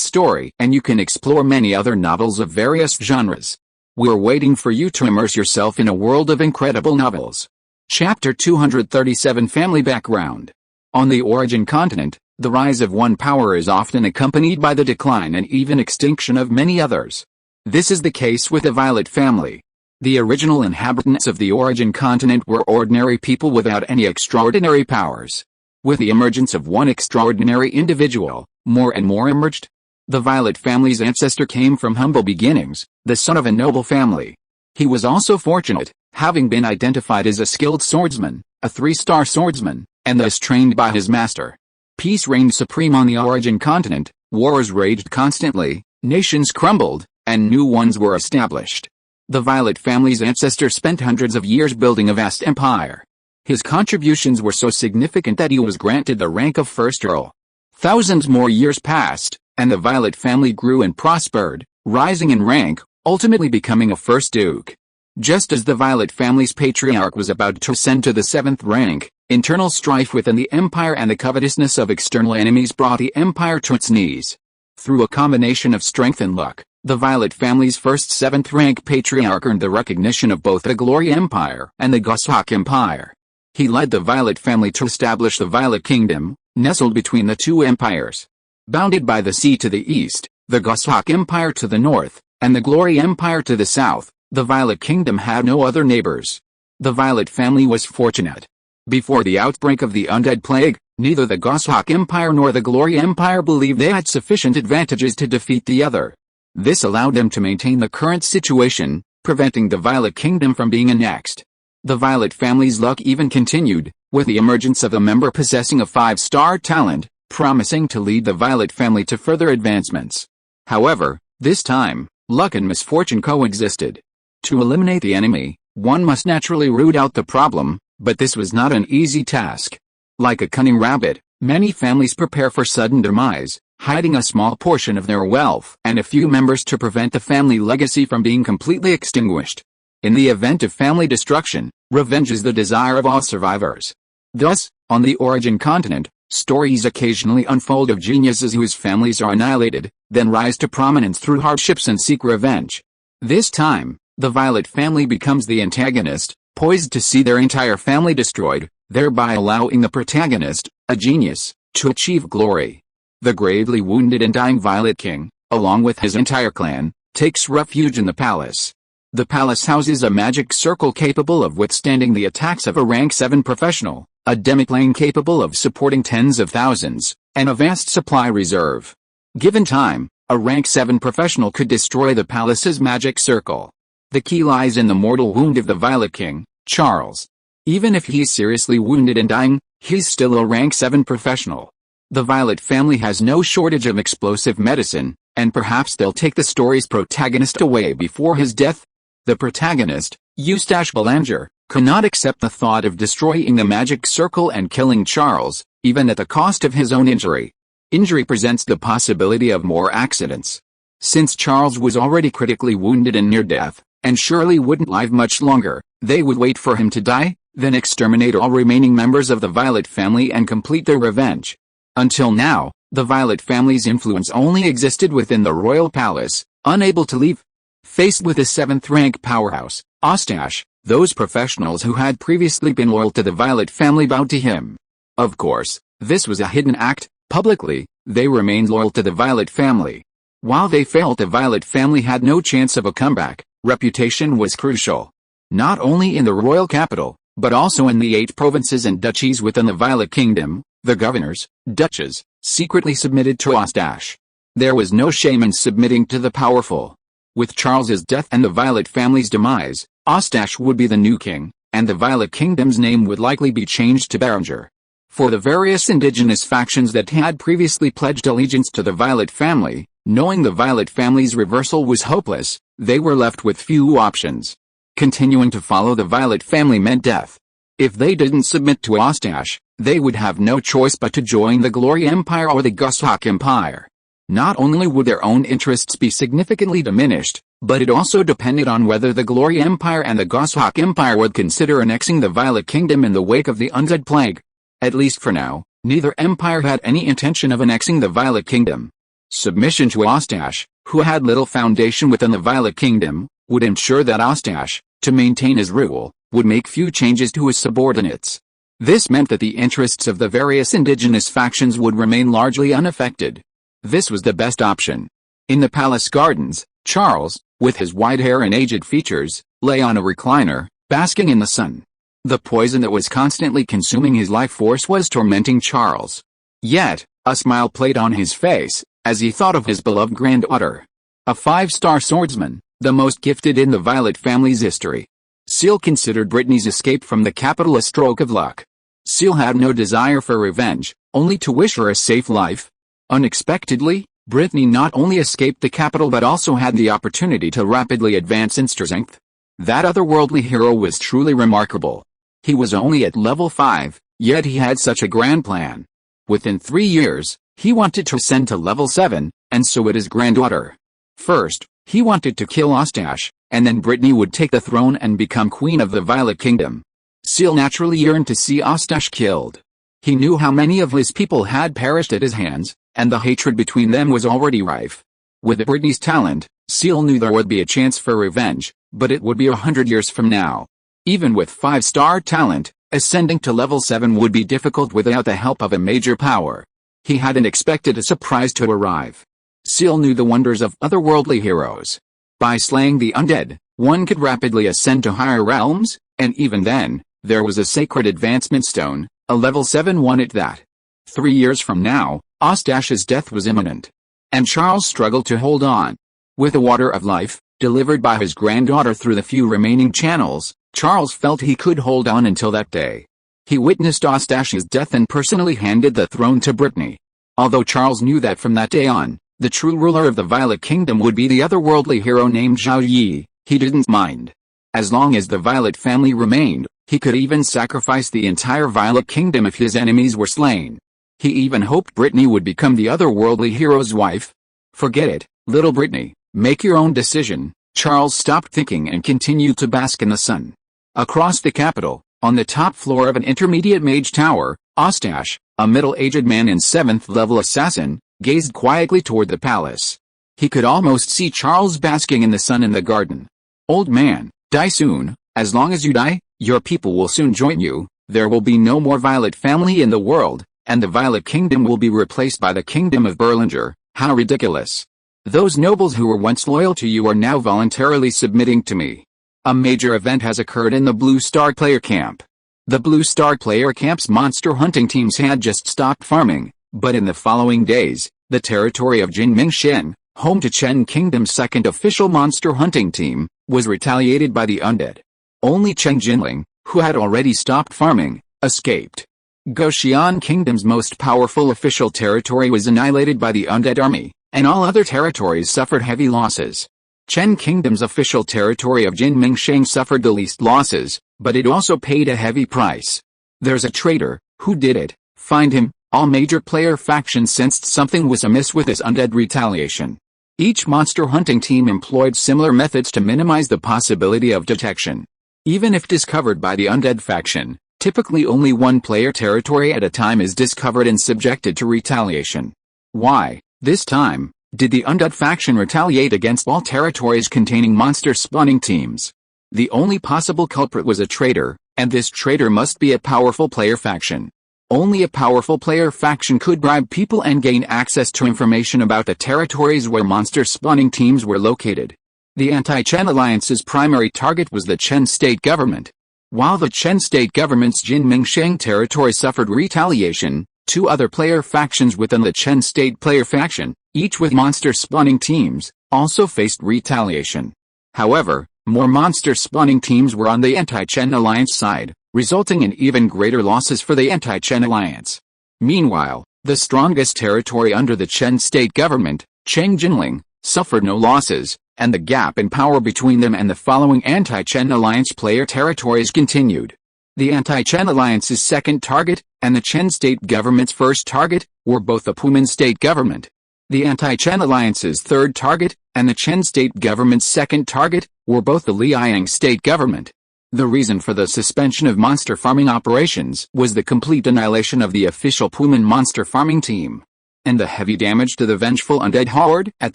story, and you can explore many other novels of various genres. We're waiting for you to immerse yourself in a world of incredible novels. Chapter 237 Family Background. On the Origin continent, the rise of one power is often accompanied by the decline and even extinction of many others. This is the case with the Violet family. The original inhabitants of the Origin continent were ordinary people without any extraordinary powers. With the emergence of one extraordinary individual, more and more emerged. The Violet family's ancestor came from humble beginnings, the son of a noble family. He was also fortunate, having been identified as a skilled swordsman, a 3-star swordsman, and thus trained by his master. Peace reigned supreme on the Origin continent, wars raged constantly, nations crumbled, and new ones were established. The Violet family's ancestor spent hundreds of years building a vast empire. His contributions were so significant that he was granted the rank of First Earl. Thousands more years passed, and the Violet family grew and prospered, rising in rank, ultimately becoming a First Duke. Just as the Violet family's patriarch was about to ascend to the 7th rank, internal strife within the empire and the covetousness of external enemies brought the empire to its knees. Through a combination of strength and luck, the Violet family's first 7th rank patriarch earned the recognition of both the Glory Empire and the Goshawk Empire. He led the Violet family to establish the Violet Kingdom, nestled between the two empires. Bounded by the sea to the east, the Goshawk Empire to the north, and the Glory Empire to the south, the Violet Kingdom had no other neighbors. The Violet family was fortunate. Before the outbreak of the undead plague, neither the Goshawk Empire nor the Glory Empire believed they had sufficient advantages to defeat the other. This allowed them to maintain the current situation, preventing the Violet Kingdom from being annexed. The Violet family's luck even continued, with the emergence of a member possessing a 5-star talent, promising to lead the Violet family to further advancements. However, this time, luck and misfortune coexisted. To eliminate the enemy, One must naturally root out the problem, but this was not an easy task. Like a cunning rabbit, many families prepare for sudden demise, hiding a small portion of their wealth and a few members to prevent the family legacy from being completely extinguished. In the event of family destruction, revenge is the desire of all survivors. Thus, on the origin continent, stories occasionally unfold of geniuses whose families are annihilated, then rise to prominence through hardships and seek revenge. This time, the Violet family becomes the antagonist, poised to see their entire family destroyed, thereby allowing the protagonist, a genius, to achieve glory. The gravely wounded and dying Violet King, along with his entire clan, takes refuge in the palace. The palace houses a magic circle capable of withstanding the attacks of a rank 7 professional, a demiplane capable of supporting tens of thousands, and a vast supply reserve. Given time, a rank 7 professional could destroy the palace's magic circle. The key lies in the mortal wound of the Violet King, Charles. Even if he's seriously wounded and dying, he's still a rank 7 professional. The Violet family has no shortage of explosive medicine, and perhaps they'll take the story's protagonist away before his death. The protagonist, Eustache Belanger, could not accept the thought of destroying the magic circle and killing Charles, even at the cost of his own injury. Injury presents the possibility of more accidents. Since Charles was already critically wounded and near death, and surely wouldn't live much longer, they would wait for him to die, then exterminate all remaining members of the Violet family and complete their revenge. Until now, the Violet family's influence only existed within the royal palace, unable to leave. Faced with a 7th-rank powerhouse, Eustache, those professionals who had previously been loyal to the Violet family bowed to him. Of course, this was a hidden act. Publicly, they remained loyal to the Violet family. While they felt the Violet family had no chance of a comeback, reputation was crucial. Not only in the royal capital, but also in the 8 provinces and duchies within the Violet Kingdom, the governors, duchess, secretly submitted to Eustache. There was no shame in submitting to the powerful. With Charles's death and the Violet family's demise, Eustache would be the new king, and the Violet Kingdom's name would likely be changed to Beranger. For the various indigenous factions that had previously pledged allegiance to the Violet family, knowing the Violet family's reversal was hopeless, they were left with few options. Continuing to follow the Violet family meant death. If they didn't submit to Eustache, they would have no choice but to join the Glory Empire or the Goshawk Empire. Not only would their own interests be significantly diminished, but it also depended on whether the Glory Empire and the Goshawk Empire would consider annexing the Violet Kingdom in the wake of the undead plague. At least for now, neither empire had any intention of annexing the Violet Kingdom. Submission to Eustache, who had little foundation within the Violet Kingdom, would ensure that Eustache, to maintain his rule, would make few changes to his subordinates. This meant that the interests of the various indigenous factions would remain largely unaffected. This was the best option. In the palace gardens, Charles, with his white hair and aged features, lay on a recliner, basking in the sun. The poison that was constantly consuming his life force was tormenting Charles. Yet, a smile played on his face, as he thought of his beloved granddaughter. A 5-star swordsman, the most gifted in the Violet family's history. Seal considered Brittany's escape from the capital a stroke of luck. Seal had no desire for revenge, only to wish her a safe life. Unexpectedly, Brittany not only escaped the capital but also had the opportunity to rapidly advance in strength. That otherworldly hero was truly remarkable. He was only at level 5, yet he had such a grand plan. Within 3 years, he wanted to ascend to level 7, and so would his granddaughter. First, he wanted to kill Eustache, and then Brittany would take the throne and become queen of the Violet Kingdom. Seal naturally yearned to see Eustache killed. He knew how many of his people had perished at his hands, and the hatred between them was already rife. With Brittany's talent, Seal knew there would be a chance for revenge, but it would be 100 years from now. Even with 5-star talent, ascending to level 7 would be difficult without the help of a major power. He hadn't expected a surprise to arrive. Seal knew the wonders of otherworldly heroes. By slaying the undead, one could rapidly ascend to higher realms, and even then, there was a sacred advancement stone, a level 7 one at that. 3 years from now, Eustache's death was imminent. And Charles struggled to hold on. With the water of life, delivered by his granddaughter through the few remaining channels, Charles felt he could hold on until that day. He witnessed Eustache's death and personally handed the throne to Brittany. Although Charles knew that from that day on, the true ruler of the Violet Kingdom would be the otherworldly hero named Zhao Yi, he didn't mind. As long as the Violet family remained, he could even sacrifice the entire Violet Kingdom if his enemies were slain. He even hoped Brittany would become the otherworldly hero's wife. Forget it, little Brittany, make your own decision. Charles stopped thinking and continued to bask in the sun. Across the capital, on the top floor of an intermediate mage tower, Ostash, a middle-aged man and 7th-level assassin, gazed quietly toward the palace. He could almost see Charles basking in the sun in the garden. Old man, die soon. As long as you die, your people will soon join you. There will be no more Violet family in the world, and the Violet Kingdom will be replaced by the Kingdom of Berlinger. How ridiculous. Those nobles who were once loyal to you are now voluntarily submitting to me. A major event has occurred in the Blue Star player camp. The Blue Star player camp's monster hunting teams had just stopped farming, but in the following days, the territory of Jinmingshan, home to Chen Kingdom's second official monster hunting team, was retaliated by the undead. Only Chen Jinling, who had already stopped farming, escaped. Goshian Kingdom's most powerful official territory was annihilated by the undead army, and all other territories suffered heavy losses. Chen Kingdom's official territory of Jinmingshan suffered the least losses, but it also paid a heavy price. There's a traitor. Who did it? Find him. All major player factions sensed something was amiss with this undead retaliation. Each monster hunting team employed similar methods to minimize the possibility of detection. Even if discovered by the undead faction, typically only one player territory at a time is discovered and subjected to retaliation. Why, this time, did the undead faction retaliate against all territories containing monster spawning teams? The only possible culprit was a traitor, and this traitor must be a powerful player faction. Only a powerful player faction could bribe people and gain access to information about the territories where monster spawning teams were located. The anti-Chen alliance's primary target was the Chen state government. While the Chen state government's Jinmingshan territory suffered retaliation, two other player factions within the Chen state player faction, each with monster spawning teams, also faced retaliation. However, more monster spawning teams were on the anti-Chen alliance side, resulting in even greater losses for the anti-Chen alliance. Meanwhile, the strongest territory under the Chen state government, Cheng Jinling, suffered no losses, and the gap in power between them and the following anti-Chen alliance player territories continued. The anti-Chen alliance's second target, and the Chen state government's first target, were both the Pumen state government. The anti-Chen alliance's third target, and the Chen state government's second target, were both the Liang state government. The reason for the suspension of monster farming operations was the complete annihilation of the official Pumen monster farming team, and the heavy damage to the vengeful undead horde at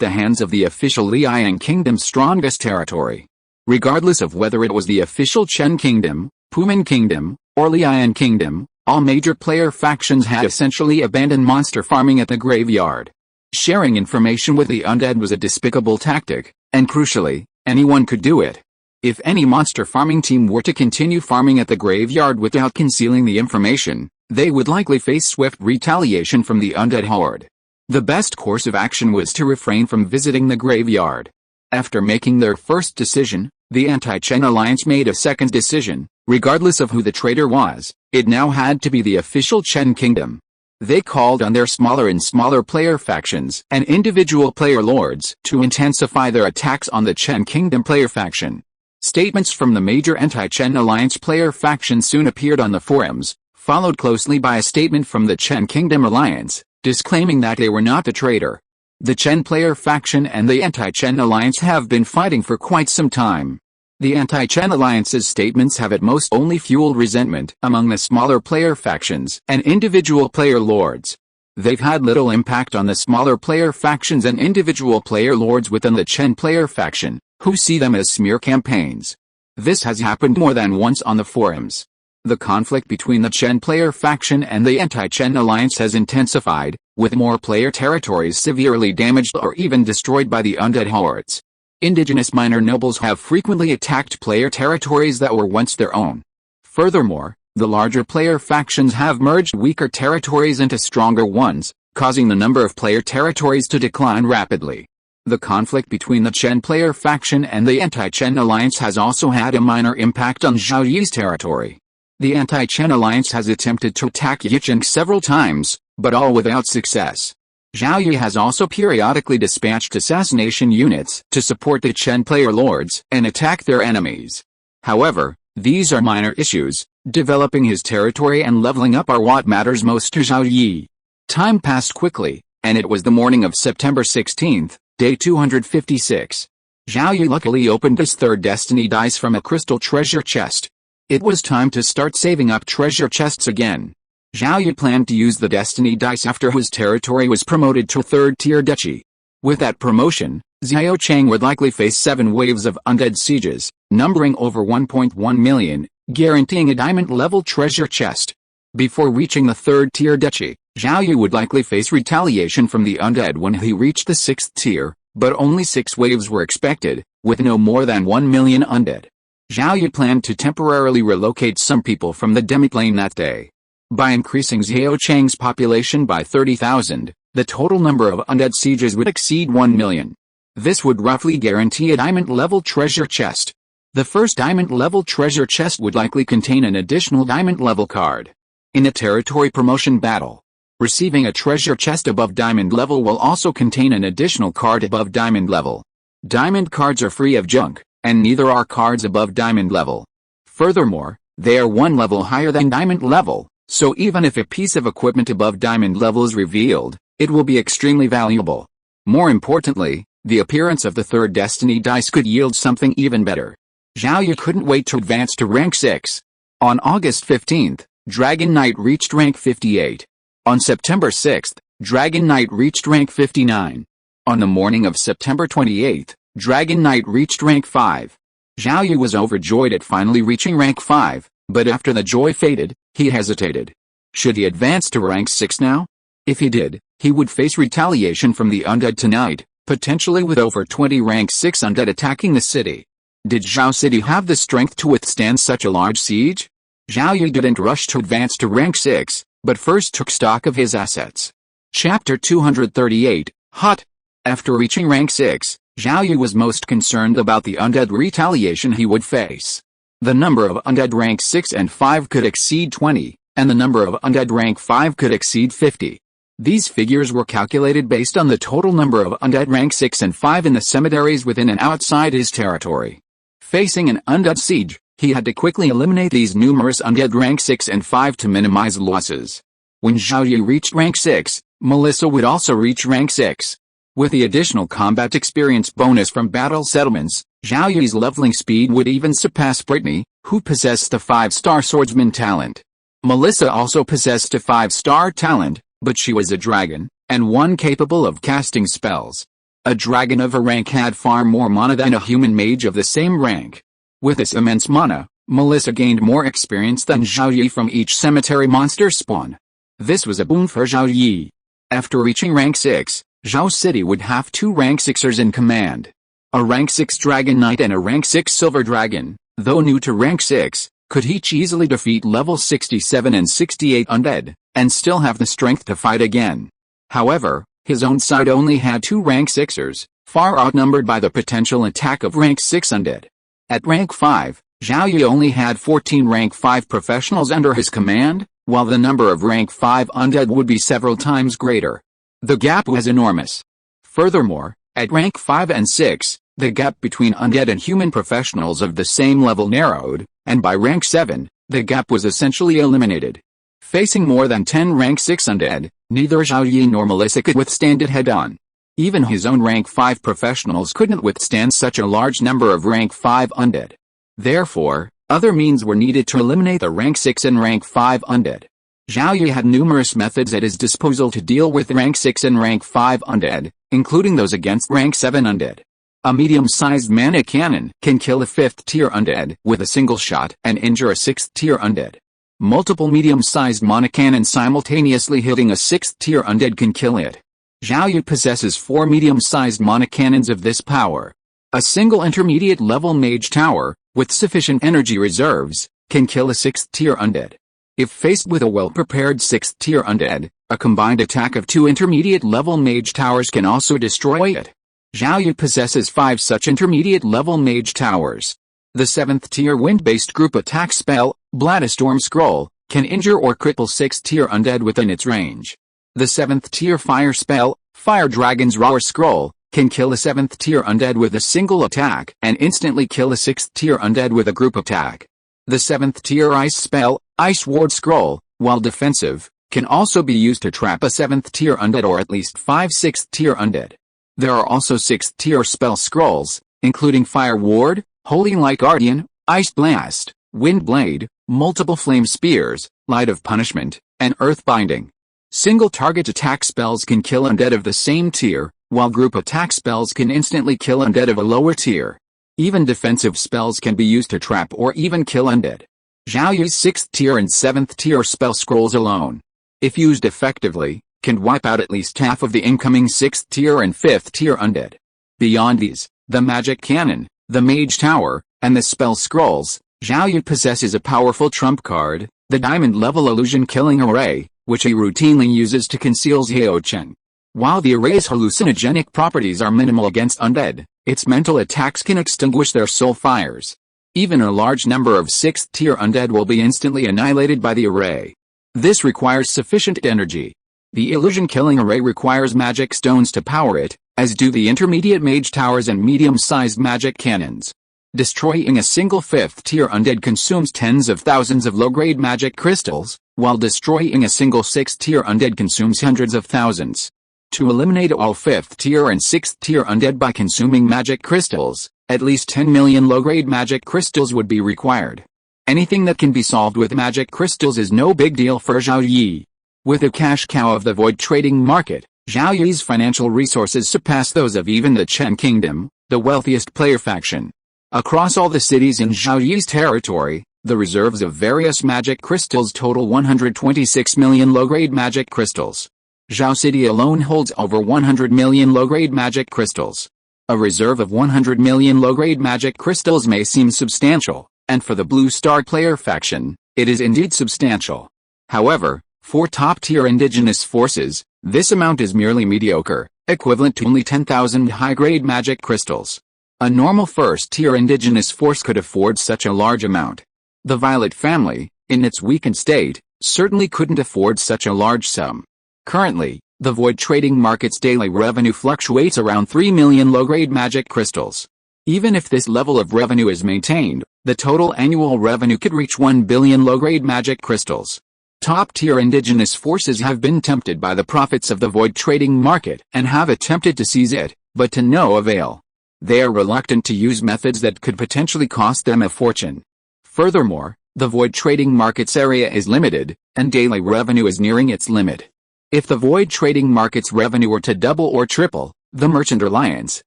the hands of the official Liang Kingdom's strongest territory. Regardless of whether it was the official Chen Kingdom, Pumen Kingdom, or Liang Kingdom, all major player factions had essentially abandoned monster farming at the graveyard. Sharing information with the undead was a despicable tactic, and crucially, anyone could do it. If any monster farming team were to continue farming at the graveyard without concealing the information, they would likely face swift retaliation from the undead horde. The best course of action was to refrain from visiting the graveyard. After making their first decision, the anti-Chen alliance made a second decision. Regardless of who the traitor was, it now had to be the official Chen Kingdom. They called on their smaller and smaller player factions and individual player lords to intensify their attacks on the Chen Kingdom player faction. Statements from the major anti-Chen alliance player faction soon appeared on the forums, followed closely by a statement from the Chen Kingdom alliance, disclaiming that they were not the traitor. The Chen player faction and the anti-Chen alliance have been fighting for quite some time. The anti-Chen alliance's statements have at most only fueled resentment among the smaller player factions and individual player lords. They've had little impact on the smaller player factions and individual player lords within the Chen player faction, who see them as smear campaigns. This has happened more than once on the forums. The conflict between the Chen player faction and the anti-Chen alliance has intensified, with more player territories severely damaged or even destroyed by the undead hordes. Indigenous minor nobles have frequently attacked player territories that were once their own. Furthermore, the larger player factions have merged weaker territories into stronger ones, causing the number of player territories to decline rapidly. The conflict between the Chen player faction and the anti-Chen alliance has also had a minor impact on Zhao Yi's territory. The anti-Chen alliance has attempted to attack Yicheng several times, but all without success. Zhao Yi has also periodically dispatched assassination units to support the Chen player lords and attack their enemies. However, these are minor issues. Developing his territory and leveling up are what matters most to Zhao Yi. Time passed quickly, and it was the morning of September 16th, day 256. Zhao Yi luckily opened his third destiny dice from a crystal treasure chest. It was time to start saving up treasure chests again. Zhao Yi planned to use the destiny dice after his territory was promoted to third-tier duchy. With that promotion, Xiao Chang would likely face 7 waves of undead sieges, numbering over 1.1 million, guaranteeing a diamond-level treasure chest. Before reaching the third-tier duchy, Zhao Yi would likely face retaliation from the undead when he reached the 6th tier, but only 6 waves were expected, with no more than 1 million undead. Zhao Yi planned to temporarily relocate some people from the demiplane that day. By increasing Xiao Chang's population by 30,000, the total number of undead sieges would exceed 1 million. This would roughly guarantee a diamond-level treasure chest. The first diamond-level treasure chest would likely contain an additional diamond-level card. In a territory promotion battle, receiving a treasure chest above diamond level will also contain an additional card above diamond level. Diamond cards are free of junk, and neither are cards above diamond level. Furthermore, they are 1 level higher than diamond level, so even if a piece of equipment above diamond level is revealed, it will be extremely valuable. More importantly, the appearance of the third destiny dice could yield something even better. Zhao Yi couldn't wait to advance to rank 6. On August 15th, Dragon Knight reached rank 58. On September 6th, Dragon Knight reached rank 59. On the morning of September 28th, Dragon Knight reached rank 5. Zhao Yi was overjoyed at finally reaching rank 5, but after the joy faded, he hesitated. Should he advance to rank 6 now? If he did, he would face retaliation from the undead tonight, potentially with over 20 rank 6 undead attacking the city. Did Zhao City have the strength to withstand such a large siege? Zhao Yi didn't rush to advance to rank 6, but first took stock of his assets. Chapter 238, Hot. After reaching rank 6, Zhao Yi was most concerned about the undead retaliation he would face. The number of undead rank 6 and 5 could exceed 20, and the number of undead rank 5 could exceed 50. These figures were calculated based on the total number of undead rank 6 and 5 in the cemeteries within and outside his territory. Facing an undead siege, he had to quickly eliminate these numerous undead rank 6 and 5 to minimize losses. When Zhao Yi reached rank 6, Melissa would also reach rank 6. With the additional combat experience bonus from battle settlements, Zhao Yi's leveling speed would even surpass Brittany, who possessed the 5-star swordsman talent. Melissa also possessed a 5-star talent, but she was a dragon, and one capable of casting spells. A dragon of a rank had far more mana than a human mage of the same rank. With this immense mana, Melissa gained more experience than Zhao Yi from each cemetery monster spawn. This was a boon for Zhao Yi. After reaching rank 6, Zhao City would have 2 rank 6ers in command. A rank 6 Dragon Knight and a rank 6 Silver Dragon, though new to rank 6, could each easily defeat level 67 and 68 undead, and still have the strength to fight again. However, his own side only had 2 rank 6ers, far outnumbered by the potential attack of rank 6 undead. At rank 5, Zhao Yi only had 14 rank 5 professionals under his command, while the number of rank 5 undead would be several times greater. The gap was enormous. Furthermore, at rank 5 and 6, the gap between undead and human professionals of the same level narrowed, and by rank 7, the gap was essentially eliminated. Facing more than 10 rank 6 undead, neither Zhao Yi nor Melissa could withstand it head-on. Even his own rank 5 professionals couldn't withstand such a large number of rank 5 undead. Therefore, other means were needed to eliminate the rank 6 and rank 5 undead. Zhao Yi had numerous methods at his disposal to deal with rank 6 and rank 5 undead, including those against rank 7 undead. A medium-sized mana cannon can kill a 5th-tier undead with a single shot and injure a 6th-tier undead. Multiple medium-sized mana cannons simultaneously hitting a 6th-tier undead can kill it. Zhao Yi possesses 4 medium-sized mana cannons of this power. A single intermediate-level mage tower, with sufficient energy reserves, can kill a 6th-tier undead. If faced with a well-prepared 6th-tier undead, a combined attack of 2 intermediate-level mage towers can also destroy it. Zhao Yi possesses 5 such intermediate-level mage towers. The 7th-tier wind-based group attack spell, Bladestorm Scroll, can injure or cripple 6th-tier undead within its range. The 7th-tier fire spell, Fire Dragon's Roar Scroll, can kill a 7th tier undead with a single attack and instantly kill a 6th tier undead with a group attack. The 7th tier ice spell, Ice Ward Scroll, while defensive, can also be used to trap a 7th tier undead or at least 5 6th tier undead. There are also 6th tier spell scrolls, including Fire Ward, Holy Light Guardian, Ice Blast, Wind Blade, Multiple Flame Spears, Light of Punishment, and Earth Binding. Single target attack spells can kill undead of the same tier, while group attack spells can instantly kill undead of a lower tier. Even defensive spells can be used to trap or even kill undead. Zhao Yi's 6th tier and 7th tier spell scrolls alone, if used effectively, can wipe out at least half of the incoming 6th tier and 5th tier undead. Beyond these, the Magic Cannon, the Mage Tower, and the spell scrolls, Zhao Yi possesses a powerful trump card, the Diamond-level Illusion Killing Array, which he routinely uses to conceal Xiao Chen. While the array's hallucinogenic properties are minimal against undead, its mental attacks can extinguish their soul fires. Even a large number of 6th tier undead will be instantly annihilated by the array. This requires sufficient energy. The Illusion Killing Array requires magic stones to power it, as do the intermediate mage towers and medium-sized magic cannons. Destroying a single 5th tier undead consumes tens of thousands of low-grade magic crystals, while destroying a single 6th tier undead consumes hundreds of thousands. To eliminate all 5th tier and 6th tier undead by consuming magic crystals, at least 10 million low-grade magic crystals would be required. Anything that can be solved with magic crystals is no big deal for Zhao Yi. With a cash cow of the void trading market, Zhao Yi's financial resources surpass those of even the Chen Kingdom, the wealthiest player faction. Across all the cities in Zhao Yi's territory, the reserves of various magic crystals total 126 million low-grade magic crystals. Zhao City alone holds over 100 million low-grade magic crystals. A reserve of 100 million low-grade magic crystals may seem substantial, and for the Blue Star player faction, it is indeed substantial. However, for top-tier indigenous forces, this amount is merely mediocre, equivalent to only 10,000 high-grade magic crystals. A normal first-tier indigenous force could afford such a large amount. The Violet family, in its weakened state, certainly couldn't afford such a large sum. Currently, the void trading market's daily revenue fluctuates around 3 million low-grade magic crystals. Even if this level of revenue is maintained, the total annual revenue could reach 1 billion low-grade magic crystals. Top-tier indigenous forces have been tempted by the profits of the void trading market and have attempted to seize it, but to no avail. They are reluctant to use methods that could potentially cost them a fortune. Furthermore, the void trading market's area is limited, and daily revenue is nearing its limit. If the void trading market's revenue were to double or triple, the Merchant Alliance,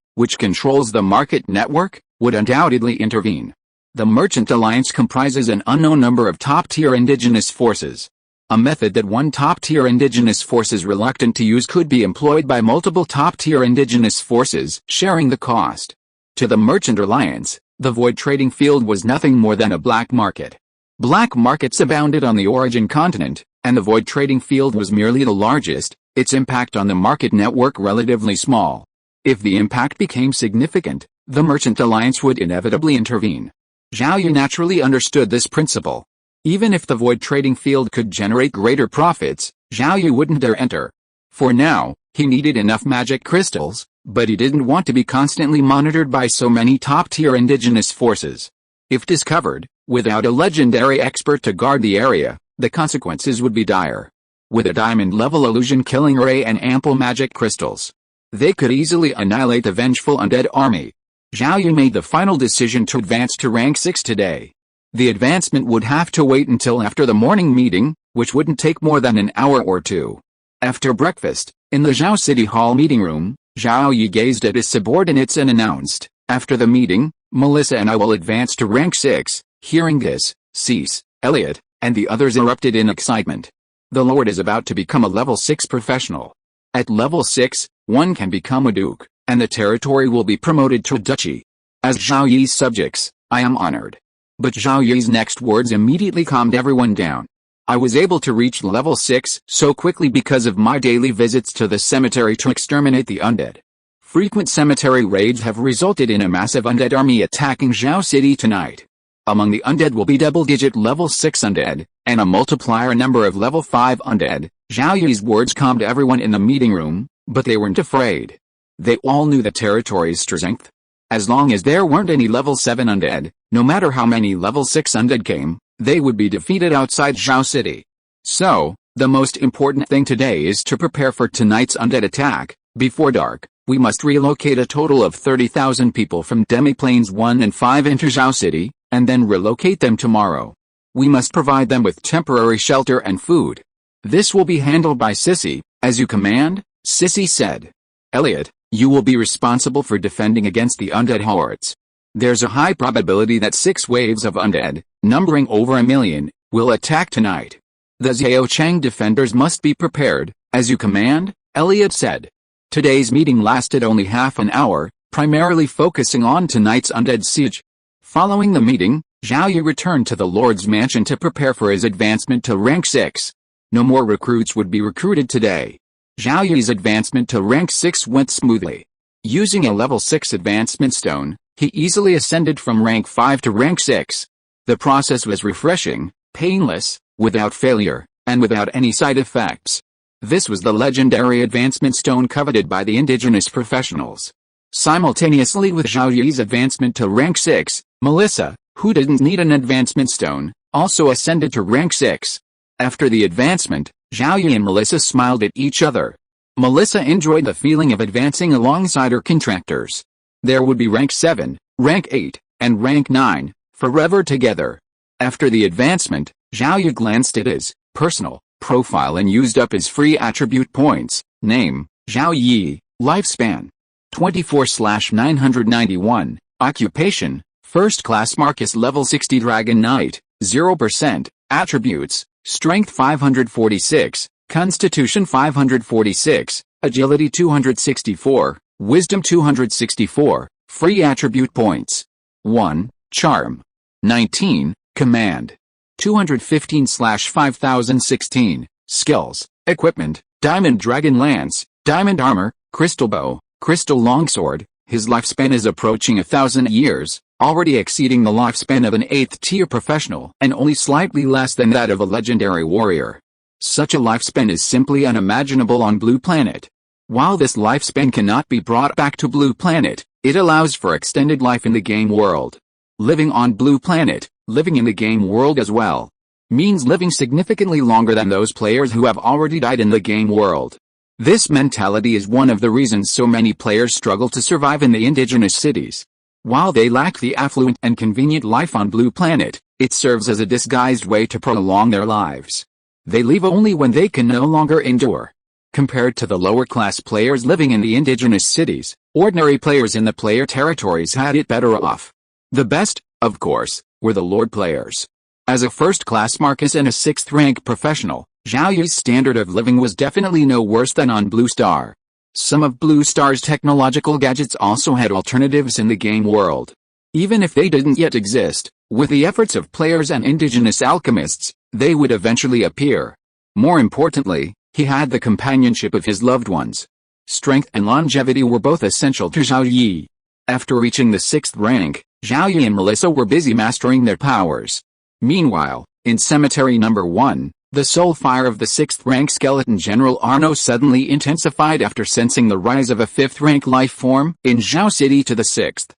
which controls the market network, would undoubtedly intervene. The Merchant Alliance comprises an unknown number of top-tier indigenous forces. A method that one top-tier indigenous force is reluctant to use could be employed by multiple top-tier indigenous forces, sharing the cost. To the Merchant Alliance, the void trading field was nothing more than a black market. Black markets abounded on the origin continent, and the void trading field was merely the largest, its impact on the market network relatively small. If the impact became significant, the Merchant Alliance would inevitably intervene. Zhao Yi naturally understood this principle. Even if the void trading field could generate greater profits, Zhao Yi wouldn't dare enter. For now, he needed enough magic crystals, but he didn't want to be constantly monitored by so many top-tier indigenous forces. If discovered, without a legendary expert to guard the area, the consequences would be dire. With a diamond-level illusion killing array and ample magic crystals, they could easily annihilate the vengeful undead army. Zhao Yi made the final decision to advance to rank 6 today. The advancement would have to wait until after the morning meeting, which wouldn't take more than an hour or two. After breakfast, in the Zhao City Hall meeting room, Zhao Yi gazed at his subordinates and announced, "After the meeting, Melissa and I will advance to rank 6. Hearing this, Cease, Elliot, and the others erupted in excitement. The Lord is about to become a level 6 professional. At level 6, one can become a duke, and the territory will be promoted to a duchy. As Zhao Yi's subjects, I am honored." But Zhao Yi's next words immediately calmed everyone down. "I was able to reach level 6 so quickly because of my daily visits to the cemetery to exterminate the undead. Frequent cemetery raids have resulted in a massive undead army attacking Zhao City tonight. Among the undead will be double-digit level 6 undead, and a multiplier number of level 5 undead." Zhao Yi's words calmed everyone in the meeting room, but they weren't afraid. They all knew the territory's strength. As long as there weren't any level 7 undead, no matter how many level 6 undead came, they would be defeated outside Zhao City. So, the most important thing today is to prepare for tonight's undead attack. Before dark, we must relocate a total of 30,000 people from Demiplanes 1 and 5 into Zhao City, and then relocate them tomorrow. We must provide them with temporary shelter and food. This will be handled by Sissy, as you command, Sissy said. Elliot, you will be responsible for defending against the undead hordes. There's a high probability that 6 waves of undead, numbering over 1 million, will attack tonight. The Zhaochang defenders must be prepared, as you command, Elliot said. Today's meeting lasted only half an hour, primarily focusing on tonight's undead siege. Following the meeting, Zhao Yi returned to the Lord's mansion to prepare for his advancement to rank 6. No more recruits would be recruited today. Zhao Yi's advancement to rank 6 went smoothly. Using a level 6 advancement stone, he easily ascended from rank 5 to rank 6. The process was refreshing, painless, without failure, and without any side effects. This was the legendary advancement stone coveted by the indigenous professionals. Simultaneously with Zhao Yi's advancement to rank 6, Melissa, who didn't need an advancement stone, also ascended to rank 6. After the advancement, Zhao Yi and Melissa smiled at each other. Melissa enjoyed the feeling of advancing alongside her contractors. There would be rank 7, rank 8, and rank 9, forever together. After the advancement, Zhao Yi glanced at his personal profile and used up his free attribute points. Name, Zhao Yi, lifespan, 24/991, occupation, first class Marcus level 60 Dragon Knight, 0%, attributes, strength 546, constitution 546, agility 264, wisdom 264, free attribute points. 1, charm. 19, command. 215/5016, skills, equipment, diamond dragon lance, diamond armor, crystal bow, crystal longsword. His lifespan is approaching 1,000 years, already exceeding the lifespan of an 8th-tier professional and only slightly less than that of a legendary warrior. Such a lifespan is simply unimaginable on Blue Planet. While this lifespan cannot be brought back to Blue Planet, it allows for extended life in the game world. Living on Blue Planet, living in the game world as well, means living significantly longer than those players who have already died in the game world. This mentality is one of the reasons so many players struggle to survive in the indigenous cities. While they lack the affluent and convenient life on Blue Planet, it serves as a disguised way to prolong their lives. They leave only when they can no longer endure. Compared to the lower-class players living in the indigenous cities, ordinary players in the player territories had it better off. The best, of course, were the Lord players. As a first-class Marcus and a 6th-rank professional, Zhao Yi's standard of living was definitely no worse than on Blue Star. Some of Blue Star's technological gadgets also had alternatives in the game world. Even if they didn't yet exist, with the efforts of players and indigenous alchemists, they would eventually appear. More importantly, he had the companionship of his loved ones. Strength and longevity were both essential to Zhao Yi. After reaching the 6th rank, Zhao Yi and Melissa were busy mastering their powers. Meanwhile, in Cemetery Number 1, the soul fire of the 6th-rank skeleton General Arno suddenly intensified after sensing the rise of a 5th-rank life form in Zhao City to the 6th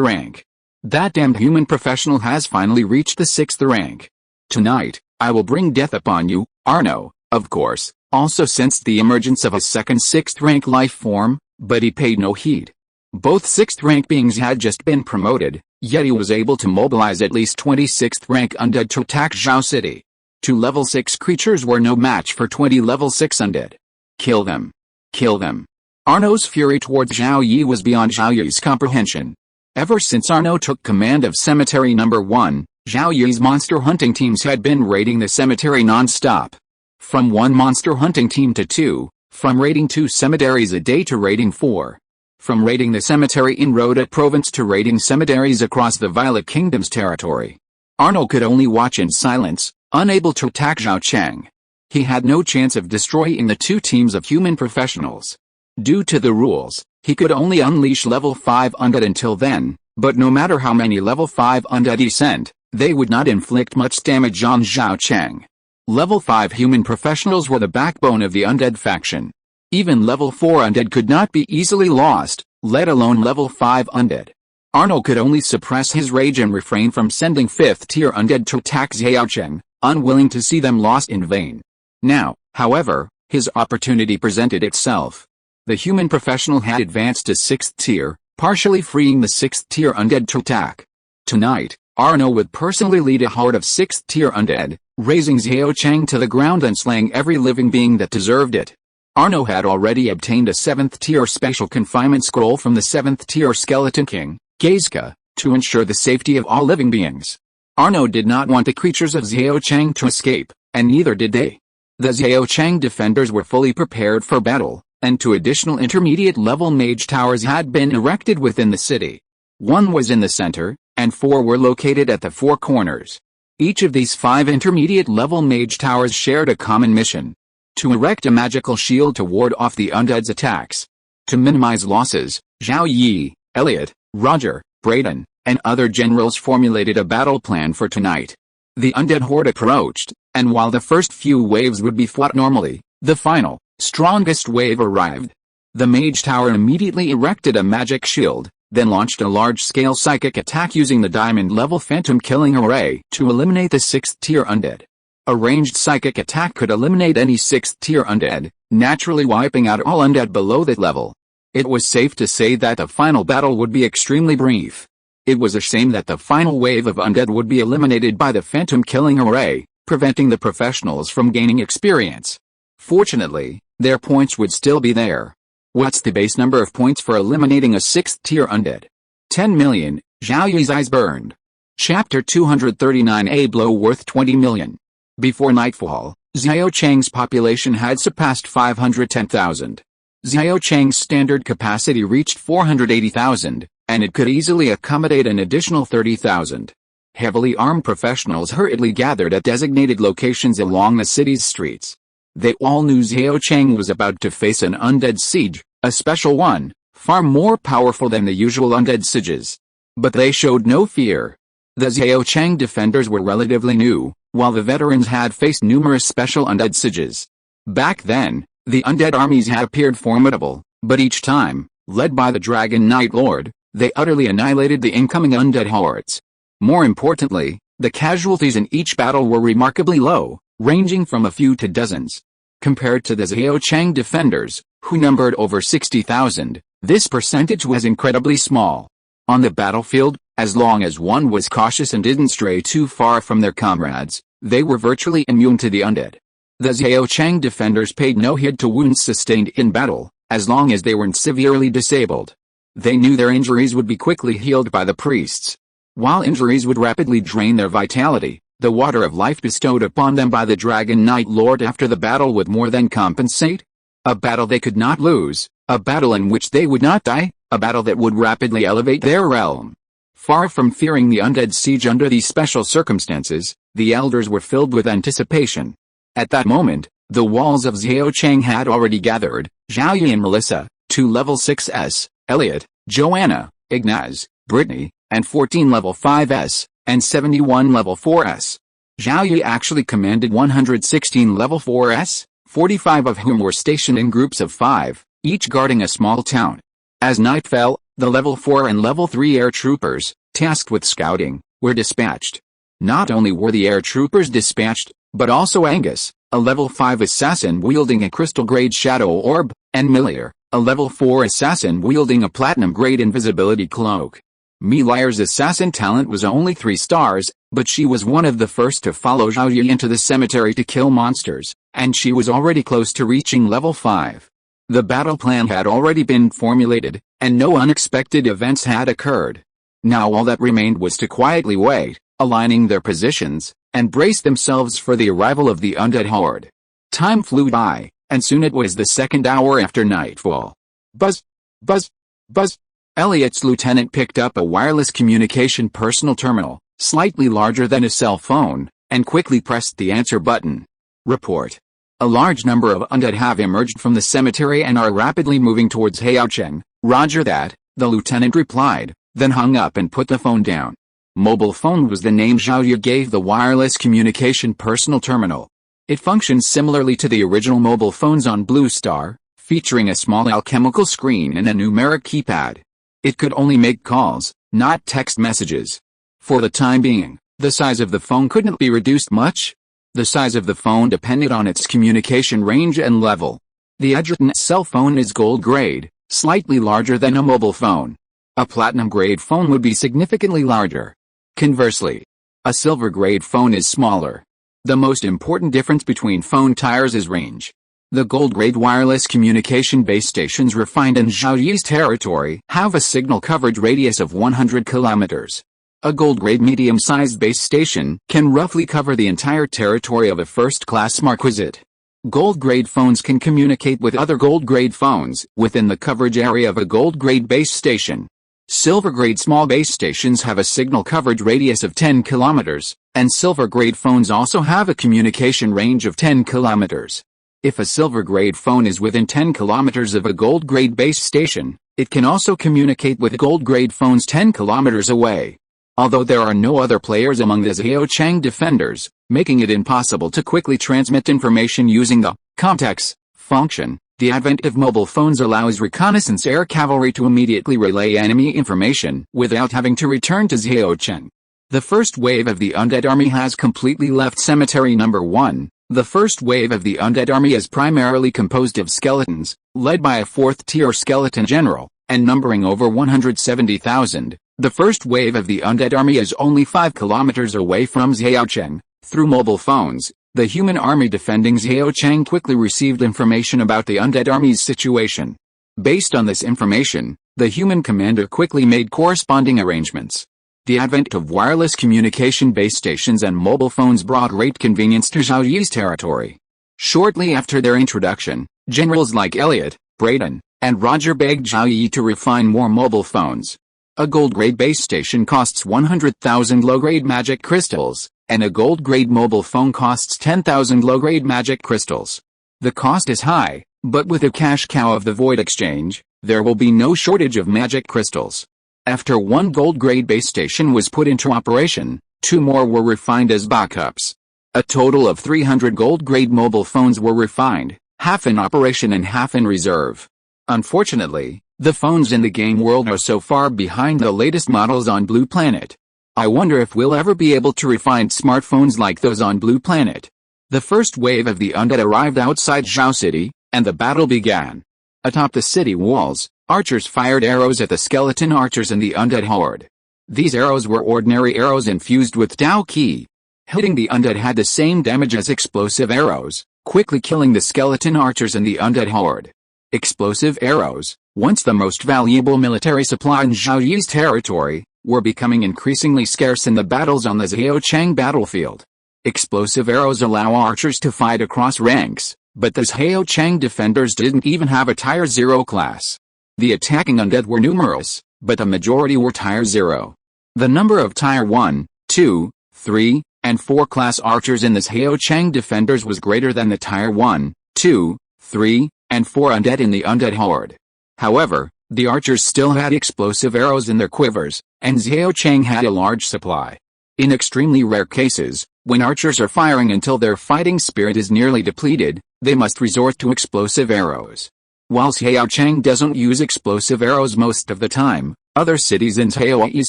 rank. That damned human professional has finally reached the 6th rank. Tonight, I will bring death upon you. Arno, of course, also sensed the emergence of a second 6th-rank life form, but he paid no heed. Both 6th-rank beings had just been promoted, yet he was able to mobilize at least 26th-rank undead to attack Zhao City. 2 level 6 creatures were no match for 20 level 6 undead. Kill them. Kill them. Arno's fury towards Zhao Yi was beyond Zhao Yi's comprehension. Ever since Arno took command of Cemetery Number 1, Zhao Yi's monster hunting teams had been raiding the cemetery non-stop. From 1 monster hunting team to 2, from raiding 2 cemeteries a day to raiding 4. From raiding the cemetery in Rhoda Province to raiding cemeteries across the Violet Kingdom's territory. Arno could only watch in silence, unable to attack Zhao Chang. He had no chance of destroying the 2 teams of human professionals. Due to the rules, he could only unleash level 5 undead until then, but no matter how many level 5 undead he sent, they would not inflict much damage on Zhao Chang. Level 5 human professionals were the backbone of the undead faction. Even level 4 undead could not be easily lost, let alone level 5 undead. Arno could only suppress his rage and refrain from sending 5th tier undead to attack Zhaocheng, unwilling to see them lost in vain. Now, however, his opportunity presented itself. The human professional had advanced to 6th tier, partially freeing the 6th tier undead to attack. Tonight, Arno would personally lead a horde of 6th tier undead, razing Zhaocheng to the ground and slaying every living being that deserved it. Arno had already obtained a 7th tier special confinement scroll from the 7th tier skeleton king, Geizka, to ensure the safety of all living beings. Arno did not want the creatures of Zhaocheng to escape, and neither did they. The Zhaocheng defenders were fully prepared for battle, and 2 additional intermediate-level mage towers had been erected within the city. 1 was in the center, and 4 were located at the 4 corners. Each of these 5 intermediate-level mage towers shared a common mission: to erect a magical shield to ward off the undead's attacks. To minimize losses, Zhao Yi, Elliot, Roger, Braden, and other generals formulated a battle plan for tonight. The undead horde approached, and while the first few waves would be fought normally, the final, strongest wave arrived. The mage tower immediately erected a magic shield, then launched a large-scale psychic attack using the diamond-level phantom killing array to eliminate the 6th tier undead. A ranged psychic attack could eliminate any 6th tier undead, naturally wiping out all undead below that level. It was safe to say that the final battle would be extremely brief. It was a shame that the final wave of undead would be eliminated by the phantom killing array, preventing the professionals from gaining experience. Fortunately, their points would still be there. What's the base number of points for eliminating a 6th tier undead? 10 million, Zhao Yi's eyes burned. Chapter 239, a blow worth 20 million. Before nightfall, Zhaocheng's population had surpassed 510,000. Zhaocheng's standard capacity reached 480,000, and it could easily accommodate an additional 30,000. Heavily armed professionals hurriedly gathered at designated locations along the city's streets. They all knew Zhaocheng was about to face an undead siege, a special one, far more powerful than the usual undead sieges. But they showed no fear. The Zhaocheng defenders were relatively new, while the veterans had faced numerous special undead sieges. Back then, the undead armies had appeared formidable, but each time, led by the Dragon Knight Lord, they utterly annihilated the incoming undead hordes. More importantly, the casualties in each battle were remarkably low, ranging from a few to dozens. Compared to the Zhaocheng defenders, who numbered over 60,000, this percentage was incredibly small. On the battlefield, as long as one was cautious and didn't stray too far from their comrades, they were virtually immune to the undead. The Zhaocheng defenders paid no heed to wounds sustained in battle, as long as they weren't severely disabled. They knew their injuries would be quickly healed by the priests. While injuries would rapidly drain their vitality, the water of life bestowed upon them by the Dragon Knight Lord after the battle would more than compensate. A battle they could not lose, a battle in which they would not die, a battle that would rapidly elevate their realm. Far from fearing the undead siege under these special circumstances, the elders were filled with anticipation. At that moment, the walls of Zhaocheng had already gathered, Zhao Yi and Melissa, 2 level 6s, Elliot, Joanna, Ignaz, Brittany, and 14 level 5s, and 71 level 4s. Zhao Yi actually commanded 116 level 4s, 45 of whom were stationed in groups of 5, each guarding a small town. As night fell, the level 4 and level 3 air troopers, tasked with scouting, were dispatched. Not only were the air troopers dispatched, but also Angus, a level 5 assassin wielding a crystal-grade shadow orb, and Melior, a level 4 assassin wielding a platinum-grade invisibility cloak. Melier's assassin talent was only 3 stars, but she was one of the first to follow Zhao Yi into the cemetery to kill monsters, and she was already close to reaching level 5. The battle plan had already been formulated, and no unexpected events had occurred. Now all that remained was to quietly wait, aligning their positions, and brace themselves for the arrival of the undead horde. Time flew by, and soon it was the 2nd hour after nightfall. Buzz, buzz, buzz. Elliot's lieutenant picked up a wireless communication personal terminal, slightly larger than a cell phone, and quickly pressed the answer button. Report. A large number of undead have emerged from the cemetery and are rapidly moving towards Zhaocheng. Roger that, the lieutenant replied, then hung up and put the phone down. Mobile phone was the name Zhao Yi gave the wireless communication personal terminal. It functions similarly to the original mobile phones on Blue Star, featuring a small alchemical screen and a numeric keypad. It could only make calls, not text messages. For the time being, the size of the phone couldn't be reduced much. The size of the phone depended on its communication range and level. The Edgerton cell phone is gold grade, slightly larger than a mobile phone. A platinum grade phone would be significantly larger. Conversely, a silver grade phone is smaller. The most important difference between phone tiers is range. The gold grade wireless communication base stations refined in Zhao Yi's territory have a signal coverage radius of 100 kilometers. A gold grade medium-sized base station can roughly cover the entire territory of a first-class marquisate. Gold grade phones can communicate with other gold grade phones within the coverage area of a gold grade base station. Silver grade small base stations have a signal coverage radius of 10 kilometers, and silver grade phones also have a communication range of 10 kilometers. If a silver grade phone is within 10 kilometers of a gold grade base station, it can also communicate with gold grade phones 10 kilometers away. Although there are no other players among the Zhaochang defenders, making it impossible to quickly transmit information using the contacts function, the advent of mobile phones allows reconnaissance air cavalry to immediately relay enemy information without having to return to Zhaochang. The first wave of the undead army has completely left Cemetery Number 1. The first wave of the undead army is primarily composed of skeletons, led by a 4th-tier skeleton general, and numbering over 170,000. The first wave of the undead army is only 5 kilometers away from Zhaochang. Through mobile phones, the human army defending Zhaochang quickly received information about the undead army's situation. Based on this information, the human commander quickly made corresponding arrangements. The advent of wireless communication base stations and mobile phones brought great convenience to Zhao Yi's territory. Shortly after their introduction, generals like Elliot, Braden, and Roger begged Zhao Yi to refine more mobile phones. A gold-grade base station costs 100,000 low-grade magic crystals, and a gold-grade mobile phone costs 10,000 low-grade magic crystals. The cost is high, but with a cash cow of the Void Exchange, there will be no shortage of magic crystals. After one gold-grade base station was put into operation, 2 more were refined as backups. A total of 300 gold-grade mobile phones were refined, half in operation and half in reserve. Unfortunately, the phones in the game world are so far behind the latest models on Blue Planet. I wonder if we'll ever be able to refine smartphones like those on Blue Planet. The first wave of the undead arrived outside Zhao City, and the battle began. Atop the city walls, archers fired arrows at the skeleton archers and the undead horde. These arrows were ordinary arrows infused with Tao Qi. Hitting the undead had the same damage as explosive arrows, quickly killing the skeleton archers and the undead horde. Explosive arrows, once the most valuable military supply in Zhao Yi's territory, were becoming increasingly scarce in the battles on the Zhaochang battlefield. Explosive arrows allow archers to fight across ranks, but the Zhaochang defenders didn't even have a Tier 0 class. The attacking undead were numerous, but the majority were Tier 0. The number of Tier 1, 2, 3, and 4 class archers in the Zhaochang defenders was greater than the Tier 1, 2, 3, and 4 undead in the undead horde. However, the archers still had explosive arrows in their quivers, and Zhaochang had a large supply. In extremely rare cases, when archers are firing until their fighting spirit is nearly depleted, they must resort to explosive arrows. While Zhaochang doesn't use explosive arrows most of the time, other cities in Zhao Yi's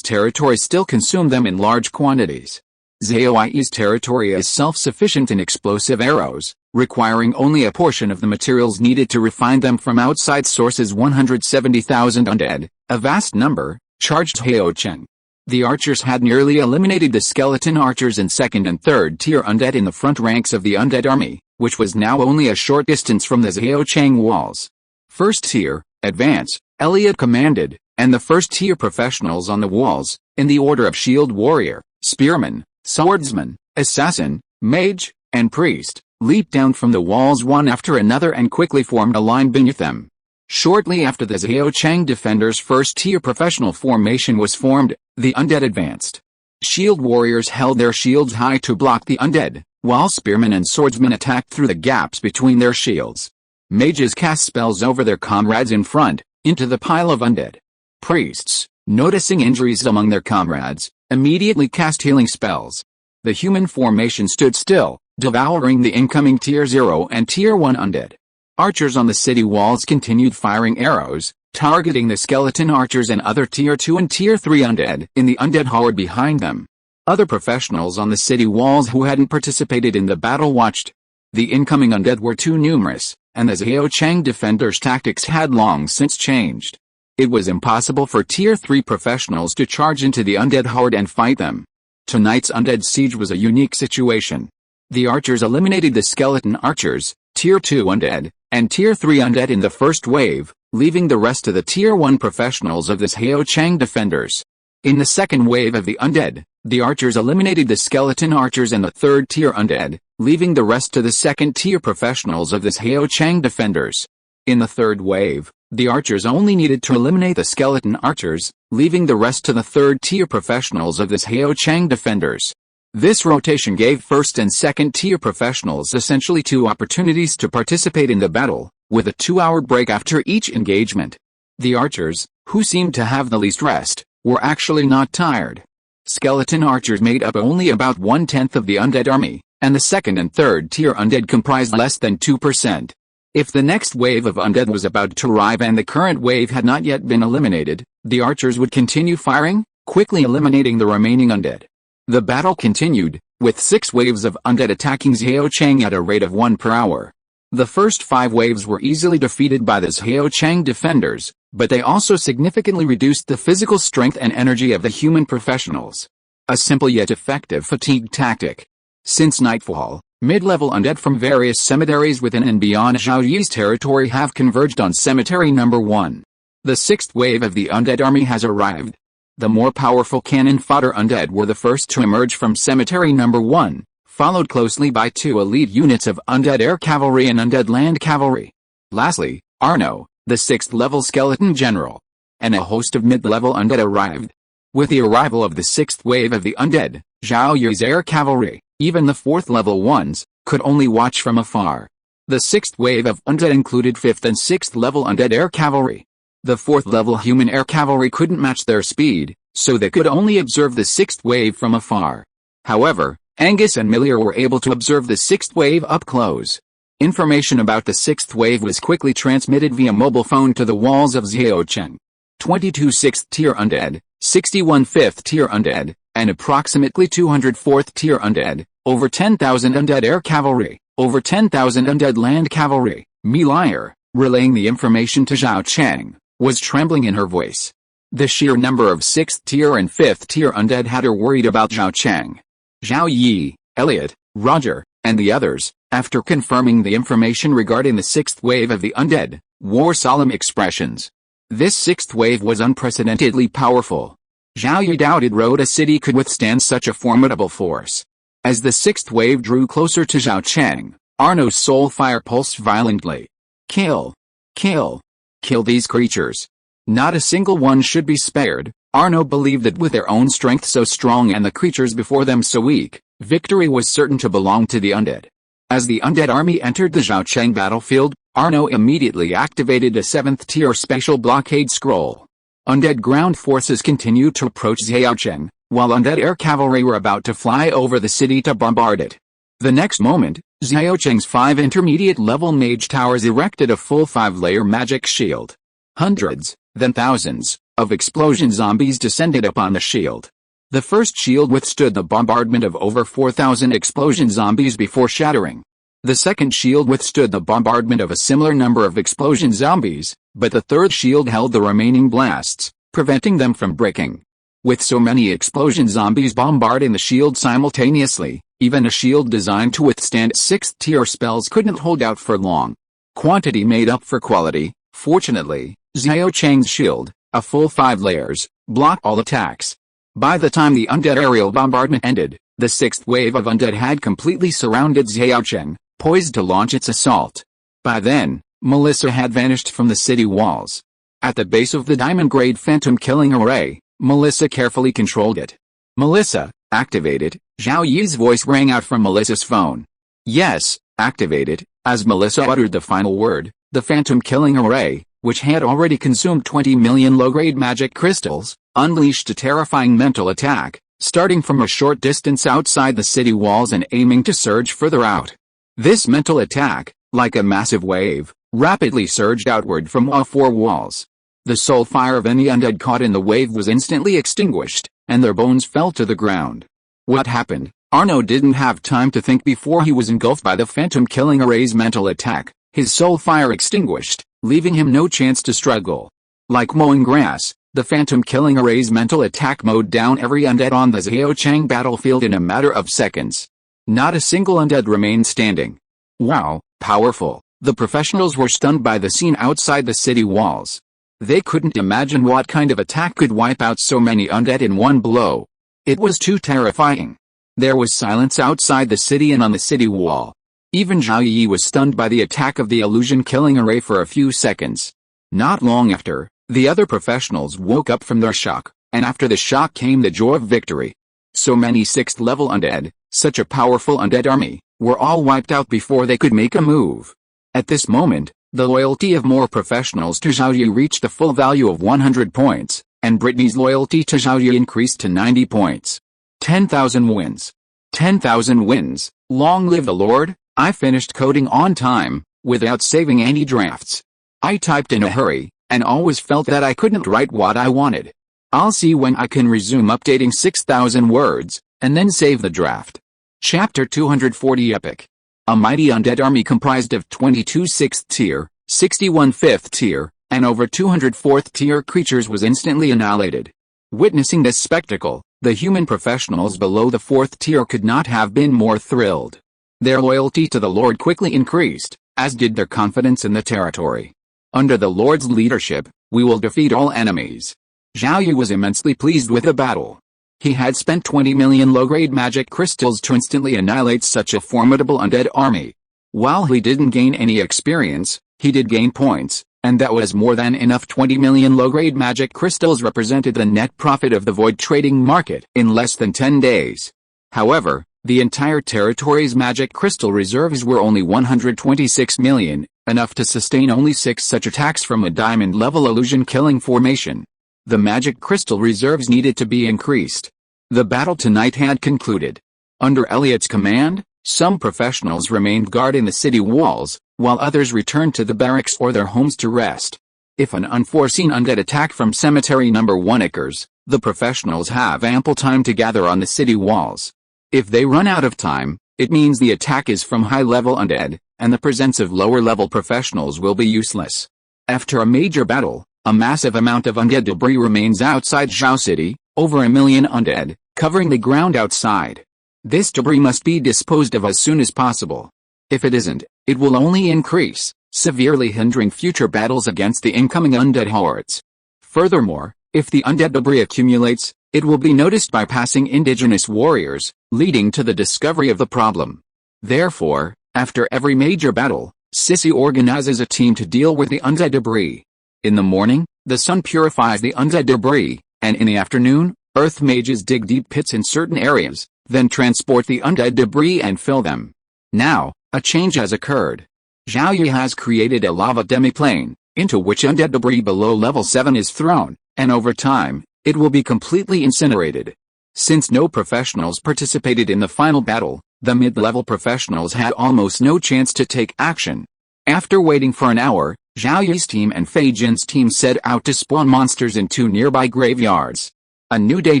territory still consume them in large quantities. Zhao Yi's territory is self-sufficient in explosive arrows, requiring only a portion of the materials needed to refine them from outside sources. 170,000 undead, a vast number, charged Zhaochang. The archers had nearly eliminated the skeleton archers and 2nd and 3rd tier undead in the front ranks of the undead army, which was now only a short distance from the Zhaochang walls. 1st tier, advance, Elliot commanded, and the 1st tier professionals on the walls, in the order of shield warrior, spearman, swordsman, assassin, mage, and priest, leaped down from the walls one after another and quickly formed a line beneath them. Shortly after the Zhaochang defenders' 1st tier professional formation was formed, the undead advanced. Shield warriors held their shields high to block the undead, while spearmen and swordsmen attacked through the gaps between their shields. Mages cast spells over their comrades in front, into the pile of undead. Priests, noticing injuries among their comrades, immediately cast healing spells. The human formation stood still, devouring the incoming Tier 0 and Tier 1 undead. Archers on the city walls continued firing arrows, targeting the skeleton archers and other Tier 2 and Tier 3 undead in the undead horde behind them. Other professionals on the city walls who hadn't participated in the battle watched. The incoming undead were too numerous, and the Zhao Chang defenders' tactics had long since changed. It was impossible for Tier 3 professionals to charge into the undead horde and fight them. Tonight's undead siege was a unique situation. The archers eliminated the skeleton archers, Tier 2 undead, and Tier 3 undead in the first wave, leaving the rest of the Tier 1 professionals of the Zhao Chang defenders. In the second wave of the undead, the archers eliminated the skeleton archers and the third tier undead, leaving the rest to the second tier professionals of the Zhao Chang defenders. In the third wave, the archers only needed to eliminate the skeleton archers, leaving the rest to the third tier professionals of the Zhao Chang defenders. This rotation gave first and second tier professionals essentially 2 opportunities to participate in the battle, with a 2-hour break after each engagement. The archers, who seemed to have the least rest, were actually not tired. Skeleton archers made up only about 1/10 of the undead army, and the second and third tier undead comprised less than 2%. If the next wave of undead was about to arrive and the current wave had not yet been eliminated, the archers would continue firing, quickly eliminating the remaining undead. The battle continued, with 6 waves of undead attacking Zhao Chang at a rate of 1 per hour. The first 5 waves were easily defeated by the Zhao Chang defenders, but they also significantly reduced the physical strength and energy of the human professionals. A simple yet effective fatigue tactic. Since nightfall, mid-level undead from various cemeteries within and beyond Zhao Yi's territory have converged on cemetery number 1. The 6th wave of the undead army has arrived. The more powerful cannon fodder undead were the first to emerge from cemetery number 1, followed closely by 2 elite units of undead air cavalry and undead land cavalry. Lastly, Arno, the 6th level skeleton general, and a host of mid-level undead arrived. With the arrival of the 6th wave of the undead, Zhao Yi's air cavalry, even the 4th level ones, could only watch from afar. The 6th wave of undead included 5th and 6th level undead air cavalry. The 4th level human air cavalry couldn't match their speed, so they could only observe the 6th wave from afar. However, Angus and Millier were able to observe the 6th wave up close. Information about the 6th wave was quickly transmitted via mobile phone to the walls of Zhao Chang. 22 6th tier undead, 61 5th tier undead, and approximately 200 4th tier undead, over 10,000 undead air cavalry, over 10,000 undead land cavalry. Millier, relaying the information to Zhao Chang, was trembling in her voice. The sheer number of 6th tier and 5th tier undead had her worried about Zhao Chang. Zhao Yi, Elliot, Roger, and the others, after confirming the information regarding the 6th wave of the undead, wore solemn expressions. This 6th wave was unprecedentedly powerful. Zhao Yi doubted Rhoda City could withstand such a formidable force. As the 6th wave drew closer to Zhao Chang, Arno's soul fire pulsed violently. Kill! Kill! Kill these creatures! Not a single one should be spared. Arno believed that with their own strength so strong and the creatures before them so weak, victory was certain to belong to the undead. As the undead army entered the Zhao Chang battlefield, Arno immediately activated a 7th tier special blockade scroll. Undead ground forces continued to approach Zhao Chang, while undead air cavalry were about to fly over the city to bombard it. The next moment, Zhao Chang's 5 intermediate-level mage towers erected a full 5-layer magic shield. Hundreds, then thousands, of explosion zombies descended upon the shield. The first shield withstood the bombardment of over 4,000 explosion zombies before shattering. The second shield withstood the bombardment of a similar number of explosion zombies, but the third shield held the remaining blasts, preventing them from breaking. With so many explosion zombies bombarding the shield simultaneously, even a shield designed to withstand 6th tier spells couldn't hold out for long. Quantity made up for quality. Fortunately, Zhao Chang's shield, a full 5 layers, blocked all attacks. By the time the undead aerial bombardment ended, the 6th wave of undead had completely surrounded Zhao Chang, poised to launch its assault. By then, Melissa had vanished from the city walls. At the base of the diamond-grade phantom killing array, Melissa carefully controlled it. Melissa, activated. Zhao Yi's voice rang out from Melissa's phone. Yes, activated. As Melissa uttered the final word, the phantom killing array, which had already consumed 20 million low-grade magic crystals, unleashed a terrifying mental attack, starting from a short distance outside the city walls and aiming to surge further out. This mental attack, like a massive wave, rapidly surged outward from all four walls. The soul fire of any undead caught in the wave was instantly extinguished, and their bones fell to the ground. What happened? Arno didn't have time to think before he was engulfed by the phantom killing array's mental attack, his soul fire extinguished, leaving him no chance to struggle. Like mowing grass, the phantom killing array's mental attack mowed down every undead on the Zhaochang battlefield in a matter of seconds. Not a single undead remained standing. Wow, powerful. The professionals were stunned by the scene outside the city walls. They couldn't imagine what kind of attack could wipe out so many undead in one blow. It was too terrifying. There was silence outside the city and on the city wall. Even Zhao Yi was stunned by the attack of the illusion-killing array for a few seconds. Not long after, the other professionals woke up from their shock, and after the shock came the joy of victory. So many 6th-level undead, such a powerful undead army, were all wiped out before they could make a move. At this moment, the loyalty of more professionals to Zhao Yi reached the full value of 100 points, and Brittany's loyalty to Zhao Yi increased to 90 points. 10,000 wins. 10,000 wins. Long live the Lord. I finished coding on time, without saving any drafts. I typed in a hurry, and always felt that I couldn't write what I wanted. I'll see when I can resume updating 6,000 words, and then save the draft. Chapter 240 Epic. A mighty undead army comprised of 22 6th tier, 61 5th tier, and over 200 4th tier creatures was instantly annihilated. Witnessing this spectacle, the human professionals below the 4th tier could not have been more thrilled. Their loyalty to the Lord quickly increased, as did their confidence in the territory. Under the Lord's leadership, we will defeat all enemies. Zhao Yi was immensely pleased with the battle. He had spent 20 million low-grade magic crystals to instantly annihilate such a formidable undead army. While he didn't gain any experience, he did gain points, and that was more than enough. 20 million low-grade magic crystals represented the net profit of the void trading market in less than 10 days. However, the entire territory's magic crystal reserves were only 126 million, enough to sustain only 6 such attacks from a diamond-level illusion-killing formation. The magic crystal reserves needed to be increased. The battle tonight had concluded. Under Elliot's command, some professionals remained guard in the city walls, while others returned to the barracks or their homes to rest. If an unforeseen undead attack from Cemetery No. 1 occurs, the professionals have ample time to gather on the city walls. If they run out of time, it means the attack is from high-level undead, and the presence of lower-level professionals will be useless. After a major battle, a massive amount of undead debris remains outside Zhao City, over 1 million undead, covering the ground outside. This debris must be disposed of as soon as possible. If it isn't, it will only increase, severely hindering future battles against the incoming undead hordes. Furthermore, if the undead debris accumulates, it will be noticed by passing indigenous warriors, leading to the discovery of the problem. Therefore, after every major battle, Sissy organizes a team to deal with the undead debris. In the morning, the sun purifies the undead debris, and in the afternoon, earth mages dig deep pits in certain areas, then transport the undead debris and fill them. Now, a change has occurred. Zhao Yi has created a lava demiplane, into which undead debris below level 7 is thrown, and over time, it will be completely incinerated. Since no professionals participated in the final battle, the mid-level professionals had almost no chance to take action. After waiting for an hour, Zhao Yi's team and Fei Jin's team set out to spawn monsters in 2 nearby graveyards. A new day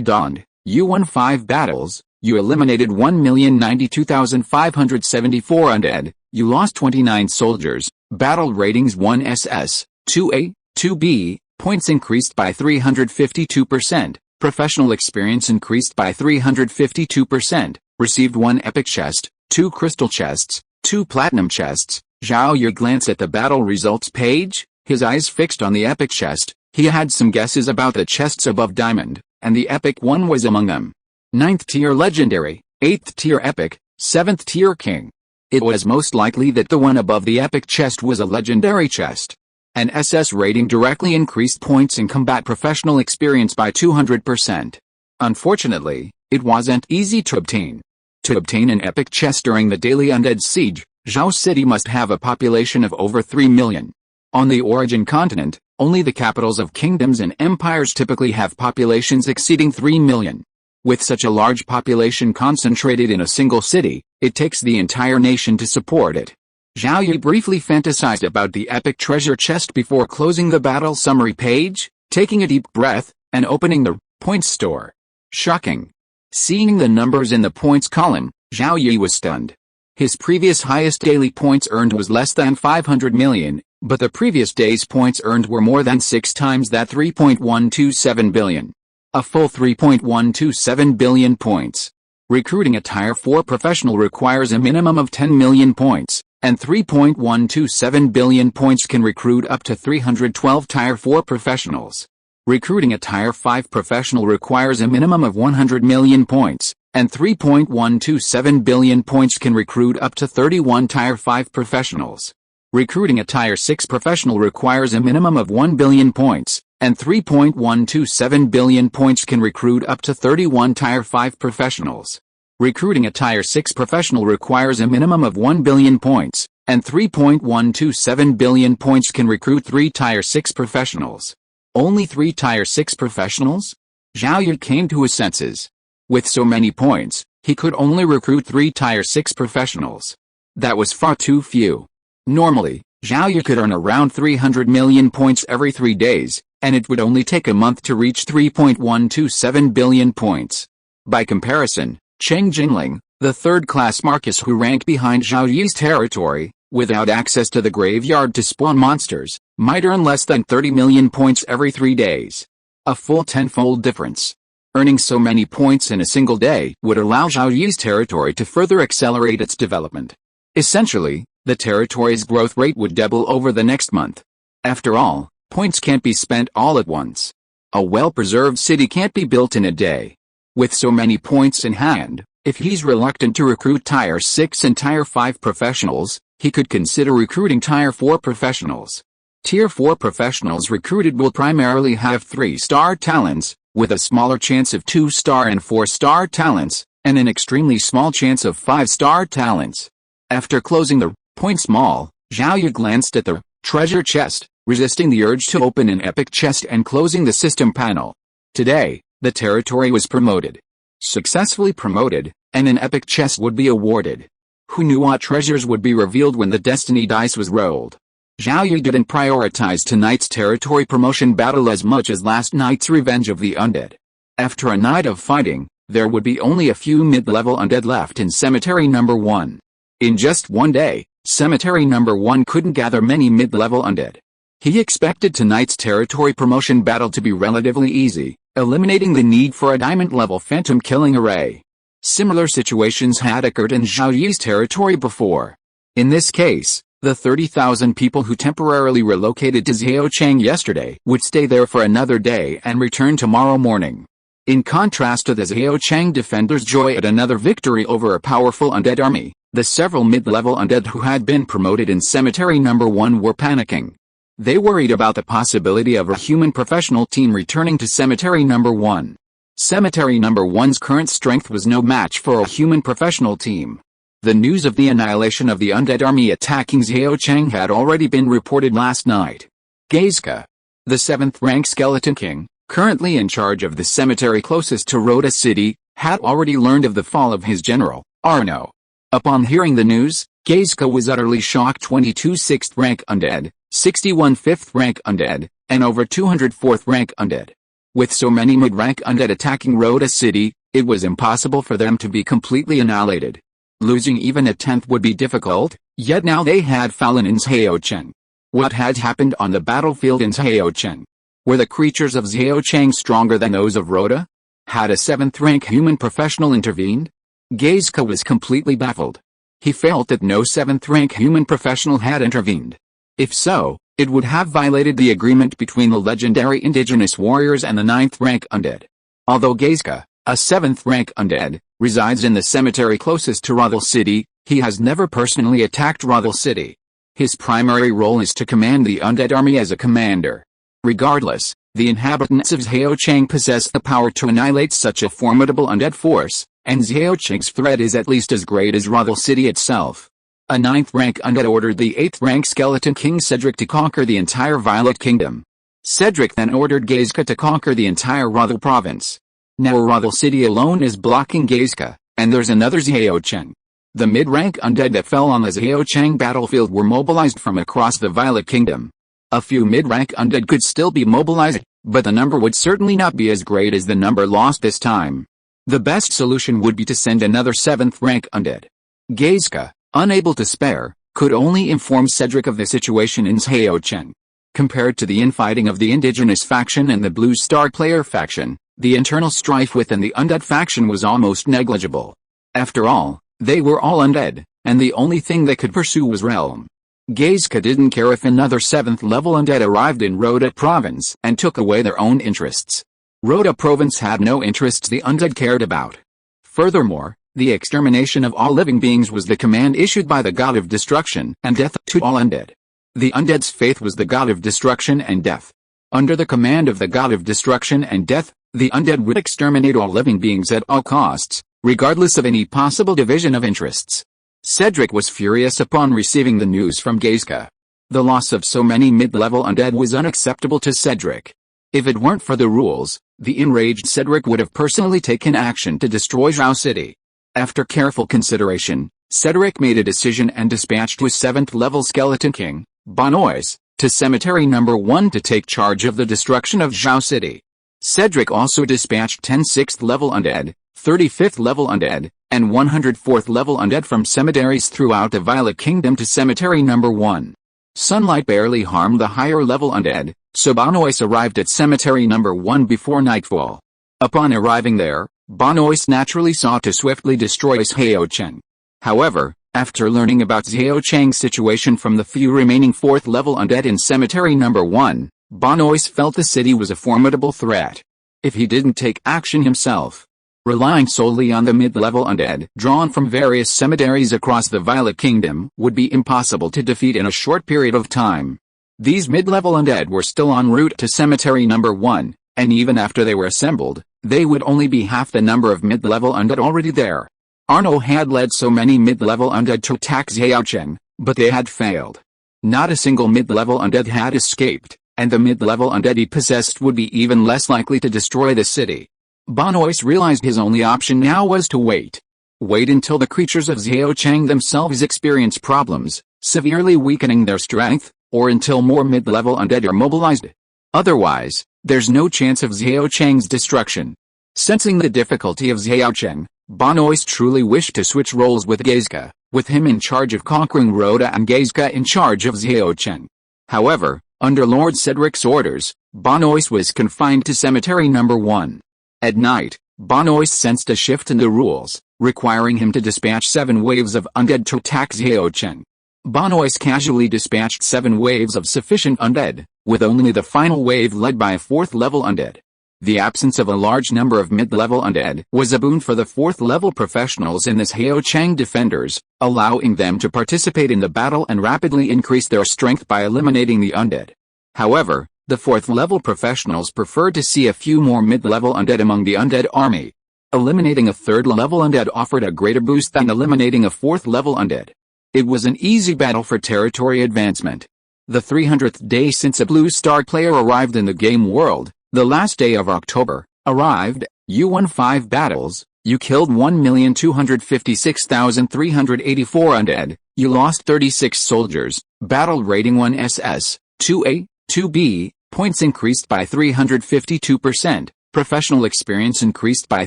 dawned. You won 5 battles, you eliminated 1,092,574 undead, you lost 29 soldiers, battle ratings 1 SS, 2A, 2B, points increased by 352%, professional experience increased by 352%, received 1 epic chest, 2 crystal chests, 2 platinum chests. Zhao Yi glanced at the battle results page, his eyes fixed on the epic chest. He had some guesses about the chests above diamond, and the epic one was among them. 9th tier legendary, 8th tier epic, 7th tier king. It was most likely that the one above the epic chest was a legendary chest. An SS rating directly increased points in combat professional experience by 200%. Unfortunately, it wasn't easy to obtain. To obtain an epic chest during the daily undead siege, Zhao City must have a population of over 3 million. On the origin continent, only the capitals of kingdoms and empires typically have populations exceeding 3 million. With such a large population concentrated in a single city, it takes the entire nation to support it. Zhao Yi briefly fantasized about the epic treasure chest before closing the battle summary page, taking a deep breath, and opening the points store. Shocking. Seeing the numbers in the points column, Zhao Yi was stunned. His previous highest daily points earned was less than 500 million, but the previous day's points earned were more than 6 times that, 3.127 billion. A full 3.127 billion points. Recruiting a Tier 4 professional requires a minimum of 10 million points, and 3.127 billion points can recruit up to 312 Tier 4 professionals. Recruiting a Tier 5 professional requires a minimum of 100 million points, and 3.127 billion points can recruit up to 31 Tier 5 professionals. Recruiting a Tier 6 professional requires a minimum of 1 billion points, and 3.127 billion points can recruit up to 31 Tier 5 professionals. Recruiting a Tier 6 professional requires a minimum of 1 billion points, and 3.127 billion points can recruit 3 Tier 6 professionals. Only 3 Tier 6 professionals? Zhao Yi came to his senses. With so many points, he could only recruit 3 Tier 6 professionals. That was far too few. Normally, Zhao Yi could earn around 300 million points every 3 days, and it would only take a month to reach 3.127 billion points. By comparison, Cheng Jingling, the third-class Marcus who ranked behind Zhao Yi's territory, without access to the graveyard to spawn monsters, might earn less than 30 million points every 3 days. A full 10-fold difference. Earning so many points in a single day would allow Zhao Yi's territory to further accelerate its development. Essentially, the territory's growth rate would double over the next month. After all, points can't be spent all at once. A well-preserved city can't be built in a day. With so many points in hand, if he's reluctant to recruit Tier 6 and Tier 5 professionals, he could consider recruiting Tier 4 professionals. Tier 4 professionals recruited will primarily have 3-star talents, with a smaller chance of 2-star and 4-star talents, and an extremely small chance of 5-star talents. After closing the points mall, Zhao Yi glanced at the treasure chest, resisting the urge to open an epic chest and closing the system panel. Today, the territory was promoted. Successfully promoted, and an epic chest would be awarded. Who knew what treasures would be revealed when the destiny dice was rolled? Zhao Yi didn't prioritize tonight's territory promotion battle as much as last night's revenge of the undead. After a night of fighting, there would be only a few mid-level undead left in Cemetery Number 1. In just one day, Cemetery Number 1 couldn't gather many mid-level undead. He expected tonight's territory promotion battle to be relatively easy, eliminating the need for a diamond-level phantom killing array. Similar situations had occurred in Zhao Yi's territory before. In this case, the 30,000 people who temporarily relocated to Zhaochang yesterday would stay there for another day and return tomorrow morning. In contrast to the Zhaochang defenders' joy at another victory over a powerful undead army, the several mid-level undead who had been promoted in Cemetery Number 1 were panicking. They worried about the possibility of a human professional team returning to Cemetery Number 1. Cemetery Number 1's current strength was no match for a human professional team. The news of the annihilation of the undead army attacking Zhaochang had already been reported last night. Geizka, the 7th-rank Skeleton King, currently in charge of the cemetery closest to Rhoda City, had already learned of the fall of his general, Arno. Upon hearing the news, Geizka was utterly shocked. 22 6th-rank undead, 61 5th-rank undead, and over 200 4th-rank undead. With so many mid-rank undead attacking Rhoda City, it was impossible for them to be completely annihilated. Losing even a 10th would be difficult, yet now they had fallen in Zhaochang. What had happened on the battlefield in Zhaochang? Were the creatures of Zhaochang stronger than those of Rhoda? Had a 7th-rank human professional intervened? Geizka was completely baffled. He felt that no 7th-rank human professional had intervened. If so, it would have violated the agreement between the legendary indigenous warriors and the 9th-rank undead. Although Geizka, a 7th-rank undead, resides in the cemetery closest to Rhoda City, he has never personally attacked Rhoda City. His primary role is to command the undead army as a commander. Regardless, the inhabitants of Zhaochang possess the power to annihilate such a formidable undead force, and Zhaochang's threat is at least as great as Rhoda City itself. A 9th-rank undead ordered the 8th-rank Skeleton King Cedric to conquer the entire Violet Kingdom. Cedric then ordered Geizka to conquer the entire Rhoda province. Now Rhoda City alone is blocking Geizka, and there's another Zhaochang. The mid-rank undead that fell on the Zhaochang battlefield were mobilized from across the Violet Kingdom. A few mid-rank undead could still be mobilized, but the number would certainly not be as great as the number lost this time. The best solution would be to send another 7th rank undead. Geizka, unable to spare, could only inform Cedric of the situation in Zhaochang. Compared to the infighting of the indigenous faction and the Blue Star player faction, the internal strife within the undead faction was almost negligible. After all, they were all undead, and the only thing they could pursue was realm. Geizka didn't care if another 7th level undead arrived in Rhoda province and took away their own interests. Rhoda province had no interests the undead cared about. Furthermore, the extermination of all living beings was the command issued by the god of destruction and death to all undead. The undead's faith was the god of destruction and death. Under the command of the god of destruction and death, the undead would exterminate all living beings at all costs, regardless of any possible division of interests. Cedric was furious upon receiving the news from Geizka. The loss of so many mid-level undead was unacceptable to Cedric. If it weren't for the rules, the enraged Cedric would have personally taken action to destroy Zhao City. After careful consideration, Cedric made a decision and dispatched his 7th level Skeleton King, Bonois, to Cemetery No. 1 to take charge of the destruction of Zhao City. Cedric also dispatched 10 6th level undead, 35th level undead, and 104th level undead from cemeteries throughout the Violet Kingdom to Cemetery No. 1. Sunlight barely harmed the higher level undead, so Bonois arrived at Cemetery No. 1 before nightfall. Upon arriving there, Bonois naturally sought to swiftly destroy Zhaochang. However, after learning about Zhaochang's situation from the few remaining 4th level undead in Cemetery No. 1, Bonois felt the city was a formidable threat. If he didn't take action himself, relying solely on the mid-level undead drawn from various cemeteries across the Violet Kingdom would be impossible to defeat in a short period of time. These mid-level undead were still en route to Cemetery No. 1, and even after they were assembled, they would only be half the number of mid-level undead already there. Arno had led so many mid-level undead to attack Zhaochang, but they had failed. Not a single mid-level undead had escaped, and the mid-level undead he possessed would be even less likely to destroy the city. Bonois realized his only option now was to wait. Wait until the creatures of Zhaochang themselves experience problems, severely weakening their strength, or until more mid-level undead are mobilized. Otherwise, there's no chance of Zhaochang's destruction. Sensing the difficulty of Zhaochang, Bonois truly wished to switch roles with Geizka, with him in charge of conquering Rhoda and Geizka in charge of Zhaochang. However, under Lord Cedric's orders, Bonois was confined to Cemetery No. 1. At night, Bonois sensed a shift in the rules, requiring him to dispatch 7 waves of undead to attack Zhaochang. Bonois casually dispatched 7 waves of sufficient undead, with only the final wave led by a 4th level undead. The absence of a large number of mid-level undead was a boon for the 4th level professionals in the Zhaochang defenders, allowing them to participate in the battle and rapidly increase their strength by eliminating the undead. However, the 4th level professionals preferred to see a few more mid-level undead among the undead army. Eliminating a 3rd level undead offered a greater boost than eliminating a 4th level undead. It was an easy battle for territory advancement. The 300th day since a Blue Star player arrived in the game world, the last day of October, arrived. You won 5 battles, you killed 1,256,384 undead, you lost 36 soldiers, battle rating 1 SS, 2A, 2B, points increased by 352%, professional experience increased by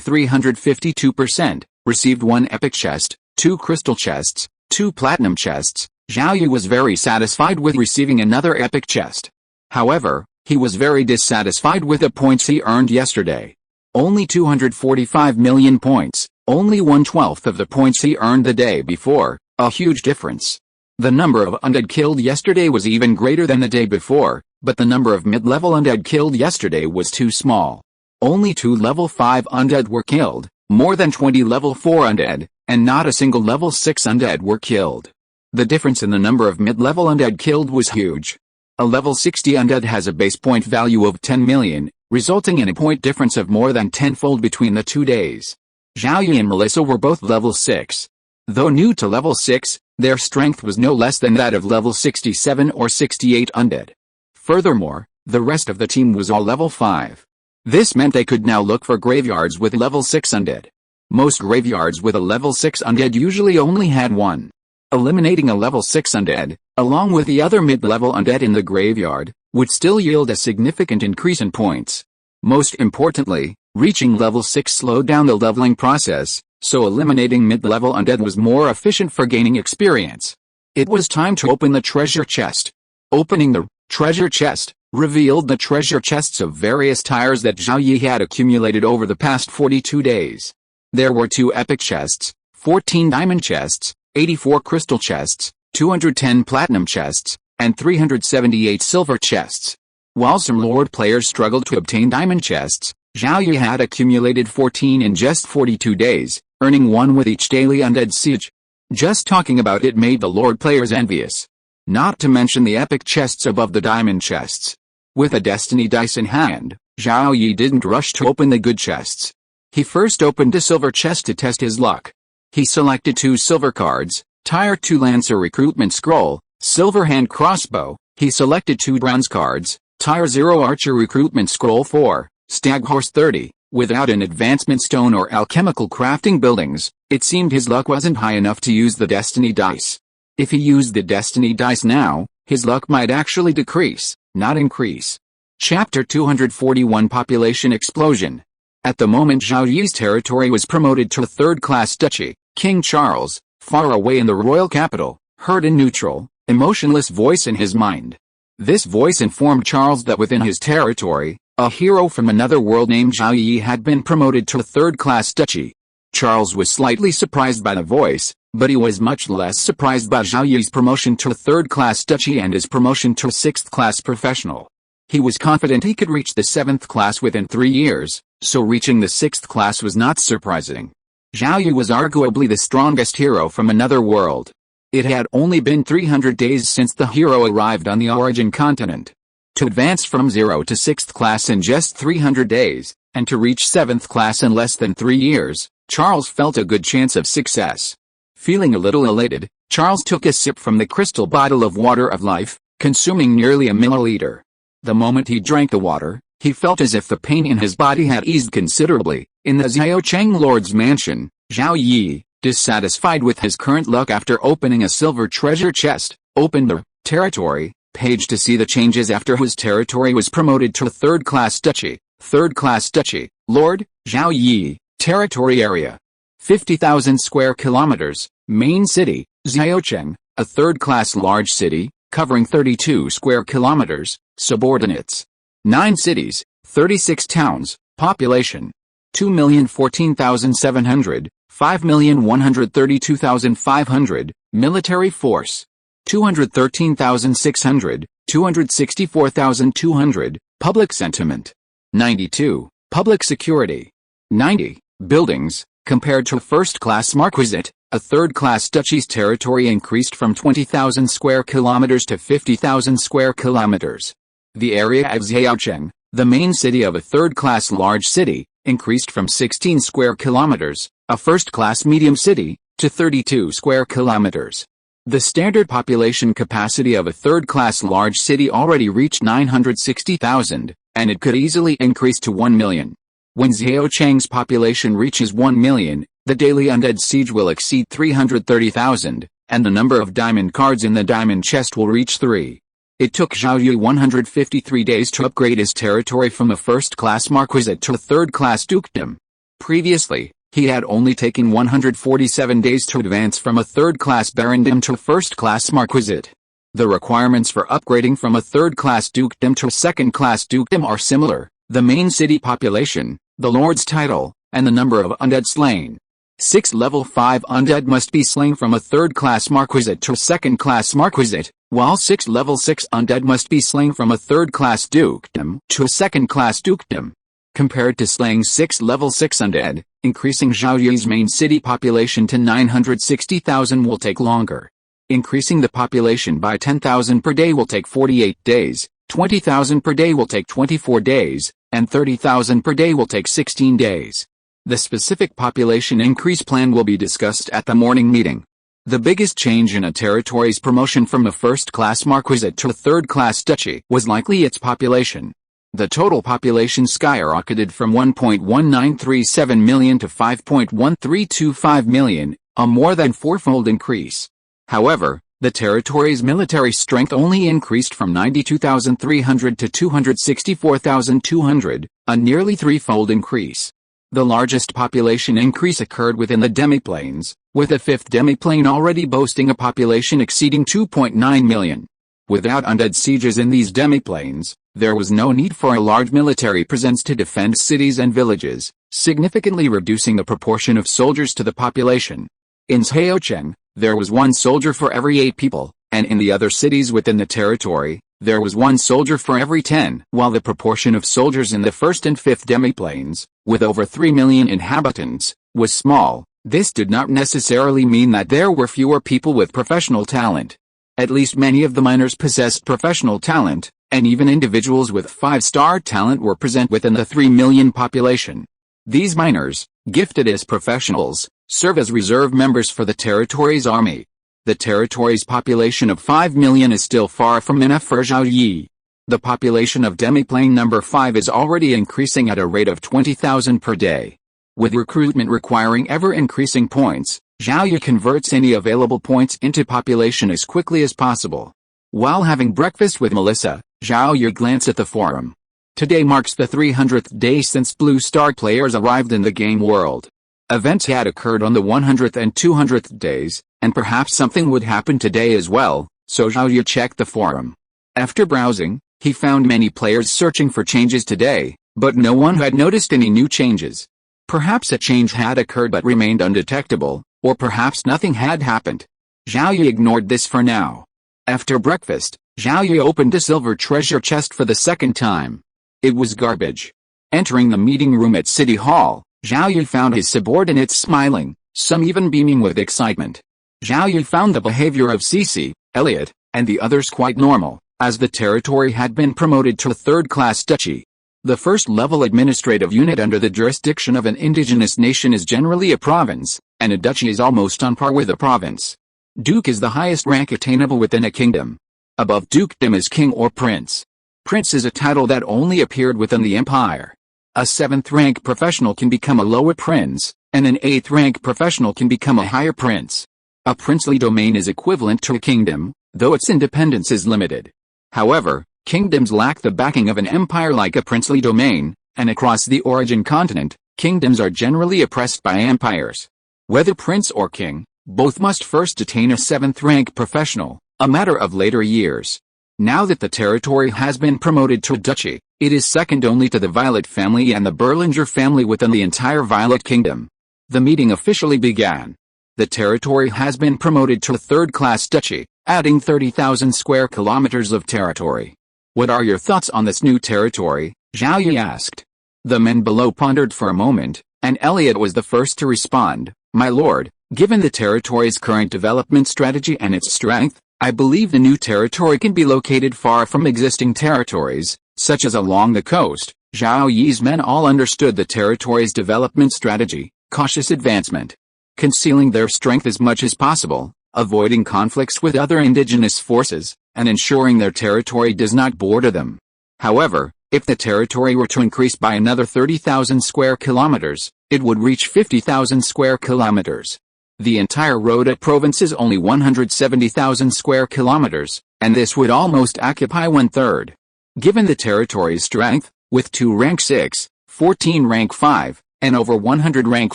352%, received 1 epic chest, 2 crystal chests, 2 platinum chests. Zhao Yi was very satisfied with receiving another epic chest. However, he was very dissatisfied with the points he earned yesterday. Only 245 million points, only 1/12 of the points he earned the day before, a huge difference. The number of undead killed yesterday was even greater than the day before, but the number of mid-level undead killed yesterday was too small. Only 2 level 5 undead were killed, more than 20 level 4 undead, and not a single level 6 undead were killed. The difference in the number of mid-level undead killed was huge. A level 60 undead has a base point value of 10 million, resulting in a point difference of more than tenfold between the 2 days. Zhao Yi and Melissa were both level 6. Though new to level 6, their strength was no less than that of level 67 or 68 undead. Furthermore, the rest of the team was all level 5. This meant they could now look for graveyards with level 6 undead. Most graveyards with a level 6 undead usually only had one. Eliminating a level 6 undead, along with the other mid-level undead in the graveyard, would still yield a significant increase in points. Most importantly, reaching level 6 slowed down the leveling process, so eliminating mid-level undead was more efficient for gaining experience. It was time to open the treasure chest. Opening the treasure chest revealed the treasure chests of various tires that Zhao Yi had accumulated over the past 42 days. There were 2 epic chests, 14 diamond chests, 84 crystal chests, 210 platinum chests, and 378 silver chests. While some Lord players struggled to obtain diamond chests, Zhao Yi had accumulated 14 in just 42 days, earning 1 with each daily undead siege. Just talking about it made the Lord players envious. Not to mention the epic chests above the diamond chests. With a destiny dice in hand, Zhao Yi didn't rush to open the good chests. He first opened a silver chest to test his luck. He selected 2 silver cards, Tier 2 Lancer Recruitment Scroll, Silver Hand Crossbow. He selected 2 bronze cards, Tier 0 Archer Recruitment Scroll 4, Stag Horse 30. Without an advancement stone or alchemical crafting buildings, it seemed his luck wasn't high enough to use the destiny dice. If he used the destiny dice now, his luck might actually decrease, not increase. Chapter 241 Population Explosion. At the moment Zhao Yi's territory was promoted to a third-class duchy, King Charles, far away in the royal capital, heard a neutral, emotionless voice in his mind. This voice informed Charles that within his territory, a hero from another world named Zhao Yi had been promoted to a third-class duchy. Charles was slightly surprised by the voice, but he was much less surprised by Zhao Yi's promotion to a third-class duchy and his promotion to a sixth-class professional. He was confident he could reach the 7th class within 3 years, so reaching the 6th class was not surprising. Zhao Yi was arguably the strongest hero from another world. It had only been 300 days since the hero arrived on the origin continent. To advance from 0 to 6th class in just 300 days, and to reach 7th class in less than 3 years, Charles felt a good chance of success. Feeling a little elated, Charles took a sip from the crystal bottle of water of life, consuming nearly a milliliter. The moment he drank the water, he felt as if the pain in his body had eased considerably. In the Xiaocheng Lord's mansion, Zhao Yi, dissatisfied with his current luck after opening a silver treasure chest, opened the territory page to see the changes after his territory was promoted to a third-class duchy. Third-class duchy, Lord, Zhao Yi, territory area. 50,000 square kilometers, main city, Xiaocheng, a third-class large city, covering 32 square kilometers, subordinates. 9 cities, 36 towns, population. 2,014,700, 5,132,500, military force. 213,600, 264,200, public sentiment. 92, public security. 90, buildings. Compared to a first-class marquisate, a third-class duchy's territory increased from 20,000 square kilometers to 50,000 square kilometers. The area of Xiaocheng, the main city of a third-class large city, increased from 16 square kilometers, a first-class medium city, to 32 square kilometers. The standard population capacity of a third-class large city already reached 960,000, and it could easily increase to 1 million. When Xiaocheng's population reaches 1 million, the daily undead siege will exceed 330,000, and the number of diamond cards in the diamond chest will reach 3. It took Zhao Yi 153 days to upgrade his territory from a first-class marquisate to a third-class dukedom. Previously, he had only taken 147 days to advance from a third-class barondom to a first-class marquisate. The requirements for upgrading from a third-class dukedom to a second-class dukedom are similar: the main city population, the lord's title, and the number of undead slain. 6 level 5 undead must be slain from a third-class marquisate to a second-class marquisate, while 6 level 6 undead must be slain from a third-class dukedom to a second-class dukedom. Compared to slaying 6 level 6 undead, increasing Zhao Yi's main city population to 960,000 will take longer. Increasing the population by 10,000 per day will take 48 days, 20,000 per day will take 24 days, and 30,000 per day will take 16 days. The specific population increase plan will be discussed at the morning meeting. The biggest change in a territory's promotion from a first-class marquisate to a third-class duchy was likely its population. The total population skyrocketed from 1.1937 million to 5.1325 million, a more than fourfold increase. However, the territory's military strength only increased from 92,300 to 264,200, a nearly threefold increase. The largest population increase occurred within the demiplanes, with a fifth demiplane already boasting a population exceeding 2.9 million. Without undead sieges in these demiplanes, there was no need for a large military presence to defend cities and villages, significantly reducing the proportion of soldiers to the population. In Zhaocheng, there was one soldier for every 8 people, and in the other cities within the territory, there was one soldier for every 10. While the proportion of soldiers in the first and fifth demiplanes, with over 3 million inhabitants, was small, this did not necessarily mean that there were fewer people with professional talent. At least many of the miners possessed professional talent, and even individuals with 5-star talent were present within the 3 million population. These miners, gifted as professionals, serve as reserve members for the territory's army. The territory's population of 5 million is still far from enough for Zhao Yi. The population of demiplane number 5 is already increasing at a rate of 20,000 per day. With recruitment requiring ever-increasing points, Zhao Yi converts any available points into population as quickly as possible. While having breakfast with Melissa, Zhao Yi glanced at the forum. Today marks the 300th day since Blue Star players arrived in the game world. Events had occurred on the 100th and 200th days, and perhaps something would happen today as well, so Zhao Yi checked the forum. After browsing, he found many players searching for changes today, but no one had noticed any new changes. Perhaps a change had occurred but remained undetectable, or perhaps nothing had happened. Zhao Yi ignored this for now. After breakfast, Zhao Yi opened a silver treasure chest for the second time. It was garbage. Entering the meeting room at City Hall, Zhao Yi found his subordinates smiling, some even beaming with excitement. Zhao Yi found the behavior of Cece, Elliot, and the others quite normal, as the territory had been promoted to a third-class duchy. The first-level administrative unit under the jurisdiction of an indigenous nation is generally a province, and a duchy is almost on par with a province. Duke is the highest rank attainable within a kingdom. Above dukedom is king or prince. Prince is a title that only appeared within the empire. A 7th-rank professional can become a lower prince, and an 8th-rank professional can become a higher prince. A princely domain is equivalent to a kingdom, though its independence is limited. However, kingdoms lack the backing of an empire like a princely domain, and across the origin continent, kingdoms are generally oppressed by empires. Whether prince or king, both must first attain a 7th-rank professional, a matter of later years. Now that the territory has been promoted to a duchy, it is second only to the Violet family and the Berlinger family within the entire Violet Kingdom. The meeting officially began. The territory has been promoted to a third-class duchy, adding 30,000 square kilometers of territory. What are your thoughts on this new territory? Zhao Yi asked. The men below pondered for a moment, and Elliot was the first to respond. My lord, given the territory's current development strategy and its strength, I believe the new territory can be located far from existing territories, such as along the coast. Zhao Yi's men all understood the territory's development strategy, cautious advancement, concealing their strength as much as possible, avoiding conflicts with other indigenous forces, and ensuring their territory does not border them. However, if the territory were to increase by another 30,000 square kilometers, it would reach 50,000 square kilometers. The entire Rhoda province is only 170,000 square kilometers, and this would almost occupy 1/3. Given the territory's strength, with 2 rank 6, 14 rank 5, and over 100 rank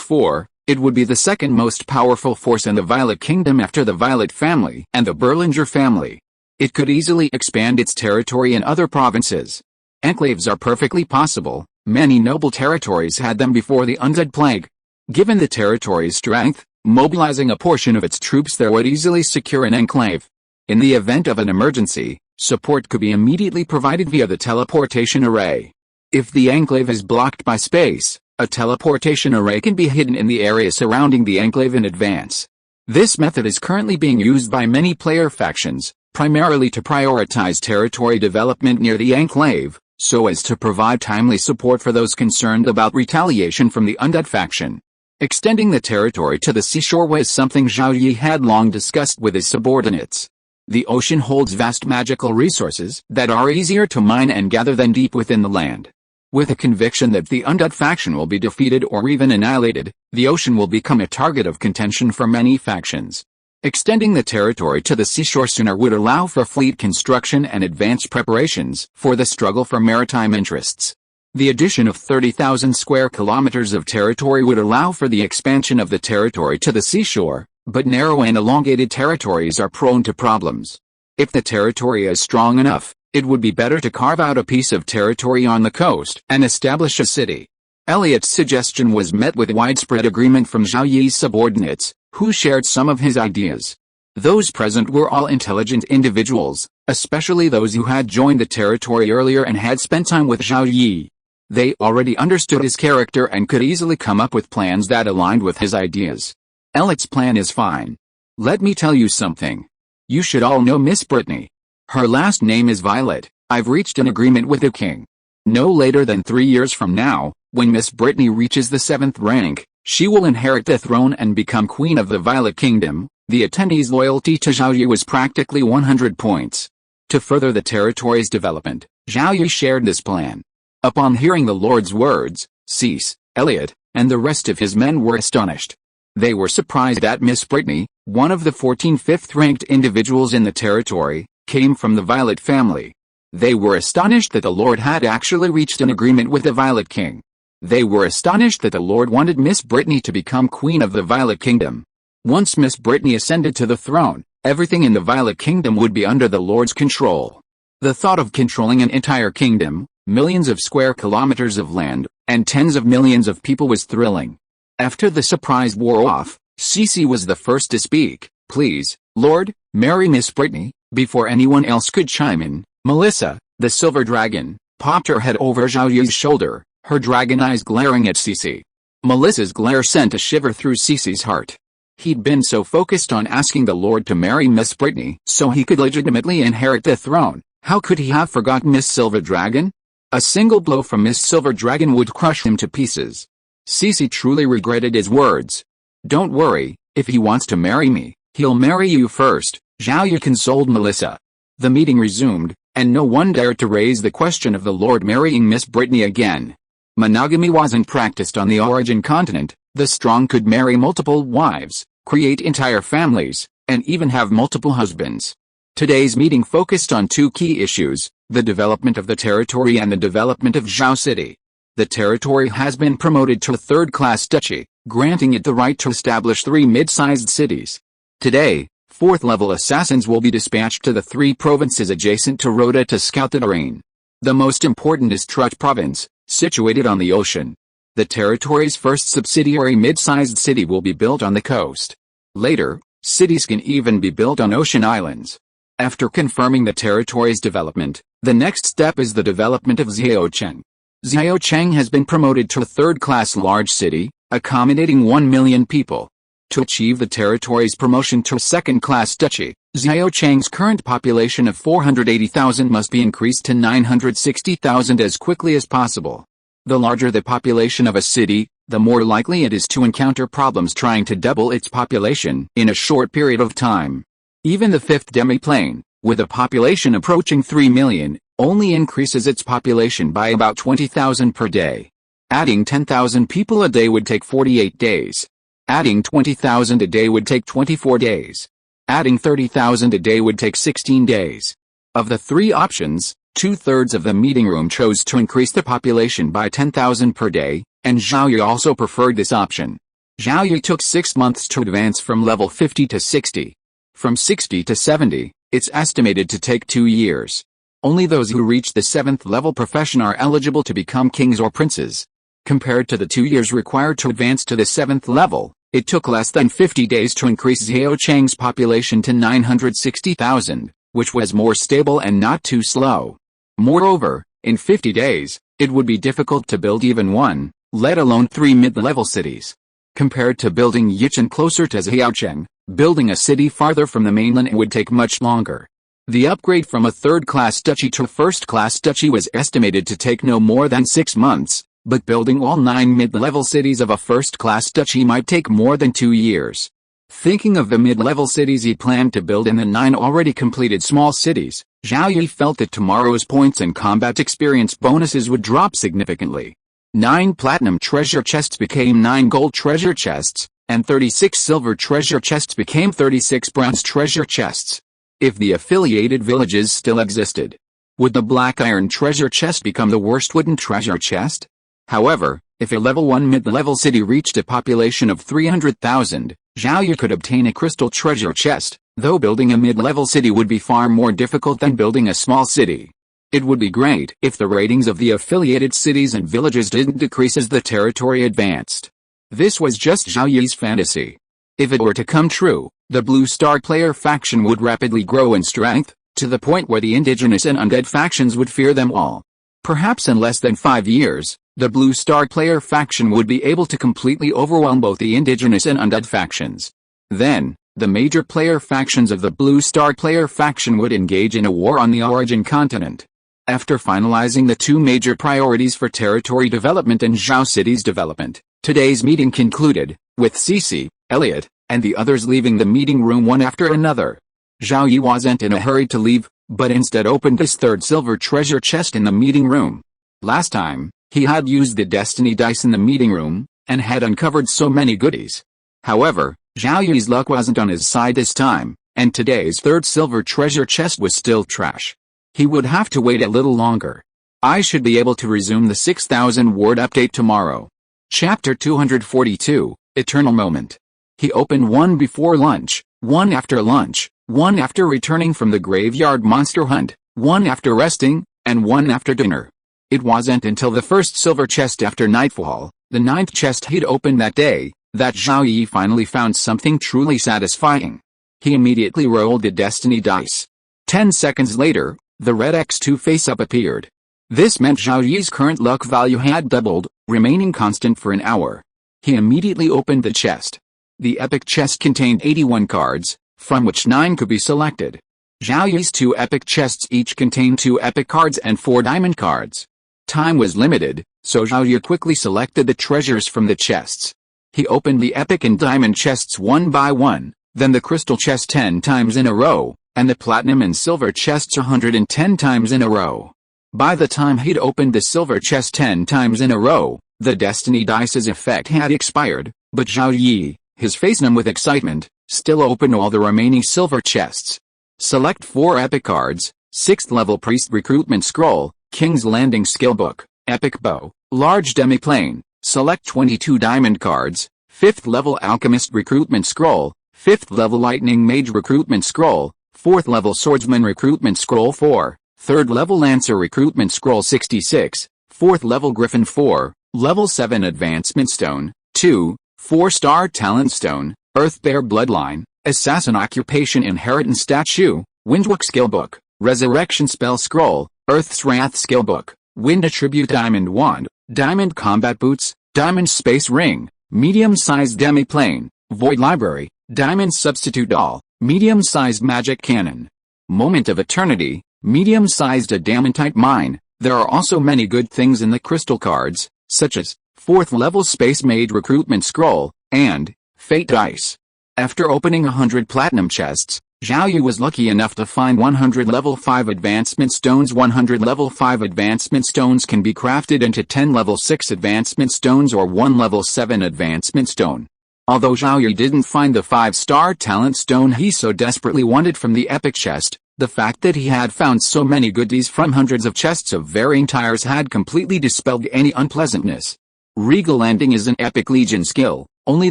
4, it would be the second most powerful force in the Violet Kingdom after the Violet family and the Berlinger family. It could easily expand its territory in other provinces. Enclaves are perfectly possible, many noble territories had them before the undead plague. Given the territory's strength, mobilizing a portion of its troops there would easily secure an enclave. In the event of an emergency, support could be immediately provided via the teleportation array. If the enclave is blocked by space, a teleportation array can be hidden in the area surrounding the enclave in advance. This method is currently being used by many player factions, primarily to prioritize territory development near the enclave, so as to provide timely support for those concerned about retaliation from the undead faction. Extending the territory to the seashore was something Zhao Yi had long discussed with his subordinates. The ocean holds vast magical resources that are easier to mine and gather than deep within the land. With a conviction that the undead faction will be defeated or even annihilated, the ocean will become a target of contention for many factions. Extending the territory to the seashore sooner would allow for fleet construction and advanced preparations for the struggle for maritime interests. The addition of 30,000 square kilometers of territory would allow for the expansion of the territory to the seashore, but narrow and elongated territories are prone to problems. If the territory is strong enough, it would be better to carve out a piece of territory on the coast and establish a city. Elliot's suggestion was met with widespread agreement from Zhao Yi's subordinates, who shared some of his ideas. Those present were all intelligent individuals, especially those who had joined the territory earlier and had spent time with Zhao Yi. They already understood his character and could easily come up with plans that aligned with his ideas. Elliot's plan is fine. Let me tell you something. You should all know Miss Brittany. Her last name is Violet. I've reached an agreement with the king. No later than 3 years from now, when Miss Brittany reaches the 7th rank, she will inherit the throne and become queen of the Violet Kingdom. The attendees' loyalty to Zhao Yi was practically 100 points. To further the territory's development, Zhao Yi shared this plan. Upon hearing the Lord's words, Cease, Elliot, and the rest of his men were astonished. They were surprised that Miss Brittany, one of the 14 fifth-ranked individuals in the territory, came from the Violet family. They were astonished that the Lord had actually reached an agreement with the Violet King. They were astonished that the Lord wanted Miss Brittany to become queen of the Violet Kingdom. Once Miss Brittany ascended to the throne, everything in the Violet Kingdom would be under the Lord's control. The thought of controlling an entire kingdom, millions of square kilometers of land, and tens of millions of people was thrilling. After the surprise wore off, Cece was the first to speak. Please, Lord, marry Miss Brittany. Before anyone else could chime in, Melissa, the silver dragon, popped her head over Zhao Yi's shoulder, her dragon eyes glaring at Cece. Melissa's glare sent a shiver through Cece's heart. He'd been so focused on asking the Lord to marry Miss Brittany so he could legitimately inherit the throne. How could he have forgotten Miss Silver Dragon? A single blow from Miss Silver Dragon would crush him to pieces. Cece truly regretted his words. Don't worry, if he wants to marry me, he'll marry you first, Zhao Yi consoled Melissa. The meeting resumed, and no one dared to raise the question of the Lord marrying Miss Brittany again. Monogamy wasn't practiced on the Origin continent. The strong could marry multiple wives, create entire families, and even have multiple husbands. Today's meeting focused on two key issues, the development of the territory and the development of Zhao City. The territory has been promoted to a third-class duchy, granting it the right to establish 3 mid-sized cities. Today, 4th-level assassins will be dispatched to the 3 provinces adjacent to Rhoda to scout the terrain. The most important is Trut province, situated on the ocean. The territory's first subsidiary mid-sized city will be built on the coast. Later, cities can even be built on ocean islands. After confirming the territory's development, the next step is the development of Xiaocheng. Xiaocheng has been promoted to a third-class large city, accommodating 1 million people. To achieve the territory's promotion to a second-class duchy, Xiaocheng's current population of 480,000 must be increased to 960,000 as quickly as possible. The larger the population of a city, the more likely it is to encounter problems trying to double its population in a short period of time. Even the 5th demiplane, with a population approaching 3 million, only increases its population by about 20,000 per day. Adding 10,000 people a day would take 48 days. Adding 20,000 a day would take 24 days. Adding 30,000 a day would take 16 days. Of the 3 options, 2/3 of the meeting room chose to increase the population by 10,000 per day, and Zhao Yi also preferred this option. Zhao Yi took 6 months to advance from level 50 to 60. From 60 to 70, it's estimated to take 2 years. Only those who reach the 7th level profession are eligible to become kings or princes. Compared to the 2 years required to advance to the 7th level, it took less than 50 days to increase Xiaocheng's population to 960,000, which was more stable and not too slow. Moreover, in 50 days, it would be difficult to build even 1, let alone 3 mid-level cities. Compared to building Yicheng closer to Xiaocheng, building a city farther from the mainland would take much longer. The upgrade from a third-class duchy to a first-class duchy was estimated to take no more than 6 months, but building all 9 mid-level cities of a first-class duchy might take more than 2 years. Thinking of the mid-level cities he planned to build and the 9 already completed small cities, Zhao Yi felt that tomorrow's points and combat experience bonuses would drop significantly. 9 platinum treasure chests became 9 gold treasure chests, and 36 silver treasure chests became 36 bronze treasure chests. If the affiliated villages still existed, would the black iron treasure chest become the worst wooden treasure chest? However, if a level 1 mid-level city reached a population of 300,000, Zhao Yi could obtain a crystal treasure chest, though building a mid-level city would be far more difficult than building a small city. It would be great if the ratings of the affiliated cities and villages didn't decrease as the territory advanced. This was just Zhao Yi's fantasy. If it were to come true, the Blue Star player faction would rapidly grow in strength, to the point where the indigenous and undead factions would fear them all. Perhaps in less than 5 years, the Blue Star player faction would be able to completely overwhelm both the indigenous and undead factions. Then, the major player factions of the Blue Star player faction would engage in a war on the origin continent. After finalizing the 2 major priorities for territory development and Zhao City's development, today's meeting concluded, with Cece, Elliot, and the others leaving the meeting room one after another. Zhao Yi wasn't in a hurry to leave, but instead opened his 3rd silver treasure chest in the meeting room. Last time, he had used the destiny dice in the meeting room, and had uncovered so many goodies. However, Zhao Yi's luck wasn't on his side this time, and today's 3rd silver treasure chest was still trash. He would have to wait a little longer. I should be able to resume the 6,000 word update tomorrow. Chapter 242, Eternal Moment. He opened one before lunch, one after lunch, one after returning from the graveyard monster hunt, one after resting, and one after dinner. It wasn't until the 1st silver chest after nightfall, the 9th chest he'd opened that day, that Zhao Yi finally found something truly satisfying. He immediately rolled the destiny dice. 10 seconds later, the red X2 face-up appeared. This meant Zhao Yi's current luck value had doubled, remaining constant for an hour. He immediately opened the chest. The epic chest contained 81 cards, from which 9 could be selected. Zhao Yi's 2 epic chests each contained 2 epic cards and 4 diamond cards. Time was limited, so Zhao Yi quickly selected the treasures from the chests. He opened the epic and diamond chests one by one, then the crystal chest 10 times in a row, and the platinum and silver chests 110 times in a row. By the time he'd opened the silver chest 10 times in a row, the destiny dice's effect had expired, but Zhao Yi, his face numb with excitement, still opened all the remaining silver chests. Select 4 epic cards, 6th level priest recruitment scroll, King's Landing skill book, epic bow, large demi-plane. Select 22 diamond cards, 5th level alchemist recruitment scroll, 5th level lightning mage recruitment scroll, 4th level swordsman recruitment scroll 4, 3rd level lancer recruitment scroll 66, 4th level griffin 4, level 7 advancement stone, 2, 4-star talent stone, earth bear bloodline, assassin occupation inheritance statue, windwalk skill book, resurrection spell scroll, earth's wrath skill book, wind attribute diamond wand, diamond combat boots, diamond space ring, medium-sized demi-plane, void library, diamond substitute doll, medium-sized magic cannon. Moment of eternity, medium-sized adamantite mine. There are also many good things in the crystal cards, such as 4th level space mage recruitment scroll, and fate dice. After opening 100 platinum chests, Zhao Yi was lucky enough to find 100 level 5 advancement stones. 100 level 5 advancement stones can be crafted into 10 level 6 advancement stones or 1 level 7 advancement stone. Although Zhao Yi didn't find the 5-star talent stone he so desperately wanted from the epic chest, the fact that he had found so many goodies from hundreds of chests of varying tiers had completely dispelled any unpleasantness. Regal Landing is an epic legion skill, only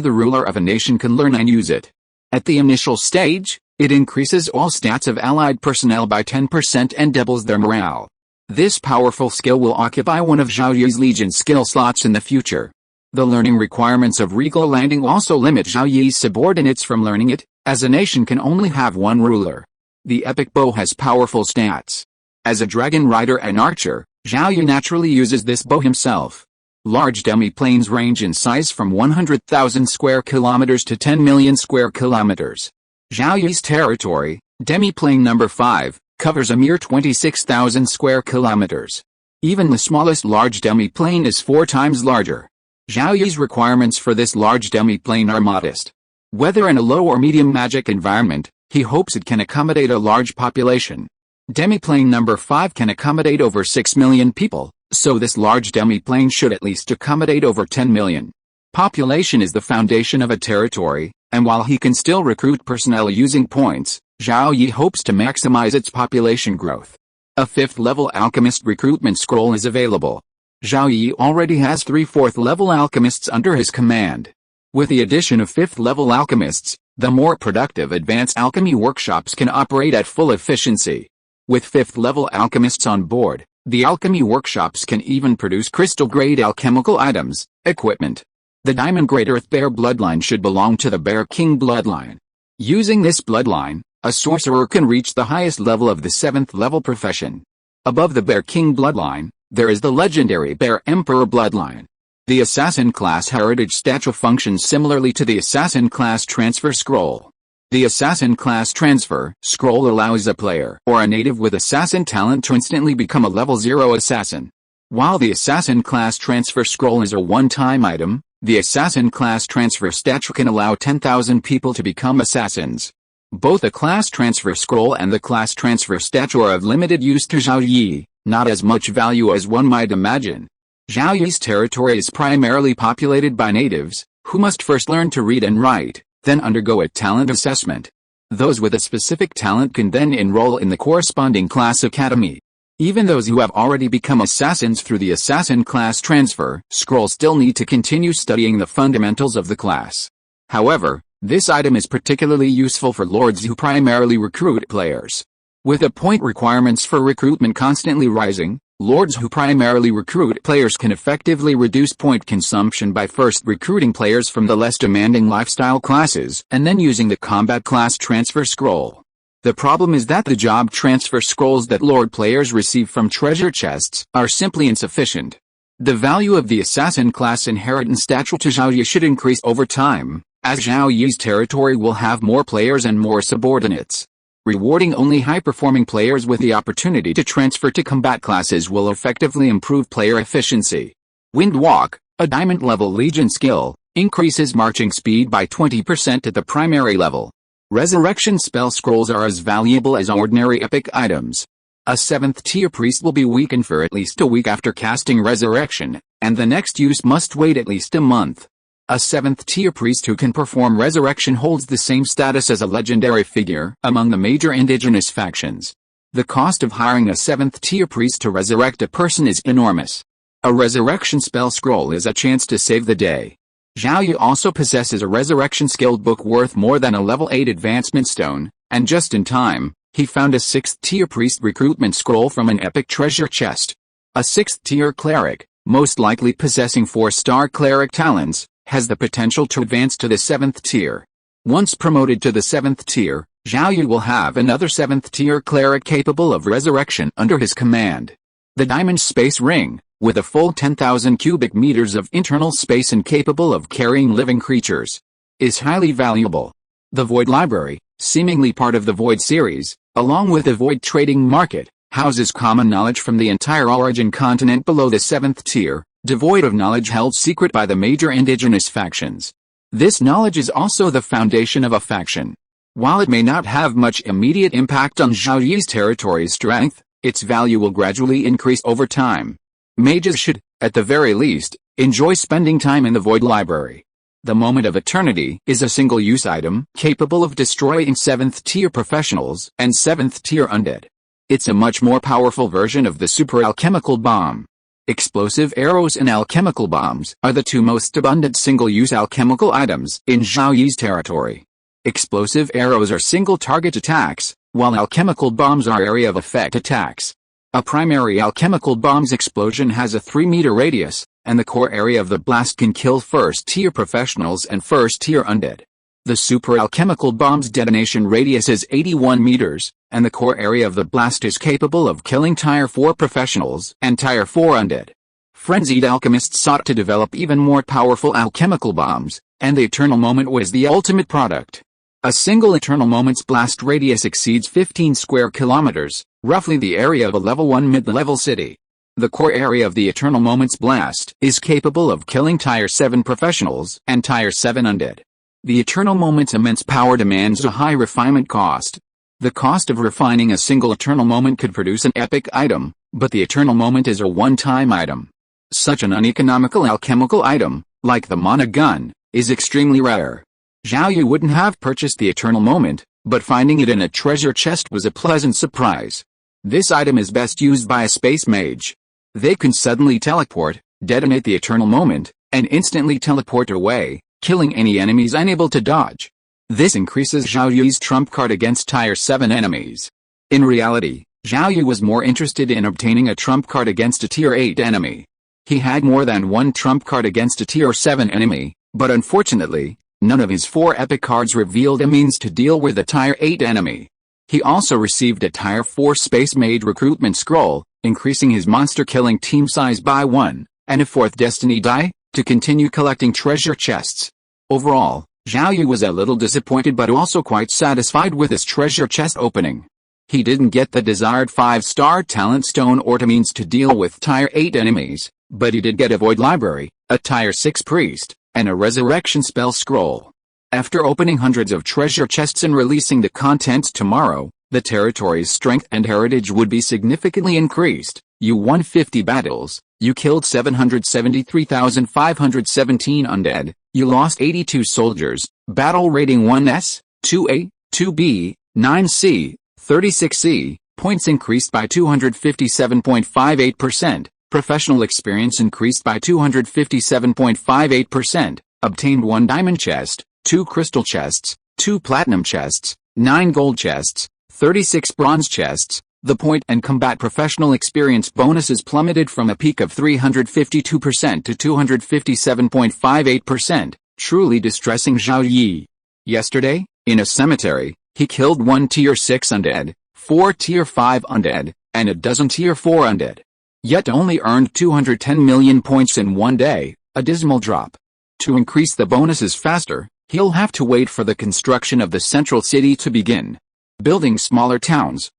the ruler of a nation can learn and use it. At the initial stage, it increases all stats of allied personnel by 10% and doubles their morale. This powerful skill will occupy one of Zhao Yi's legion skill slots in the future. The learning requirements of Regal Landing also limit Zhao Yi's subordinates from learning it, as a nation can only have one ruler. The epic bow has powerful stats. As a dragon rider and archer, Zhao Yi naturally uses this bow himself. Large demi-planes range in size from 100,000 square kilometers to 10 million square kilometers. Zhao Yi's territory, demi-plane number 5, covers a mere 26,000 square kilometers. Even the smallest large demi-plane is 4 times larger. Zhao Yi's requirements for this large demi-plane are modest. Whether in a low or medium magic environment, he hopes it can accommodate a large population. Demiplane number 5 can accommodate over 6 million people, so this large demiplane should at least accommodate over 10 million. Population is the foundation of a territory, and while he can still recruit personnel using points, Zhao Yi hopes to maximize its population growth. A 5th level alchemist recruitment scroll is available. Zhao Yi already has 3 4th level alchemists under his command. With the addition of 5th level alchemists, the more productive advanced alchemy workshops can operate at full efficiency. With 5th level alchemists on board, the alchemy workshops can even produce crystal-grade alchemical items, equipment. The diamond-grade Earth Bear bloodline should belong to the Bear King bloodline. Using this bloodline, a sorcerer can reach the highest level of the 7th level profession. Above the Bear King bloodline, there is the legendary Bear Emperor bloodline. The assassin class heritage statue functions similarly to the assassin class transfer scroll. The assassin class transfer scroll allows a player or a native with assassin talent to instantly become a level 0 assassin. While the assassin class transfer scroll is a one-time item, the assassin class transfer statue can allow 10,000 people to become assassins. Both the class transfer scroll and the class transfer statue are of limited use to Zhao Yi, not as much value as one might imagine. Zhao Yi's territory is primarily populated by natives, who must first learn to read and write, then undergo a talent assessment. Those with a specific talent can then enroll in the corresponding class academy. Even those who have already become assassins through the assassin class transfer scroll still need to continue studying the fundamentals of the class. However, this item is particularly useful for lords who primarily recruit players. With the point requirements for recruitment constantly rising, lords who primarily recruit players can effectively reduce point consumption by first recruiting players from the less demanding lifestyle classes and then using the combat class transfer scroll. The problem is that the job transfer scrolls that lord players receive from treasure chests are simply insufficient. The value of the assassin class inheritance statue to Zhao Yi should increase over time, as Zhao Yi's territory will have more players and more subordinates. Rewarding only high-performing players with the opportunity to transfer to combat classes will effectively improve player efficiency. Windwalk, a diamond-level legion skill, increases marching speed by 20% at the primary level. Resurrection spell scrolls are as valuable as ordinary epic items. A 7th tier priest will be weakened for at least a week after casting resurrection, and the next use must wait at least a month. A 7th tier priest who can perform resurrection holds the same status as a legendary figure among the major indigenous factions. The cost of hiring a 7th tier priest to resurrect a person is enormous. A resurrection spell scroll is a chance to save the day. Zhao Yi also possesses a resurrection skill book worth more than a level 8 advancement stone, and just in time, he found a 6th tier priest recruitment scroll from an epic treasure chest. A 6th tier cleric, most likely possessing 4-star cleric talents, has the potential to advance to the 7th tier. Once promoted to the 7th tier, Zhao Yi will have another 7th tier cleric capable of resurrection under his command. The Diamond Space Ring, with a full 10,000 cubic meters of internal space and capable of carrying living creatures, is highly valuable. The Void Library, seemingly part of the Void series, along with the Void Trading Market, houses common knowledge from the entire origin continent below the 7th tier, devoid of knowledge held secret by the major indigenous factions. This knowledge is also the foundation of a faction. While it may not have much immediate impact on Zhao Yi's territory's strength, its value will gradually increase over time. Mages should, at the very least, enjoy spending time in the Void Library. The Moment of Eternity is a single-use item capable of destroying 7th tier professionals and 7th tier undead. It's a much more powerful version of the super alchemical bomb. Explosive arrows and alchemical bombs are the two most abundant single-use alchemical items in Zhao Yi's territory. Explosive arrows are single-target attacks, while alchemical bombs are area of effect attacks. A primary alchemical bomb's explosion has a 3-meter radius, and the core area of the blast can kill 1st-tier professionals and 1st-tier undead. The super alchemical bomb's detonation radius is 81 meters, and the core area of the blast is capable of killing Tier 4 professionals and Tier 4 undead. Frenzied alchemists sought to develop even more powerful alchemical bombs, and the Eternal Moment was the ultimate product. A single Eternal Moment's blast radius exceeds 15 square kilometers, roughly the area of a level 1 mid-level city. The core area of the Eternal Moment's blast is capable of killing Tier 7 professionals and Tier 7 undead. The eternal moment's immense power demands a high refinement cost. The cost of refining a single eternal moment could produce an epic item, but the eternal moment is a one-time item. Such an uneconomical alchemical item, like the mana gun, is extremely rare. Zhao Yi wouldn't have purchased the eternal moment, but finding it in a treasure chest was a pleasant surprise. This item is best used by a space mage. They can suddenly teleport, detonate the eternal moment, and instantly teleport away, killing any enemies unable to dodge. This increases Zhao Yi's trump card against Tier 7 enemies. In reality, Zhao Yi was more interested in obtaining a trump card against a Tier 8 enemy. He had more than one trump card against a Tier 7 enemy, but unfortunately, none of his 4 epic cards revealed a means to deal with a Tier 8 enemy. He also received a Tier 4 Space Mage recruitment scroll, increasing his monster-killing team size by 1, and a 4th destiny die, to continue collecting treasure chests. Overall, Zhao Yi was a little disappointed but also quite satisfied with his treasure chest opening. He didn't get the desired 5-star talent stone or means to deal with Tier 8 enemies, but he did get a void library, a Tier 6 priest, and a resurrection spell scroll. After opening hundreds of treasure chests and releasing the contents tomorrow, the territory's strength and heritage would be significantly increased. You won 50 battles, you killed 773,517 undead, you lost 82 soldiers, battle rating 1S, 2A, 2B, 9C, 36C, points increased by 257.58%, professional experience increased by 257.58%, obtained 1 diamond chest, 2 crystal chests, 2 platinum chests, 9 gold chests, 36 bronze chests. The point and combat professional experience bonuses plummeted from a peak of 352% to 257.58%, truly distressing Zhao Yi. Yesterday, in a cemetery, he killed 1 Tier 6 undead, 4 Tier 5 undead, and a dozen Tier 4 undead. Yet only earned 210 million points in one day, a dismal drop. To increase the bonuses faster, he'll have to wait for the construction of the central city to begin. Building smaller towns,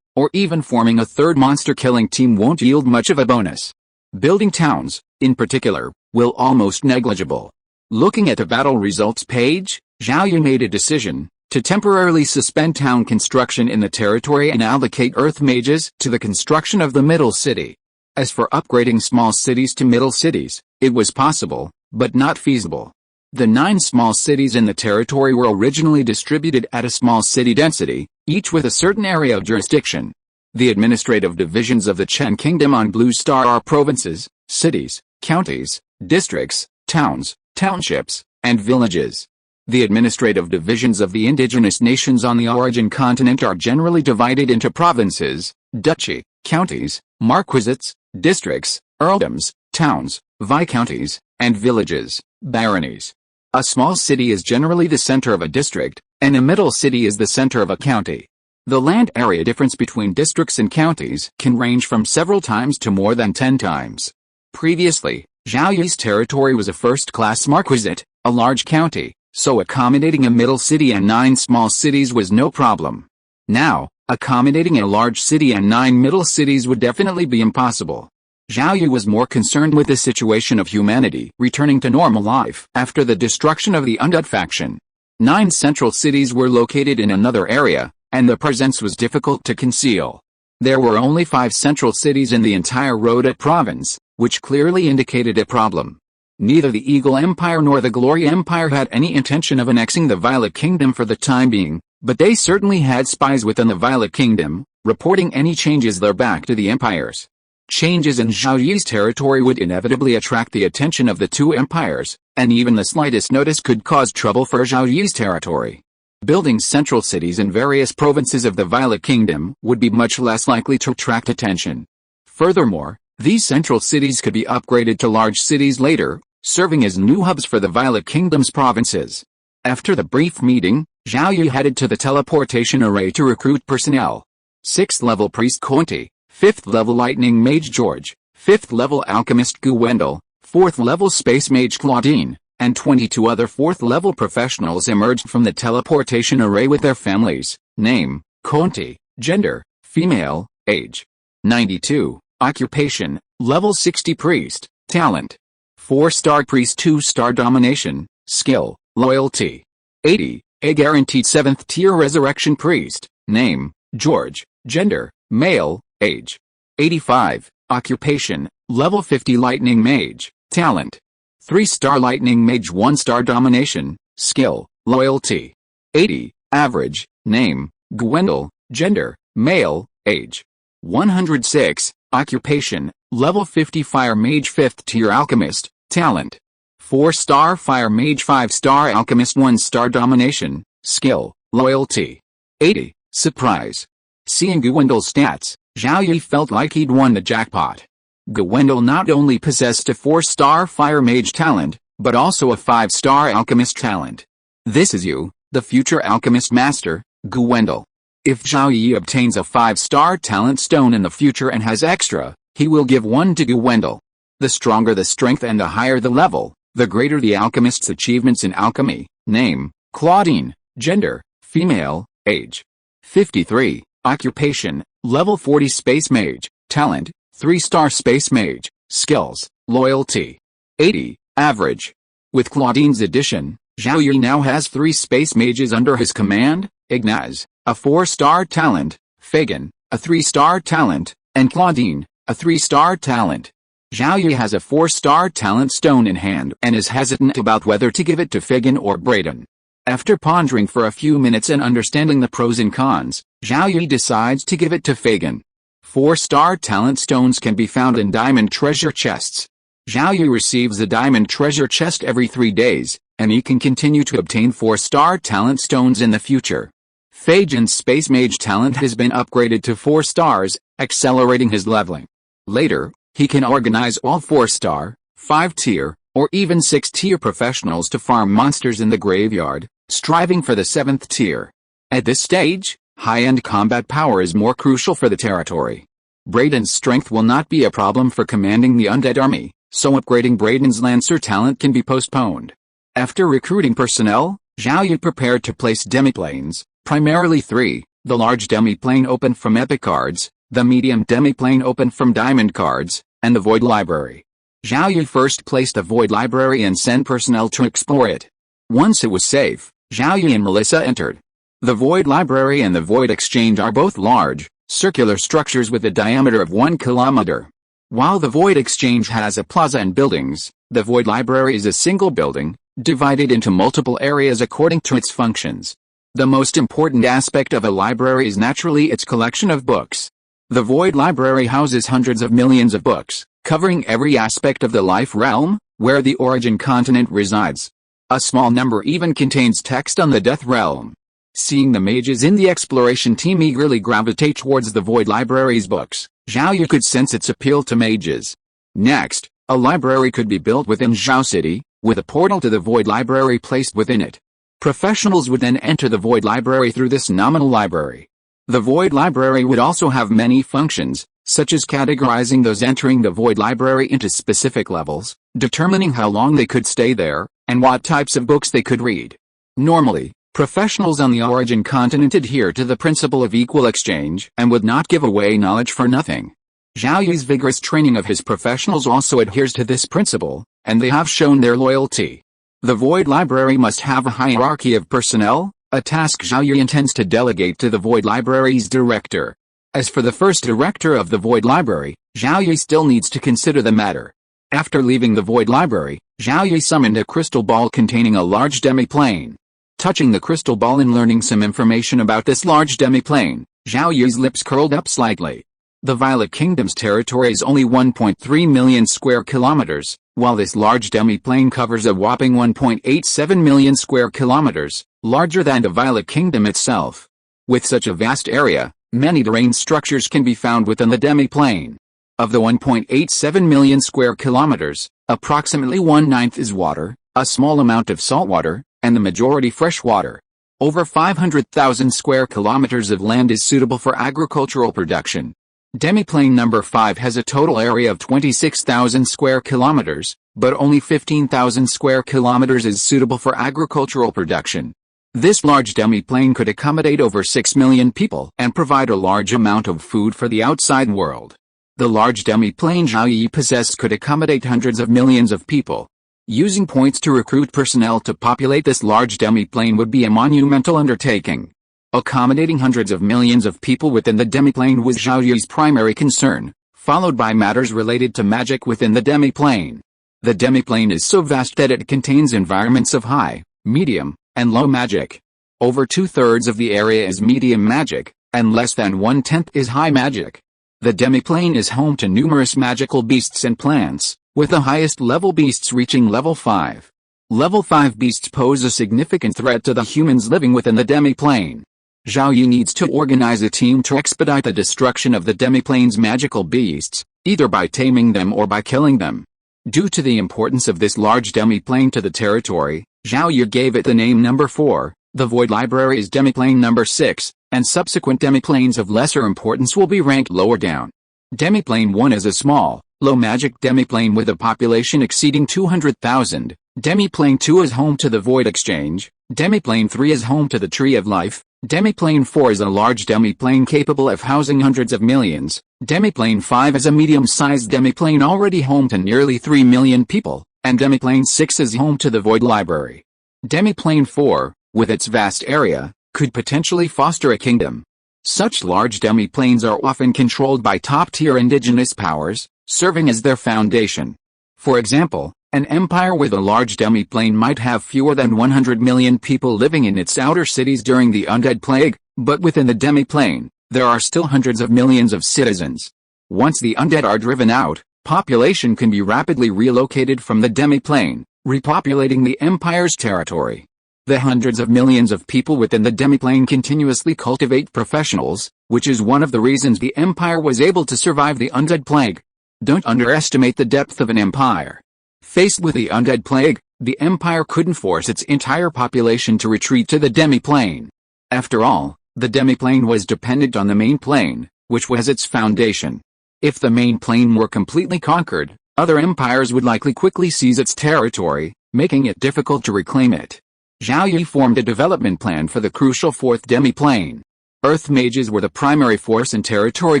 or even forming a third monster-killing team won't yield much of a bonus. Building towns, in particular, will almost negligible. Looking at the battle results page, Zhao Yi made a decision to temporarily suspend town construction in the territory and allocate earth mages to the construction of the middle city. As for upgrading small cities to middle cities, it was possible, but not feasible. The 9 small cities in the territory were originally distributed at a small city density, each with a certain area of jurisdiction. The administrative divisions of the Chen Kingdom on Blue Star are provinces, cities, counties, districts, towns, townships, and villages. The administrative divisions of the indigenous nations on the Origin continent are generally divided into provinces, duchy, counties, marquisates, districts, earldoms, towns, viscounties, and villages, baronies. A small city is generally the center of a district, and a middle city is the center of a county. The land area difference between districts and counties can range from several times to more than 10 times. Previously, Zhao Yi's territory was a first-class marquisate, a large county, so accommodating a middle city and 9 small cities was no problem. Now, accommodating a large city and 9 middle cities would definitely be impossible. Zhao Yi was more concerned with the situation of humanity returning to normal life after the destruction of the undead faction. 9 central cities were located in another area, and their presence was difficult to conceal. There were only 5 central cities in the entire Rhoda province, which clearly indicated a problem. Neither the Eagle Empire nor the Glory Empire had any intention of annexing the Violet Kingdom for the time being, but they certainly had spies within the Violet Kingdom, reporting any changes there back to the empires. Changes in Zhao Yi's territory would inevitably attract the attention of the 2 empires, and even the slightest notice could cause trouble for Zhao Yi's territory. Building central cities in various provinces of the Violet Kingdom would be much less likely to attract attention. Furthermore, these central cities could be upgraded to large cities later, serving as new hubs for the Violet Kingdom's provinces. After the brief meeting, Zhao Yi headed to the teleportation array to recruit personnel. 6th level Priest Conti, 5th level Lightning Mage George, 5th level Alchemist Gu Wendell, 4th level Space Mage Claudine, and 22 other 4th level professionals emerged from the teleportation array with their families. Name, Conti, gender, female, age, 92, occupation, level 60 priest, talent, 4-star priest 2-star domination, skill, Loyalty. 80. A guaranteed 7th tier resurrection priest. Name, George. Gender, male. Age. 85. Occupation, level 50 lightning mage. Talent. 3-star lightning mage 1-star domination. Skill, loyalty. 80. Average. Name, Gwendol. Gender, male. Age. 106. Occupation, level 50 fire mage 5th tier alchemist. Talent. 4-star fire mage 5-star alchemist 1-star domination. Skill, loyalty. 80. Surprise. Seeing Gwendol's stats, Zhao Yi felt like he'd won the jackpot. Gwendol not only possessed a 4-star fire mage talent, but also a 5-star alchemist talent. This is you, the future alchemist master, Gwendol. If Zhao Yi obtains a 5-star talent stone in the future and has extra, he will give one to Gwendol. The stronger the strength and the higher the level, the greater the alchemist's achievements in alchemy. Name, Claudine. Gender, female. Age. 53. Occupation, level 40 space mage. Talent, 3-star space mage. Skills, loyalty. 80. Average. With Claudine's addition, Zhao Yi now has 3 space mages under his command: Ignaz, a 4-star talent; Fagin, a 3-star talent; and Claudine, a 3-star talent. Zhao Yi has a 4-star talent stone in hand and is hesitant about whether to give it to Fagin or Braden. After pondering for a few minutes and understanding the pros and cons, Zhao Yi decides to give it to Fagin. 4-star talent stones can be found in diamond treasure chests. Zhao Yi receives the diamond treasure chest every 3 days, and he can continue to obtain 4-star talent stones in the future. Fagin's space mage talent has been upgraded to 4 stars, accelerating his leveling. Later, he can organize all 4-star, 5-tier, or even 6-tier professionals to farm monsters in the graveyard, striving for the 7th tier. At this stage, high-end combat power is more crucial for the territory. Braden's strength will not be a problem for commanding the undead army, so upgrading Braden's Lancer talent can be postponed. After recruiting personnel, Zhao Yi prepared to place demiplanes, primarily 3, the large demiplane opened from epic cards, the medium demiplane opened from diamond cards, and the void library. Zhao Yi first placed the void library and sent personnel to explore it. Once it was safe, Zhao Yi and Melissa entered. The void library and the void exchange are both large, circular structures with a diameter of 1 kilometer. While the void exchange has a plaza and buildings, the void library is a single building, divided into multiple areas according to its functions. The most important aspect of a library is naturally its collection of books. The void library houses hundreds of millions of books, covering every aspect of the life realm, where the origin continent resides. A small number even contains text on the death realm. Seeing the mages in the exploration team eagerly gravitate towards the void library's books, Zhao Yi could sense its appeal to mages. Next, a library could be built within Zhao City, with a portal to the void library placed within it. Professionals would then enter the void library through this nominal library. The void library would also have many functions, such as categorizing those entering the void library into specific levels, determining how long they could stay there, and what types of books they could read. Normally, professionals on the origin continent adhere to the principle of equal exchange and would not give away knowledge for nothing. Zhao Yi's vigorous training of his professionals also adheres to this principle, and they have shown their loyalty. The void library must have a hierarchy of personnel, a task Zhao Yi intends to delegate to the void library's director. As for the first director of the void library, Zhao Yi still needs to consider the matter. After leaving the void library, Zhao Yi summoned a crystal ball containing a large demiplane. Touching the crystal ball and learning some information about this large demiplane, Zhao Yi's lips curled up slightly. The Violet Kingdom's territory is only 1.3 million square kilometers, while this large demiplane covers a whopping 1.87 million square kilometers, larger than the Violet Kingdom itself. With such a vast area, many terrain structures can be found within the demiplane. Of the 1.87 million square kilometers, approximately 1/9 is water, a small amount of saltwater, and the majority fresh water. Over 500,000 square kilometers of land is suitable for agricultural production. Demiplane number 5 has a total area of 26,000 square kilometers, but only 15,000 square kilometers is suitable for agricultural production. This large demiplane could accommodate over 6 million people and provide a large amount of food for the outside world. The large demiplane Zhao Yi possessed could accommodate hundreds of millions of people. Using points to recruit personnel to populate this large demiplane would be a monumental undertaking. Accommodating hundreds of millions of people within the demiplane was Zhao Yi's primary concern, followed by matters related to magic within the demiplane. The demiplane is so vast that it contains environments of high, medium, and low magic. Over 2/3 of the area is medium magic, and less than 1/10 is high magic. The demiplane is home to numerous magical beasts and plants, with the highest level beasts reaching level 5. Level 5 beasts pose a significant threat to the humans living within the demiplane. Zhao Yi needs to organize a team to expedite the destruction of the demiplane's magical beasts, either by taming them or by killing them. Due to the importance of this large demiplane to the territory, Zhao Yi gave it the name number 4, the Void Library is demiplane number 6, and subsequent demiplanes of lesser importance will be ranked lower down. Demiplane 1 is a small, low-magic demiplane with a population exceeding 200,000. Demiplane 2 is home to the Void Exchange. Demiplane 3 is home to the Tree of Life. Demiplane 4 is a large demiplane capable of housing hundreds of millions. Demiplane 5 is a medium-sized demiplane already home to nearly 3 million people, and Demiplane 6 is home to the Void Library. Demiplane 4, with its vast area, could potentially foster a kingdom. Such large demiplanes are often controlled by top-tier indigenous powers, serving as their foundation. For example, an empire with a large demiplane might have fewer than 100 million people living in its outer cities during the undead plague, but within the demiplane, there are still hundreds of millions of citizens. Once the undead are driven out, population can be rapidly relocated from the demiplane, repopulating the empire's territory. The hundreds of millions of people within the demiplane continuously cultivate professionals, which is one of the reasons the empire was able to survive the undead plague. Don't underestimate the depth of an empire. Faced with the undead plague, the empire couldn't force its entire population to retreat to the demiplane. After all, the demiplane was dependent on the main plane, which was its foundation. If the main plane were completely conquered, other empires would likely quickly seize its territory, making it difficult to reclaim it. Zhao Yi formed a development plan for the crucial fourth demiplane. Earth mages were the primary force in territory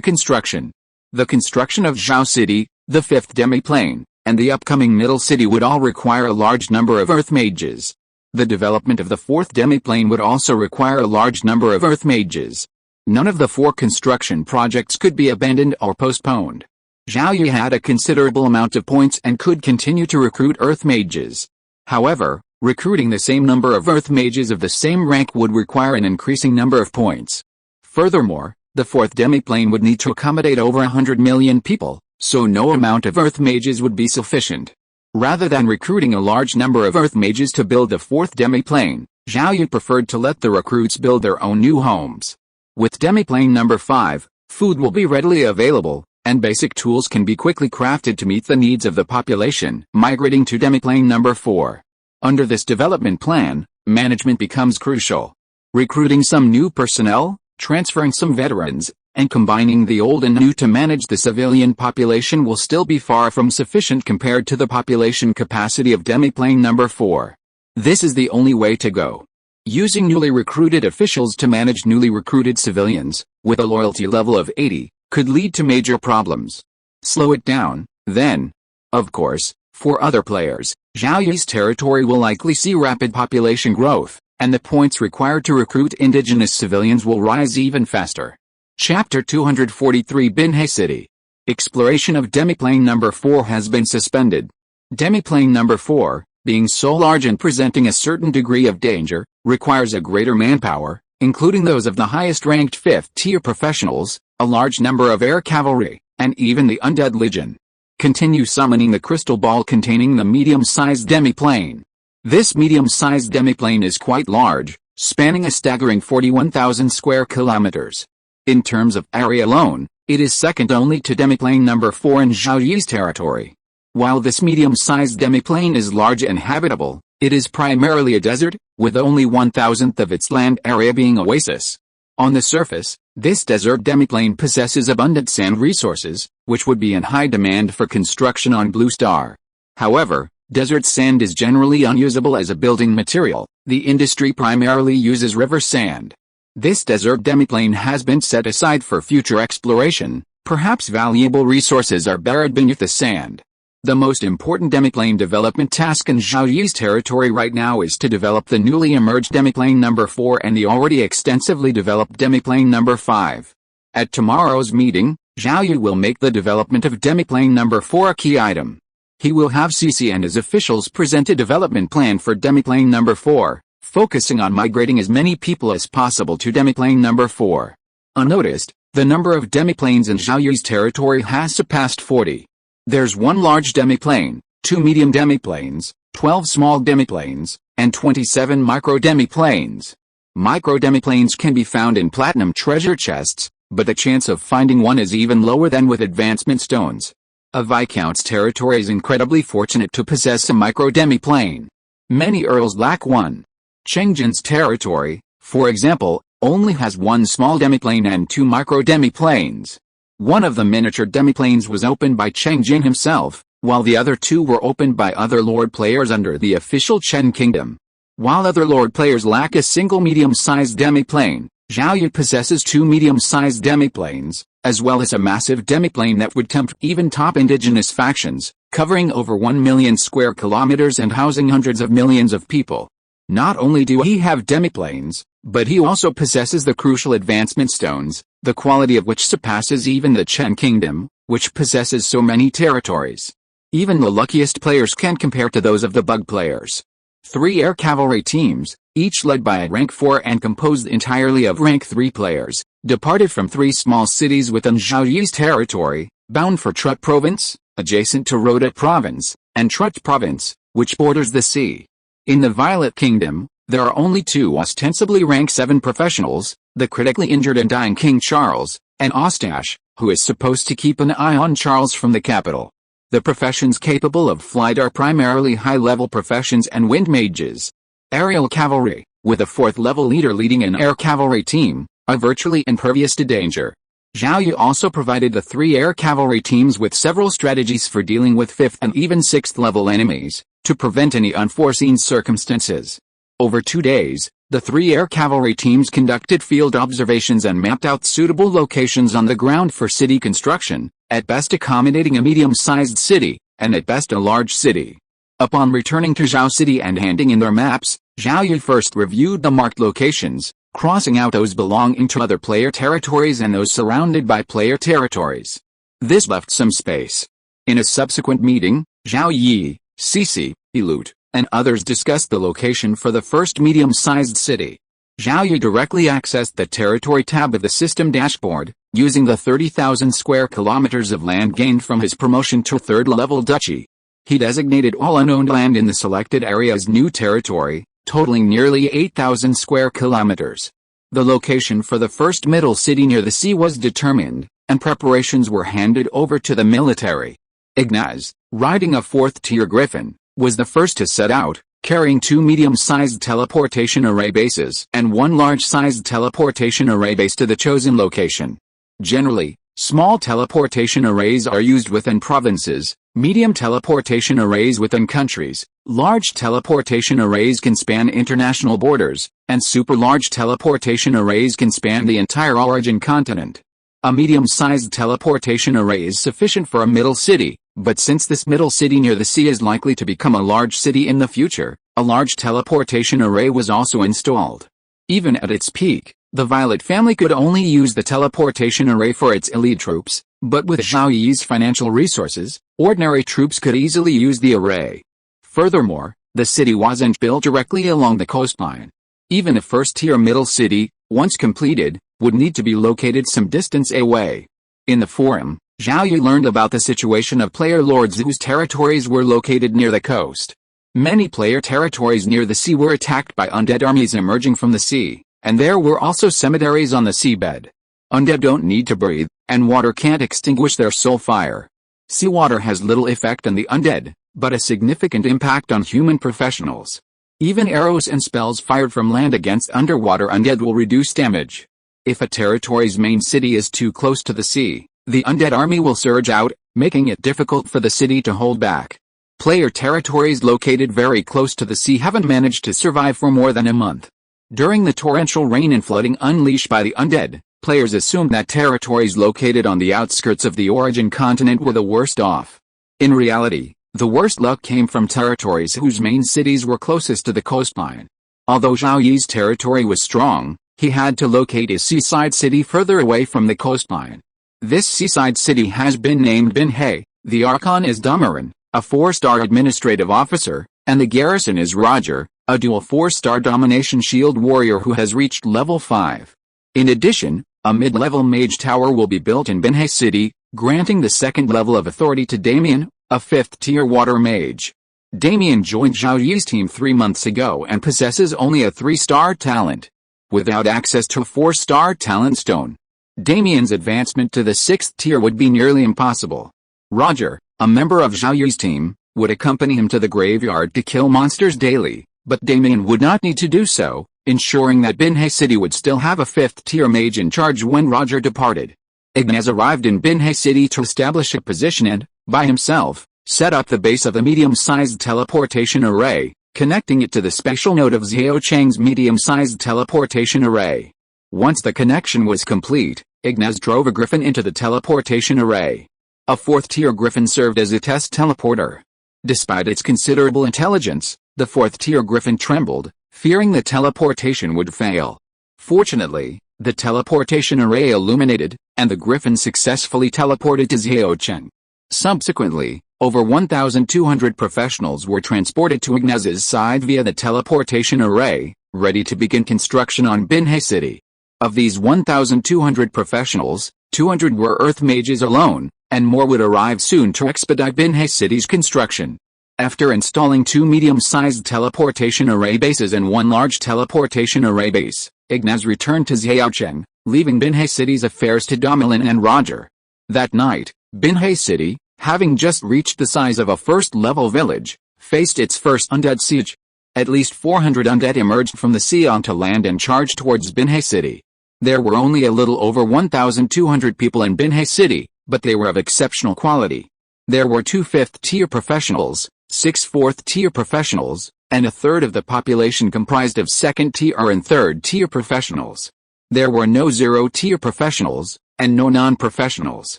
construction. The construction of Zhao City, the fifth demiplane, and the upcoming middle city would all require a large number of earth mages. The development of the fourth demiplane would also require a large number of earth mages. None of the 4 construction projects could be abandoned or postponed. Zhao Yi had a considerable amount of points and could continue to recruit earth mages. However, recruiting the same number of earth mages of the same rank would require an increasing number of points. Furthermore, the fourth demiplane would need to accommodate over 100 million people, so no amount of earth mages would be sufficient. Rather than recruiting a large number of earth mages to build the fourth demiplane, Zhao Yi preferred to let the recruits build their own new homes. With demiplane number 5, food will be readily available, and basic tools can be quickly crafted to meet the needs of the population. Migrating to demiplane number 4. Under this development plan, management becomes crucial. Recruiting some new personnel, transferring some veterans, and combining the old and new to manage the civilian population will still be far from sufficient compared to the population capacity of demiplane number 4. This is the only way to go. Using newly recruited officials to manage newly recruited civilians, with a loyalty level of 80, could lead to major problems. Slow it down, then. Of course, for other players, Zhao Yi's territory will likely see rapid population growth, and the points required to recruit indigenous civilians will rise even faster. Chapter 243 Binhe City. Exploration of demiplane number 4 has been suspended. Demiplane number 4, being so large and presenting a certain degree of danger, requires a greater manpower, including those of the highest-ranked 5th-tier professionals, a large number of air cavalry, and even the undead legion. Continue summoning the crystal ball containing the medium-sized demiplane. This medium-sized demiplane is quite large, spanning a staggering 41,000 square kilometers. In terms of area alone, it is second only to demiplane number 4 in Zhao Yi's territory. While this medium-sized demiplane is large and habitable, it is primarily a desert, with only 1/1000th of its land area being oasis. On the surface, this desert demiplane possesses abundant sand resources, which would be in high demand for construction on Blue Star. However, desert sand is generally unusable as a building material. The industry primarily uses river sand. This desert demiplane has been set aside for future exploration. Perhaps valuable resources are buried beneath the sand. The most important demiplane development task in Zhao Yi's territory right now is to develop the newly emerged demiplane number 4 and the already extensively developed demiplane number 5. At tomorrow's meeting, Zhao Yi will make the development of demiplane number 4 a key item. He will have CC and his officials present a development plan for demiplane number 4, focusing on migrating as many people as possible to demiplane number 4. Unnoticed, the number of demiplanes in Zhao Yi's territory has surpassed 40. There's 1 large demiplane, 2 medium demiplanes, 12 small demiplanes, and 27 micro demiplanes. Micro demiplanes can be found in platinum treasure chests, but the chance of finding one is even lower than with advancement stones. A Viscount's territory is incredibly fortunate to possess a micro demiplane. Many earls lack one. Chengjin's territory, for example, only has 1 small demiplane and 2 micro demiplanes. One of the miniature demiplanes was opened by Chengjin himself, while the other 2 were opened by other lord players under the official Chen Kingdom. While other lord players lack a single medium-sized demiplane, Zhao Yi possesses 2 medium-sized demiplanes, as well as a massive demiplane that would tempt even top indigenous factions, covering over 1 million square kilometers and housing hundreds of millions of people. Not only do he have demiplanes, but he also possesses the crucial advancement stones, the quality of which surpasses even the Chen Kingdom, which possesses so many territories. Even the luckiest players can't compare to those of the bug players. 3 air cavalry teams, each led by a rank 4 and composed entirely of rank 3 players, departed from 3 small cities within Zhao Yi's territory, bound for Trut Province, adjacent to Rota Province, and Trut Province, which borders the sea. In the Violet Kingdom, there are only 2 ostensibly rank 7 professionals, the critically injured and dying King Charles, and Ostache, who is supposed to keep an eye on Charles from the capital. The professions capable of flight are primarily high-level professions and wind mages. Aerial cavalry, with a 4th-level leader leading an air cavalry team, are virtually impervious to danger. Zhao Yi also provided the 3 air cavalry teams with several strategies for dealing with 5th and even 6th-level enemies, to prevent any unforeseen circumstances. Over 2 days, the 3 air cavalry teams conducted field observations and mapped out suitable locations on the ground for city construction, at best accommodating a medium-sized city, and at best a large city. Upon returning to Zhao City and handing in their maps, Zhao Yi first reviewed the marked locations, crossing out those belonging to other player territories and those surrounded by player territories. This left some space. In a subsequent meeting, Zhao Yi, Cece, Elut, and others discussed the location for the first medium-sized city. Zhao Yi directly accessed the territory tab of the system dashboard, using the 30,000 square kilometers of land gained from his promotion to 3rd-level duchy. He designated all unowned land in the selected area as new territory, totaling nearly 8,000 square kilometers. The location for the first middle city near the sea was determined, and preparations were handed over to the military. Ignaz, riding a 4th-tier griffin, was the first to set out, carrying 2 medium-sized teleportation array bases and 1 large-sized teleportation array base to the chosen location. Generally, small teleportation arrays are used within provinces, medium teleportation arrays within countries, large teleportation arrays can span international borders, and super-large teleportation arrays can span the entire origin continent. A medium-sized teleportation array is sufficient for a middle city, but since this middle city near the sea is likely to become a large city in the future, a large teleportation array was also installed. Even at its peak, the Violet family could only use the teleportation array for its elite troops, but with Zhao Yi's financial resources, ordinary troops could easily use the array. Furthermore, the city wasn't built directly along the coastline. Even a first-tier middle city, once completed, would need to be located some distance away. In the forum, Zhao Yi learned about the situation of player lords whose territories were located near the coast. Many player territories near the sea were attacked by undead armies emerging from the sea, and there were also cemeteries on the seabed. Undead don't need to breathe, and water can't extinguish their soul fire. Seawater has little effect on the undead, but a significant impact on human professionals. Even arrows and spells fired from land against underwater undead will reduce damage. If a territory's main city is too close to the sea, the undead army will surge out, making it difficult for the city to hold back. Player territories located very close to the sea haven't managed to survive for more than a month. During the torrential rain and flooding unleashed by the undead, players assumed that territories located on the outskirts of the origin continent were the worst off. In reality, The worst luck came from territories whose main cities were closest to the coastline. Although Zhao Yi's territory was strong, he had to locate a seaside city further away from the coastline. This seaside city has been named Binhe, the Archon is Damaran, a 4-star administrative officer, and the garrison is Roger, a dual 4-star domination shield warrior who has reached level 5. In addition, a mid-level mage tower will be built in Binhe City, granting the second level of authority to Damien, a 5th-tier water mage. Damien joined Zhao Yi's team 3 months ago and possesses only a 3-star talent. Without access to a 4-star talent stone, Damien's advancement to the 6th tier would be nearly impossible. Roger, a member of Zhao Yi's team, would accompany him to the graveyard to kill monsters daily, but Damien would not need to do so, ensuring that Binhe City would still have a 5th-tier mage in charge when Roger departed. Ignaz arrived in Binhe City to establish a position and, by himself, set up the base of the medium-sized teleportation array, connecting it to the special node of Zhao Cheng's medium-sized teleportation array. Once the connection was complete, Ignaz drove a griffin into the teleportation array. A 4th-tier griffin served as a test teleporter. Despite its considerable intelligence, the 4th-tier griffin trembled, fearing the teleportation would fail. Fortunately, the teleportation array illuminated, and the griffin successfully teleported to Zhao Cheng. Subsequently, over 1,200 professionals were transported to Ignaz's side via the teleportation array, ready to begin construction on Binhe City. Of these 1,200 professionals, 200 were Earth mages alone, and more would arrive soon to expedite Binhe City's construction. After installing 2 medium-sized teleportation array bases and 1 large teleportation array base, Ignaz returned to Zhaocheng, leaving Binhe City's affairs to Domelin and Roger. That night, Binhe City, having just reached the size of a first-level village, faced its first undead siege. At least 400 undead emerged from the sea onto land and charged towards Binhe City. There were only a little over 1,200 people in Binhe City, but they were of exceptional quality. There were 2 5th-tier professionals, 6 4th-tier professionals, and a third of the population comprised of 2nd-tier and 3rd-tier professionals. There were no 0-tier professionals, and no non-professionals.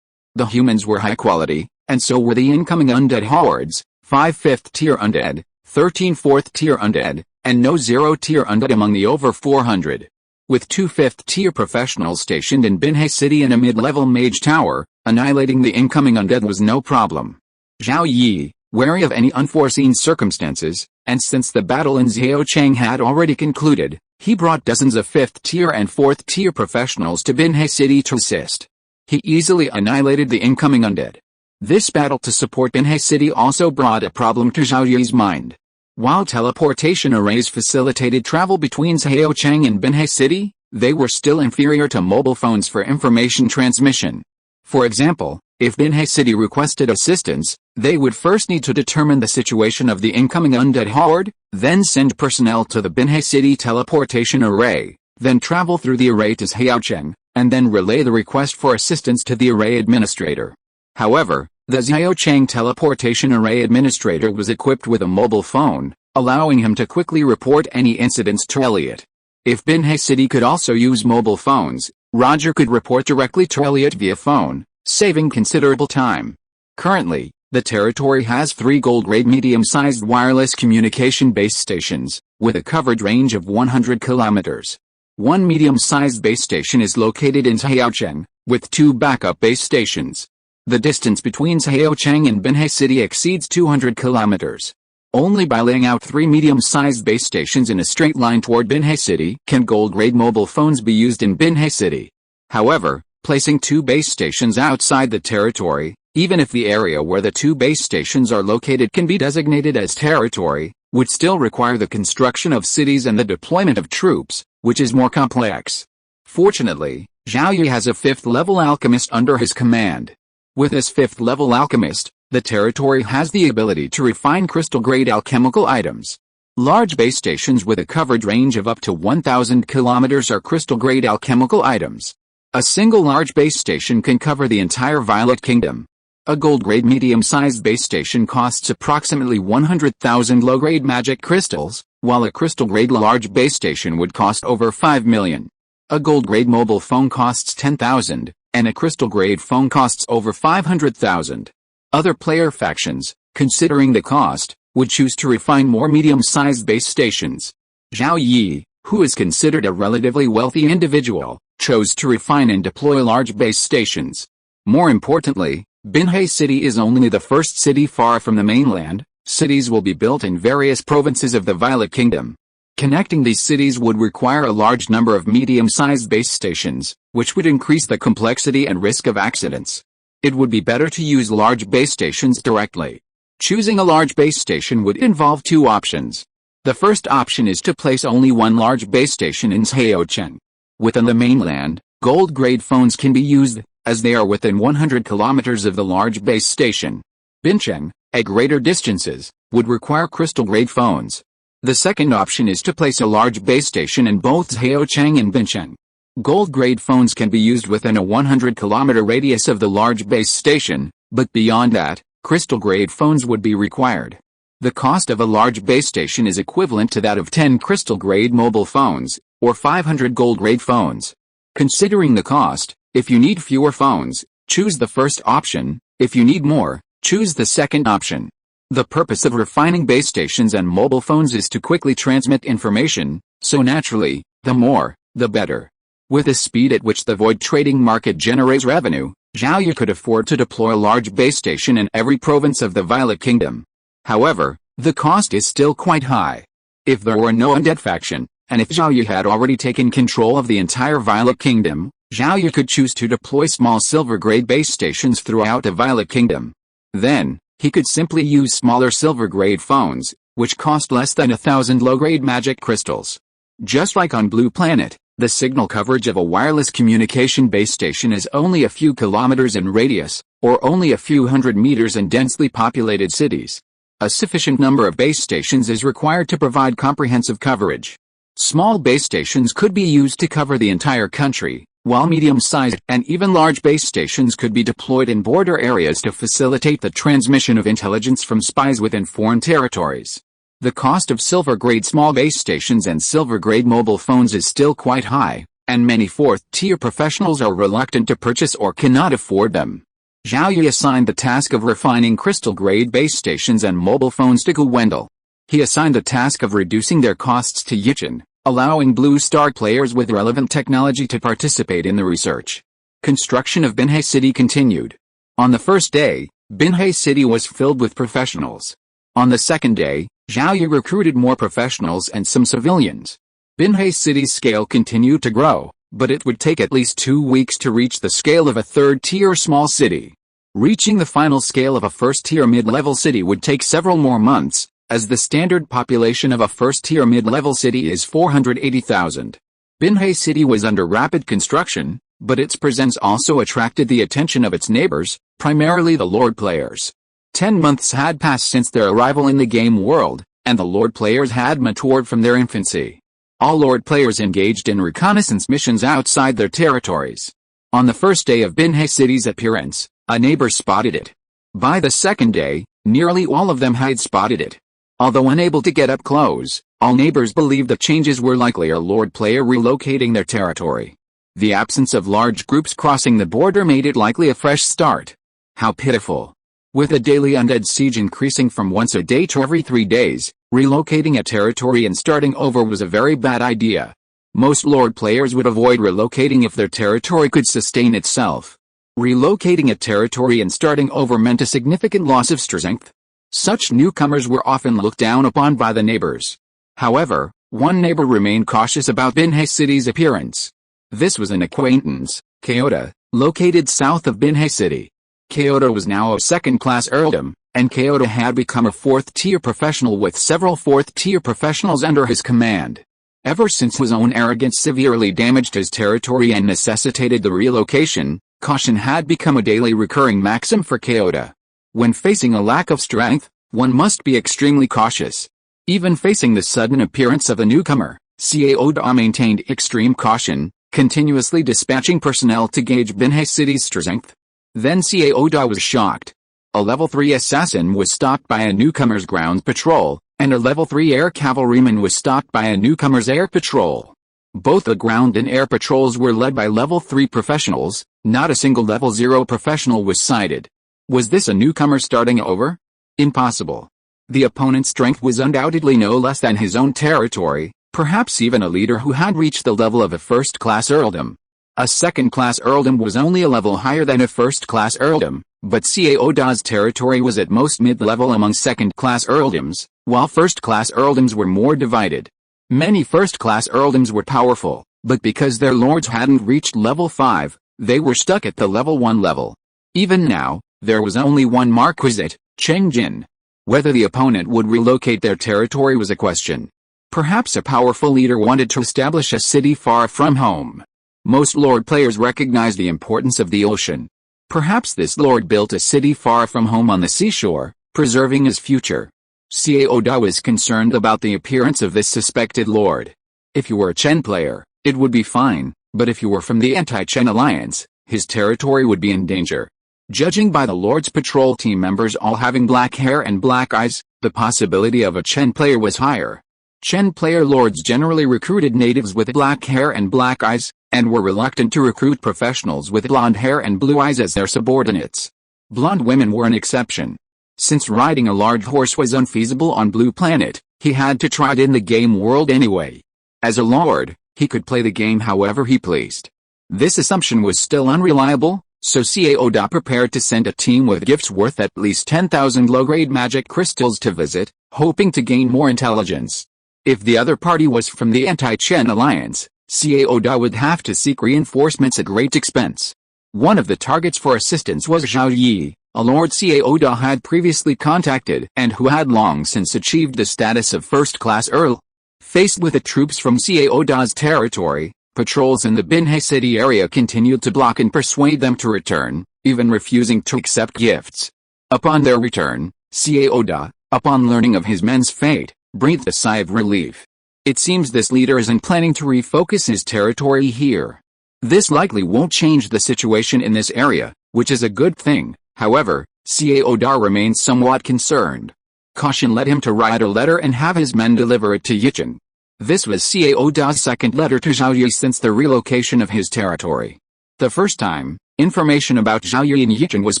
The humans were high quality, and so were the incoming undead hordes, 5 5th-tier undead, 13 4th-tier undead, and no 0-tier undead among the over 400. With 2 5th-tier professionals stationed in Binhe City and a mid-level mage tower, annihilating the incoming undead was no problem. Zhao Yi, wary of any unforeseen circumstances, and since the battle in Zhaocheng had already concluded, he brought dozens of 5th-tier and 4th-tier professionals to Binhe City to assist. He easily annihilated the incoming undead. This battle to support Binhe City also brought a problem to Zhao Yi's mind. While teleportation arrays facilitated travel between Zhaocheng and Binhe City, they were still inferior to mobile phones for information transmission. For example, if Binhe City requested assistance, they would first need to determine the situation of the incoming undead horde, then send personnel to the Binhe City teleportation array, then travel through the array to Zhaocheng, and then relay the request for assistance to the array administrator. However, the Zhaocheng teleportation array administrator was equipped with a mobile phone, allowing him to quickly report any incidents to Elliot. If Binhe City could also use mobile phones, Roger could report directly to Elliot via phone, saving considerable time. Currently, the territory has 3 gold-grade medium-sized wireless communication base stations, with a coverage range of 100 kilometers. 1 medium-sized base station is located in Zhaocheng, with 2 backup base stations. The distance between Zhaocheng and Binhe City exceeds 200 kilometers. Only by laying out 3 medium-sized base stations in a straight line toward Binhe City can gold-grade mobile phones be used in Binhe City. However, placing 2 base stations outside the territory, even if the area where the 2 base stations are located can be designated as territory, would still require the construction of cities and the deployment of troops, which is more complex. Fortunately, Zhao Yi has a 5th-level alchemist under his command. With this 5th-level alchemist, the territory has the ability to refine crystal-grade alchemical items. Large base stations with a coverage range of up to 1,000 kilometers are crystal-grade alchemical items. A single large base station can cover the entire Violet Kingdom. A gold-grade medium-sized base station costs approximately 100,000 low-grade magic crystals, while a crystal-grade large base station would cost over 5 million. A gold-grade mobile phone costs 10,000, and a crystal-grade phone costs over 500,000. Other player factions, Considering the cost, would choose to refine more medium-sized base stations. Zhao Yi, who is considered a relatively wealthy individual, chose to refine and deploy large base stations. More importantly, Binhe City is only the first city far from the mainland. Cities will be built in various provinces of the Violet Kingdom. Connecting these cities would require a large number of medium-sized base stations, which would increase the complexity and risk of accidents. It would be better to use large base stations directly. Choosing a large base station would involve two options. The first option is to place only one large base station in Zhaocheng. Within the mainland, gold-grade phones can be used, as they are within 100 kilometers of the large base station. Bincheng, at greater distances, would require crystal-grade phones. The second option is to place a large base station in both Zhaocheng and Bincheng. Gold-grade phones can be used within a 100-kilometer radius of the large base station, but beyond that, crystal-grade phones would be required. The cost of a large base station is equivalent to that of 10 crystal-grade mobile phones, or 500 gold-grade phones. Considering the cost, if you need fewer phones, choose the first option. If you need more, choose the second option. The purpose of refining base stations and mobile phones is to quickly transmit information, so naturally, the more, the better. With the speed at which the void trading market generates revenue, Zhao Yi could afford to deploy a large base station in every province of the Violet Kingdom. However, the cost is still quite high. If there were no undead faction, and if Zhao Yi had already taken control of the entire Violet Kingdom, Zhao Yi could choose to deploy small silver-grade base stations throughout the Violet Kingdom. Then, he could simply use smaller silver-grade phones, which cost less than 1,000 low-grade magic crystals. Just like on Blue Planet, the signal coverage of a wireless communication base station is only a few kilometers in radius, or only a few hundred meters in densely populated cities. A sufficient number of base stations is required to provide comprehensive coverage. Small base stations could be used to cover the entire country, while medium-sized and even large base stations could be deployed in border areas to facilitate the transmission of intelligence from spies within foreign territories. The cost of silver-grade small base stations and silver-grade mobile phones is still quite high, and many fourth-tier professionals are reluctant to purchase or cannot afford them. Zhao Yi assigned the task of refining crystal-grade base stations and mobile phones to Gu Wendell. He assigned the task of reducing their costs to Yichen, allowing Blue Star players with relevant technology to participate in the research. Construction of Binhe City continued. On the first day, Binhe City was filled with professionals. On the second day, Zhao Yi recruited more professionals and some civilians. Binhe City's scale continued to grow, but it would take at least 2 weeks to reach the scale of a third-tier small city. Reaching the final scale of a first-tier mid-level city would take several more months, as the standard population of a first-tier mid-level city is 480,000. Binhe City was under rapid construction, but its presence also attracted the attention of its neighbors, primarily the Lord players. 10 months had passed since their arrival in the game world, and the Lord players had matured from their infancy. All Lord players engaged in reconnaissance missions outside their territories. On the first day of Binhe City's appearance, a neighbor spotted it. By the second day, nearly all of them had spotted it. Although unable to get up close, all neighbors believed the changes were likely a Lord player relocating their territory. The absence of large groups crossing the border made it likely a fresh start. How pitiful. With a daily undead siege increasing from once a day to every 3 days, relocating a territory and starting over was a very bad idea. Most Lord players would avoid relocating if their territory could sustain itself. Relocating a territory and starting over meant a significant loss of strength. Such newcomers were often looked down upon by the neighbors. However, one neighbor remained cautious about Binhe City's appearance. This was an acquaintance, Kyoto, located south of Binhe City. Kyoto was now a second-class earldom, and Kyoto had become a fourth-tier professional with several fourth-tier professionals under his command. Ever since his own arrogance severely damaged his territory and necessitated the relocation, caution had become a daily recurring maxim for Kyoto. When facing a lack of strength, one must be extremely cautious. Even facing the sudden appearance of a newcomer, Kyoto maintained extreme caution, continuously dispatching personnel to gauge Binhe City's strength. Then Kyoto was shocked. A level 3 assassin was stopped by a newcomer's ground patrol, and a level 3 air cavalryman was stopped by a newcomer's air patrol. Both the ground and air patrols were led by level 3 professionals, not a single level 0 professional was sighted. Was this a newcomer starting over? Impossible. The opponent's strength was undoubtedly no less than his own territory, perhaps even a leader who had reached the level of a first-class earldom. A second-class earldom was only a level higher than a first-class earldom, but Cao Da's territory was at most mid-level among second-class earldoms, while first-class earldoms were more divided. Many first-class earldoms were powerful, but because their lords hadn't reached level 5, they were stuck at the level 1 level. Even now, there was only one marquisate, Chengjin. Whether the opponent would relocate their territory was a question. Perhaps a powerful leader wanted to establish a city far from home. Most lord players recognize the importance of the ocean. Perhaps this lord built a city far from home on the seashore, preserving his future. Cao Da was concerned about the appearance of this suspected lord. If you were a Chen player, it would be fine, but if you were from the anti-Chen alliance, his territory would be in danger. Judging by the lord's patrol team members all having black hair and black eyes, the possibility of a Chen player was higher. Chen player lords generally recruited natives with black hair and black eyes, and were reluctant to recruit professionals with blonde hair and blue eyes as their subordinates. Blonde women were an exception. Since riding a large horse was unfeasible on Blue Planet, he had to try it in the game world anyway. As a lord, he could play the game however he pleased. This assumption was still unreliable, so Cao Da prepared to send a team with gifts worth at least 10,000 low-grade magic crystals to visit, hoping to gain more intelligence. If the other party was from the anti-Chen alliance, Cao Da would have to seek reinforcements at great expense. One of the targets for assistance was Zhao Yi, a lord Cao Da had previously contacted and who had long since achieved the status of first-class earl. Faced with the troops from Cao Da's territory, patrols in the Binhe city area continued to block and persuade them to return, even refusing to accept gifts. Upon their return, Cao Da, upon learning of his men's fate, breathed a sigh of relief. It seems this leader isn't planning to refocus his territory here. This likely won't change the situation in this area, which is a good thing. However, Cao Da remains somewhat concerned. Caution led him to write a letter and have his men deliver it to Yichen. This was Cao Da's second letter to Zhao Yi since the relocation of his territory. The first time, information about Zhao Yi and Yichen was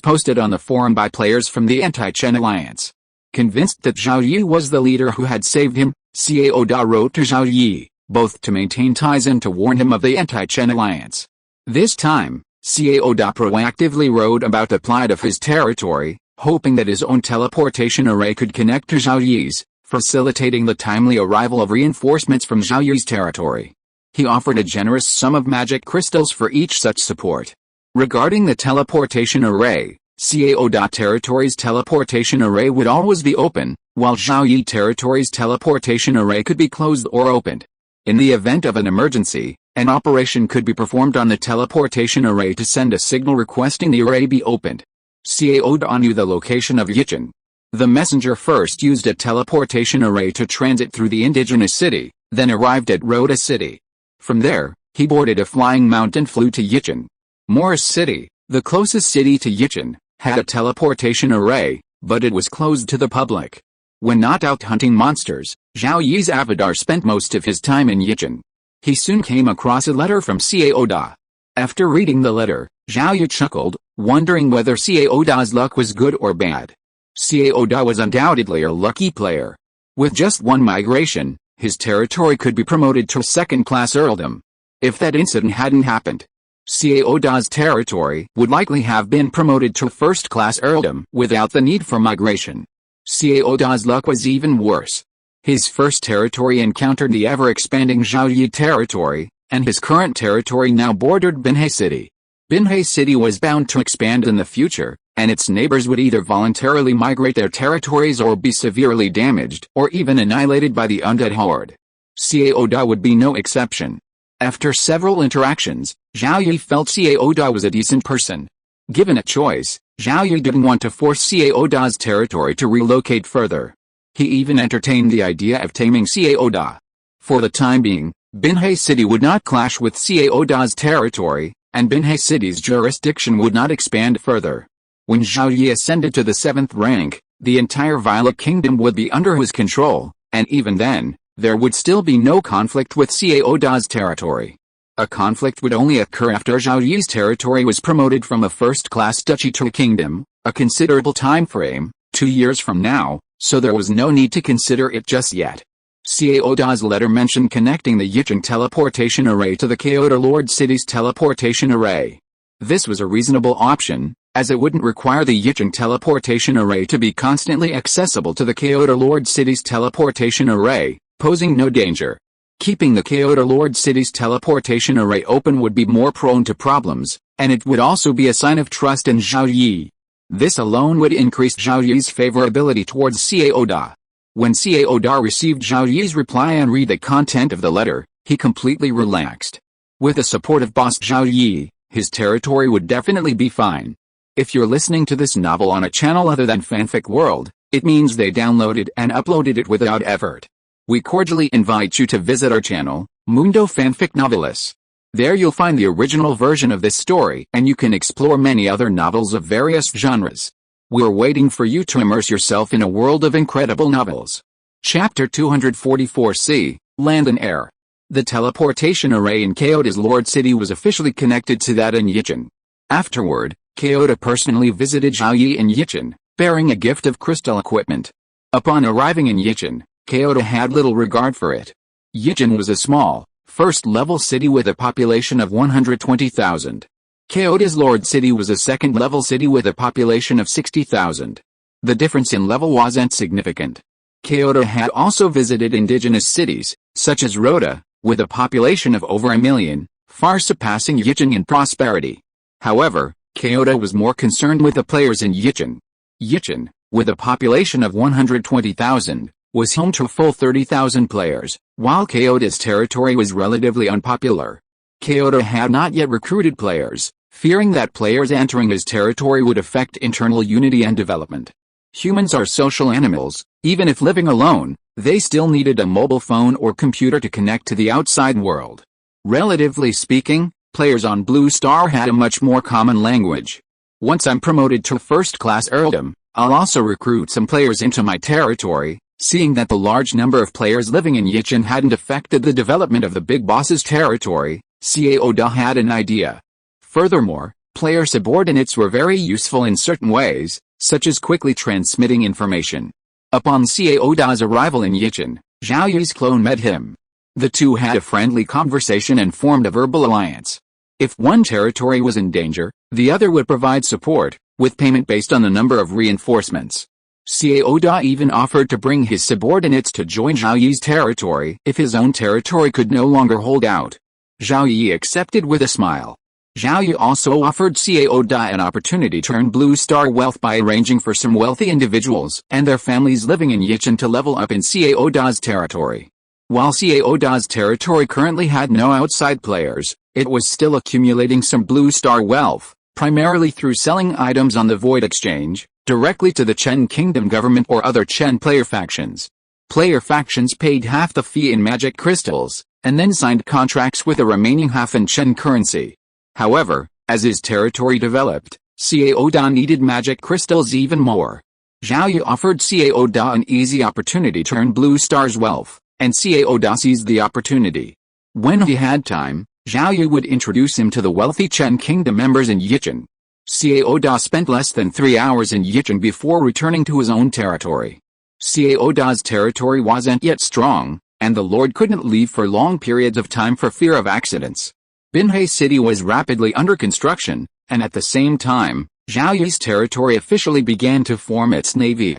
posted on the forum by players from the anti-Chen alliance. Convinced that Zhao Yi was the leader who had saved him, Cao Da wrote to Zhao Yi, both to maintain ties and to warn him of the anti-Chen alliance. This time, Cao Da proactively wrote about the plight of his territory, hoping that his own teleportation array could connect to Zhao Yi's, facilitating the timely arrival of reinforcements from Zhao Yi's territory. He offered a generous sum of magic crystals for each such support. Regarding the teleportation array, Cao Da territory's teleportation array would always be open, while Zhao Yi territory's teleportation array could be closed or opened. In the event of an emergency, an operation could be performed on the teleportation array to send a signal requesting the array be opened. Cao Da knew the location of Yichen. The messenger first used a teleportation array to transit through the indigenous city, then arrived at Rhoda City. From there, he boarded a flying mount and flew to Yichen. Morris City, the closest city to Yichen, had a teleportation array, but it was closed to the public. When not out hunting monsters, Zhao Yi's avatar spent most of his time in Yichen. He soon came across a letter from Cao Da. After reading the letter, Zhao Yi chuckled, wondering whether Cao Da's luck was good or bad. Cao Da was undoubtedly a lucky player. With just one migration, his territory could be promoted to second-class earldom. If that incident hadn't happened, Cao Da's territory would likely have been promoted to first-class earldom without the need for migration. Cao Da's luck was even worse. His first territory encountered the ever-expanding Zhao Yi territory, and his current territory now bordered Binhe City. Binhe City was bound to expand in the future, and its neighbors would either voluntarily migrate their territories or be severely damaged or even annihilated by the undead horde. Cao Da would be no exception. After several interactions, Zhao Yi felt Cao Da was a decent person. Given a choice, Zhao Yi didn't want to force Cao Da's territory to relocate further. He even entertained the idea of taming Cao Da. For the time being, Binhe City would not clash with Cao Da's territory, and Binhe City's jurisdiction would not expand further. When Zhao Yi ascended to the 7th rank, the entire Violet Kingdom would be under his control, and even then, there would still be no conflict with Cao Da's territory. A conflict would only occur after Zhao Yi's territory was promoted from a first-class duchy to a kingdom, a considerable time frame, 2 years from now, so there was no need to consider it just yet. Cao Da's letter mentioned connecting the Yicheng teleportation array to the Kyoto Lord City's teleportation array. This was a reasonable option, as it wouldn't require the Yicheng teleportation array to be constantly accessible to the Kyoto Lord City's teleportation array, posing no danger. Keeping the Kyoto Lord City's teleportation array open would be more prone to problems, and it would also be a sign of trust in Zhao Yi. This alone would increase Zhao Yi's favorability towards Cao Da. When Cao Da received Zhao Yi's reply and read the content of the letter, he completely relaxed. With the support of boss Zhao Yi, his territory would definitely be fine. If you're listening to this novel on a channel other than Fanfic World, it means they downloaded and uploaded it without effort. We cordially invite you to visit our channel, Mundo Fanfic Novelis. There you'll find the original version of this story and you can explore many other novels of various genres. We're waiting for you to immerse yourself in a world of incredible novels. Chapter 244C, Land and Air. The teleportation array in Kyoto's Lord City was officially connected to that in Yicheng. Afterward, Kyoto personally visited Zhao Yi in Yicheng, bearing a gift of crystal equipment. Upon arriving in Yicheng, Kyoto had little regard for it. Yicheng was a small, first-level city with a population of 120,000. Kyoto's Lord City was a second-level city with a population of 60,000. The difference in level wasn't significant. Kyoto had also visited indigenous cities, such as Rota, with a population of over 1 million, far surpassing Yicheng in prosperity. However, Kyoto was more concerned with the players in Yicheng. Yicheng, with a population of 120,000, was home to a full 30,000 players, while Kyoto's territory was relatively unpopular. Kyoto had not yet recruited players, fearing that players entering his territory would affect internal unity and development. Humans are social animals. Even if living alone, they still needed a mobile phone or computer to connect to the outside world. Relatively speaking, players on Blue Star had a much more common language. Once I'm promoted to first-class earldom, I'll also recruit some players into my territory. Seeing that the large number of players living in Yicheng hadn't affected the development of the big boss's territory, Cao Da had an idea. Furthermore, player subordinates were very useful in certain ways, such as quickly transmitting information. Upon Cao Da's arrival in Yicheng, Zhao Yi's clone met him. The two had a friendly conversation and formed a verbal alliance. If one territory was in danger, the other would provide support, with payment based on the number of reinforcements. Cao Da even offered to bring his subordinates to join Zhao Yi's territory if his own territory could no longer hold out. Zhao Yi accepted with a smile. Zhao Yi also offered Cao Da an opportunity to earn Blue Star wealth by arranging for some wealthy individuals and their families living in Yicheng to level up in Cao Da's territory. While Cao Da's territory currently had no outside players, it was still accumulating some Blue Star wealth, primarily through selling items on the Void Exchange, directly to the Chen Kingdom government or other Chen player factions. Player factions paid half the fee in magic crystals, and then signed contracts with the remaining half in Chen currency. However, as his territory developed, Cao Da needed magic crystals even more. Zhao Yi offered Cao Da an easy opportunity to earn Blue Star's wealth, and Cao Da seized the opportunity. When he had time, Zhao Yi would introduce him to the wealthy Chen Kingdom members in Yicheng. Cao Da spent less than 3 hours in Yicheng before returning to his own territory. Cao Da's territory wasn't yet strong, and the Lord couldn't leave for long periods of time for fear of accidents. Binhe City was rapidly under construction, and at the same time, Zhao Yi's territory officially began to form its navy.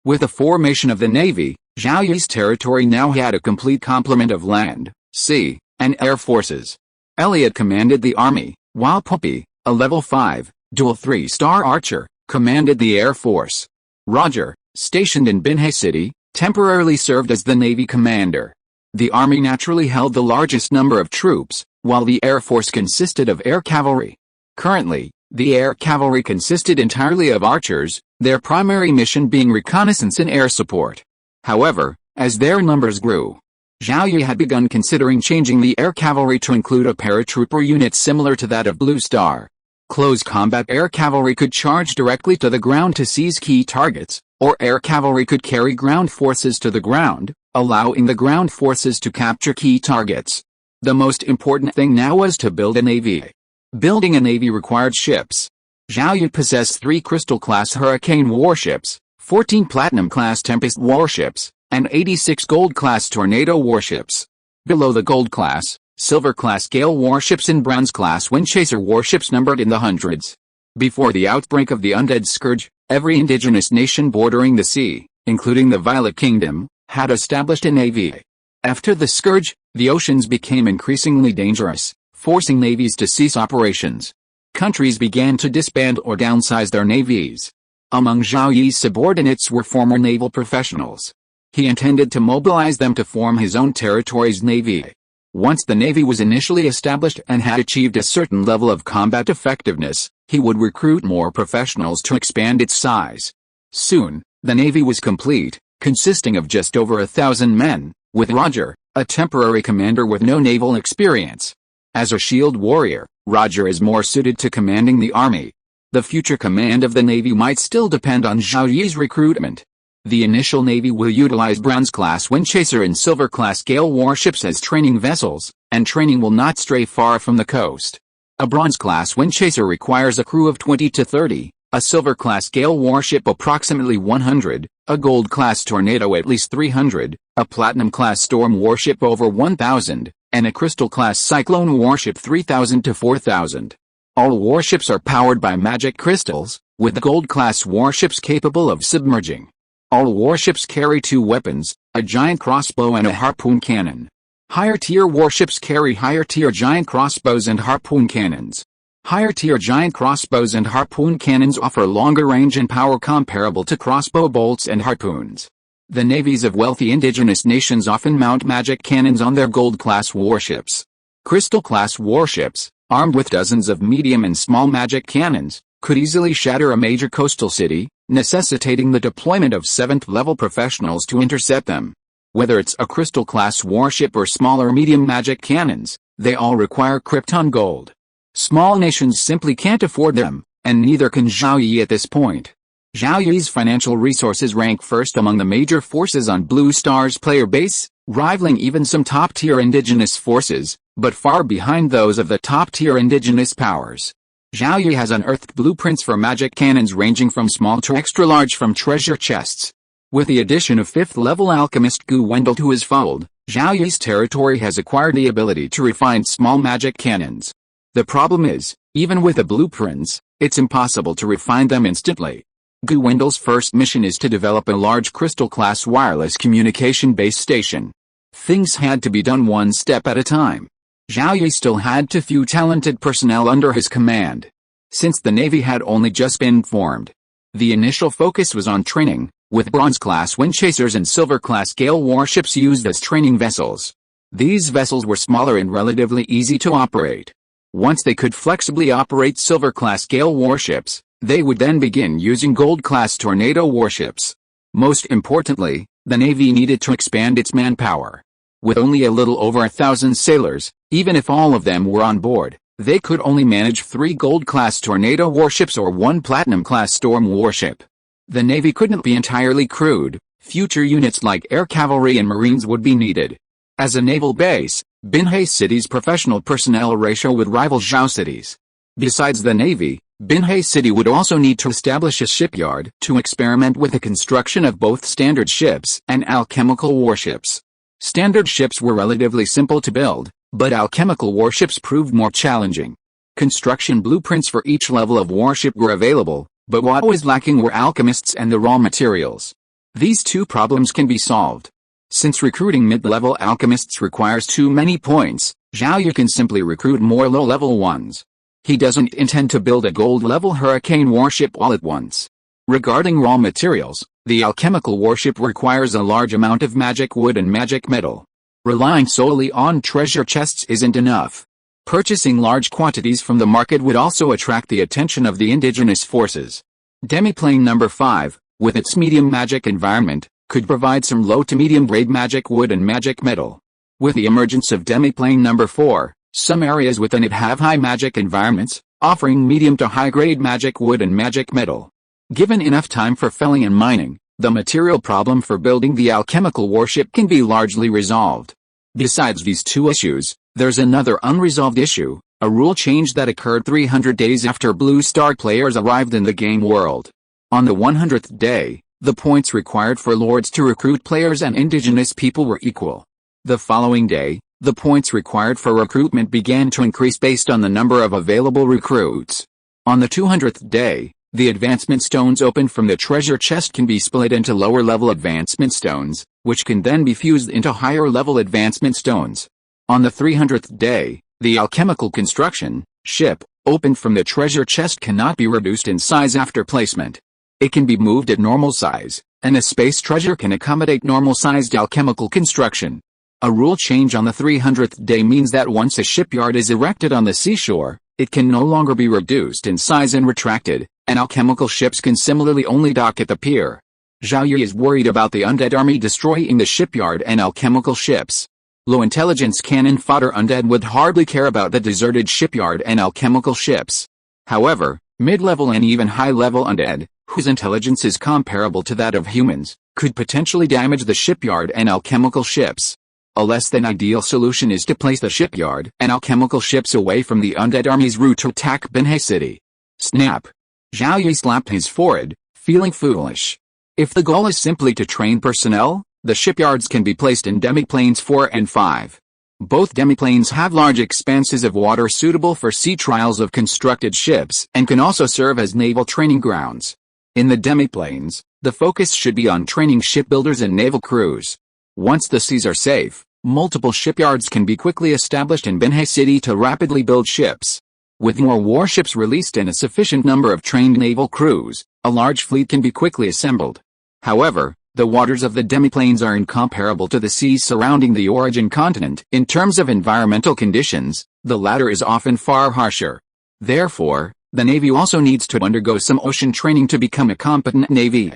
With the formation of the navy, Zhao Yi's territory now had a complete complement of land, sea, and air forces. Elliot commanded the army, while Puppy, a level 5, dual 3-star archer, commanded the air force. Roger, stationed in Binhe City, temporarily served as the navy commander. The army naturally held the largest number of troops, while the air force consisted of air cavalry. Currently, the air cavalry consisted entirely of archers, their primary mission being reconnaissance and air support. However, as their numbers grew, Zhao Yi had begun considering changing the air cavalry to include a paratrooper unit similar to that of Blue Star. Close combat air cavalry could charge directly to the ground to seize key targets, or air cavalry could carry ground forces to the ground, allowing the ground forces to capture key targets. The most important thing now was to build a navy. Building a navy required ships. Zhao Yi possessed 3 Crystal-class Hurricane warships, 14 Platinum-class Tempest warships, and 86 Gold-class Tornado warships. Below the Gold-class, Silver-class Gale warships and Bronze-class Windchaser warships numbered in the hundreds. Before the outbreak of the undead scourge, every indigenous nation bordering the sea, including the Violet Kingdom, had established a navy. After the scourge, the oceans became increasingly dangerous, forcing navies to cease operations. Countries began to disband or downsize their navies. Among Zhao Yi's subordinates were former naval professionals. He intended to mobilize them to form his own territory's navy. Once the navy was initially established and had achieved a certain level of combat effectiveness, he would recruit more professionals to expand its size. Soon, the navy was complete, consisting of just over 1,000 men, with Roger, a temporary commander with no naval experience. As a shield warrior, Roger is more suited to commanding the army. The future command of the navy might still depend on Zhao Yi's recruitment. The initial navy will utilize Bronze-class Windchaser and Silver-class Gale warships as training vessels, and training will not stray far from the coast. A Bronze-class Windchaser requires a crew of 20 to 30, a Silver-class Gale warship approximately 100, a Gold-class Tornado at least 300, a Platinum-class Storm warship over 1,000, and a Crystal-class Cyclone warship 3,000 to 4,000. All warships are powered by magic crystals, with the Gold-class warships capable of submerging. All warships carry 2 weapons, a giant crossbow and a harpoon cannon. Higher-tier warships carry higher-tier giant crossbows and harpoon cannons. Higher-tier giant crossbows and harpoon cannons offer longer range and power comparable to crossbow bolts and harpoons. The navies of wealthy indigenous nations often mount magic cannons on their Gold-class warships. Crystal-class warships, armed with dozens of medium and small magic cannons, could easily shatter a major coastal city, necessitating the deployment of 7th-level professionals to intercept them. Whether it's a Crystal-class warship or small or medium magic cannons, they all require Krypton gold. Small nations simply can't afford them, and neither can Zhao Yi at this point. Zhao Yi's financial resources rank first among the major forces on Blue Star's player base, rivaling even some top-tier indigenous forces, but far behind those of the top-tier indigenous powers. Zhao Yi has unearthed blueprints for magic cannons ranging from small to extra-large from treasure chests. With the addition of 5th-level alchemist Gu Wendell to his fold, Zhao Yi's territory has acquired the ability to refine small magic cannons. The problem is, even with the blueprints, it's impossible to refine them instantly. Gu Wendell's first mission is to develop a large Crystal-class wireless communication base station. Things had to be done one step at a time. Zhao Yi still had too few talented personnel under his command. Since the Navy had only just been formed, the initial focus was on training, with Bronze-class Windchasers and Silver-class Gale warships used as training vessels. These vessels were smaller and relatively easy to operate. Once they could flexibly operate Silver-class Gale warships, they would then begin using Gold-class Tornado warships. Most importantly, the Navy needed to expand its manpower. With only a little over 1,000 sailors, even if all of them were on board, they could only manage 3 Gold-class Tornado warships or 1 Platinum-class Storm warship. The Navy couldn't be entirely crewed. Future units like air cavalry and marines would be needed. As a naval base, Binhe City's professional personnel ratio would rival Zhao City's. Besides the Navy, Binhe City would also need to establish a shipyard to experiment with the construction of both standard ships and alchemical warships. Standard ships were relatively simple to build, but alchemical warships proved more challenging. Construction blueprints for each level of warship were available, but what was lacking were alchemists and the raw materials. These two problems can be solved. Since recruiting mid-level alchemists requires too many points, Zhao Yi can simply recruit more low-level ones. He doesn't intend to build a gold-level hurricane warship all at once. Regarding raw materials, the alchemical warship requires a large amount of magic wood and magic metal. Relying solely on treasure chests isn't enough. Purchasing large quantities from the market would also attract the attention of the indigenous forces. Demiplane number 5, with its medium magic environment, could provide some low to medium grade magic wood and magic metal. With the emergence of Demiplane number 4, some areas within it have high magic environments, offering medium to high grade magic wood and magic metal. Given enough time for felling and mining, the material problem for building the alchemical warship can be largely resolved. Besides these two issues, there's another unresolved issue, a rule change that occurred 300 days after Blue Star players arrived in the game world. On the 100th day, The points required for lords to recruit players and indigenous people were equal. The following day, the points required for recruitment began to increase based on the number of available recruits. On the 200th day, the advancement stones opened from the treasure chest can be split into lower-level advancement stones, which can then be fused into higher-level advancement stones. On the 300th day, the alchemical construction, ship, opened from the treasure chest cannot be reduced in size after placement. It can be moved at normal size, and a space treasure can accommodate normal-sized alchemical construction. A rule change on the 300th day means that once a shipyard is erected on the seashore, it can no longer be reduced in size and retracted, and alchemical ships can similarly only dock at the pier. Zhao Yi is worried about the undead army destroying the shipyard and alchemical ships. Low-intelligence cannon fodder undead would hardly care about the deserted shipyard and alchemical ships. However, mid-level and even high-level undead, whose intelligence is comparable to that of humans, could potentially damage the shipyard and alchemical ships. A less than ideal solution is to place the shipyard and alchemical ships away from the undead army's route to attack Binhe City. Snap! Zhao Yi slapped his forehead, feeling foolish. If the goal is simply to train personnel, the shipyards can be placed in demiplanes 4 and 5. Both demiplanes have large expanses of water suitable for sea trials of constructed ships and can also serve as naval training grounds. In the demiplanes, the focus should be on training shipbuilders and naval crews. Once the seas are safe, multiple shipyards can be quickly established in Binhe City to rapidly build ships. With more warships released and a sufficient number of trained naval crews, a large fleet can be quickly assembled. However, the waters of the demiplanes are incomparable to the seas surrounding the origin continent. In terms of environmental conditions, the latter is often far harsher. Therefore, the Navy also needs to undergo some ocean training to become a competent Navy.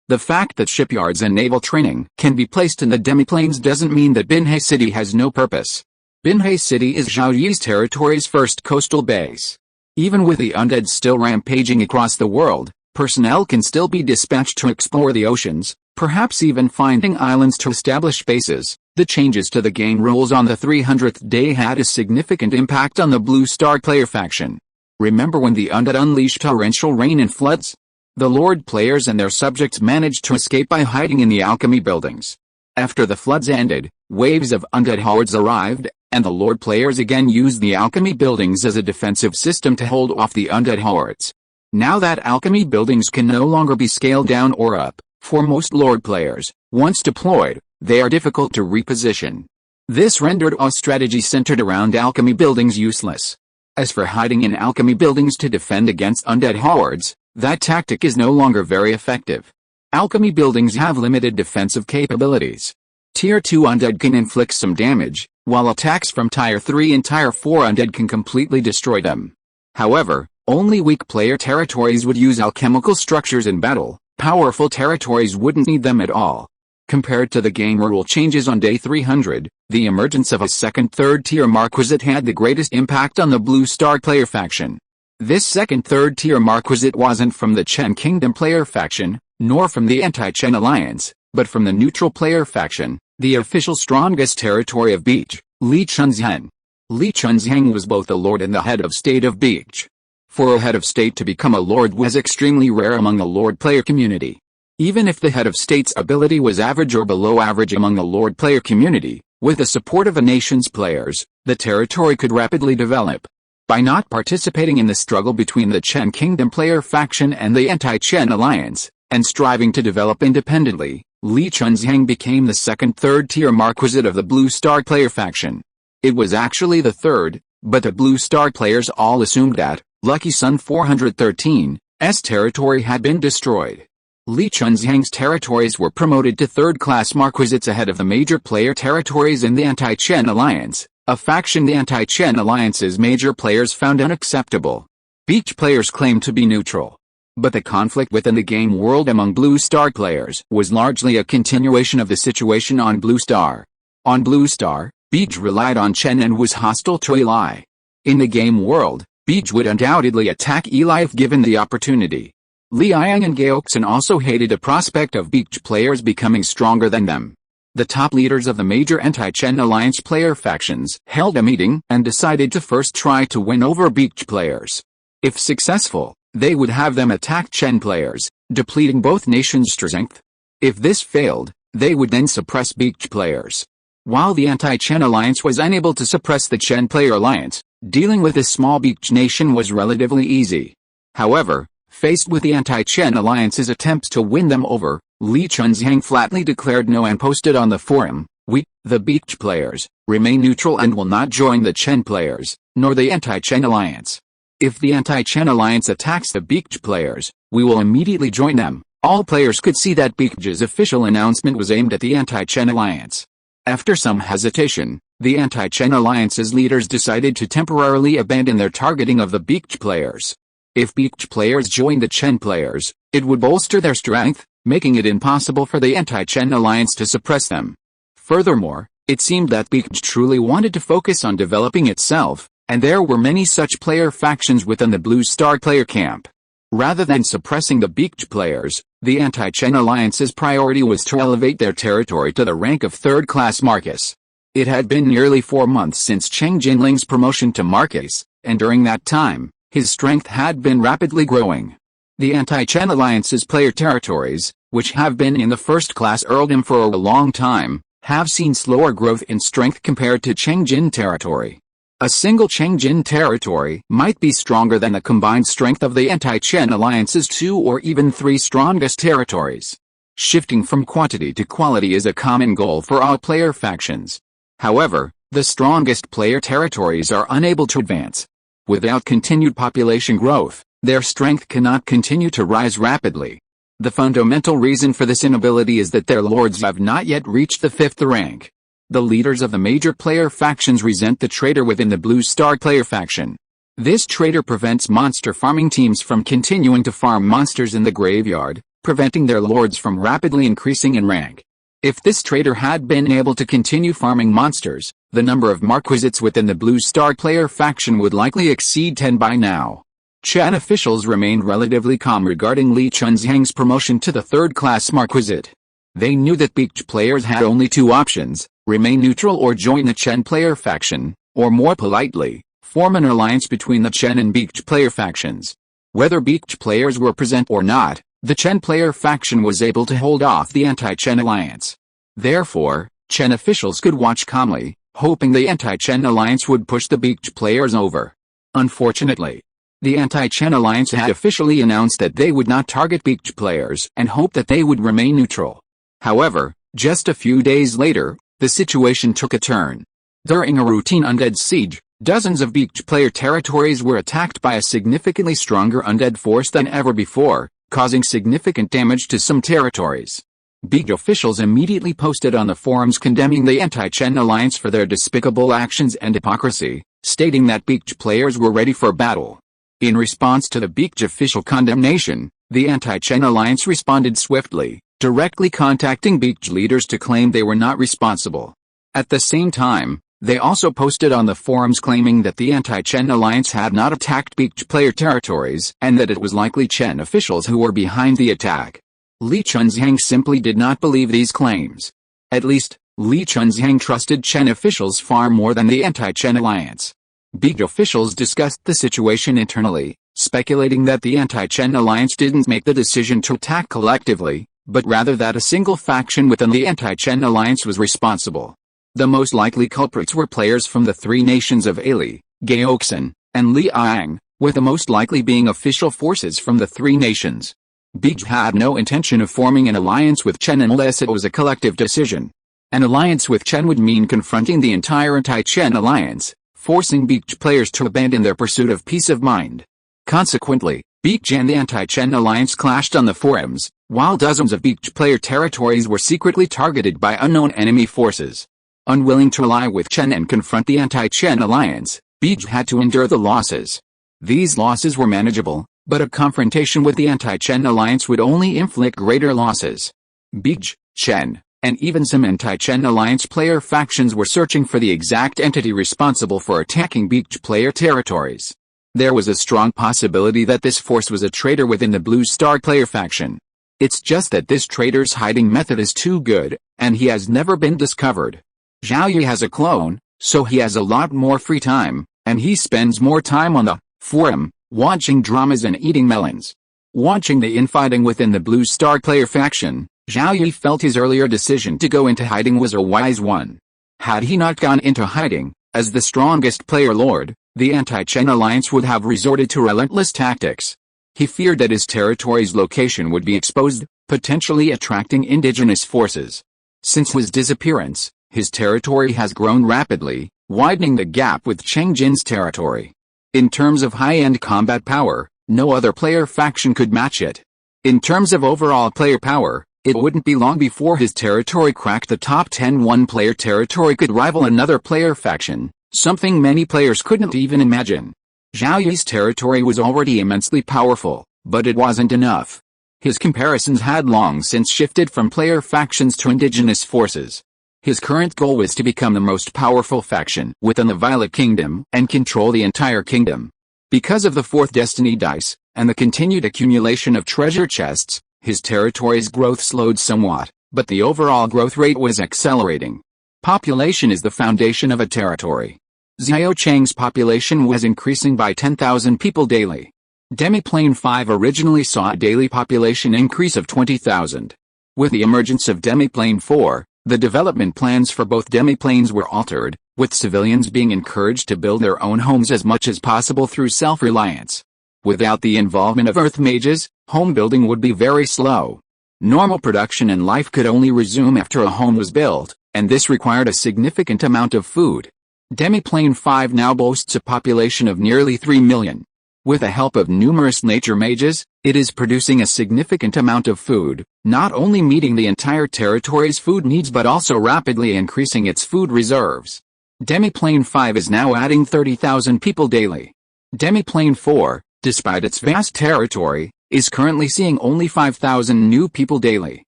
The fact that shipyards and naval training can be placed in the demiplanes doesn't mean that Binhe City has no purpose. Binhe City is Zhao Yi's territory's first coastal base. Even with the undead still rampaging across the world, personnel can still be dispatched to explore the oceans, perhaps even finding islands to establish bases. The changes to the game rules on the 300th day had a significant impact on the Blue Star player faction. Remember when the undead unleashed torrential rain and floods? The Lord players and their subjects managed to escape by hiding in the alchemy buildings. After the floods ended, waves of undead hordes arrived, and the Lord players again used the alchemy buildings as a defensive system to hold off the undead hordes. Now that alchemy buildings can no longer be scaled down or up, for most Lord players, once deployed, they are difficult to reposition. This rendered a strategy centered around alchemy buildings useless. As for hiding in alchemy buildings to defend against undead hordes, that tactic is no longer very effective. Alchemy buildings have limited defensive capabilities. Tier 2 undead can inflict some damage, while attacks from Tier 3 and Tier 4 undead can completely destroy them. However, only weak player territories would use alchemical structures in battle. Powerful territories wouldn't need them at all. Compared to the game rule changes on day 300, the emergence of a second third-tier Marquisate had the greatest impact on the Blue Star player faction. This second third-tier Marquisate wasn't from the Chen Kingdom player faction, nor from the anti-Chen alliance, but from the neutral player faction, the official strongest territory of Beach, Li Chunzheng. Li Chunzheng was both the lord and the head of state of Beach. For a head of state to become a lord was extremely rare among the lord player community. Even if the head of state's ability was average or below average among the lord player community, with the support of a nation's players, the territory could rapidly develop. By not participating in the struggle between the Chen Kingdom player faction and the anti-Chen alliance, and striving to develop independently, Li Chunzheng became the second third-tier Marquisate of the Blue Star player faction. It was actually the third, but the Blue Star players all assumed that Lucky Sun 413's territory had been destroyed. Li Chunzheng's territories were promoted to third-class Marquisates ahead of the major player territories in the anti-Chen alliance, a faction the anti-Chen alliance's major players found unacceptable. Beach players claimed to be neutral. But the conflict within the game world among Blue Star players was largely a continuation of the situation on Blue Star. On Blue Star, Beach relied on Chen and was hostile to Eli. In the game world, Beach would undoubtedly attack Eli if given the opportunity. Liang and Gaoxin also hated the prospect of Beach players becoming stronger than them. The top leaders of the major anti-Chen alliance player factions held a meeting and decided to first try to win over Beach players. If successful, they would have them attack Chen players, depleting both nations' strength. If this failed, they would then suppress Beach players. While the anti-Chen alliance was unable to suppress the Chen player alliance, dealing with this small Beach nation was relatively easy. However, faced with the anti-Chen alliance's attempts to win them over, Li Chunxiang flatly declared no and posted on the forum, "We, the Beach players, remain neutral and will not join the Chen players, nor the anti-Chen alliance. If the anti-Chen alliance attacks the Beach players, we will immediately join them." All players could see that Beach's official announcement was aimed at the anti-Chen alliance. After some hesitation, the anti-Chen alliance's leaders decided to temporarily abandon their targeting of the Beach players. If Beach players joined the Chen players, it would bolster their strength, making it impossible for the anti-Chen alliance to suppress them. Furthermore, it seemed that Beach truly wanted to focus on developing itself, and there were many such player factions within the Blue Star player camp. Rather than suppressing the Beach players, the anti-Chen alliance's priority was to elevate their territory to the rank of third-class Marquess. It had been nearly 4 months since Cheng Jinling's promotion to Marquess, and during that time, his strength had been rapidly growing. The anti-Chen alliance's player territories, which have been in the first-class earldom for a long time, have seen slower growth in strength compared to Chengjin territory. A single Chengjin territory might be stronger than the combined strength of the anti-Chen alliance's 2 or even 3 strongest territories. Shifting from quantity to quality is a common goal for all player factions. However, the strongest player territories are unable to advance. Without continued population growth, their strength cannot continue to rise rapidly. The fundamental reason for this inability is that their lords have not yet reached the 5th rank. The leaders of the major player factions resent the traitor within the Blue Star player faction. This traitor prevents monster farming teams from continuing to farm monsters in the graveyard, preventing their lords from rapidly increasing in rank. If this traitor had been able to continue farming monsters, the number of marquisites within the Blue Star player faction would likely exceed 10 by now. Chen officials remained relatively calm regarding Li Chunxiang's promotion to the third-class marquisate. They knew that Beach players had only 2 options: remain neutral or join the Chen player faction, or more politely, form an alliance between the Chen and Beach player factions. Whether Beach players were present or not, the Chen player faction was able to hold off the anti-Chen alliance. Therefore, Chen officials could watch calmly, hoping the anti-Chen alliance would push the Beach players over. Unfortunately, the anti-Chen alliance had officially announced that they would not target Beach players and hoped that they would remain neutral. However, just a few days later, the situation took a turn. During a routine undead siege, dozens of Beach player territories were attacked by a significantly stronger undead force than ever before, causing significant damage to some territories. Beach officials immediately posted on the forums condemning the anti-Chen alliance for their despicable actions and hypocrisy, stating that Beach players were ready for battle. In response to the Beach official condemnation, the anti-Chen alliance responded swiftly, directly contacting Beach leaders to claim they were not responsible. At the same time, they also posted on the forums claiming that the anti-Chen alliance had not attacked Beach player territories and that it was likely Chen officials who were behind the attack. Li Chunxiang simply did not believe these claims. At least, Li Chunxiang trusted Chen officials far more than the anti-Chen alliance. Beach officials discussed the situation internally, speculating that the anti-Chen alliance didn't make the decision to attack collectively, but rather that a single faction within the anti-Chen alliance was responsible. The most likely culprits were players from the 3 nations of Ali, Gaoxin, and Liang, with the most likely being official forces from the 3 nations. Beach had no intention of forming an alliance with Chen unless it was a collective decision. An alliance with Chen would mean confronting the entire anti-Chen alliance, forcing Beach players to abandon their pursuit of peace of mind. Consequently, Beach and the anti-Chen alliance clashed on the forums, while dozens of Beach player territories were secretly targeted by unknown enemy forces. Unwilling to ally with Chen and confront the anti-Chen alliance, Beach had to endure the losses. These losses were manageable, but a confrontation with the anti-Chen alliance would only inflict greater losses. Beach, Chen, and even some anti-Chen alliance player factions were searching for the exact entity responsible for attacking Beach player territories. There was a strong possibility that this force was a traitor within the Blue Star player faction. It's just that this traitor's hiding method is too good, and he has never been discovered. Zhao Yi has a clone, so he has a lot more free time, and he spends more time on the forum, watching dramas and eating melons. Watching the infighting within the Blue Star player faction, Zhao Yi felt his earlier decision to go into hiding was a wise one. Had he not gone into hiding, as the strongest player lord, the anti-Chen alliance would have resorted to relentless tactics. He feared that his territory's location would be exposed, potentially attracting indigenous forces. Since his disappearance, his territory has grown rapidly, widening the gap with Cheng Jin's territory. In terms of high-end combat power, no other player faction could match it. In terms of overall player power, it wouldn't be long before his territory cracked the top 10. One-player territory could rival another player faction, something many players couldn't even imagine. Zhao Yi's territory was already immensely powerful, but it wasn't enough. His comparisons had long since shifted from player factions to indigenous forces. His current goal was to become the most powerful faction within the Violet Kingdom and control the entire kingdom. Because of the fourth destiny dice, and the continued accumulation of treasure chests, his territory's growth slowed somewhat, but the overall growth rate was accelerating. Population is the foundation of a territory. Xiao Cheng's population was increasing by 10,000 people daily. Demiplane 5 originally saw a daily population increase of 20,000. With the emergence of Demiplane 4, the development plans for both demiplanes were altered, with civilians being encouraged to build their own homes as much as possible through self-reliance. Without the involvement of Earth mages, home building would be very slow. Normal production and life could only resume after a home was built, and this required a significant amount of food. Demiplane 5 now boasts a population of nearly 3 million. With the help of numerous nature mages, it is producing a significant amount of food, not only meeting the entire territory's food needs but also rapidly increasing its food reserves. Demiplane 5 is now adding 30,000 people daily. Demiplane 4, despite its vast territory, is currently seeing only 5,000 new people daily.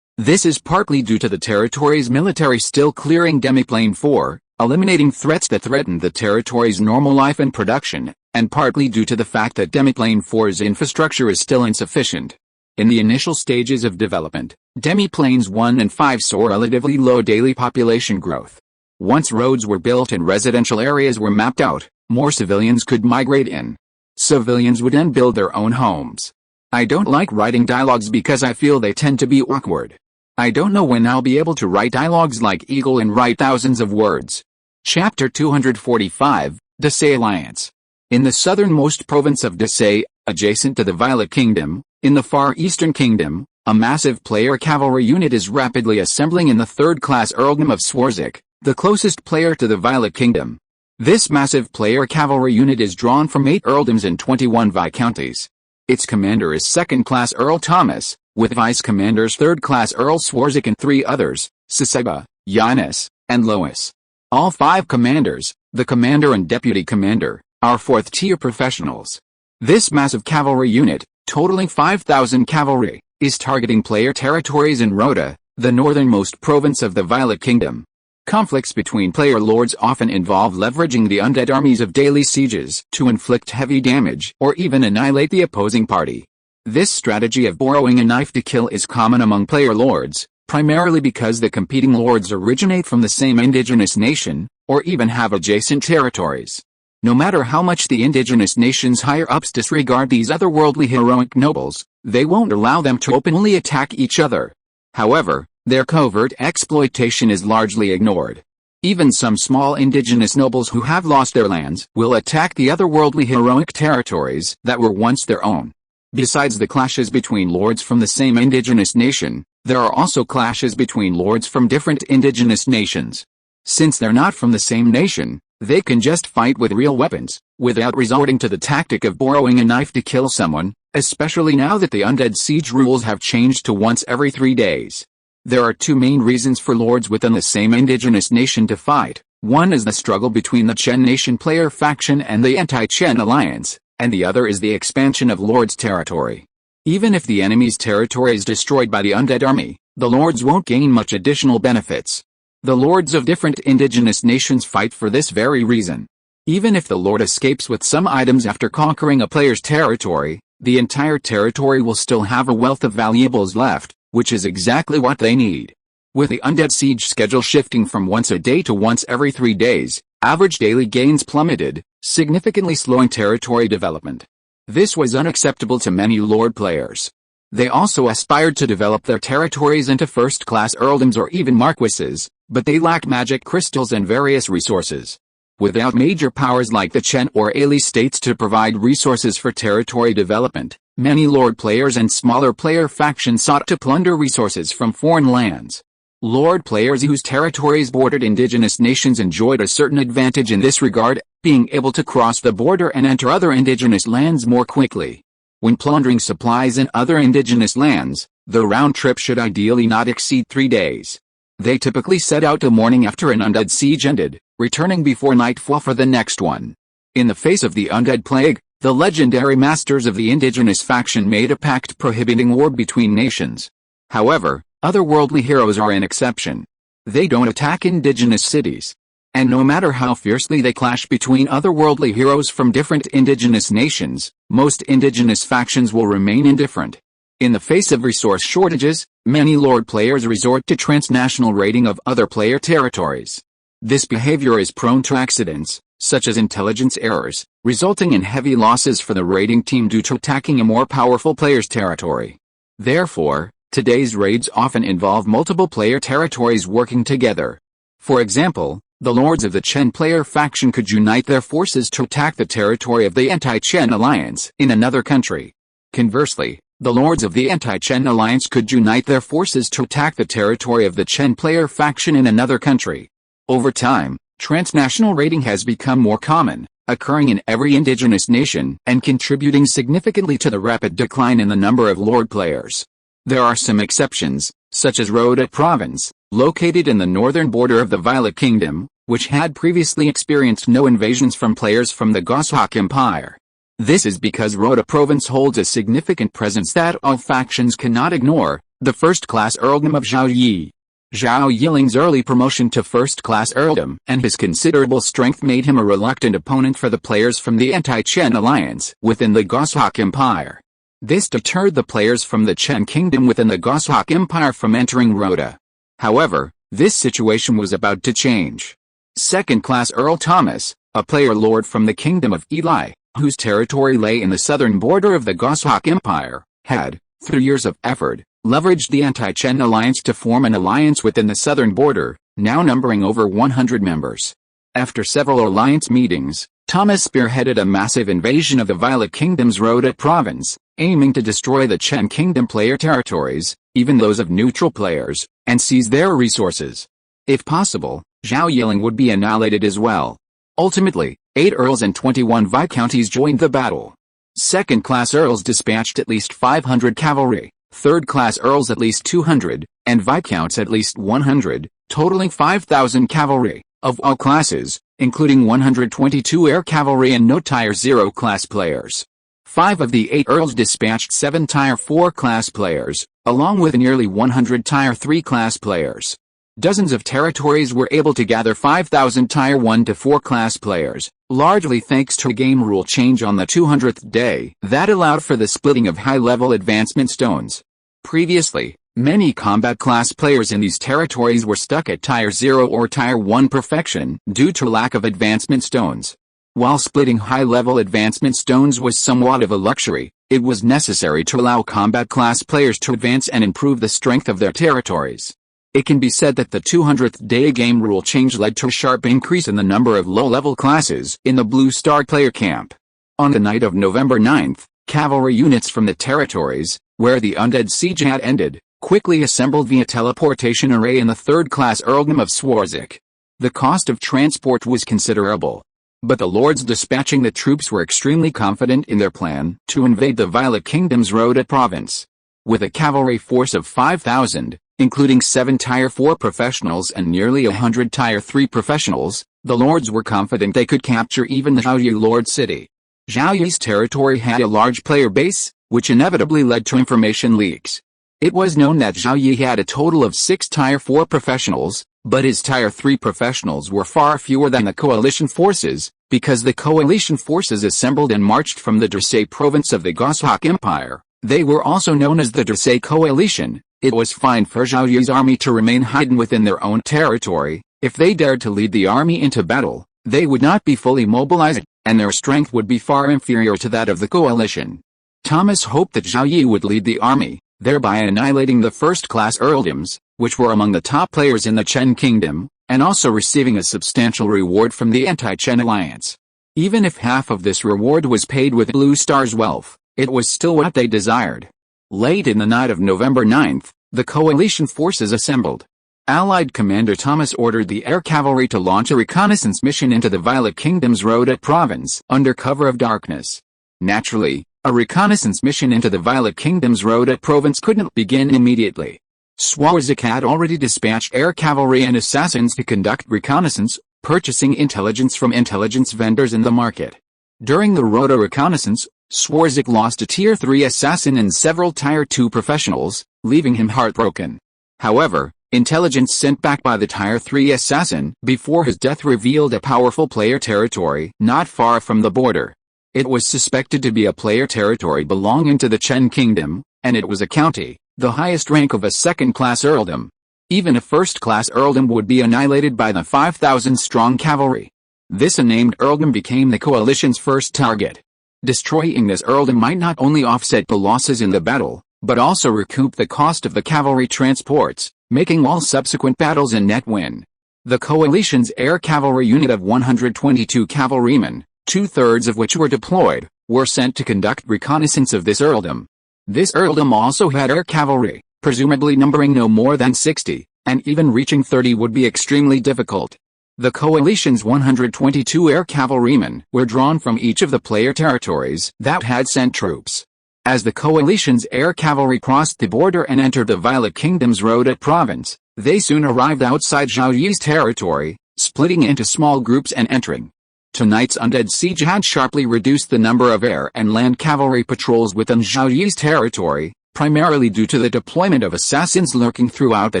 This is partly due to the territory's military still clearing Demiplane 4, eliminating threats that threaten the territory's normal life and production, and partly due to the fact that Demiplane 4's infrastructure is still insufficient. In the initial stages of development, Demiplanes 1 and 5 saw relatively low daily population growth. Once roads were built and residential areas were mapped out, more civilians could migrate in. Civilians would then build their own homes. I don't like writing dialogues because I feel they tend to be awkward. I don't know when I'll be able to write dialogues like Eagle and write thousands of words. Chapter 245, Desai Alliance. In the southernmost province of Desai, adjacent to the Violet Kingdom, in the far eastern kingdom, a massive player cavalry unit is rapidly assembling in the third-class earldom of Swarzak, the closest player to the Violet Kingdom. This massive player cavalry unit is drawn from 8 earldoms and 21 viscounties. Its commander is second-class Earl Thomas, with vice-commanders third-class Earl Swarzak and 3 others, Siseba, Giannis, and Lois. All 5 commanders, the commander and deputy commander, are 4th-tier professionals. This massive cavalry unit, totaling 5,000 cavalry, is targeting player territories in Rhoda, the northernmost province of the Violet Kingdom. Conflicts between player lords often involve leveraging the undead armies of daily sieges to inflict heavy damage or even annihilate the opposing party. This strategy of borrowing a knife to kill is common among player lords, primarily because the competing lords originate from the same indigenous nation, or even have adjacent territories. No matter how much the indigenous nation's higher-ups disregard these otherworldly heroic nobles, they won't allow them to openly attack each other. However, their covert exploitation is largely ignored. Even some small indigenous nobles who have lost their lands will attack the otherworldly heroic territories that were once their own. Besides the clashes between lords from the same indigenous nation, there are also clashes between lords from different indigenous nations. Since they're not from the same nation, they can just fight with real weapons, without resorting to the tactic of borrowing a knife to kill someone, especially now that the undead siege rules have changed to once every 3 days. There are 2 main reasons for lords within the same indigenous nation to fight. One is the struggle between the Chen Nation player faction and the anti-Chen alliance, and the other is the expansion of lords' territory. Even if the enemy's territory is destroyed by the undead army, the lords won't gain much additional benefits. The lords of different indigenous nations fight for this very reason. Even if the lord escapes with some items after conquering a player's territory, the entire territory will still have a wealth of valuables left, which is exactly what they need. With the undead siege schedule shifting from once a day to once every 3 days, average daily gains plummeted, significantly slowing territory development. This was unacceptable to many Lord players. They also aspired to develop their territories into first-class earldoms or even marquises, but they lacked magic crystals and various resources. Without major powers like the Chen or Ali states to provide resources for territory development, many Lord players and smaller player factions sought to plunder resources from foreign lands. Lord players whose territories bordered indigenous nations enjoyed a certain advantage in this regard, being able to cross the border and enter other indigenous lands more quickly. When plundering supplies in other indigenous lands, the round trip should ideally not exceed 3 days. They typically set out the morning after an undead siege ended, returning before nightfall for the next one. In the face of the undead plague, the legendary masters of the indigenous faction made a pact prohibiting war between nations. However, otherworldly heroes are an exception. They don't attack indigenous cities. And no matter how fiercely they clash between otherworldly heroes from different indigenous nations, most indigenous factions will remain indifferent. In the face of resource shortages, many Lord players resort to transnational raiding of other player territories. This behavior is prone to accidents, such as intelligence errors, resulting in heavy losses for the raiding team due to attacking a more powerful player's territory. Therefore, today's raids often involve multiple player territories working together. For example, the Lords of the Chen player faction could unite their forces to attack the territory of the anti-Chen alliance in another country. Conversely, the Lords of the anti-Chen alliance could unite their forces to attack the territory of the Chen player faction in another country. Over time, transnational raiding has become more common, occurring in every indigenous nation and contributing significantly to the rapid decline in the number of Lord players. There are some exceptions, such as Rhoda Province, located in the northern border of the Violet Kingdom, which had previously experienced no invasions from players from the Goshawk Empire. This is because Rhoda Province holds a significant presence that all factions cannot ignore, the first-class earldom of Zhao Yi. Zhao Yiling's early promotion to first-class earldom and his considerable strength made him a reluctant opponent for the players from the anti-Chen alliance within the Goshawk Empire. This deterred the players from the Chen Kingdom within the Goshawk Empire from entering Rhoda. However, this situation was about to change. Second-class Earl Thomas, a player lord from the Kingdom of Eli, whose territory lay in the southern border of the Goshawk Empire, had, through years of effort, leveraged the anti-Chen alliance to form an alliance within the southern border, now numbering over 100 members. After several alliance meetings, Thomas spearheaded a massive invasion of the Violet Kingdom's Rhoda province, aiming to destroy the Chen Kingdom player territories, even those of neutral players, and seize their resources. If possible, Zhao Yiling would be annihilated as well. Ultimately, 8 earls and 21 viscounties joined the battle. Second-class earls dispatched at least 500 cavalry, third-class earls at least 200, and viscounts at least 100, totaling 5,000 cavalry, of all classes, including 122 air cavalry and no Tier 0 class players. 5 of the 8 earls dispatched 7 Tier 4 class players, along with nearly 100 Tier 3 class players. Dozens of territories were able to gather 5,000 Tier 1 to 4 class players, largely thanks to a game rule change on the 200th day that allowed for the splitting of high-level advancement stones. Previously, many combat class players in these territories were stuck at Tier 0 or Tier 1 perfection due to lack of advancement stones. While splitting high-level advancement stones was somewhat of a luxury, it was necessary to allow combat class players to advance and improve the strength of their territories. It can be said that the 200th day game rule change led to a sharp increase in the number of low-level classes in the Blue Star player camp. On the night of November 9th, cavalry units from the territories, where the undead siege had ended, quickly assembled via teleportation array in the third-class earldom of Swarzak. The cost of transport was considerable, but the lords dispatching the troops were extremely confident in their plan to invade the Violet Kingdom's Rhoda province. With a cavalry force of 5,000, including 7 Tier 4 professionals and nearly 100 Tier 3 professionals, the lords were confident they could capture even the Zhao Yi Lord City. Zhao Yi's territory had a large player base, which inevitably led to information leaks. It was known that Zhao Yi had a total of 6 Tier 4 professionals, but his Tier 3 professionals were far fewer than the coalition forces, because the coalition forces assembled and marched from the Dracé province of the Goshawk Empire. They were also known as the Dracé Coalition. It was fine for Zhao Yi's army to remain hidden within their own territory. If they dared to lead the army into battle, they would not be fully mobilized. and their strength would be far inferior to that of the coalition. Thomas hoped that Zhao Yi would lead the army, thereby annihilating the first-class earldoms, which were among the top players in the Chen Kingdom, and also receiving a substantial reward from the anti-Chen alliance. Even if half of this reward was paid with Blue Star's wealth, it was still what they desired. Late in the night of November 9th, the coalition forces assembled. Allied Commander Thomas ordered the air cavalry to launch a reconnaissance mission into the Violet Kingdom's Rhoda province under cover of darkness. Naturally, a reconnaissance mission into the Violet Kingdom's Rhoda province couldn't begin immediately. Swarzak had already dispatched air cavalry and assassins to conduct reconnaissance, purchasing intelligence from intelligence vendors in the market. During the Rhoda reconnaissance, Swarzak lost a Tier 3 assassin and several Tier 2 professionals, leaving him heartbroken. However, intelligence sent back by the Tier 3 assassin before his death revealed a powerful player territory not far from the border. It was suspected to be a player territory belonging to the Chen Kingdom, and it was a county, the highest rank of a second-class earldom. Even a first-class earldom would be annihilated by the 5,000-strong cavalry. This unnamed earldom became the coalition's first target. Destroying this earldom might not only offset the losses in the battle, but also recoup the cost of the cavalry transports, making all subsequent battles a net win. The coalition's air cavalry unit of 122 cavalrymen, 2/3 of which were deployed, were sent to conduct reconnaissance of this earldom. This earldom also had air cavalry, presumably numbering no more than 60, and even reaching 30 would be extremely difficult. The coalition's 122 air cavalrymen were drawn from each of the player territories that had sent troops. As the coalition's air cavalry crossed the border and entered the Violet Kingdom's Rhoda province, they soon arrived outside Zhao Yi's territory, splitting into small groups and entering. Tonight's undead siege had sharply reduced the number of air and land cavalry patrols within Zhao Yi's territory, primarily due to the deployment of assassins lurking throughout the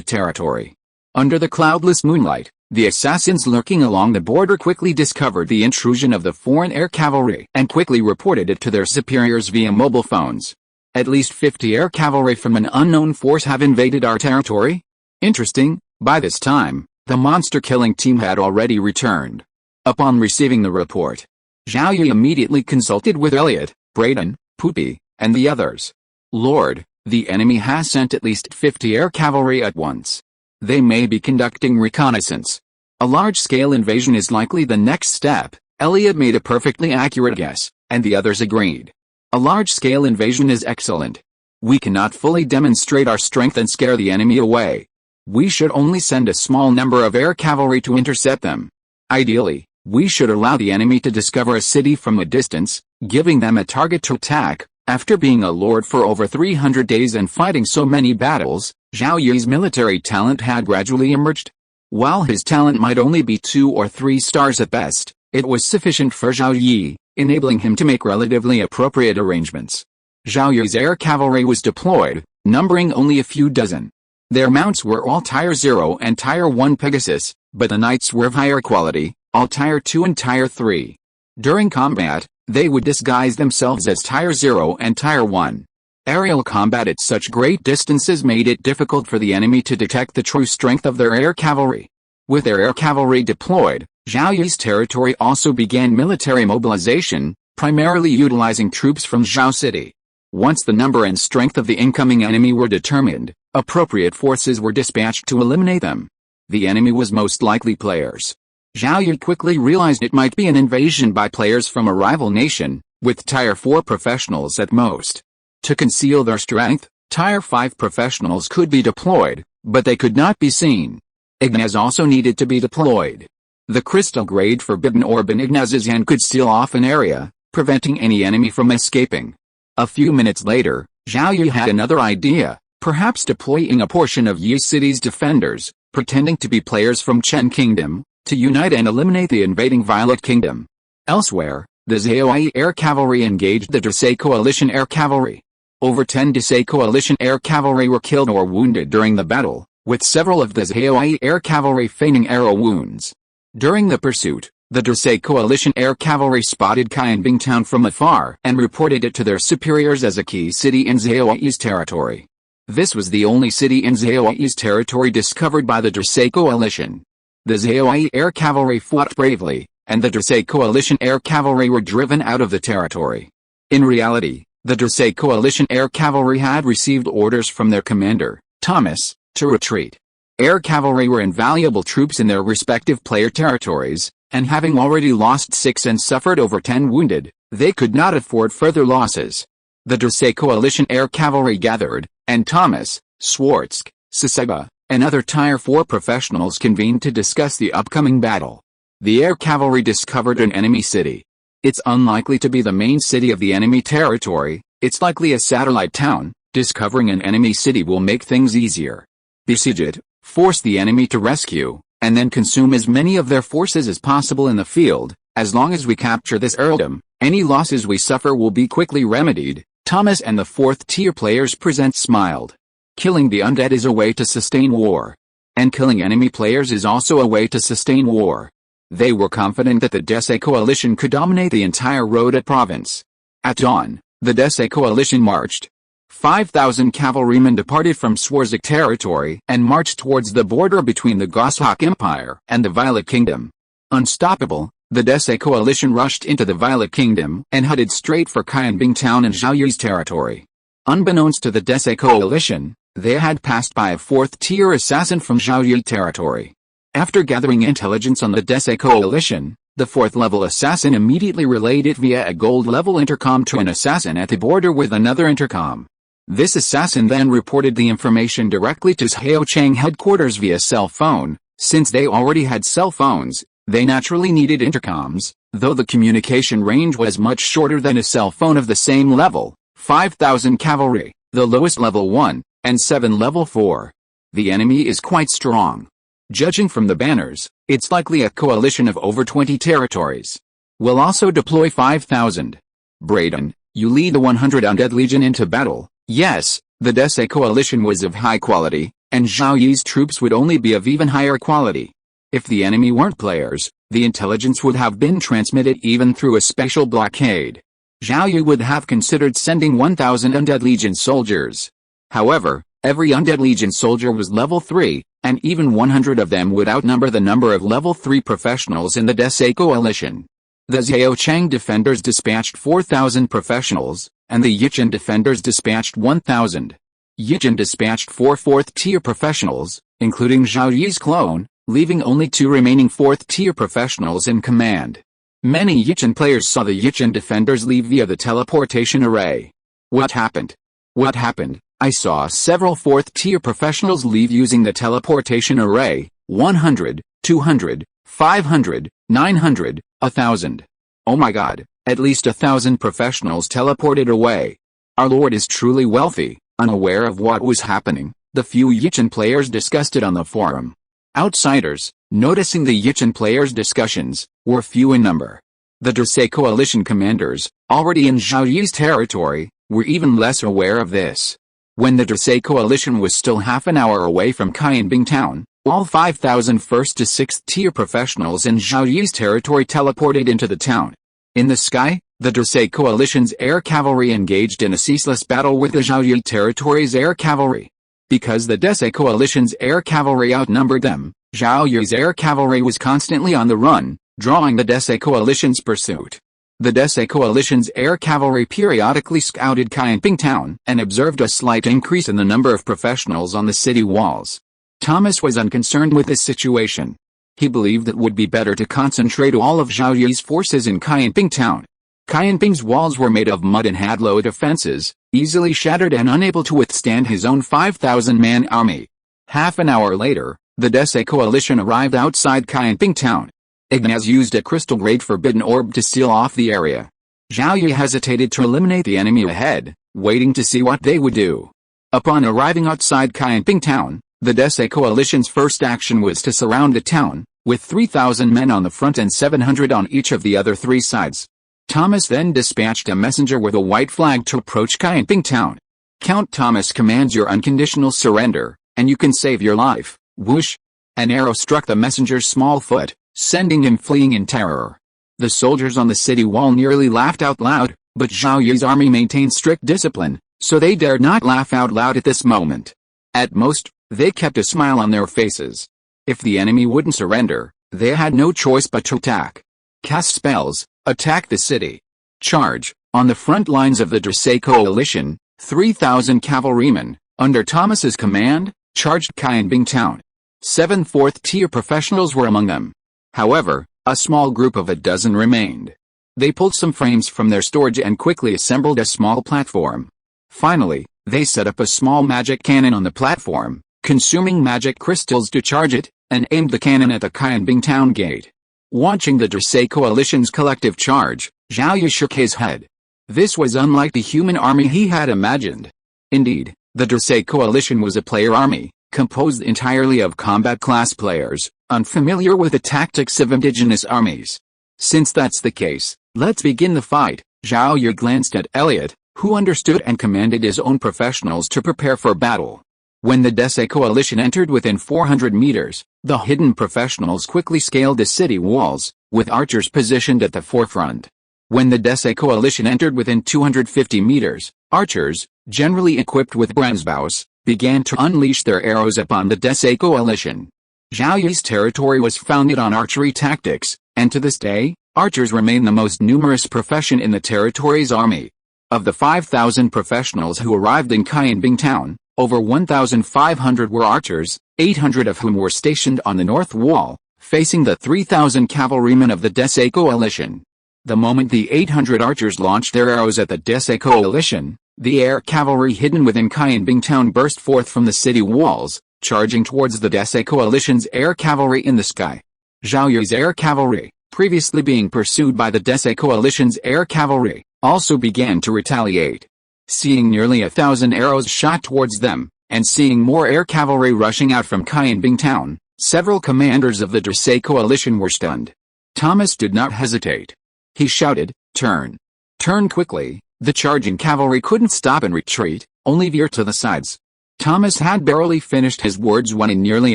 territory. Under the cloudless moonlight, the assassins lurking along the border quickly discovered the intrusion of the foreign air cavalry and quickly reported it to their superiors via mobile phones. At least 50 air cavalry from an unknown force have invaded our territory? Interesting, by this time, the monster-killing team had already returned. Upon receiving the report, Zhao Yi immediately consulted with Elliot, Braden, Poopy, and the others. Lord, the enemy has sent at least 50 air cavalry at once. They may be conducting reconnaissance. A large-scale invasion is likely the next step. Elliot made a perfectly accurate guess, and the others agreed. A large-scale invasion is excellent. We cannot fully demonstrate our strength and scare the enemy away. We should only send a small number of air cavalry to intercept them. Ideally, we should allow the enemy to discover a city from a distance, giving them a target to attack. After being a lord for over 300 days and fighting so many battles, Zhao Yi's military talent had gradually emerged. While his talent might only be 2 or 3 stars at best, it was sufficient for Zhao Yi, enabling him to make relatively appropriate arrangements. Zhao Yi's air cavalry was deployed, numbering only a few dozen. Their mounts were all Tier 0 and Tier 1 Pegasus, but the knights were of higher quality, all Tier 2 and Tier 3. During combat, they would disguise themselves as Tier 0 and Tier 1. Aerial combat at such great distances made it difficult for the enemy to detect the true strength of their air cavalry. With their air cavalry deployed, Zhao Yi's territory also began military mobilization, primarily utilizing troops from Zhao City. Once the number and strength of the incoming enemy were determined, appropriate forces were dispatched to eliminate them. The enemy was most likely players. Zhao Yi quickly realized it might be an invasion by players from a rival nation, with Tier 4 professionals at most. To conceal their strength, Tier 5 professionals could be deployed, but they could not be seen. Ignaz also needed to be deployed. The crystal-grade forbidden orb in Ignaz's hand could seal off an area, preventing any enemy from escaping. A few minutes later, Zhao Yi had another idea, perhaps deploying a portion of Yi City's defenders, pretending to be players from Chen Kingdom, to unite and eliminate the invading Violet Kingdom. Elsewhere, the Zhao Yi air cavalry engaged the Desai coalition air cavalry. Over 10 Desai coalition air cavalry were killed or wounded during the battle, with several of the Zhao Yi air cavalry feigning arrow wounds. During the pursuit, the Desai coalition air cavalry spotted Qianbing town from afar and reported it to their superiors as a key city in Zhao Yi's territory. This was the only city in Zhao Yi's territory discovered by the Desai coalition. The Zhao Yi air cavalry fought bravely, and the Dracé Coalition Air Cavalry were driven out of the territory. In reality, the Dracé Coalition Air Cavalry had received orders from their commander, Thomas, to retreat. Air Cavalry were invaluable troops in their respective player territories, and having already lost 6 and suffered over 10 wounded, they could not afford further losses. The Dracé Coalition Air Cavalry gathered, and Thomas, Swartz, Saseba, and other Tier 4 professionals convened to discuss the upcoming battle. The air cavalry discovered an enemy city. It's unlikely to be the main city of the enemy territory, it's likely a satellite town. Discovering an enemy city will make things easier. Besiege it, force the enemy to rescue, and then consume as many of their forces as possible in the field. As long as we capture this earldom, any losses we suffer will be quickly remedied. Thomas and the 4th tier players present smiled. Killing the undead is a way to sustain war. And killing enemy players is also a way to sustain war. They were confident that the Dracé Coalition could dominate the entire Rhoda province. At dawn, the Dracé Coalition marched. 5,000 cavalrymen departed from Swarzak territory and marched towards the border between the Goshawk Empire and the Violet Kingdom. Unstoppable, the Dracé Coalition rushed into the Violet Kingdom and headed straight for Kyanbing Town and Zhao Yi's territory. Unbeknownst to the Dracé Coalition, they had passed by a 4th-tier assassin from Zhao Yi territory. After gathering intelligence on the Dracé Coalition, the 4th-level assassin immediately relayed it via a gold-level intercom to an assassin at the border with another intercom. This assassin then reported the information directly to Zhaochang headquarters via cell phone. Since they already had cell phones, they naturally needed intercoms, though the communication range was much shorter than a cell phone of the same level. 5,000 cavalry, the lowest level 1, and 7 level 4. The enemy is quite strong. Judging from the banners, it's likely a coalition of over 20 territories. We'll also deploy 5,000. Braden, you lead the 100 Undead Legion into battle. Yes, the Dracé Coalition was of high quality, and Zhao Yi's troops would only be of even higher quality. If the enemy weren't players, the intelligence would have been transmitted even through a special blockade. Zhao Yi would have considered sending 1,000 Undead Legion soldiers. However, every Undead Legion soldier was level 3, and even 100 of them would outnumber the number of level 3 professionals in the Dracé Coalition. The Zhaochang defenders dispatched 4,000 professionals, and the Yichen defenders dispatched 1,000. Yichen dispatched 4 4th-tier professionals, including Zhao Yi's clone, leaving only 2 remaining 4th-tier professionals in command. Many Yichen players saw the Yichen defenders leave via the teleportation array. What happened? What happened? I saw several 4th-tier professionals leave using the teleportation array. 100, 200, 500, 900, 1,000. Oh my god, at least 1,000 professionals teleported away. Our lord is truly wealthy. Unaware of what was happening, the few Yichen players discussed it on the forum. Outsiders, noticing the Yichen players' discussions, were few in number. The Dracé Coalition commanders, already in Zhao Yi's territory, were even less aware of this. When the Dracé Coalition was still half an hour away from Kyanbing Town, all 5,000 1st to 6th tier professionals in Zhao Yi's territory teleported into the town. In the sky, the Dracé Coalition's air cavalry engaged in a ceaseless battle with the Zhao Yi territory's air cavalry. Because the Dracé Coalition's air cavalry outnumbered them, Zhao Yi's air cavalry was constantly on the run, drawing the Dracé Coalition's pursuit. The Dracé Coalition's air cavalry periodically scouted Kyanbing Town and observed a slight increase in the number of professionals on the city walls. Thomas was unconcerned with this situation. He believed it would be better to concentrate all of Zhao Yi's forces in Kyanbing Town. Kyanbing's walls were made of mud and had low defenses, easily shattered and unable to withstand his own 5,000-man army. Half an hour later, the Dracé Coalition arrived outside Kyanbing Town. Ignaz used a crystal-grade forbidden orb to seal off the area. Zhao Yi hesitated to eliminate the enemy ahead, waiting to see what they would do. Upon arriving outside Kyanbing Town, the Dracé Coalition's first action was to surround the town, with 3,000 men on the front and 700 on each of the other 3 sides. Thomas then dispatched a messenger with a white flag to approach Kyanbing Town. Count Thomas commands your unconditional surrender, and you can save your life. Whoosh! An arrow struck the messenger's small foot, sending him fleeing in terror. The soldiers on the city wall nearly laughed out loud, but Zhao Yi's army maintained strict discipline, so they dared not laugh out loud at this moment. At most, they kept a smile on their faces. If the enemy wouldn't surrender, they had no choice but to attack. Cast spells, attack the city. Charge. On the front lines of the Dracé coalition, 3,000 cavalrymen, under Thomas's command, charged Qianbing town. 7 fourth-tier professionals were among them. However, a small group of a dozen remained. They pulled some frames from their storage and quickly assembled a small platform. Finally, they set up a small magic cannon on the platform, consuming magic crystals to charge it, and aimed the cannon at the Qianbing town gate. Watching the Dracé coalition's collective charge, Zhao Yi shook his head. This was unlike the human army he had imagined. Indeed, the Dracé coalition was a player army, composed entirely of combat class players, unfamiliar with the tactics of indigenous armies. Since that's the case, let's begin the fight. Zhao Yi glanced at Elliot, who understood and commanded his own professionals to prepare for battle. When the Dracé coalition entered within 400 meters, the hidden professionals quickly scaled the city walls, with archers positioned at the forefront. When the Dracé coalition entered within 250 meters, archers, generally equipped with bransbows, began to unleash their arrows upon the Dracé coalition. Zhao Yi's territory was founded on archery tactics, and to this day, archers remain the most numerous profession in the territory's army. Of the 5,000 professionals who arrived in Qianbing town, over 1,500 were archers, 800 of whom were stationed on the north wall, facing the 3,000 cavalrymen of the Dracé coalition. The moment the 800 archers launched their arrows at the Dracé coalition, the air cavalry hidden within Qianbing town burst forth from the city walls, charging towards the Dracé coalition's air cavalry in the sky. Zhao Yi's air cavalry, previously being pursued by the Dracé coalition's air cavalry, also began to retaliate. Seeing nearly 1,000 arrows shot towards them, and seeing more air cavalry rushing out from Qianbing town, several commanders of the Dracé coalition were stunned. Thomas did not hesitate. He shouted, "Turn! Turn quickly!" The charging cavalry couldn't stop and retreat, only veer to the sides. Thomas had barely finished his words when nearly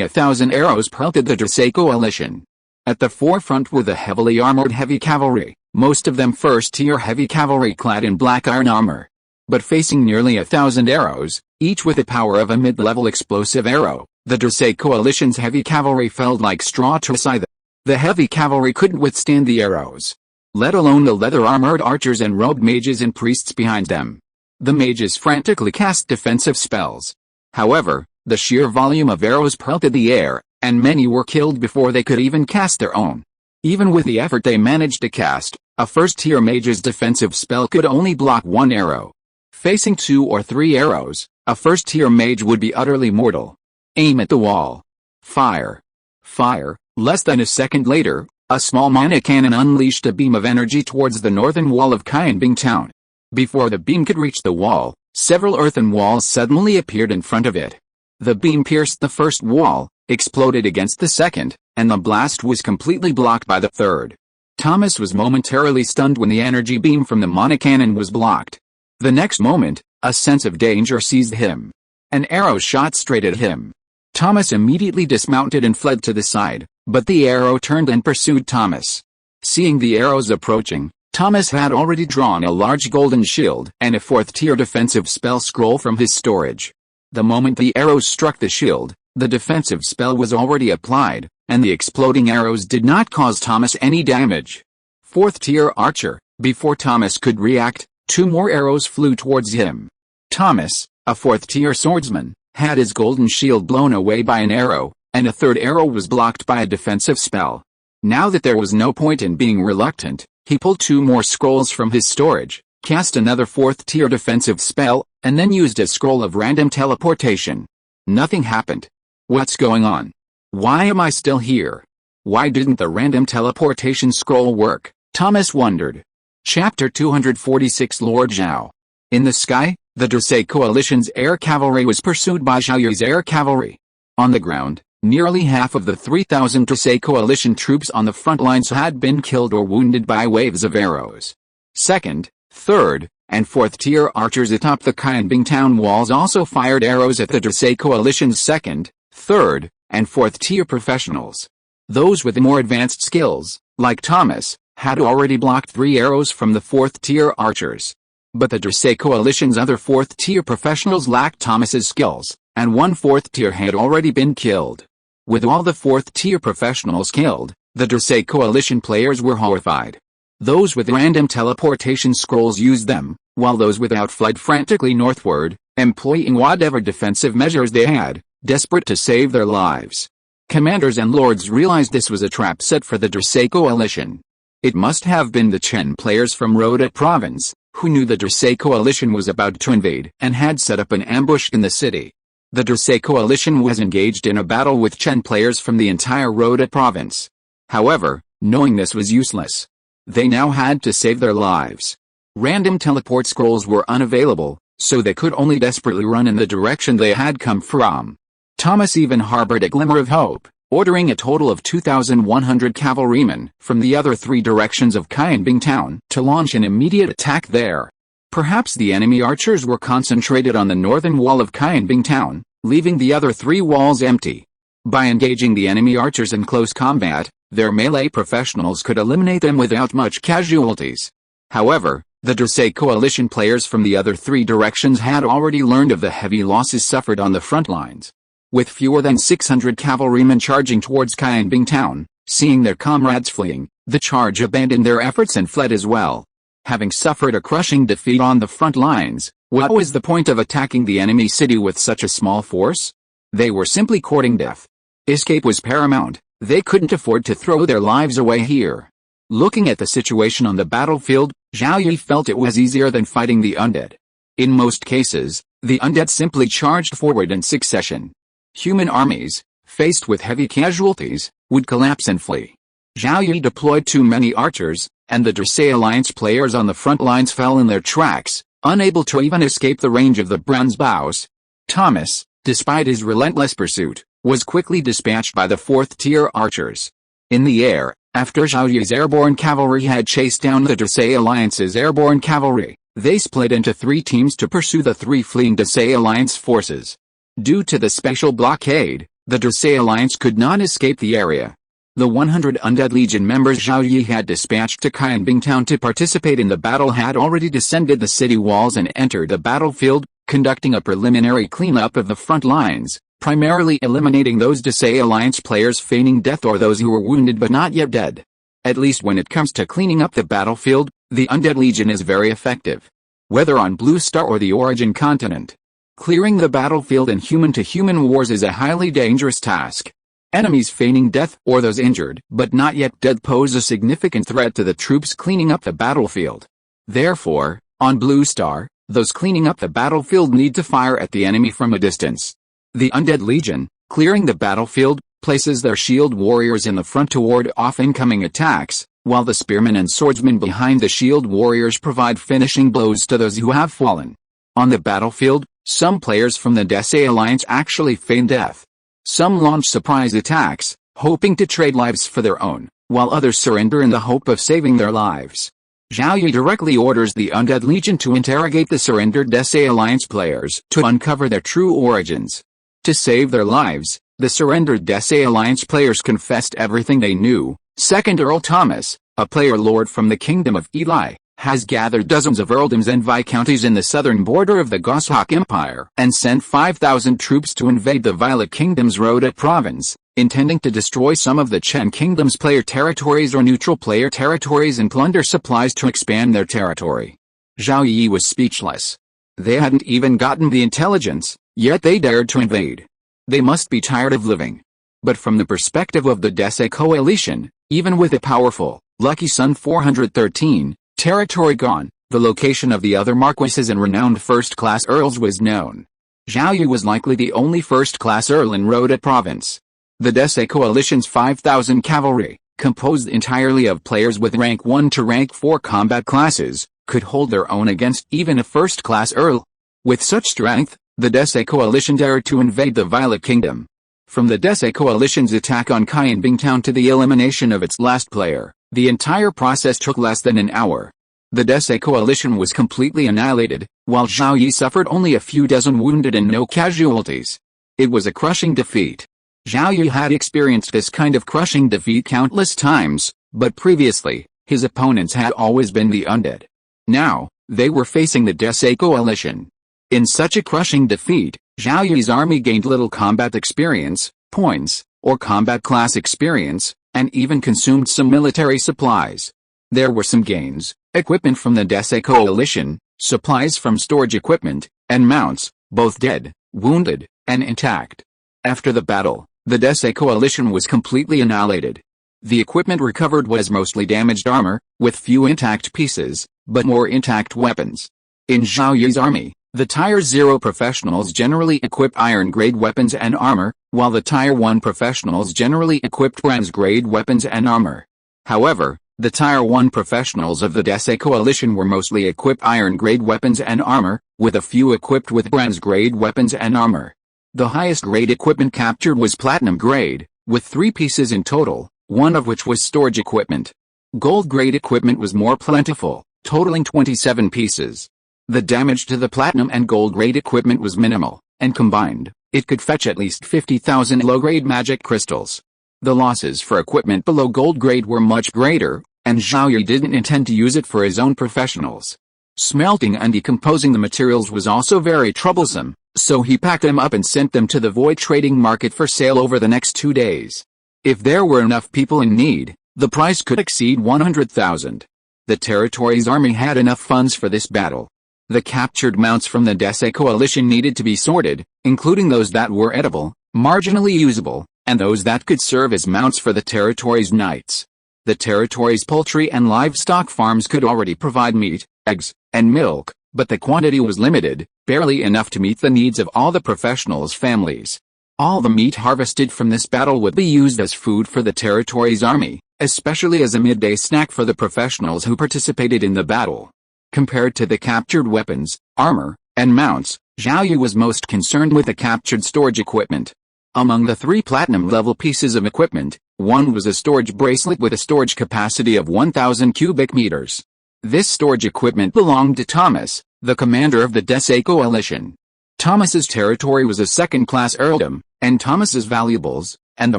1,000 arrows pelted the Dracé coalition. At the forefront were the heavily armored heavy cavalry, most of them first-tier heavy cavalry clad in black iron armor. But facing nearly 1,000 arrows, each with the power of a mid-level explosive arrow, the Dracé coalition's heavy cavalry fell like straw to a scythe. The heavy cavalry couldn't withstand the arrows, let alone the leather-armored archers and robed mages and priests behind them. The mages frantically cast defensive spells. However, the sheer volume of arrows pelted the air, and many were killed before they could even cast their own. Even with the effort they managed to cast, a first-tier mage's defensive spell could only block one arrow. Facing 2 or 3 arrows, a first-tier mage would be utterly mortal. Aim at the wall. Fire. Fire. Less than a second later, a small mana cannon unleashed a beam of energy towards the northern wall of Qianbing town. Before the beam could reach the wall, several earthen walls suddenly appeared in front of it. The beam pierced the first wall, exploded against the second, and the blast was completely blocked by the third. Thomas was momentarily stunned when the energy beam from the mana cannon was blocked. The next moment, a sense of danger seized him. An arrow shot straight at him. Thomas immediately dismounted and fled to the side, but the arrow turned and pursued Thomas. Seeing the arrows approaching, Thomas had already drawn a large golden shield and a 4th-tier defensive spell scroll from his storage. The moment the arrows struck the shield, the defensive spell was already applied, and the exploding arrows did not cause Thomas any damage. 4th-tier archer. Before Thomas could react, 2 more arrows flew towards him. Thomas, a 4th-tier swordsman, had his golden shield blown away by an arrow, and a third arrow was blocked by a defensive spell. Now that there was no point in being reluctant, he pulled 2 more scrolls from his storage, cast another 4th-tier defensive spell, and then used a scroll of random teleportation. Nothing happened. What's going on? Why am I still here? Why didn't the random teleportation scroll work? Thomas wondered. Chapter 246 Lord Zhao. In the sky, the Dracé coalition's air cavalry was pursued by Zhao Yi's air cavalry. On the ground, nearly half of the 3,000 Dracé coalition troops on the front lines had been killed or wounded by waves of arrows. 2nd, 3rd, and 4th-tier archers atop the Qianbing town walls also fired arrows at the Dracé coalition's 2nd, 3rd, and 4th-tier professionals. Those with more advanced skills, like Thomas, had already blocked 3 arrows from the 4th-tier archers. But the Dracé coalition's other 4th-tier professionals lacked Thomas's skills, and 1 4th-tier had already been killed. With all the 4th-tier professionals killed, The Dracé Coalition players were horrified. Those with random teleportation scrolls used them, while those without fled frantically northward, employing whatever defensive measures they had, desperate to save their lives. Commanders and lords realized this was a trap set for the Dracé Coalition. It must have been the Chen players from Rhoda province, who knew the Dracé Coalition was about to invade and had set up an ambush in the city. The Dracé Coalition was engaged in a battle with Chen players from the entire Rhoda province. However, knowing this was useless. They now had to save their lives. Random teleport scrolls were unavailable, so they could only desperately run in the direction they had come from. Thomas even harbored a glimmer of hope, ordering a total of 2,100 cavalrymen from the other three directions of Qianbing town to launch an immediate attack there. Perhaps the enemy archers were concentrated on the northern wall of Qianbing town, leaving the other three walls empty. By engaging the enemy archers in close combat, their melee professionals could eliminate them without much casualties. However, the Dracé Coalition players from the other three directions had already learned of the heavy losses suffered on the front lines. With fewer than 600 cavalrymen charging towards Qianbing town, seeing their comrades fleeing, the charge abandoned their efforts and fled as well. Having suffered a crushing defeat on the front lines, what was the point of attacking the enemy city with such a small force? They were simply courting death. Escape was paramount. They couldn't afford to throw their lives away here. Looking at the situation on the battlefield, Zhao Yi felt it was easier than fighting the undead. In most cases, the undead simply charged forward in succession. Human armies, faced with heavy casualties, would collapse and flee. Zhao Yi deployed too many archers, and the Dracé Alliance players on the front lines fell in their tracks, unable to even escape the range of the bronze bows. Thomas, despite his relentless pursuit, was quickly dispatched by the 4th-tier archers. In the air, after Zhao Yi's airborne cavalry had chased down the Dracé Alliance's airborne cavalry, they split into 3 teams to pursue the 3 fleeing Dracé Alliance forces. Due to the special blockade, the Dracé Alliance could not escape the area. The 100 Undead Legion members Zhao Yi had dispatched to Qianbing town to participate in the battle had already descended the city walls and entered the battlefield, conducting a preliminary cleanup of the front lines, primarily eliminating those Dracé Alliance players feigning death or those who were wounded but not yet dead. At least when it comes to cleaning up the battlefield, the Undead Legion is very effective. Whether on Blue Star or the Origin continent, clearing the battlefield in human-to-human wars is a highly dangerous task. Enemies feigning death or those injured but not yet dead pose a significant threat to the troops cleaning up the battlefield. Therefore, on Blue Star, those cleaning up the battlefield need to fire at the enemy from a distance. The Undead Legion, clearing the battlefield, places their shield warriors in the front to ward off incoming attacks, while the spearmen and swordsmen behind the shield warriors provide finishing blows to those who have fallen. On the battlefield, some players from the Dracé Alliance actually feign death. Some launch surprise attacks, hoping to trade lives for their own, while others surrender in the hope of saving their lives. Zhao Yi directly orders the Undead Legion to interrogate the surrendered Dracé Alliance players to uncover their true origins. To save their lives, the surrendered Dracé Alliance players confessed everything they knew. Second Earl Thomas, a player lord from the Kingdom of Eli, has gathered dozens of earldoms and viscounties in the southern border of the Goshawk Empire and sent 5,000 troops to invade the Violet Kingdom's Rhoda province, intending to destroy some of the Chen Kingdom's player territories or neutral player territories and plunder supplies to expand their territory. Zhao Yi was speechless. They hadn't even gotten the intelligence, yet they dared to invade. They must be tired of living. But from the perspective of the Dracé Coalition, even with a powerful, lucky Sun 413, territory gone, the location of the other marquises and renowned first-class earls was known. Zhao Yi was likely the only first-class earl in Rhoda province. The Dracé Coalition's 5,000 cavalry, composed entirely of players with rank 1 to rank 4 combat classes, could hold their own against even a first-class earl. With such strength, the Dracé Coalition dared to invade the Violet Kingdom. From the Dracé Coalition's attack on Qianbing town to the elimination of its last player, the entire process took less than an hour. The Dracé Coalition was completely annihilated, while Zhao Yi suffered only a few dozen wounded and no casualties. It was a crushing defeat. Zhao Yi had experienced this kind of crushing defeat countless times, but previously, his opponents had always been the undead. Now, they were facing the Dracé Coalition. In such a crushing defeat, Zhao Yi's army gained little combat experience, points, or combat class experience, and even consumed some military supplies. There were some gains: equipment from the Dese coalition, supplies from storage equipment, and mounts, both dead, wounded, and intact. After the battle, the Dese coalition was completely annihilated. The equipment recovered was mostly damaged armor, with few intact pieces, but more intact weapons. In Zhao Yi's army, the Tier 0 professionals generally equipped iron-grade weapons and armor, while the Tier 1 professionals generally equipped bronze-grade weapons and armor. However, the Tier 1 professionals of the Dese coalition were mostly equipped iron-grade weapons and armor, with a few equipped with bronze-grade weapons and armor. The highest grade equipment captured was platinum-grade, with 3 pieces in total, one of which was storage equipment. Gold-grade equipment was more plentiful, totaling 27 pieces. The damage to the platinum and gold-grade equipment was minimal, and combined, it could fetch at least 50,000 low-grade magic crystals. The losses for equipment below gold grade were much greater, and Zhao Yi didn't intend to use it for his own professionals. Smelting and decomposing the materials was also very troublesome, so he packed them up and sent them to the void trading market for sale over the next 2 days. If there were enough people in need, the price could exceed 100,000. The territory's army had enough funds for this battle. The captured mounts from the Dese coalition needed to be sorted, including those that were edible, marginally usable, and those that could serve as mounts for the territory's knights. The territory's poultry and livestock farms could already provide meat, eggs, and milk, but the quantity was limited, barely enough to meet the needs of all the professionals' families. All the meat harvested from this battle would be used as food for the territory's army, especially as a midday snack for the professionals who participated in the battle. Compared to the captured weapons, armor, and mounts, Zhao Yi was most concerned with the captured storage equipment. Among the 3 platinum-level pieces of equipment, one was a storage bracelet with a storage capacity of 1,000 cubic meters. This storage equipment belonged to Thomas, the commander of the Dese coalition. Thomas's territory was a second-class earldom, and Thomas's valuables, and the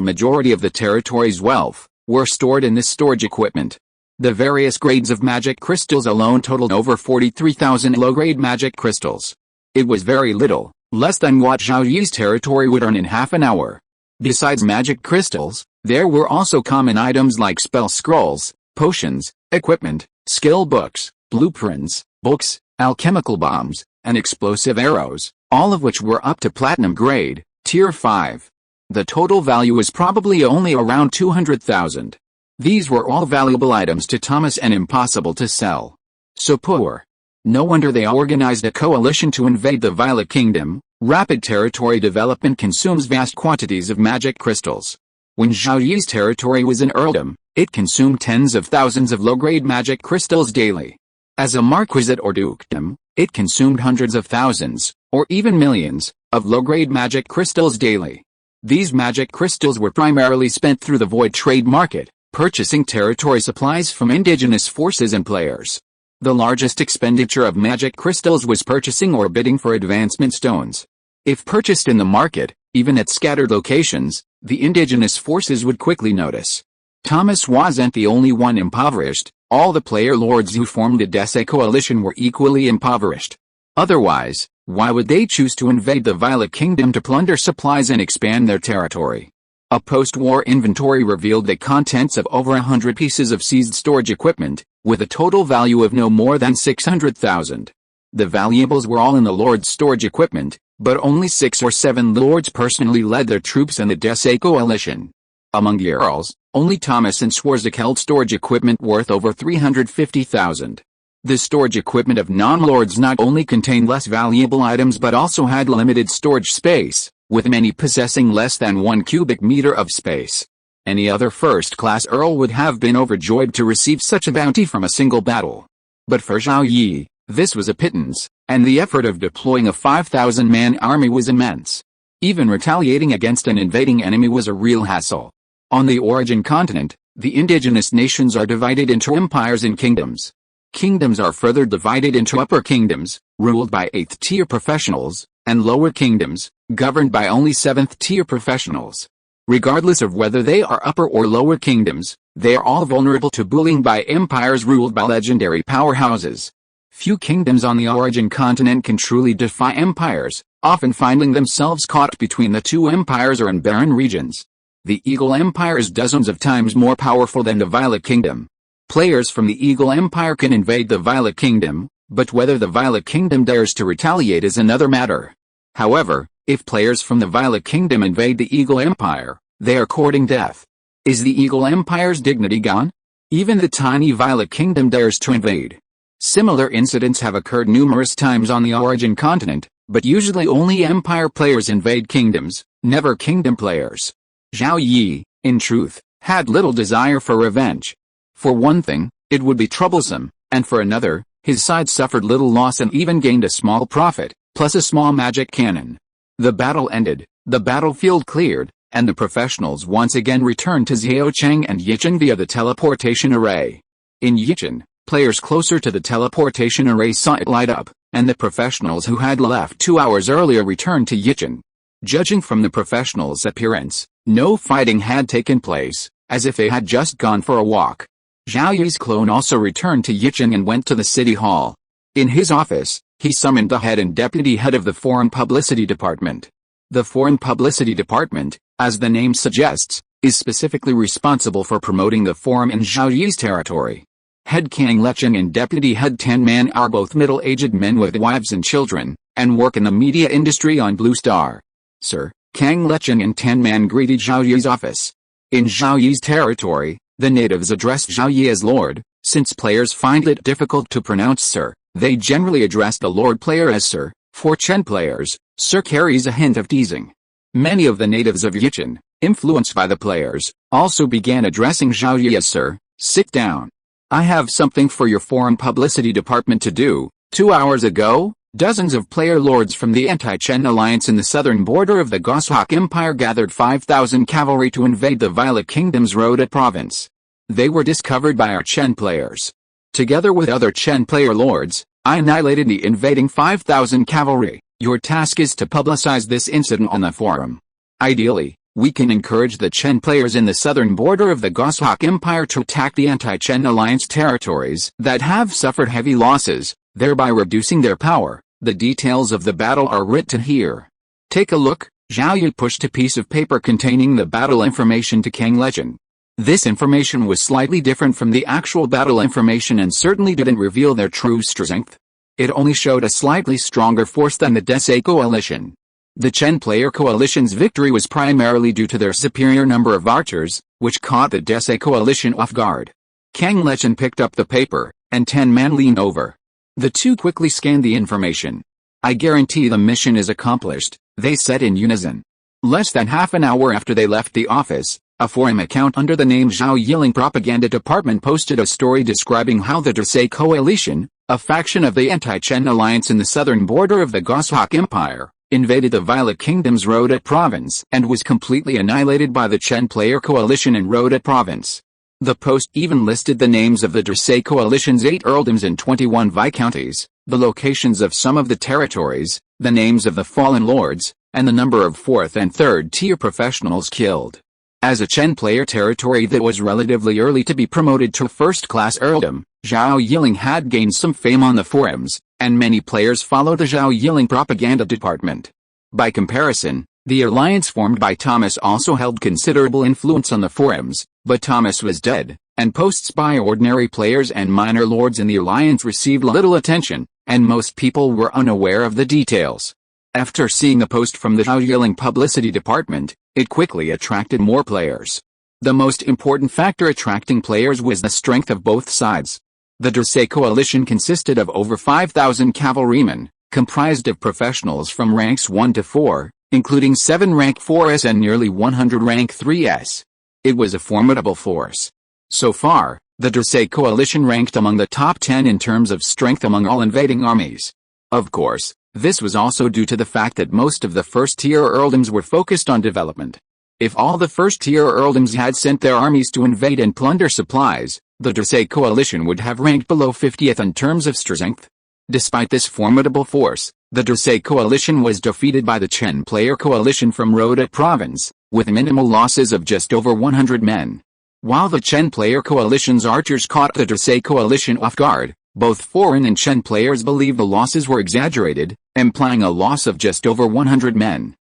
majority of the territory's wealth, were stored in this storage equipment. The various grades of magic crystals alone totaled over 43,000 low-grade magic crystals. It was very little, less than what Zhao Yi's territory would earn in half an hour. Besides magic crystals, there were also common items like spell scrolls, potions, equipment, skill books, blueprints, books, alchemical bombs, and explosive arrows, all of which were up to platinum grade, tier 5. The total value was probably only around 200,000. These were all valuable items to Thomas and impossible to sell. So poor. No wonder they organized a coalition to invade the Violet Kingdom. Rapid territory development consumes vast quantities of magic crystals. When Zhao Yi's territory was an earldom, it consumed tens of thousands of low-grade magic crystals daily. As a marquisate or dukedom, it consumed hundreds of thousands, or even millions, of low-grade magic crystals daily. These magic crystals were primarily spent through the void trade market, purchasing territory supplies from indigenous forces and players. The largest expenditure of magic crystals was purchasing or bidding for advancement stones. If purchased in the market, even at scattered locations, the indigenous forces would quickly notice. Thomas wasn't the only one impoverished. All the player lords who formed a Dese coalition were equally impoverished. Otherwise, why would they choose to invade the Violet Kingdom to plunder supplies and expand their territory? A post-war inventory revealed the contents of over 100 pieces of seized storage equipment, with a total value of no more than 600,000. The valuables were all in the lord's storage equipment, but only 6 or 7 lords personally led their troops in the Dese coalition. Among the earls, only Thomas and Swarzak held storage equipment worth over 350,000. The storage equipment of non-lords not only contained less valuable items but also had limited storage space, with many possessing less than 1 cubic meter of space. Any other first-class earl would have been overjoyed to receive such a bounty from a single battle. But for Zhao Yi, this was a pittance, and the effort of deploying a 5,000-man army was immense. Even retaliating against an invading enemy was a real hassle. On the origin continent, the indigenous nations are divided into empires and kingdoms. Kingdoms are further divided into upper kingdoms, ruled by 8th-tier professionals, and lower kingdoms, governed by only 7th-tier professionals. Regardless of whether they are upper or lower kingdoms, they are all vulnerable to bullying by empires ruled by legendary powerhouses. Few kingdoms on the origin continent can truly defy empires, often finding themselves caught between the two empires or in barren regions. The Eagle Empire is dozens of times more powerful than the Violet Kingdom. Players from the Eagle Empire can invade the Violet Kingdom, but whether the Violet Kingdom dares to retaliate is another matter. However, if players from the Violet Kingdom invade the Eagle Empire, they are courting death. Is the Eagle Empire's dignity gone? Even the tiny Violet Kingdom dares to invade. Similar incidents have occurred numerous times on the Origin continent, but usually only Empire players invade kingdoms, never Kingdom players. Zhao Yi, in truth, had little desire for revenge. For one thing, it would be troublesome, and for another, his side suffered little loss and even gained a small profit, plus a small magic cannon. The battle ended, the battlefield cleared, and the professionals once again returned to Xiaocheng and Yichen via the teleportation array. In Yichen, players closer to the teleportation array saw it light up, and the professionals who had left 2 hours earlier returned to Yichen. Judging from the professionals' appearance, no fighting had taken place, as if they had just gone for a walk. Zhao Yi's clone also returned to Yichen and went to the city hall. In his office, he summoned the head and deputy head of the Foreign Publicity Department. The Foreign Publicity Department, as the name suggests, is specifically responsible for promoting the forum in Zhao Yi's territory. Head Kang Lecheng and deputy head Tan Man are both middle-aged men with wives and children, and work in the media industry on Blue Star. Sir, Kang Lecheng and Tan Man greeted Zhao Yi's office. In Zhao Yi's territory, the natives address Zhao Yi as Lord. Since players find it difficult to pronounce Sir, they generally address the Lord player as Sir. For Chen players, Sir carries a hint of teasing. Many of the natives of Yichen, influenced by the players, also began addressing Zhao Yi as Sir. Sit down. I have something for your Foreign Publicity Department to do. 2 hours ago, dozens of player lords from the anti-Chen alliance in the southern border of the Goshawk Empire gathered 5,000 cavalry to invade the Violet Kingdom's Rhoda province. They were discovered by our Chen players. Together with other Chen player lords, I annihilated the invading 5,000 cavalry. Your task is to publicize this incident on the forum. Ideally, we can encourage the Chen players in the southern border of the Goshawk Empire to attack the anti-Chen alliance territories that have suffered heavy losses, thereby reducing their power. The details of the battle are written here. Take a look. Zhao Yi pushed a piece of paper containing the battle information to Kang Lecheng. This information was slightly different from the actual battle information and certainly didn't reveal their true strength. It only showed a slightly stronger force than the Desai coalition. The Chen player coalition's victory was primarily due to their superior number of archers, which caught the Desai coalition off guard. Kang Lecheng picked up the paper, and Tan Man leaned over. The two quickly scanned the information. I guarantee the mission is accomplished, they said in unison. Less than half an hour after they left the office, a forum account under the name Zhao Yiling Propaganda Department posted a story describing how the Desai Coalition, a faction of the anti-Chen alliance in the southern border of the Goshawk Empire, invaded the Violet Kingdom's Rhoda province and was completely annihilated by the Chen player coalition in Rhoda province. The post even listed the names of the Desai coalition's 8 earldoms and 21 viscounties, the locations of some of the territories, the names of the fallen lords, and the number of 4th and 3rd tier professionals killed. As a Chen player territory that was relatively early to be promoted to first-class earldom, Zhao Yiling had gained some fame on the forums, and many players followed the Zhao Yiling Propaganda Department. By comparison, the alliance formed by Thomas also held considerable influence on the forums, but Thomas was dead, and posts by ordinary players and minor lords in the alliance received little attention, and most people were unaware of the details. After seeing the post from the Zhao Yiling Publicity Department, it quickly attracted more players. The most important factor attracting players was the strength of both sides. The Desai coalition consisted of over 5,000 cavalrymen, comprised of professionals from ranks 1 to 4, including 7 rank 4s and nearly 100 rank 3s. It was a formidable force. So far, the Desai coalition ranked among the top 10 in terms of strength among all invading armies. Of course, this was also due to the fact that most of the first-tier earldoms were focused on development. If all the first-tier earldoms had sent their armies to invade and plunder supplies, the Desai coalition would have ranked below 50th in terms of strength. Despite this formidable force, the Desai coalition was defeated by the Chen player coalition from Rhoda province, with minimal losses of just over 100 men. While the Chen player coalition's archers caught the Desai coalition off guard, both foreign and Chen players believed the losses were exaggerated, implying a loss of just over 100 men.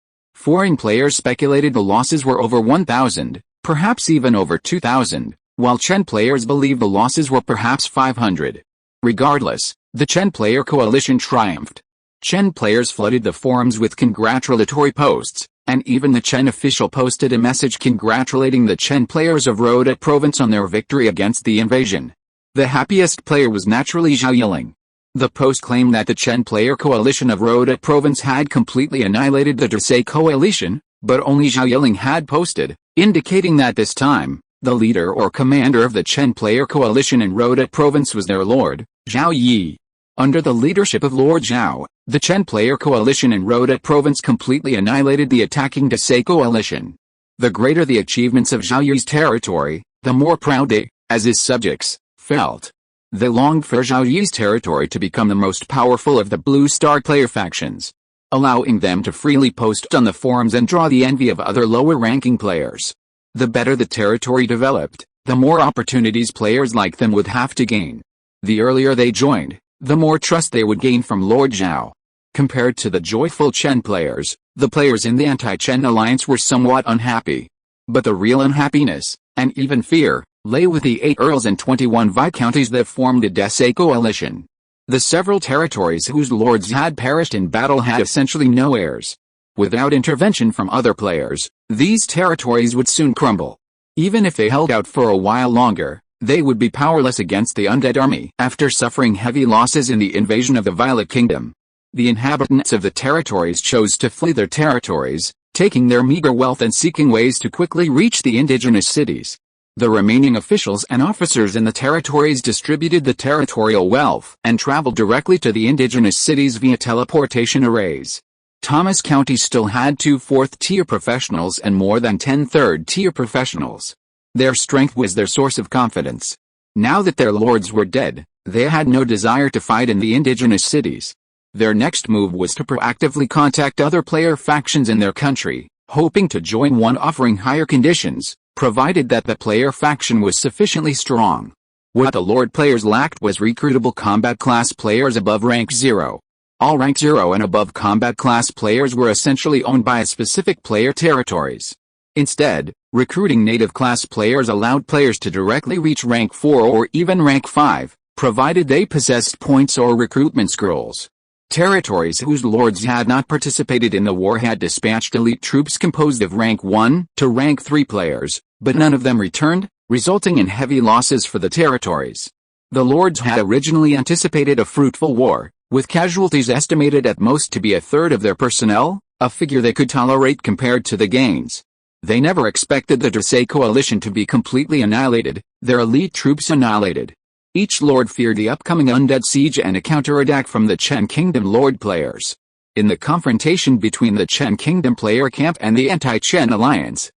Foreign players speculated the losses were over 1,000, perhaps even over 2,000, while Chen players believed the losses were perhaps 500. Regardless, the Chen player coalition triumphed. Chen players flooded the forums with congratulatory posts, and even the Chen official posted a message congratulating the Chen players of Rodot province on their victory against the invasion. The happiest player was naturally Zhao Yi. The post claimed that the Chen player coalition of Rodot province had completely annihilated the Desai coalition, but only Zhao Yi had posted, indicating that this time, the leader or commander of the Chen player coalition in Rodot province was their lord, Zhao Yi. Under the leadership of Lord Zhao, the Chen player coalition in Rodot province completely annihilated the attacking Desai coalition. The greater the achievements of Zhao Yi's territory, the more proud they, as his subjects, felt. They longed for Zhao Yi's territory to become the most powerful of the Blue Star player factions, allowing them to freely post on the forums and draw the envy of other lower-ranking players. The better the territory developed, the more opportunities players like them would have to gain. The earlier they joined, the more trust they would gain from Lord Zhao. Compared to the joyful Chen players, the players in the anti-Chen alliance were somewhat unhappy. But the real unhappiness, and even fear, lay with the 8 earls and 21 viscounties that formed the Desai coalition. The several territories whose lords had perished in battle had essentially no heirs. Without intervention from other players, these territories would soon crumble. Even if they held out for a while longer, they would be powerless against the undead army. After suffering heavy losses in the invasion of the Violet Kingdom, the inhabitants of the territories chose to flee their territories, taking their meager wealth and seeking ways to quickly reach the indigenous cities. The remaining officials and officers in the territories distributed the territorial wealth and traveled directly to the indigenous cities via teleportation arrays. Thomas County still had 2 4th-tier professionals and more than 10 3rd-tier professionals. Their strength was their source of confidence. Now that their lords were dead, they had no desire to fight in the indigenous cities. Their next move was to proactively contact other player factions in their country, hoping to join one offering higher conditions, provided that the player faction was sufficiently strong. What the Lord players lacked was recruitable combat class players above rank 0. All rank 0 and above combat class players were essentially owned by specific player territories. Instead, recruiting native class players allowed players to directly reach rank 4 or even rank 5, provided they possessed points or recruitment scrolls. Territories whose lords had not participated in the war had dispatched elite troops composed of rank 1 to rank 3 players, but none of them returned, resulting in heavy losses for the territories. The lords had originally anticipated a fruitful war, with casualties estimated at most to be a third of their personnel, a figure they could tolerate compared to the gains. They never expected the Desai coalition to be completely annihilated, their elite troops annihilated. Each lord feared the upcoming undead siege and a counterattack from the Chen Kingdom lord players. In the confrontation between the Chen Kingdom player camp and the anti-Chen alliance,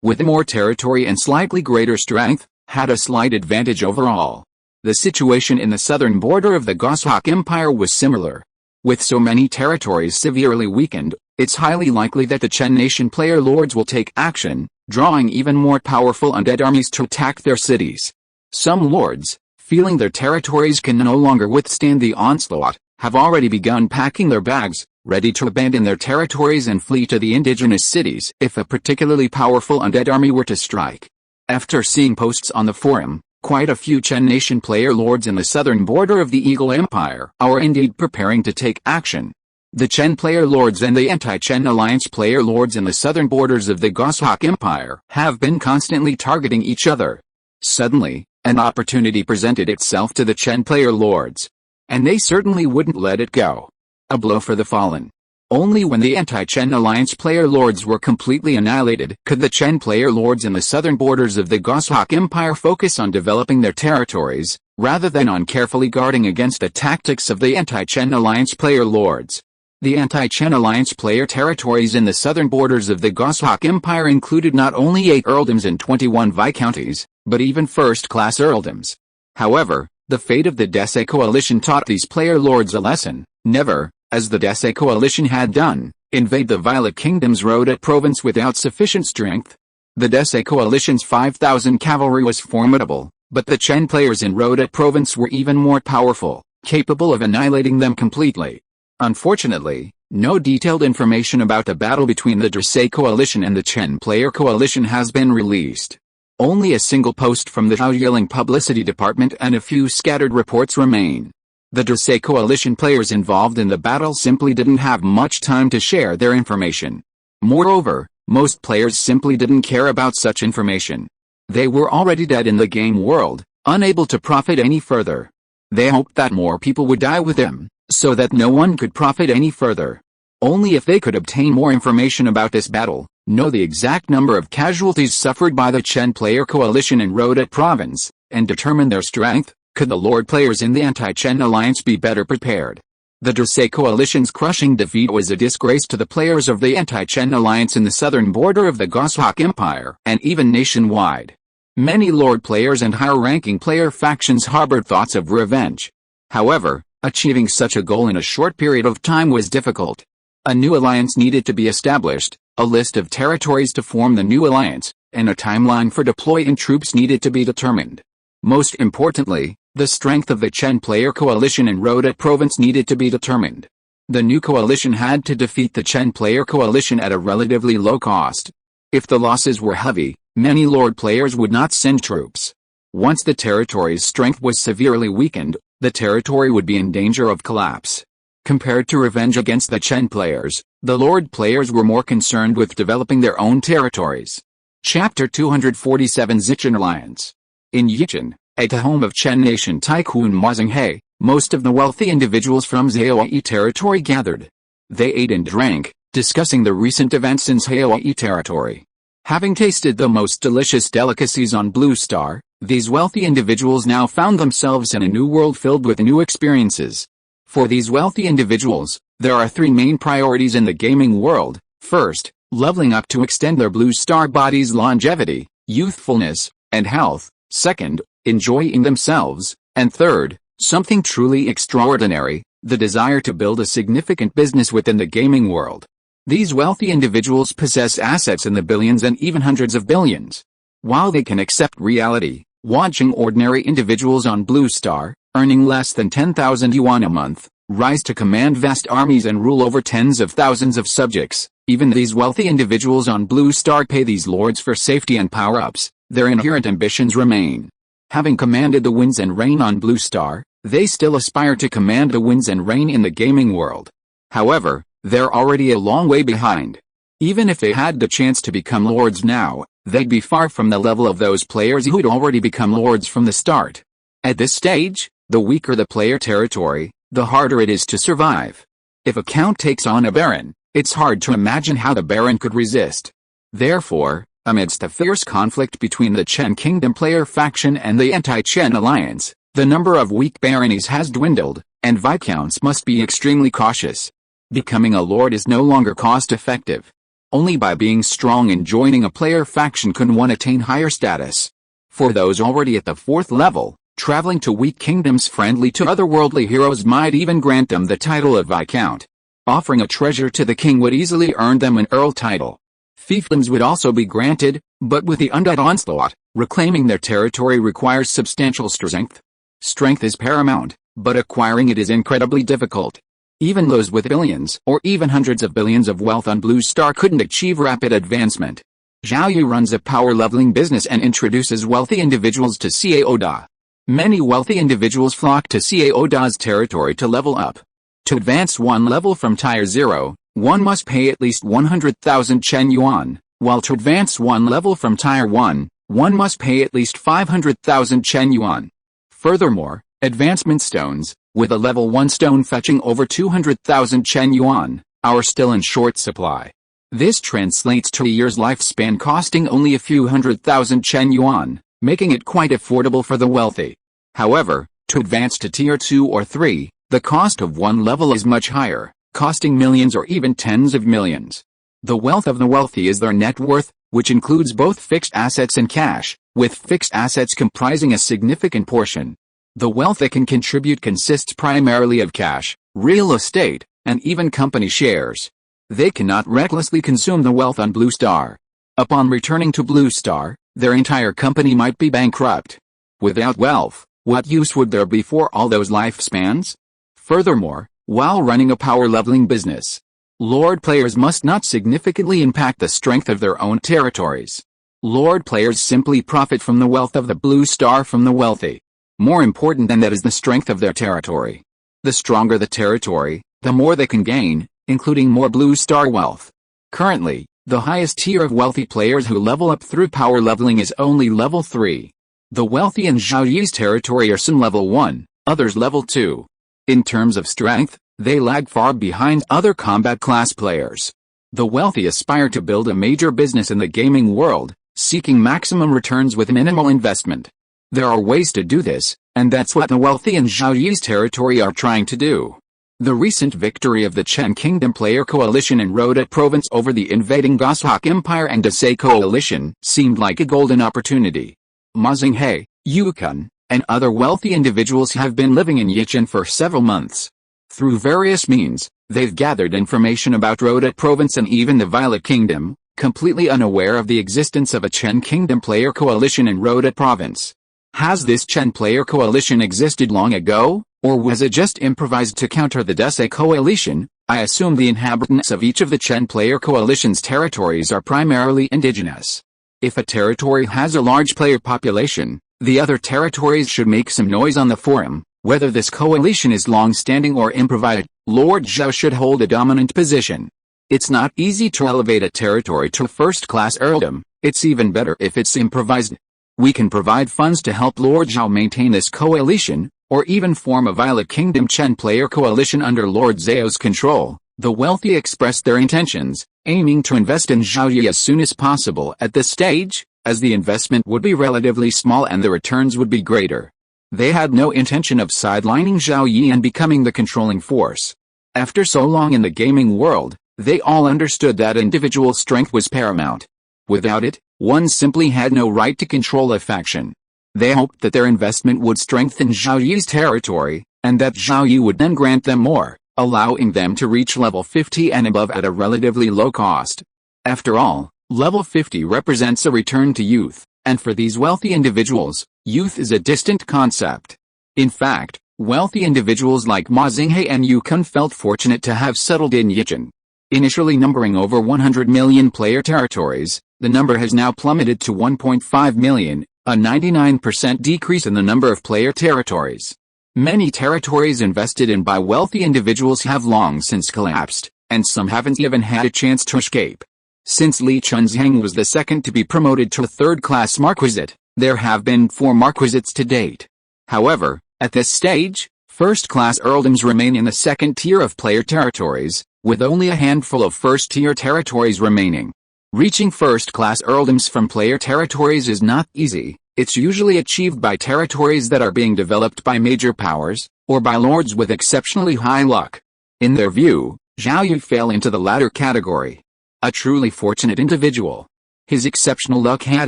with more territory and slightly greater strength, had a slight advantage overall. The situation in the southern border of the Goshawk Empire was similar. With so many territories severely weakened, it's highly likely that the Chen nation player lords will take action, drawing even more powerful undead armies to attack their cities. Some lords, feeling their territories can no longer withstand the onslaught, have already begun packing their bags, ready to abandon their territories and flee to the indigenous cities if a particularly powerful undead army were to strike. After seeing posts on the forum, quite a few Chen nation player lords in the southern border of the Eagle Empire are indeed preparing to take action. The Chen player lords and the anti-Chen alliance player lords in the southern borders of the Goshawk Empire have been constantly targeting each other. Suddenly, an opportunity presented itself to the Chen player lords. And they certainly wouldn't let it go. A blow for the fallen. Only when the anti-Chen alliance player lords were completely annihilated could the Chen player lords in the southern borders of the Goshawk Empire focus on developing their territories, rather than on carefully guarding against the tactics of the anti-Chen alliance player lords. The anti-Chen alliance player territories in the southern borders of the Goshawk Empire included not only 8 earldoms and 21 viscounties, but even first-class earldoms. However, the fate of the Desai coalition taught these player lords a lesson: never, as the Desai coalition had done, invade the Violet Kingdom's Rodot province without sufficient strength. The Desai coalition's 5,000 cavalry was formidable, but the Chen players in Rodot province were even more powerful, capable of annihilating them completely. Unfortunately, No detailed information about the battle between the Dracé Coalition and the Chen Player Coalition has been released. Only a single post from the Zhao Yi publicity department and a few scattered reports remain. The Dracé Coalition players involved in the battle simply didn't have much time to share their information. Moreover, most players simply didn't care about such information. They were already dead in the game world, unable to profit any further. They hoped that more people would die with them, so that no one could profit any further. Only if they could obtain more information about this battle, know the exact number of casualties suffered by the Chen Player Coalition in Rodat Province, and determine their strength, could the Lord players in the anti-Chen alliance be better prepared. The Dracé Coalition's crushing defeat was a disgrace to the players of the anti-Chen alliance in the southern border of the Goshawk Empire, and even nationwide. Many Lord players and higher-ranking player factions harbored thoughts of revenge. However, achieving such a goal in a short period of time was difficult. A new alliance needed to be established, a list of territories to form the new alliance, and a timeline for deploying troops needed to be determined. Most importantly, the strength of the Chen Player Coalition in Rodat Province needed to be determined. The new coalition had to defeat the Chen Player Coalition at a relatively low cost. If the losses were heavy, many Lord players would not send troops. Once the territory's strength was severely weakened, the territory would be in danger of collapse. Compared to revenge against the Chen players, the Lord players were more concerned with developing their own territories. Chapter 247 Zichen Alliance. In Yichen, at the home of Chen Nation tycoon Ma Zhenghe, most of the wealthy individuals from Zhao Yi territory gathered. They ate and drank, discussing the recent events in Zhao Yi territory. Having tasted the most delicious delicacies on Blue Star, these wealthy individuals now found themselves in a new world filled with new experiences. For these wealthy individuals, there are three main priorities in the gaming world. First, leveling up to extend their Blue Star body's longevity, youthfulness, and health. Second, enjoying themselves. And third, something truly extraordinary, the desire to build a significant business within the gaming world. These wealthy individuals possess assets in the billions and even hundreds of billions. While they can accept reality, watching ordinary individuals on Blue Star, earning less than 10,000 yuan a month, rise to command vast armies and rule over tens of thousands of subjects, even these wealthy individuals on Blue Star pay these lords for safety and power-ups. Their inherent ambitions remain. Having commanded the winds and rain on Blue Star, they still aspire to command the winds and rain in the gaming world. However, they're already a long way behind. Even if they had the chance to become lords now, they'd be far from the level of those players who'd already become lords from the start. At this stage, the weaker the player territory, the harder it is to survive. If a count takes on a baron, it's hard to imagine how the baron could resist. Therefore, amidst a fierce conflict between the Chen Kingdom player faction and the anti-Chen alliance, the number of weak baronies has dwindled, and viscounts must be extremely cautious. Becoming a lord is no longer cost-effective. Only by being strong and joining a player faction can one attain higher status. For those already at the 4th level, traveling to weak kingdoms friendly to otherworldly heroes might even grant them the title of Viscount. Offering a treasure to the king would easily earn them an earl title. Fiefdoms would also be granted, but with the undead onslaught, reclaiming their territory requires substantial strength. Strength is paramount, but acquiring it is incredibly difficult. Even those with billions or even hundreds of billions of wealth on Blue Star couldn't achieve rapid advancement. Zhao Yi runs a power leveling business and introduces wealthy individuals to Cao Da. Many wealthy individuals flock to Cao Da's territory to level up. To advance one level from Tier 0, one must pay at least 100,000 Chen Yuan, while to advance one level from Tier 1, one must pay at least 500,000 Chen Yuan. Furthermore, advancement stones, with a level 1 stone fetching over 200,000 Chen Yuan, are still in short supply. This translates to a year's lifespan costing only a few 100,000 Chen Yuan, making it quite affordable for the wealthy. However, to advance to Tier 2 or 3, the cost of one level is much higher, costing millions or even tens of millions. The wealth of the wealthy is their net worth, which includes both fixed assets and cash, with fixed assets comprising a significant portion. The wealth they can contribute consists primarily of cash, real estate, and even company shares. They cannot recklessly consume the wealth on Blue Star. Upon returning to Blue Star, their entire company might be bankrupt. Without wealth, what use would there be for all those lifespans? Furthermore, while running a power leveling business, Lord players must not significantly impact the strength of their own territories. Lord players simply profit from the wealth of the blue star from the wealthy. More important than that is the strength of their territory. The stronger the territory, the more they can gain, including more blue star wealth. Currently, the highest tier of wealthy players who level up through power leveling is only level 3. The wealthy in Zhao Yi's territory are some level 1, others level 2. In terms of strength, they lag far behind other combat class players. The wealthy aspire to build a major business in the gaming world, seeking maximum returns with minimal investment. There are ways to do this, and that's what the wealthy in Zhao Yi's territory are trying to do. The recent victory of the Chen Kingdom player coalition in Rhoda province over the invading Goshawk Empire and Desai coalition seemed like a golden opportunity. Ma Xinghe, Yukun, and other wealthy individuals have been living in Yichen for several months. Through various means, they've gathered information about Rhoda province and even the Violet Kingdom, completely unaware of the existence of a Chen Kingdom player coalition in Rhoda province. Has this Chen player coalition existed long ago, or was it just improvised to counter the Desai coalition? I assume the inhabitants of each of the Chen player coalition's territories are primarily indigenous. If a territory has a large player population, the other territories should make some noise on the forum. Whether this coalition is long-standing or improvised, Lord Zhao should hold a dominant position. It's not easy to elevate a territory to first-class earldom. It's even better if it's improvised. We can provide funds to help Lord Zhao maintain this coalition, or even form a Violet Kingdom Chen player coalition under Lord Zhao's control. The wealthy expressed their intentions, aiming to invest in Zhao Yi as soon as possible at this stage, as the investment would be relatively small and the returns would be greater. They had no intention of sidelining Zhao Yi and becoming the controlling force. After so long in the gaming world, they all understood that individual strength was paramount. Without it, one simply had no right to control a faction. They hoped that their investment would strengthen Zhao Yi's territory, and that Zhao Yi would then grant them more, allowing them to reach level 50 and above at a relatively low cost. After all, level 50 represents a return to youth, and for these wealthy individuals, youth is a distant concept. In fact, wealthy individuals like Ma Xinghe and Yukun felt fortunate to have settled in Yichen. Initially numbering over 100 million player territories, the number has now plummeted to 1.5 million, a 99% decrease in the number of player territories. Many territories invested in by wealthy individuals have long since collapsed, and some haven't even had a chance to escape. Since Li Chunzhang was the second to be promoted to a third-class marquisate, there have been 4 marquisates to date. However, at this stage, first-class earldoms remain in the second tier of player territories, with only a handful of first-tier territories remaining. Reaching first-class earldoms from player territories is not easy. It's usually achieved by territories that are being developed by major powers, or by lords with exceptionally high luck. In their view, Zhao Yi fell into the latter category. A truly fortunate individual. His exceptional luck had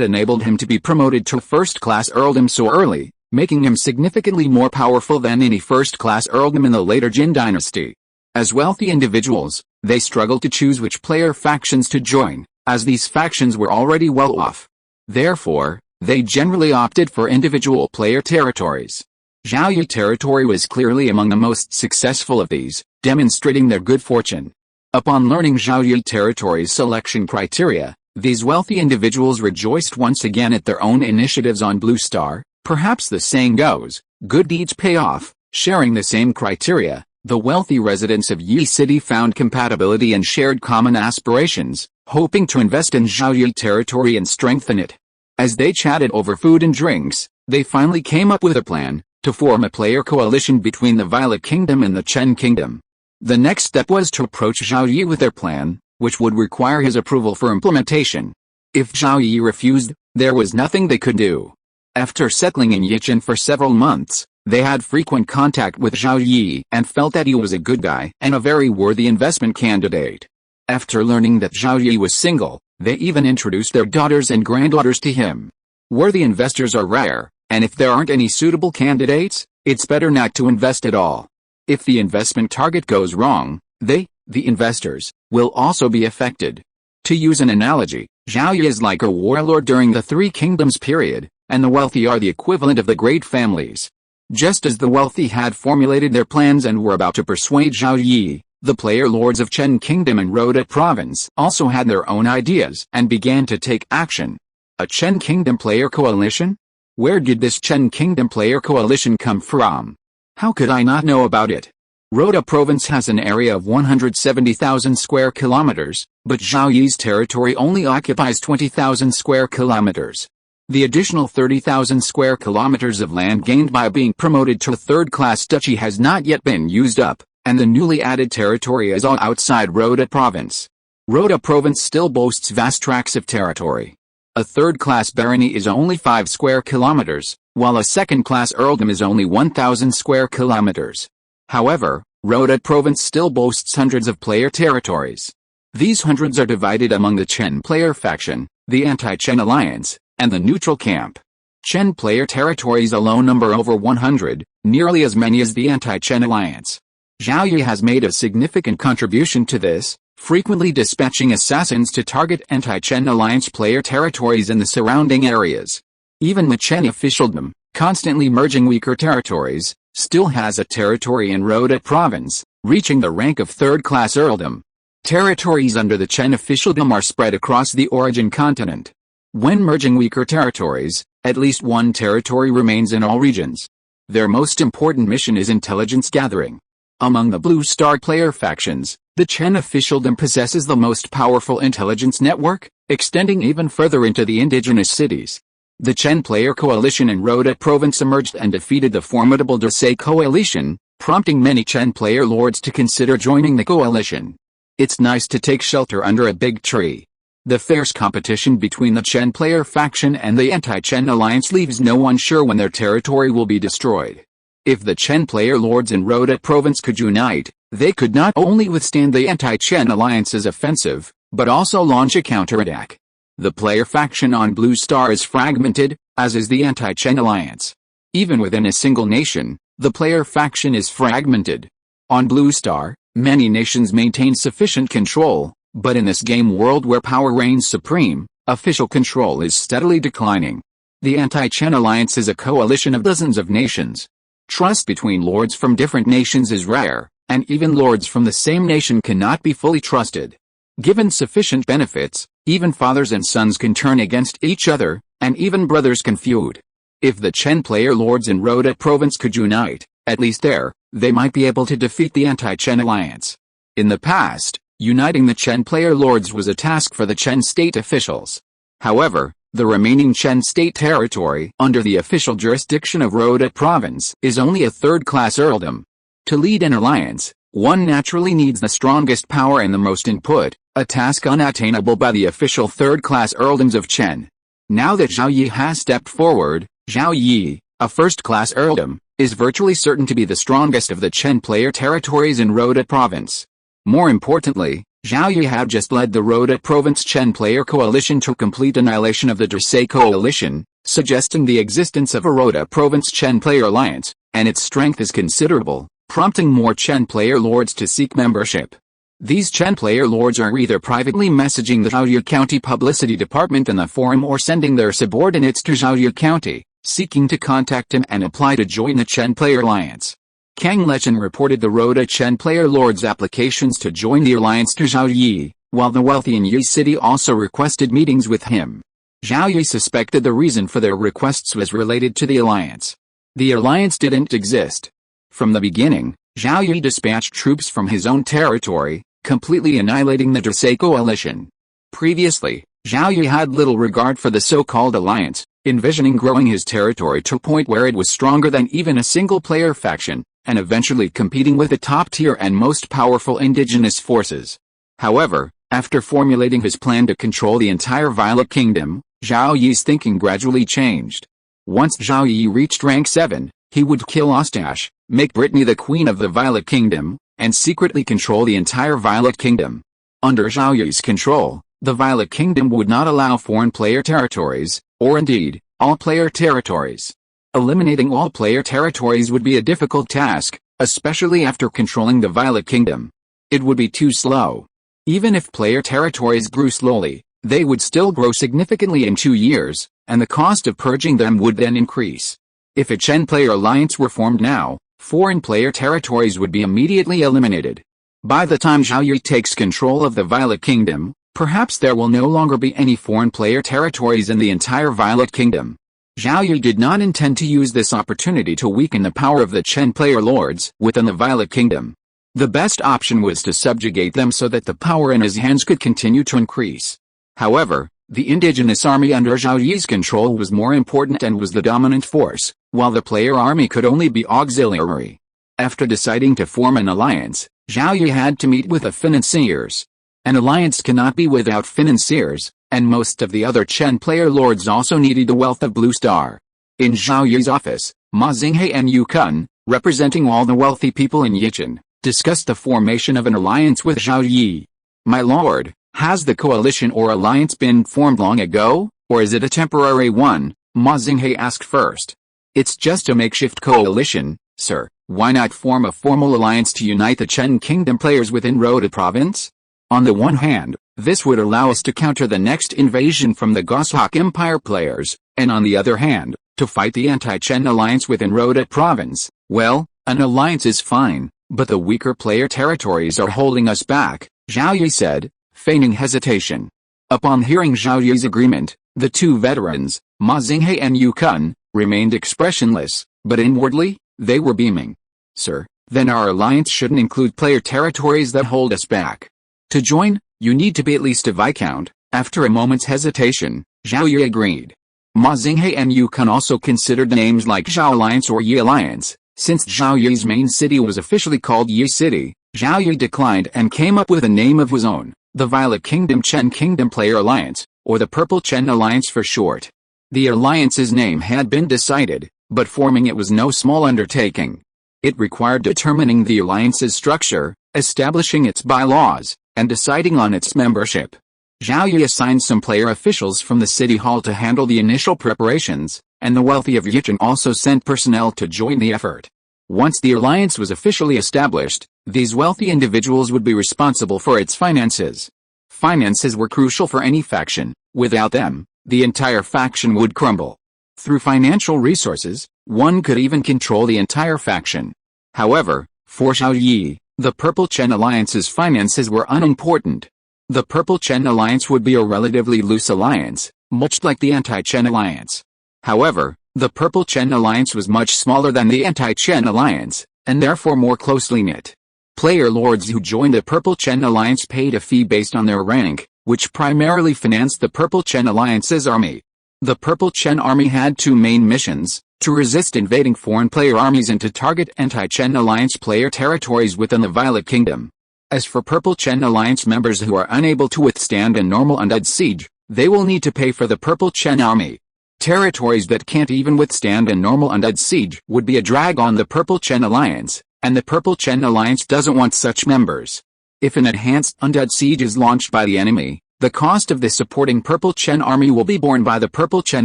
enabled him to be promoted to first-class earldom so early, making him significantly more powerful than any first-class earldom in the later Jin dynasty. As wealthy individuals, they struggled to choose which player factions to join, as these factions were already well off. Therefore, they generally opted for individual player territories. Zhao Yi territory was clearly among the most successful of these, demonstrating their good fortune. Upon learning Zhao Yi territory's selection criteria, these wealthy individuals rejoiced once again at their own initiatives on Blue Star. Perhaps the saying goes, good deeds pay off. Sharing the same criteria, the wealthy residents of Yi City found compatibility and shared common aspirations, hoping to invest in Zhao Yi territory and strengthen it. As they chatted over food and drinks, they finally came up with a plan to form a player coalition between the Violet Kingdom and the Chen Kingdom. The next step was to approach Zhao Yi with their plan, which would require his approval for implementation. If Zhao Yi refused, there was nothing they could do. After settling in Yichen for several months, they had frequent contact with Zhao Yi and felt that he was a good guy and a very worthy investment candidate. After learning that Zhao Yi was single, they even introduced their daughters and granddaughters to him. Worthy investors are rare, and if there aren't any suitable candidates, it's better not to invest at all. If the investment target goes wrong, they, the investors, will also be affected. To use an analogy, Zhao Yi is like a warlord during the Three Kingdoms period, and the wealthy are the equivalent of the great families. Just as the wealthy had formulated their plans and were about to persuade Zhao Yi, The player lords of Chen Kingdom and Rhoda Province also had their own ideas and began to take action. A Chen Kingdom player coalition? Where did this Chen Kingdom player coalition come from? How could I not know about it? Rhoda Province has an area of 170,000 square kilometers, but Zhao Yi's territory only occupies 20,000 square kilometers. The additional 30,000 square kilometers of land gained by being promoted to a third-class duchy has not yet been used up, and the newly added territory is all outside Rhoda Province. Rhoda Province still boasts vast tracts of territory. A third-class barony is only 5 square kilometers, while a second-class earldom is only 1,000 square kilometers. However, Rhoda Province still boasts hundreds of player territories. These hundreds are divided among the Chen player faction, the anti-Chen alliance, and the neutral camp. Chen player territories alone number over 100, nearly as many as the anti-Chen alliance. Zhao Yi has made a significant contribution to this, frequently dispatching assassins to target anti-Chen alliance player territories in the surrounding areas. Even the Chen officialdom, constantly merging weaker territories, still has a territory in Rhoda Province, reaching the rank of third-class earldom. Territories under the Chen officialdom are spread across the origin continent. When merging weaker territories, at least one territory remains in all regions. Their most important mission is intelligence gathering. Among the Blue Star player factions, the Chen officialdom possesses the most powerful intelligence network, extending even further into the indigenous cities. The Chen player coalition in Rhoda Province emerged and defeated the formidable Dusai coalition, prompting many Chen player lords to consider joining the coalition. It's nice to take shelter under a big tree. The fierce competition between the Chen player faction and the anti-Chen alliance leaves no one sure when their territory will be destroyed. If the Chen player lords in Rhoda Province could unite, they could not only withstand the anti-Chen alliance's offensive, but also launch a counterattack. The player faction on Blue Star is fragmented, as is the anti-Chen alliance. Even within a single nation, the player faction is fragmented. On Blue Star, many nations maintain sufficient control, but in this game world where power reigns supreme, official control is steadily declining. The anti-Chen alliance is a coalition of dozens of nations. Trust between lords from different nations is rare, and even lords from the same nation cannot be fully trusted. Given sufficient benefits, even fathers and sons can turn against each other, and even brothers can feud. If the Chen player lords in Rhoda Province could unite, at least there, they might be able to defeat the anti-Chen alliance. In the past, uniting the Chen player lords was a task for the Chen state officials. However, the remaining Chen state territory under the official jurisdiction of Rhoda Province is only a third-class earldom. To lead an alliance, one naturally needs the strongest power and the most input, a task unattainable by the official third-class earldoms of Chen. Now that Zhao Yi has stepped forward, Zhao Yi, a first-class earldom, is virtually certain to be the strongest of the Chen player territories in Rhoda Province. More importantly, Zhao Yi had just led the Rhoda Province Chen player coalition to complete annihilation of the Dusai coalition, suggesting the existence of a Rhoda Province Chen player alliance, and its strength is considerable, prompting more Chen player lords to seek membership. These Chen player lords are either privately messaging the Zhao Yi County Publicity Department in the forum or sending their subordinates to Zhao Yi County, seeking to contact him and apply to join the Chen player alliance. Kang Lechen reported the Rhoda Chen player lords' applications to join the alliance to Zhao Yi, while the wealthy in Yi City also requested meetings with him. Zhao Yi suspected the reason for their requests was related to the alliance. The alliance didn't exist. From the beginning, Zhao Yi dispatched troops from his own territory, completely annihilating the Dusai coalition. Previously, Zhao Yi had little regard for the so-called alliance, envisioning growing his territory to a point where it was stronger than even a single-player faction, and eventually competing with the top-tier and most powerful indigenous forces. However, after formulating his plan to control the entire Violet Kingdom, Zhao Yi's thinking gradually changed. Once Zhao Yi reached rank 7, he would kill Ostache, make Brittany the queen of the Violet Kingdom, and secretly control the entire Violet Kingdom. Under Zhao Yi's control, the Violet Kingdom would not allow foreign player territories, or indeed, all player territories. Eliminating all player territories would be a difficult task, especially after controlling the Violet Kingdom. It would be too slow. Even if player territories grew slowly, they would still grow significantly in 2 years, and the cost of purging them would then increase. If a Chen player alliance were formed now, foreign player territories would be immediately eliminated. By the time Zhao Yi takes control of the Violet Kingdom, perhaps there will no longer be any foreign player territories in the entire Violet Kingdom. Zhao Yi did not intend to use this opportunity to weaken the power of the Chen player lords within the Violet Kingdom. The best option was to subjugate them so that the power in his hands could continue to increase. However, the indigenous army under Zhao Yi's control was more important and was the dominant force, while the player army could only be auxiliary. After deciding to form an alliance, Zhao Yi had to meet with the financiers. An alliance cannot be without financiers, and most of the other Chen player lords also needed the wealth of Blue Star. In Zhao Yi's office, Ma Xinghe and Yu Kun, representing all the wealthy people in Yichen, discussed the formation of an alliance with Zhao Yi. My lord, has the coalition or alliance been formed long ago, or is it a temporary one? Ma Xinghe asked first. It's just a makeshift coalition, sir. Why not form a formal alliance to unite the Chen Kingdom players within Rhoda Province? On the one hand, this would allow us to counter the next invasion from the Goshawk Empire players, and on the other hand, to fight the anti-Chen alliance within Rhoda Province. Well, an alliance is fine, but the weaker player territories are holding us back, Zhao Yi said, feigning hesitation. Upon hearing Zhao Yi's agreement, the two veterans, Ma Xinghe and Yu Kun, remained expressionless, but inwardly, they were beaming. Sir, then our alliance shouldn't include player territories that hold us back. To join, you need to be at least a viscount. After a moment's hesitation, Zhao Yi agreed. Ma Xinghe and Yu Kun also considered names like Zhao Alliance or Yi Alliance. Since Zhao Yi's main city was officially called Yi City, Zhao Yi declined and came up with a name of his own, the Violet Kingdom Chen Kingdom Player Alliance, or the Purple Chen Alliance for short. The alliance's name had been decided, but forming it was no small undertaking. It required determining the alliance's structure, establishing its bylaws, and deciding on its membership. Zhao Yi assigned some player officials from the city hall to handle the initial preparations, and the wealthy of Yichen also sent personnel to join the effort. Once the alliance was officially established, these wealthy individuals would be responsible for its finances. Finances were crucial for any faction. Without them, the entire faction would crumble. Through financial resources, one could even control the entire faction. However, for Zhao Yi, the Purple Chen Alliance's finances were unimportant. The Purple Chen Alliance would be a relatively loose alliance, much like the Anti-Chen Alliance. However, the Purple Chen Alliance was much smaller than the Anti-Chen Alliance, and therefore more closely knit. Player lords who joined the Purple Chen Alliance paid a fee based on their rank, which primarily financed the Purple Chen Alliance's army. The Purple Chen army had two main missions: to resist invading foreign player armies and to target anti-Chen Alliance player territories within the Violet Kingdom. As for Purple Chen Alliance members who are unable to withstand a normal undead siege, they will need to pay for the Purple Chen army. Territories that can't even withstand a normal undead siege would be a drag on the Purple Chen Alliance, and the Purple Chen Alliance doesn't want such members. If an enhanced undead siege is launched by the enemy, the cost of the supporting Purple Chen army will be borne by the Purple Chen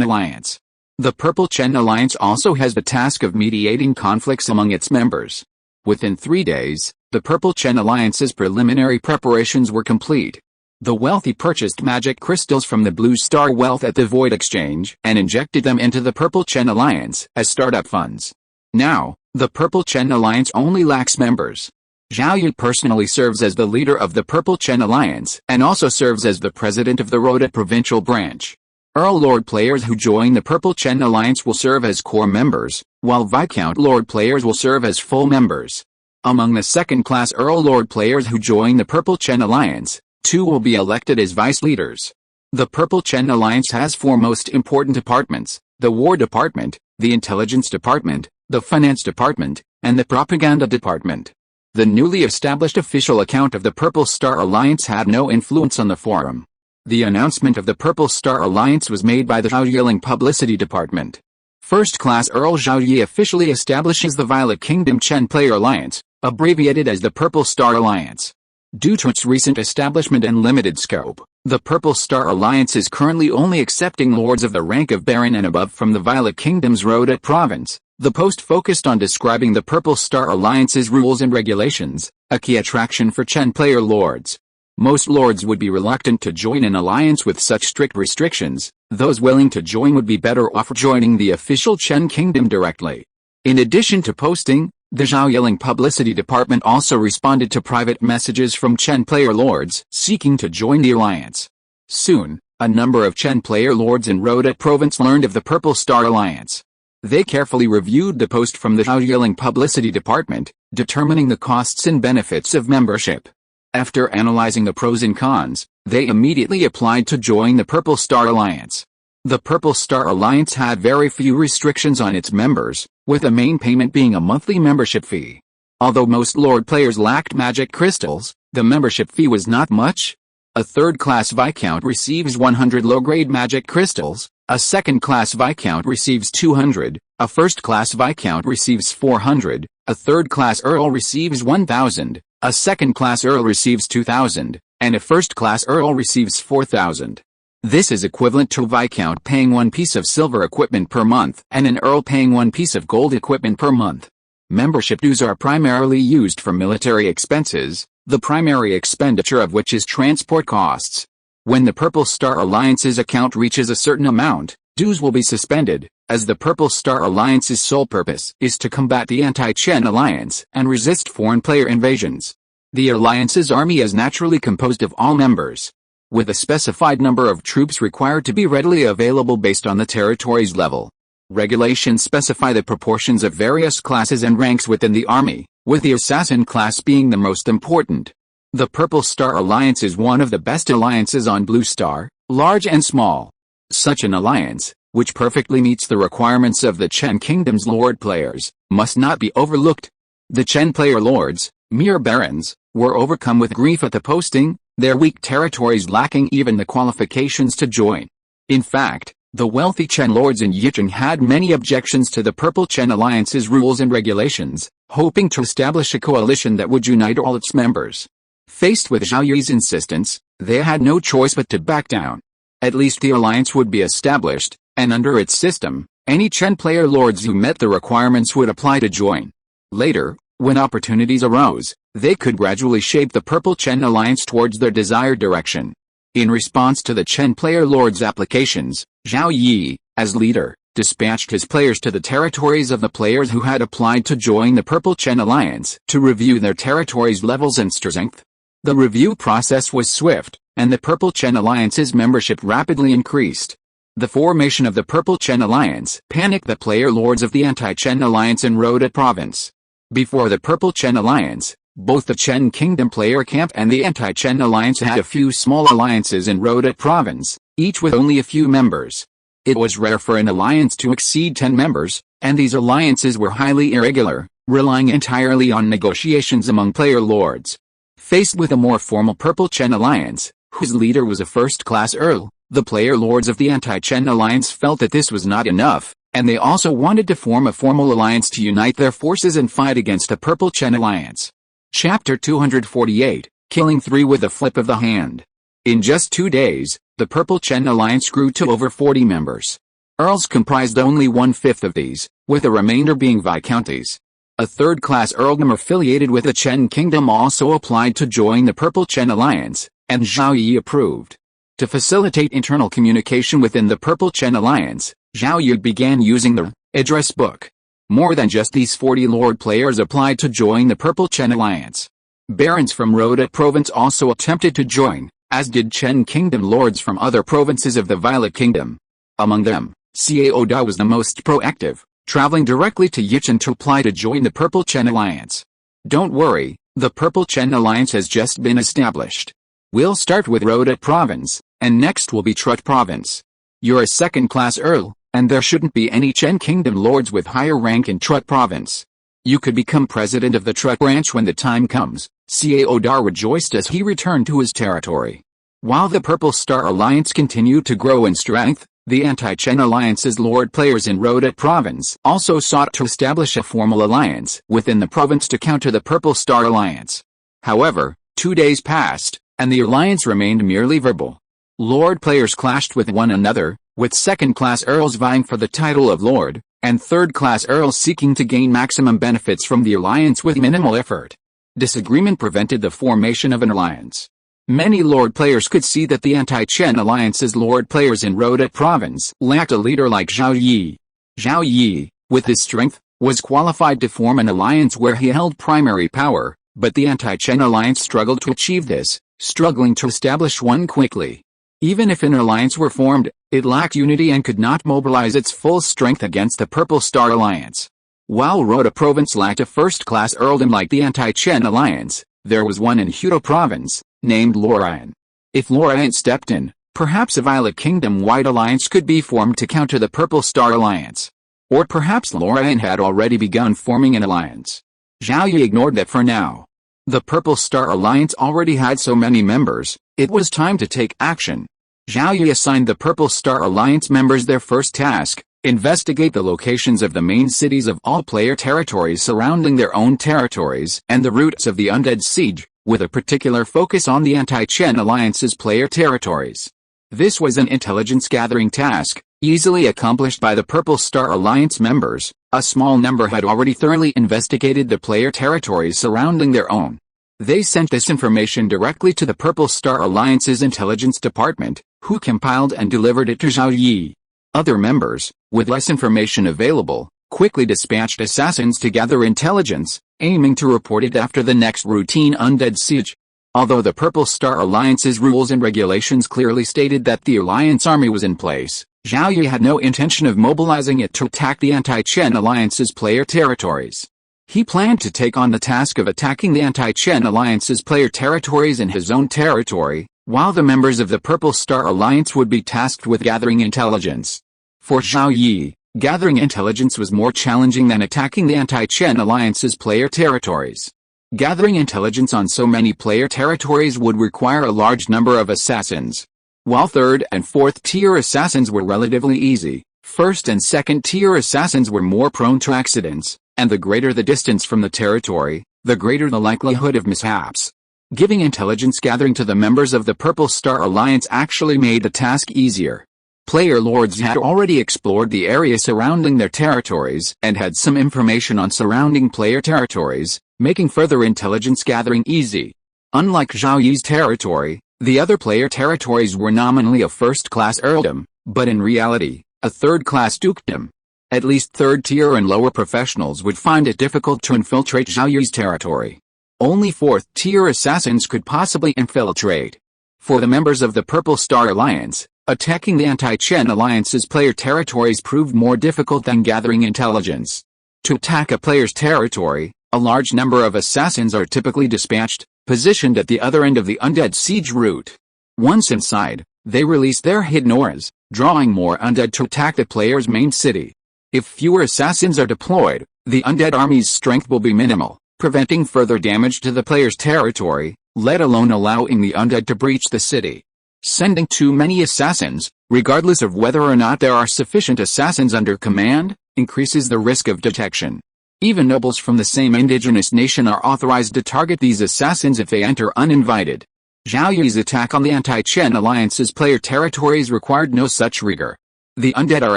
Alliance. The Purple Chen Alliance also has the task of mediating conflicts among its members. Within 3 days, the Purple Chen Alliance's preliminary preparations were complete. The wealthy purchased magic crystals from the Blue Star Wealth at the Void Exchange and injected them into the Purple Chen Alliance as startup funds. Now, the Purple Chen Alliance only lacks members. Zhao Yi personally serves as the leader of the Purple Chen Alliance and also serves as the president of the Rhoda Provincial Branch. Earl Lord players who join the Purple Chen Alliance will serve as core members, while Viscount Lord players will serve as full members. Among the second-class Earl Lord players who join the Purple Chen Alliance, 2 will be elected as vice leaders. The Purple Chen Alliance has 4 most important departments: the War Department, the Intelligence Department, the Finance Department, and the Propaganda Department. The newly established official account of the Purple Star Alliance had no influence on the forum. The announcement of the Purple Star Alliance was made by the Zhao Yiling Publicity Department. First-class Earl Zhao Yi officially establishes the Violet Kingdom Chen Player Alliance, abbreviated as the Purple Star Alliance. Due to its recent establishment and limited scope, the Purple Star Alliance is currently only accepting lords of the rank of Baron and above from the Violet Kingdom's Rhoda Province. The post focused on describing the Purple Star Alliance's rules and regulations, a key attraction for Chen player lords. Most lords would be reluctant to join an alliance with such strict restrictions. Those willing to join would be better off joining the official Chen Kingdom directly. In addition to posting, The Zhao Yi publicity department also responded to private messages from Chen player lords seeking to join the alliance. Soon, a number of Chen player lords in Rhoda province learned of the Purple Star Alliance. They carefully reviewed the post from the Zhao Yi publicity department, determining the costs and benefits of membership. After analyzing the pros and cons, they immediately applied to join the Purple Star Alliance. The Purple Star Alliance had very few restrictions on its members, with the main payment being a monthly membership fee. Although most Lord players lacked magic crystals, the membership fee was not much. A third-class Viscount receives 100 low-grade magic crystals, a second-class Viscount receives 200, a first-class Viscount receives 400, a third-class Earl receives 1,000, a second-class Earl receives 2,000, and a first-class Earl receives 4,000. This is equivalent to a Viscount paying one piece of silver equipment per month and an Earl paying one piece of gold equipment per month. Membership dues are primarily used for military expenses, the primary expenditure of which is transport costs. When the Purple Star Alliance's account reaches a certain amount, dues will be suspended, as the Purple Star Alliance's sole purpose is to combat the anti-Chen Alliance and resist foreign player invasions. The Alliance's army is naturally composed of all members, with a specified number of troops required to be readily available based on the territory's level. Regulations specify the proportions of various classes and ranks within the army, with the assassin class being the most important. The Purple Star Alliance is one of the best alliances on Blue Star, large and small. Such an alliance, which perfectly meets the requirements of the Chen Kingdom's Lord players, must not be overlooked. The Chen player lords, mere barons, were overcome with grief at the posting, their weak territories lacking even the qualifications to join. In fact, the wealthy Chen lords in Yicheng had many objections to the Purple Chen Alliance's rules and regulations, hoping to establish a coalition that would unite all its members. Faced with Zhao Yi's insistence, they had no choice but to back down. At least the alliance would be established, and under its system, any Chen player lords who met the requirements would apply to join. Later, when opportunities arose, they could gradually shape the Purple Chen Alliance towards their desired direction. In response to the Chen player lords' applications, Zhao Yi, as leader, dispatched his players to the territories of the players who had applied to join the Purple Chen Alliance to review their territories' levels and strength. The review process was swift, and the Purple Chen Alliance's membership rapidly increased. The formation of the Purple Chen Alliance panicked the player lords of the anti-Chen Alliance in Rhoda province. Before the Purple Chen Alliance, both the Chen Kingdom player camp and the anti-Chen Alliance had a few small alliances in Rhoda province, each with only a few members. It was rare for an alliance to exceed 10 members, and these alliances were highly irregular, relying entirely on negotiations among player lords. Faced with a more formal Purple Chen Alliance, whose leader was a first-class Earl, the player lords of the anti-Chen Alliance felt that this was not enough, and they also wanted to form a formal alliance to unite their forces and fight against the Purple Chen Alliance. Chapter 248, Killing 3 with a Flip of the Hand. In just 2 days, the Purple Chen Alliance grew to over 40 members. Earls comprised only 1/5 of these, with the remainder being Viscounties. A third-class earldom affiliated with the Chen Kingdom also applied to join the Purple Chen Alliance, and Zhao Yi approved. To facilitate internal communication within the Purple Chen Alliance, Zhao Yi began using the address book. More than just these 40 Lord players applied to join the Purple Chen Alliance. Barons from Rhoda province also attempted to join, as did Chen Kingdom lords from other provinces of the Violet Kingdom. Among them, Cao Da was the most proactive, traveling directly to Yicheng to apply to join the Purple Chen Alliance. Don't worry, the Purple Chen Alliance has just been established. We'll start with Rhoda province, and next will be Trut province. You're a second-class Earl, and there shouldn't be any Chen Kingdom lords with higher rank in Trut province. You could become president of the Trut branch when the time comes, Cao Da rejoiced as he returned to his territory. While the Purple Star Alliance continued to grow in strength, the anti-Chen Alliance's Lord players in Rhoda province also sought to establish a formal alliance within the province to counter the Purple Star Alliance. However, 2 days passed, and the alliance remained merely verbal. Lord players clashed with one another, with second-class Earls vying for the title of Lord, and third-class Earls seeking to gain maximum benefits from the alliance with minimal effort. Disagreement prevented the formation of an alliance. Many Lord players could see that the anti-Chen Alliance's Lord players in Rhoda province lacked a leader like Zhao Yi. Zhao Yi, with his strength, was qualified to form an alliance where he held primary power, but the anti-Chen alliance struggled to achieve this, struggling to establish one quickly. Even if an alliance were formed, it lacked unity and could not mobilize its full strength against the Purple Star Alliance. While Rota Province lacked a first-class earldom like the anti-Chen alliance, there was one in Hudo Province, named Lorraine. If Lorraine stepped in, perhaps a Violet Kingdom-wide alliance could be formed to counter the Purple Star Alliance. Or perhaps Lorraine had already begun forming an alliance. Zhao Yi ignored that for now. The Purple Star Alliance already had so many members, it was time to take action. Zhao Yi assigned the Purple Star Alliance members their first task: investigate the locations of the main cities of all player territories surrounding their own territories and the routes of the undead siege, with a particular focus on the anti-Chen Alliance's player territories. This was an intelligence-gathering task, easily accomplished by the Purple Star Alliance members. A small number had already thoroughly investigated the player territories surrounding their own. They sent this information directly to the Purple Star Alliance's intelligence department, who compiled and delivered it to Zhao Yi. Other members, with less information available, quickly dispatched assassins to gather intelligence, aiming to report it after the next routine undead siege. Although the Purple Star Alliance's rules and regulations clearly stated that the Alliance army was in place, Zhao Yi had no intention of mobilizing it to attack the anti-Chen Alliance's player territories. He planned to take on the task of attacking the anti-Chen Alliance's player territories in his own territory, while the members of the Purple Star Alliance would be tasked with gathering intelligence. For Zhao Yi, gathering intelligence was more challenging than attacking the anti-Chen Alliance's player territories. Gathering intelligence on so many player territories would require a large number of assassins. While third and fourth tier assassins were relatively easy, first and second tier assassins were more prone to accidents, and the greater the distance from the territory, the greater the likelihood of mishaps. Giving intelligence gathering to the members of the Purple Star Alliance actually made the task easier. Player lords had already explored the area surrounding their territories and had some information on surrounding player territories, making further intelligence gathering easy. Unlike Zhao Yi's territory, the other player territories were nominally a first-class earldom, but in reality, a third-class dukedom. At least third-tier and lower professionals would find it difficult to infiltrate Zhao Yi's territory. Only fourth-tier assassins could possibly infiltrate. For the members of the Purple Star Alliance, attacking the anti-Chen Alliance's player territories proved more difficult than gathering intelligence. To attack a player's territory, a large number of assassins are typically dispatched, positioned at the other end of the undead siege route. Once inside, they release their hidden auras, drawing more undead to attack the player's main city. If fewer assassins are deployed, the undead army's strength will be minimal, preventing further damage to the player's territory, let alone allowing the undead to breach the city. Sending too many assassins, regardless of whether or not there are sufficient assassins under command, increases the risk of detection. Even nobles from the same indigenous nation are authorized to target these assassins if they enter uninvited. Zhao Yi's attack on the anti-Chen Alliance's player territories required no such rigor. The undead are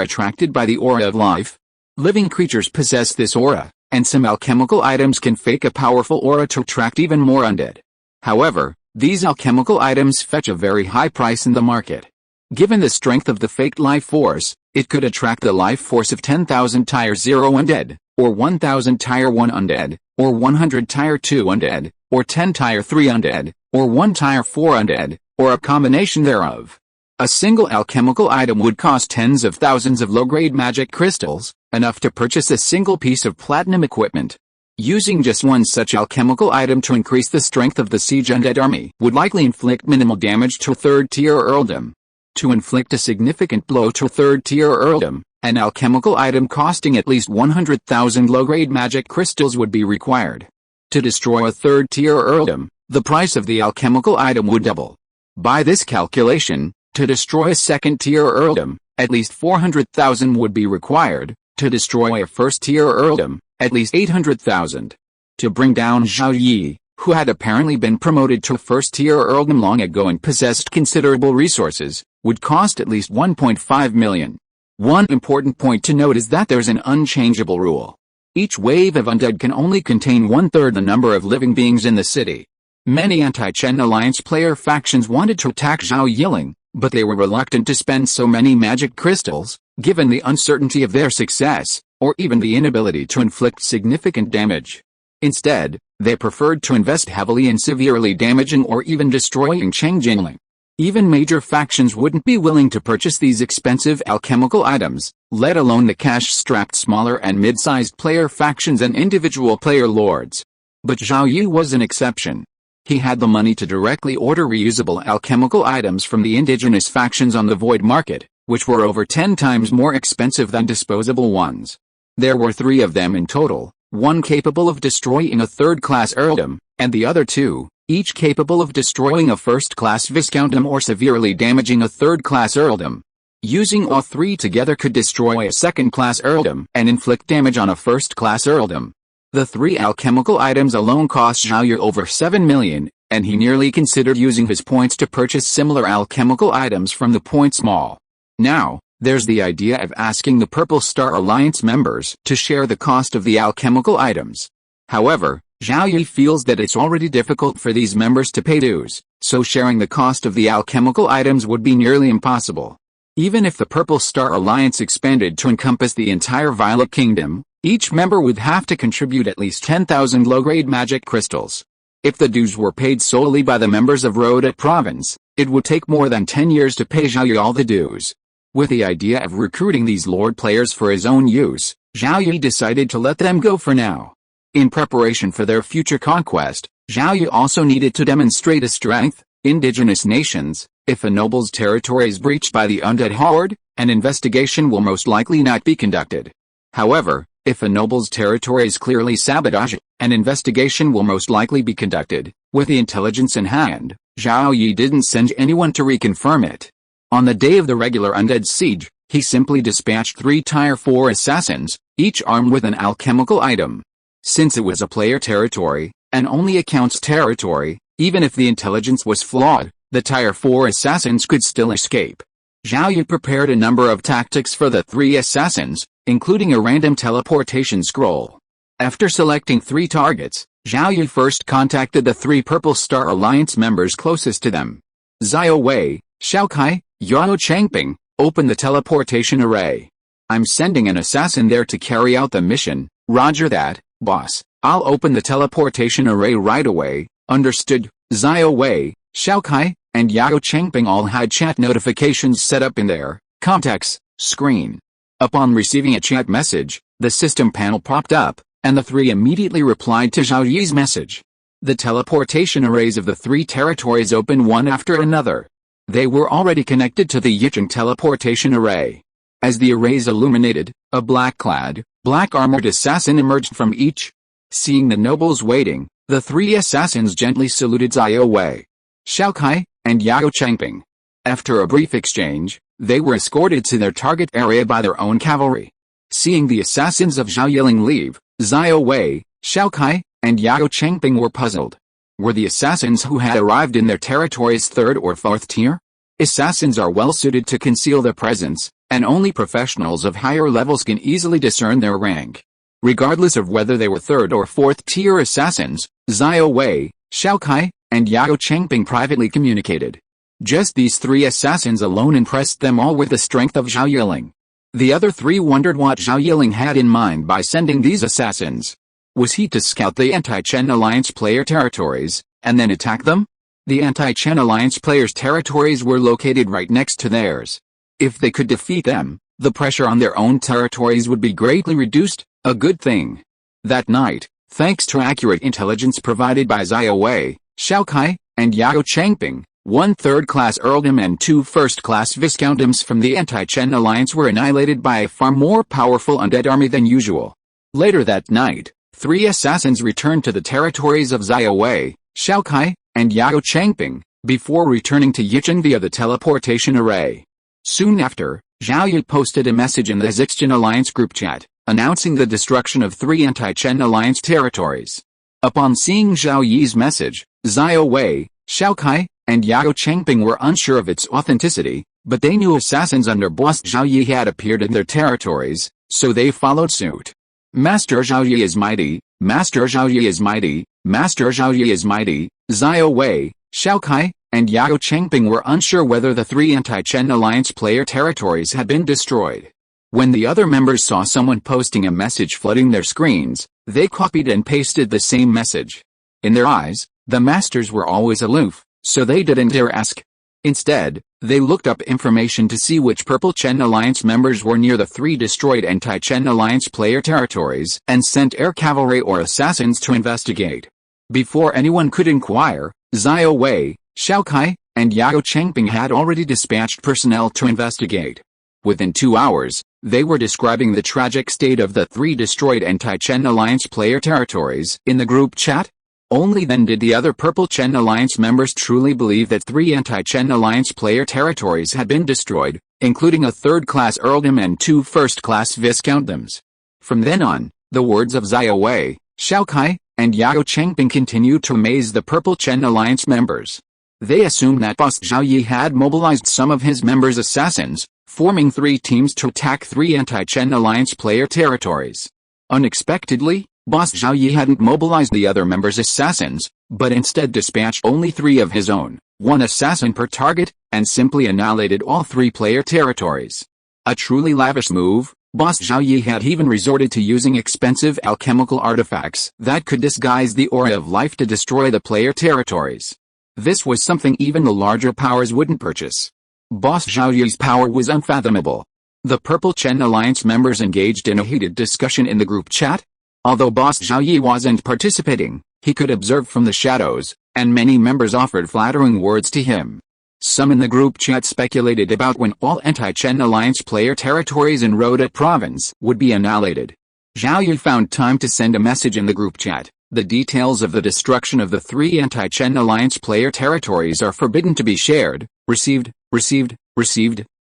attracted by the aura of life. Living creatures possess this aura, and some alchemical items can fake a powerful aura to attract even more undead. However, these alchemical items fetch a very high price in the market. Given the strength of the faked life force, it could attract the life force of 10,000 Tier 0 undead, or 1,000 Tier 1 undead, or 100 Tier 2 undead, or 10 Tier 3 undead, or 1 Tier 4 undead, or a combination thereof. A single alchemical item would cost tens of thousands of low-grade magic crystals, enough to purchase a single piece of platinum equipment. Using just one such alchemical item to increase the strength of the siege undead army would likely inflict minimal damage to a third-tier earldom. To inflict a significant blow to a third-tier earldom, an alchemical item costing at least 100,000 low-grade magic crystals would be required. To destroy a third-tier earldom, the price of the alchemical item would double. By this calculation, to destroy a second-tier earldom, at least 400,000 would be required. To destroy a first-tier earldom, at least 800,000. To bring down Zhao Yi, who had apparently been promoted to a first-tier earldom long ago and possessed considerable resources, would cost at least 1.5 million. One important point to note is that there's an unchangeable rule. Each wave of undead can only contain one-third the number of living beings in the city. Many anti-Chen Alliance player factions wanted to attack Zhao Yiling, but they were reluctant to spend so many magic crystals, given the uncertainty of their success. or even the inability to inflict significant damage. Instead, they preferred to invest heavily in severely damaging or even destroying changeling. Even major factions wouldn't be willing to purchase these expensive alchemical items, let alone the cash-strapped smaller and mid-sized player factions and individual player lords. But Zhao Yi was an exception. He had the money to directly order reusable alchemical items from the indigenous factions on the void market, which were over 10 times more expensive than disposable ones. There were 3 of them in total, one capable of destroying a third-class earldom, and the other 2, each capable of destroying a first-class viscountdom or severely damaging a third-class earldom. Using all 3 together could destroy a second-class earldom and inflict damage on a first-class earldom. The 3 alchemical items alone cost Zhao Yi over 7 million, and he nearly considered using his points to purchase similar alchemical items from the points mall. Now, there's the idea of asking the Purple Star Alliance members to share the cost of the alchemical items. However, Zhao Yi feels that it's already difficult for these members to pay dues, so sharing the cost of the alchemical items would be nearly impossible. Even if the Purple Star Alliance expanded to encompass the entire Violet Kingdom, each member would have to contribute at least 10,000 low-grade magic crystals. If the dues were paid solely by the members of Rhoda Province, it would take more than 10 years to pay Zhao Yi all the dues. With the idea of recruiting these lord players for his own use, Zhao Yi decided to let them go for now. In preparation for their future conquest, Zhao Yi also needed to demonstrate his strength. Indigenous nations, if a noble's territory is breached by the undead horde, an investigation will most likely not be conducted. However, if a noble's territory is clearly sabotaged, an investigation will most likely be conducted. With the intelligence in hand, Zhao Yi didn't send anyone to reconfirm it. On the day of the regular undead siege, he simply dispatched 3 Tier 4 assassins, each armed with an alchemical item. Since it was a player territory, and only a count's territory, even if the intelligence was flawed, the Tier 4 assassins could still escape. Zhao Yi prepared a number of tactics for the 3 assassins, including a random teleportation scroll. After selecting 3 targets, Zhao Yi first contacted the 3 Purple Star Alliance members closest to them. Zhao Wei, Xiao Kai, Yao Changping, open the teleportation array. I'm sending an assassin there to carry out the mission. Roger that, boss. I'll open the teleportation array right away. Understood. Zhao Wei, Xiao Kai, and Yao Changping all had chat notifications set up in their contacts screen. Upon receiving a chat message, the system panel popped up, and the 3 immediately replied to Zhao Yi's message. The teleportation arrays of the 3 territories opened one after another. They were already connected to the Yicheng teleportation array. As the arrays illuminated, a black-clad, black-armored assassin emerged from each. Seeing the nobles waiting, the 3 assassins gently saluted Zhao Wei, Xiao Kai, and Yao Changping. After a brief exchange, they were escorted to their target area by their own cavalry. Seeing the assassins of Zhao Yiling leave, Zhao Wei, Xiao Kai, and Yao Changping were puzzled. Were the assassins who had arrived in their territories 3rd or 4th tier? Assassins are well suited to conceal their presence, and only professionals of higher levels can easily discern their rank. Regardless of whether they were 3rd or 4th tier assassins, Zhao Wei, Xiao Kai, and Yao Changping privately communicated. Just these 3 assassins alone impressed them all with the strength of Zhao Yiling. The other 3 wondered what Zhao Yiling had in mind by sending these assassins. Was he to scout the anti-Chen Alliance player territories, and then attack them? The anti-Chen Alliance players' territories were located right next to theirs. If they could defeat them, the pressure on their own territories would be greatly reduced, a good thing. That night, thanks to accurate intelligence provided by Zhao Wei, Xiao Kai, and Yao Changping, 1 third-class earldom and 2 first-class viscountdoms from the anti-Chen Alliance were annihilated by a far more powerful undead army than usual. Later that night, 3 assassins returned to the territories of Zhao Wei, Xiao Kai, and Yao Changping, before returning to Yicheng via the teleportation array. Soon after, Zhao Yi posted a message in the Zixchen Alliance group chat, announcing the destruction of 3 anti-Chen Alliance territories. Upon seeing Zhao Yi's message, Zhao Wei, Xiao Kai, and Yao Changping were unsure of its authenticity, but they knew assassins under boss Zhao Yi had appeared in their territories, so they followed suit. Master Zhao Yi is mighty, Master Zhao Yi is mighty, Master Zhao Yi is mighty. Zhao Wei, Xiao Kai, and Yao Changping were unsure whether the 3 anti-Chen Alliance player territories had been destroyed. When the other members saw someone posting a message flooding their screens, they copied and pasted the same message. In their eyes, the masters were always aloof, so they didn't dare ask. Instead, they looked up information to see which Purple Chen Alliance members were near the 3 destroyed Anti-Chen Alliance player territories and sent air cavalry or assassins to investigate. Before anyone could inquire, Zhao Yi, Xiao Kai, and Yao Changping had already dispatched personnel to investigate. Within 2 hours, they were describing the tragic state of the 3 destroyed Anti-Chen Alliance player territories in the group chat. Only then did the other Purple Chen Alliance members truly believe that 3 Anti-Chen Alliance player territories had been destroyed, including a 3rd-class earldom and 2 first-class viscountdoms. From then on, the words of Zhao Yi, Xiao Kai, and Yao Changping continued to amaze the Purple Chen Alliance members. They assumed that boss Zhao Yi had mobilized some of his members' assassins, forming 3 teams to attack 3 Anti-Chen Alliance player territories. Unexpectedly, boss Zhao Yi hadn't mobilized the other members' assassins, but instead dispatched only 3 of his own, 1 assassin per target, and simply annihilated all 3 player territories. A truly lavish move. Boss Zhao Yi had even resorted to using expensive alchemical artifacts that could disguise the aura of life to destroy the player territories. This was something even the larger powers wouldn't purchase. Boss Zhao Yi's power was unfathomable. The Purple Chen Alliance members engaged in a heated discussion in the group chat. Although boss Zhao Yi wasn't participating, he could observe from the shadows, and many members offered flattering words to him. Some in the group chat speculated about when all Anti-Chen Alliance player territories in Rhoda province would be annihilated. Zhao Yi found time to send a message in the group chat. The details of the destruction of the 3 Anti-Chen Alliance player territories are forbidden to be shared. Received.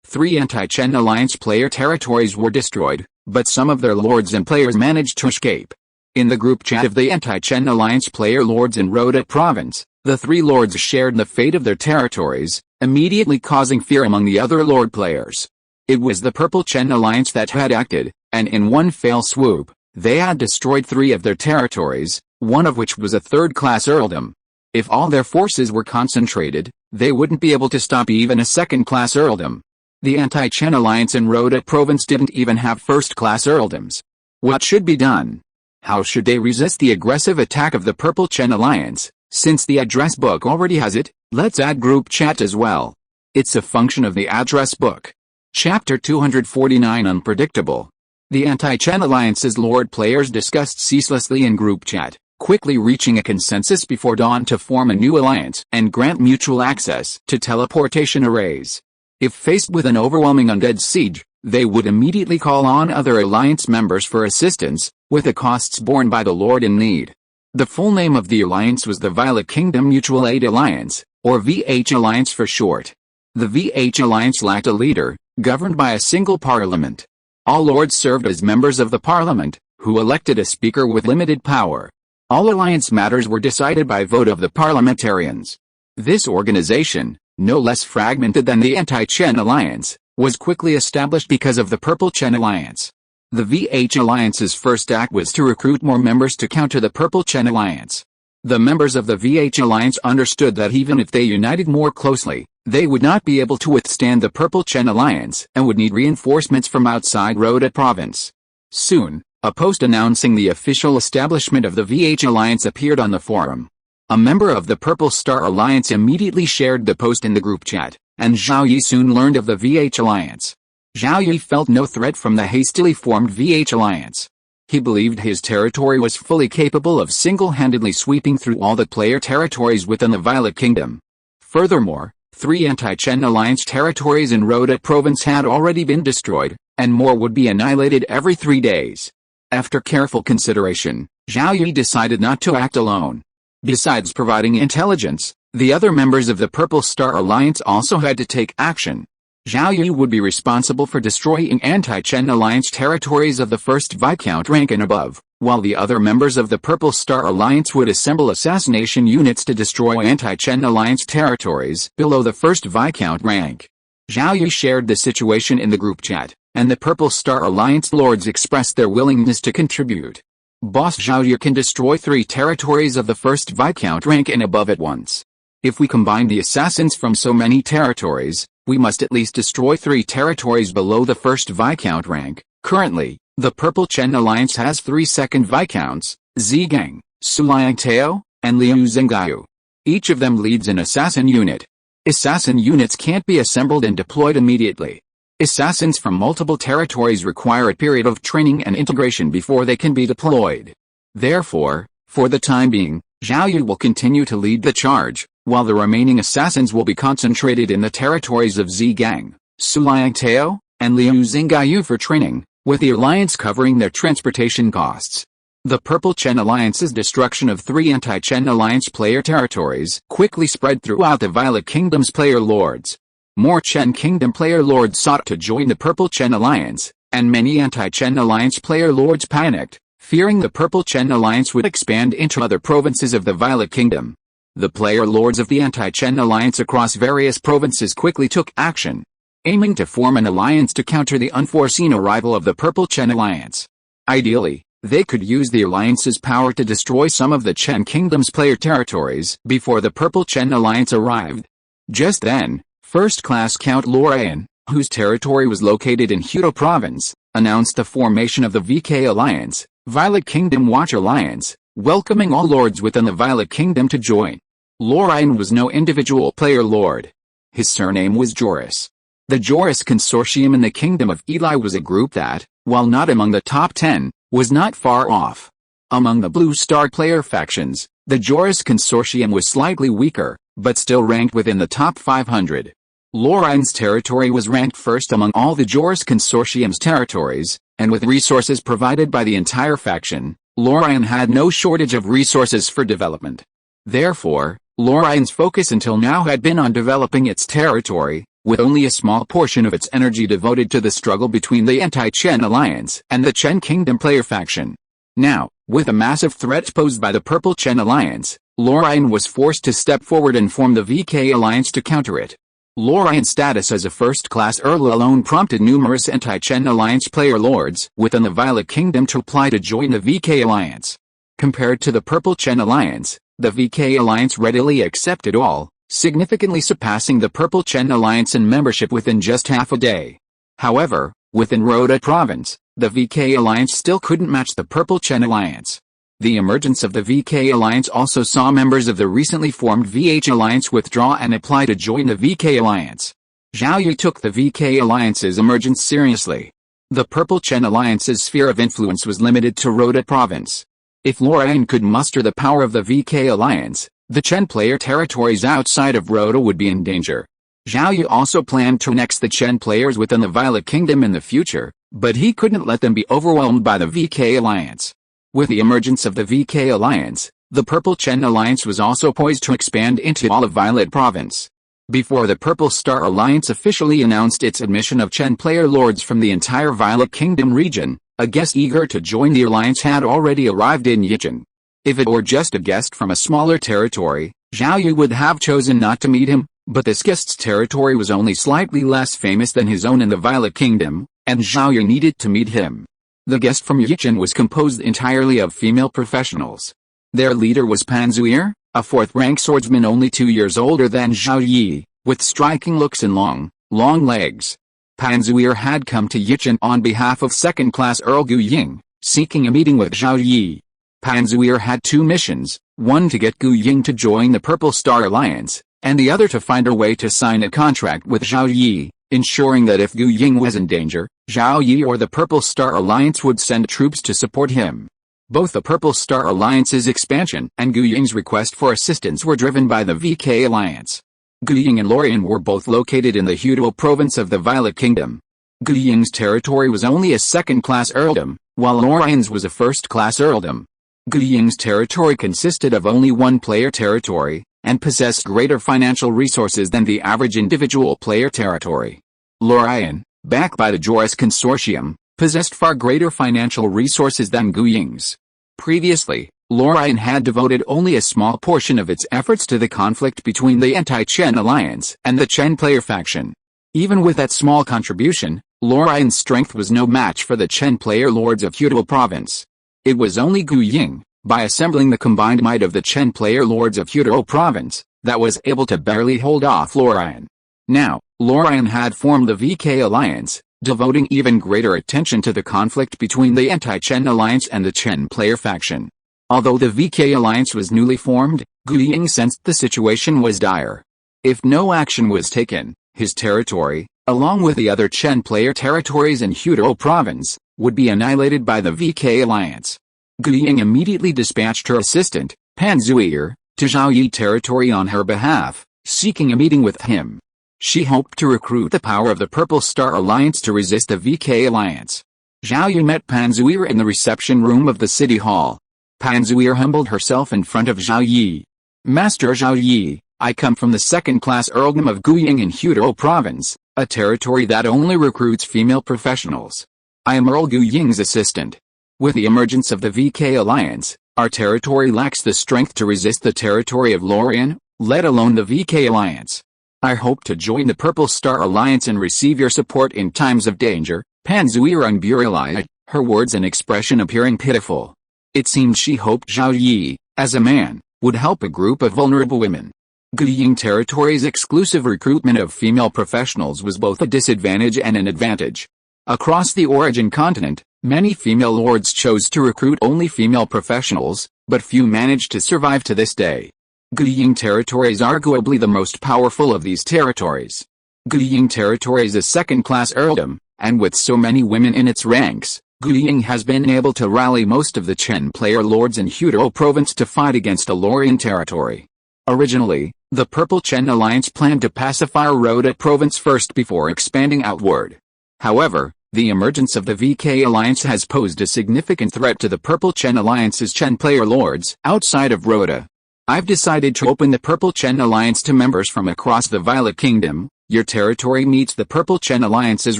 3 Anti-Chen Alliance player territories were destroyed, but some of their lords and players managed to escape. In the group chat of the Anti-Chen Alliance player lords in Rhoda province, the 3 lords shared the fate of their territories, immediately causing fear among the other lord players. It was the Purple Chen Alliance that had acted, and in one fell swoop, they had destroyed 3 of their territories, one of which was a 3rd-class earldom. If all their forces were concentrated, they wouldn't be able to stop even a 2nd-class earldom. The Anti-Chen Alliance in Rhoda province didn't even have 1st-class earldoms. What should be done? How should they resist the aggressive attack of the Purple Chen Alliance? Since the address book already has it, let's add group chat as well. It's a function of the address book. Chapter 249 Unpredictable. The Anti-Chen Alliance's lord players discussed ceaselessly in group chat, quickly reaching a consensus before dawn to form a new alliance and grant mutual access to teleportation arrays. If faced with an overwhelming undead siege, they would immediately call on other alliance members for assistance, with the costs borne by the lord in need. The full name of the alliance was the Violet Kingdom Mutual Aid Alliance, or VH Alliance for short. The VH Alliance lacked a leader, governed by a single parliament. All lords served as members of the parliament, who elected a speaker with limited power. All alliance matters were decided by vote of the parliamentarians. This organization, no less fragmented than the Anti-Chen Alliance, was quickly established because of the Purple Chen Alliance. The VH Alliance's first act was to recruit more members to counter the Purple Chen Alliance. The members of the VH Alliance understood that even if they united more closely, they would not be able to withstand the Purple Chen Alliance and would need reinforcements from outside Rhoda province. Soon, a post announcing the official establishment of the VH Alliance appeared on the forum. A member of the Purple Star Alliance immediately shared the post in the group chat, and Zhao Yi soon learned of the VH Alliance. Zhao Yi felt no threat from the hastily formed VH Alliance. He believed his territory was fully capable of single-handedly sweeping through all the player territories within the Violet Kingdom. Furthermore, 3 Anti-Chen Alliance territories in Rhoda province had already been destroyed, and more would be annihilated every 3 days. After careful consideration, Zhao Yi decided not to act alone. Besides providing intelligence, the other members of the Purple Star Alliance also had to take action. Zhao Yi would be responsible for destroying Anti-Chen Alliance territories of the 1st Viscount rank and above, while the other members of the Purple Star Alliance would assemble assassination units to destroy Anti-Chen Alliance territories below the 1st Viscount rank. Zhao Yi shared the situation in the group chat, and the Purple Star Alliance lords expressed their willingness to contribute. Boss Zhao Yi can destroy 3 territories of the 1st Viscount rank and above at once. If we combine the assassins from so many territories, we must at least destroy 3 territories below the first Viscount rank. Currently, the Purple Chen Alliance has 3 second Viscounts, Zhigang, Suliangtao, and Liu Zhengyu. Each of them leads an assassin unit. Assassin units can't be assembled and deployed immediately. Assassins from multiple territories require a period of training and integration before they can be deployed. Therefore, for the time being, Zhao Yi will continue to lead the charge, while the remaining assassins will be concentrated in the territories of Zhigang, Suliangtao, and Liu Zhengyu for training, with the alliance covering their transportation costs. The Purple Chen Alliance's destruction of 3 anti-Chen Alliance player territories quickly spread throughout the Violet Kingdom's player lords. More Chen Kingdom player lords sought to join the Purple Chen Alliance, and many anti-Chen Alliance player lords panicked, fearing the Purple Chen Alliance would expand into other provinces of the Violet Kingdom. The player lords of the anti-Chen Alliance across various provinces quickly took action, aiming to form an alliance to counter the unforeseen arrival of the Purple Chen Alliance. Ideally, they could use the alliance's power to destroy some of the Chen Kingdom's player territories before the Purple Chen Alliance arrived. Just then, first-class Count Lorian, whose territory was located in Hudo Province, announced the formation of the VK Alliance, Violet Kingdom Watch Alliance, welcoming all lords within the Violet Kingdom to join. Lorian was no individual player lord. His surname was Joris. The Joris Consortium in the Kingdom of Eli was a group that, while not among the top 10, was not far off. Among the Blue Star player factions, the Joris Consortium was slightly weaker, but still ranked within the top 500. Lorian's territory was ranked first among all the Joris Consortium's territories, and with resources provided by the entire faction, Lorian had no shortage of resources for development. Therefore, Lorian's focus until now had been on developing its territory, with only a small portion of its energy devoted to the struggle between the anti-Chen Alliance and the Chen Kingdom player faction. Now, with a massive threat posed by the Purple Chen Alliance, Lorian was forced to step forward and form the VK Alliance to counter it. Lorian's status as a first-class Earl alone prompted numerous anti-Chen Alliance player lords within the Violet Kingdom to apply to join the VK Alliance. Compared to the Purple Chen Alliance, the VK Alliance readily accepted all, significantly surpassing the Purple Chen Alliance in membership within just half a day. However, within Rhoda Province, the VK Alliance still couldn't match the Purple Chen Alliance. The emergence of the VK Alliance also saw members of the recently formed VH Alliance withdraw and apply to join the VK Alliance. Zhao Yi took the VK Alliance's emergence seriously. The Purple Chen Alliance's sphere of influence was limited to Rhoda Province. If Lorian could muster the power of the VK Alliance, the Chen player territories outside of Rhoda would be in danger. Zhao Yi also planned to annex the Chen players within the Violet Kingdom in the future, but he couldn't let them be overwhelmed by the VK Alliance. With the emergence of the VK Alliance, the Purple Chen Alliance was also poised to expand into all of Violet Province. Before the Purple Star Alliance officially announced its admission of Chen player lords from the entire Violet Kingdom region, a guest eager to join the alliance had already arrived in Yicheng. If it were just a guest from a smaller territory, Zhao Yi would have chosen not to meet him, but this guest's territory was only slightly less famous than his own in the Violet Kingdom, and Zhao Yi needed to meet him. The guest from Yicheng was composed entirely of female professionals. Their leader was Pan Zuir, a 4th-rank swordsman only 2 years older than Zhao Yi, with striking looks and long legs. Pan Zuir had come to Yicheng on behalf of second-class Earl Gu Ying, seeking a meeting with Zhao Yi. Pan Zuir had 2 missions, one to get Gu Ying to join the Purple Star Alliance, and the other to find a way to sign a contract with Zhao Yi, ensuring that if Gu Ying was in danger, Zhao Yi or the Purple Star Alliance would send troops to support him. Both the Purple Star Alliance's expansion and Gu Ying's request for assistance were driven by the VK Alliance. Gu Ying and Lorian were both located in the Hudo province of the Violet Kingdom. Gu Ying's territory was only a second-class earldom, while Lorian's was a first-class earldom. Gu Ying's territory consisted of only one player territory, and possessed greater financial resources than the average individual player territory. Lorian, backed by the Joris Consortium, possessed far greater financial resources than Gu Ying's. Previously, Lorian had devoted only a small portion of its efforts to the conflict between the anti-Chen Alliance and the Chen player faction. Even with that small contribution, Lorian's strength was no match for the Chen player lords of Hudo Province. It was only Gu Ying, by assembling the combined might of the Chen player lords of Hudo Province, that was able to barely hold off Lorien. Now, Lorien had formed the VK Alliance, devoting even greater attention to the conflict between the anti-Chen Alliance and the Chen player faction. Although the VK Alliance was newly formed, Gu Ying sensed the situation was dire. If no action was taken, his territory, along with the other Chen player territories in Hudou province, would be annihilated by the VK Alliance. Gu Ying immediately dispatched her assistant, Pan Zuier, to Zhao Yi territory on her behalf, seeking a meeting with him. She hoped to recruit the power of the Purple Star Alliance to resist the VK Alliance. Zhao Yi met Pan Zuier in the reception room of the city hall. Pan Zuier humbled herself in front of Zhao Yi. Master Zhao Yi, I come from the second-class earldom of Guying in Hudou province, a territory that only recruits female professionals. I am Earl Gu Ying's assistant. With the emergence of the VK Alliance, our territory lacks the strength to resist the territory of Lorien, let alone the VK Alliance. I hope to join the Purple Star Alliance and receive your support in times of danger. Pan Zuier unburled, her words and expression appearing pitiful. It seemed she hoped Zhao Yi, as a man, would help a group of vulnerable women. Guying territory's exclusive recruitment of female professionals was both a disadvantage and an advantage. Across the Origin continent, many female lords chose to recruit only female professionals, but few managed to survive to this day. Guying territory is arguably the most powerful of these territories. Guying territory is a second-class earldom, and with so many women in its ranks, Guying has been able to rally most of the Chen player lords in Hudou province to fight against a Lorien territory. Originally, the Purple Chen Alliance planned to pacify Rhoda province first before expanding outward. However, the emergence of the VK Alliance has posed a significant threat to the Purple Chen Alliance's Chen player lords outside of Rhoda. I've decided to open the Purple Chen Alliance to members from across the Violet Kingdom. Your territory meets the Purple Chen Alliance's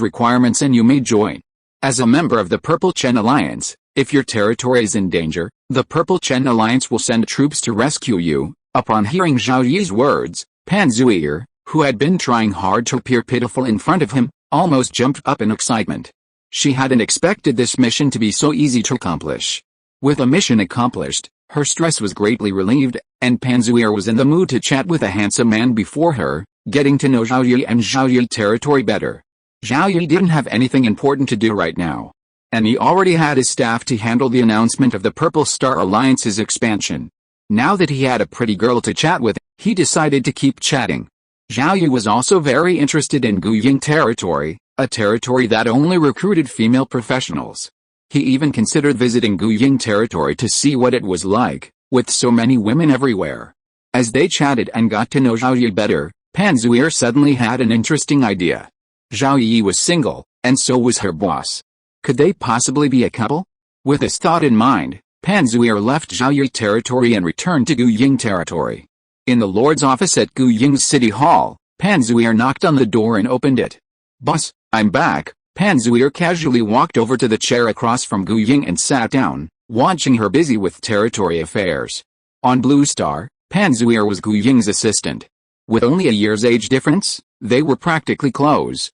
requirements and you may join. As a member of the Purple Chen Alliance, if your territory is in danger, the Purple Chen Alliance will send troops to rescue you. Upon hearing Zhao Yi's words, Pan Zuier, who had been trying hard to appear pitiful in front of him, almost jumped up in excitement. She hadn't expected this mission to be so easy to accomplish. With a mission accomplished, her stress was greatly relieved, and Pan Zuier was in the mood to chat with a handsome man before her, getting to know Zhao Yi and Zhao Yi territory better. Zhao Yi didn't have anything important to do right now, and he already had his staff to handle the announcement of the Purple Star Alliance's expansion. Now that he had a pretty girl to chat with, he decided to keep chatting. Zhao Yi was also very interested in Guying territory, a territory that only recruited female professionals. He even considered visiting Guying territory to see what it was like, with so many women everywhere. As they chatted and got to know Zhao Yi better, Pan Zuier suddenly had an interesting idea. Zhao Yi was single, and so was her boss. Could they possibly be a couple? With this thought in mind, Pan Zuier left Zhao Yi territory and returned to Guying territory. In the Lord's office at Guying's City Hall, Pan Zuier knocked on the door and opened it. Boss, I'm back. Pan Zuier casually walked over to the chair across from Guying and sat down, watching her busy with territory affairs. On Blue Star, Pan Zuier was Guying's assistant. With only a year's age difference, they were practically close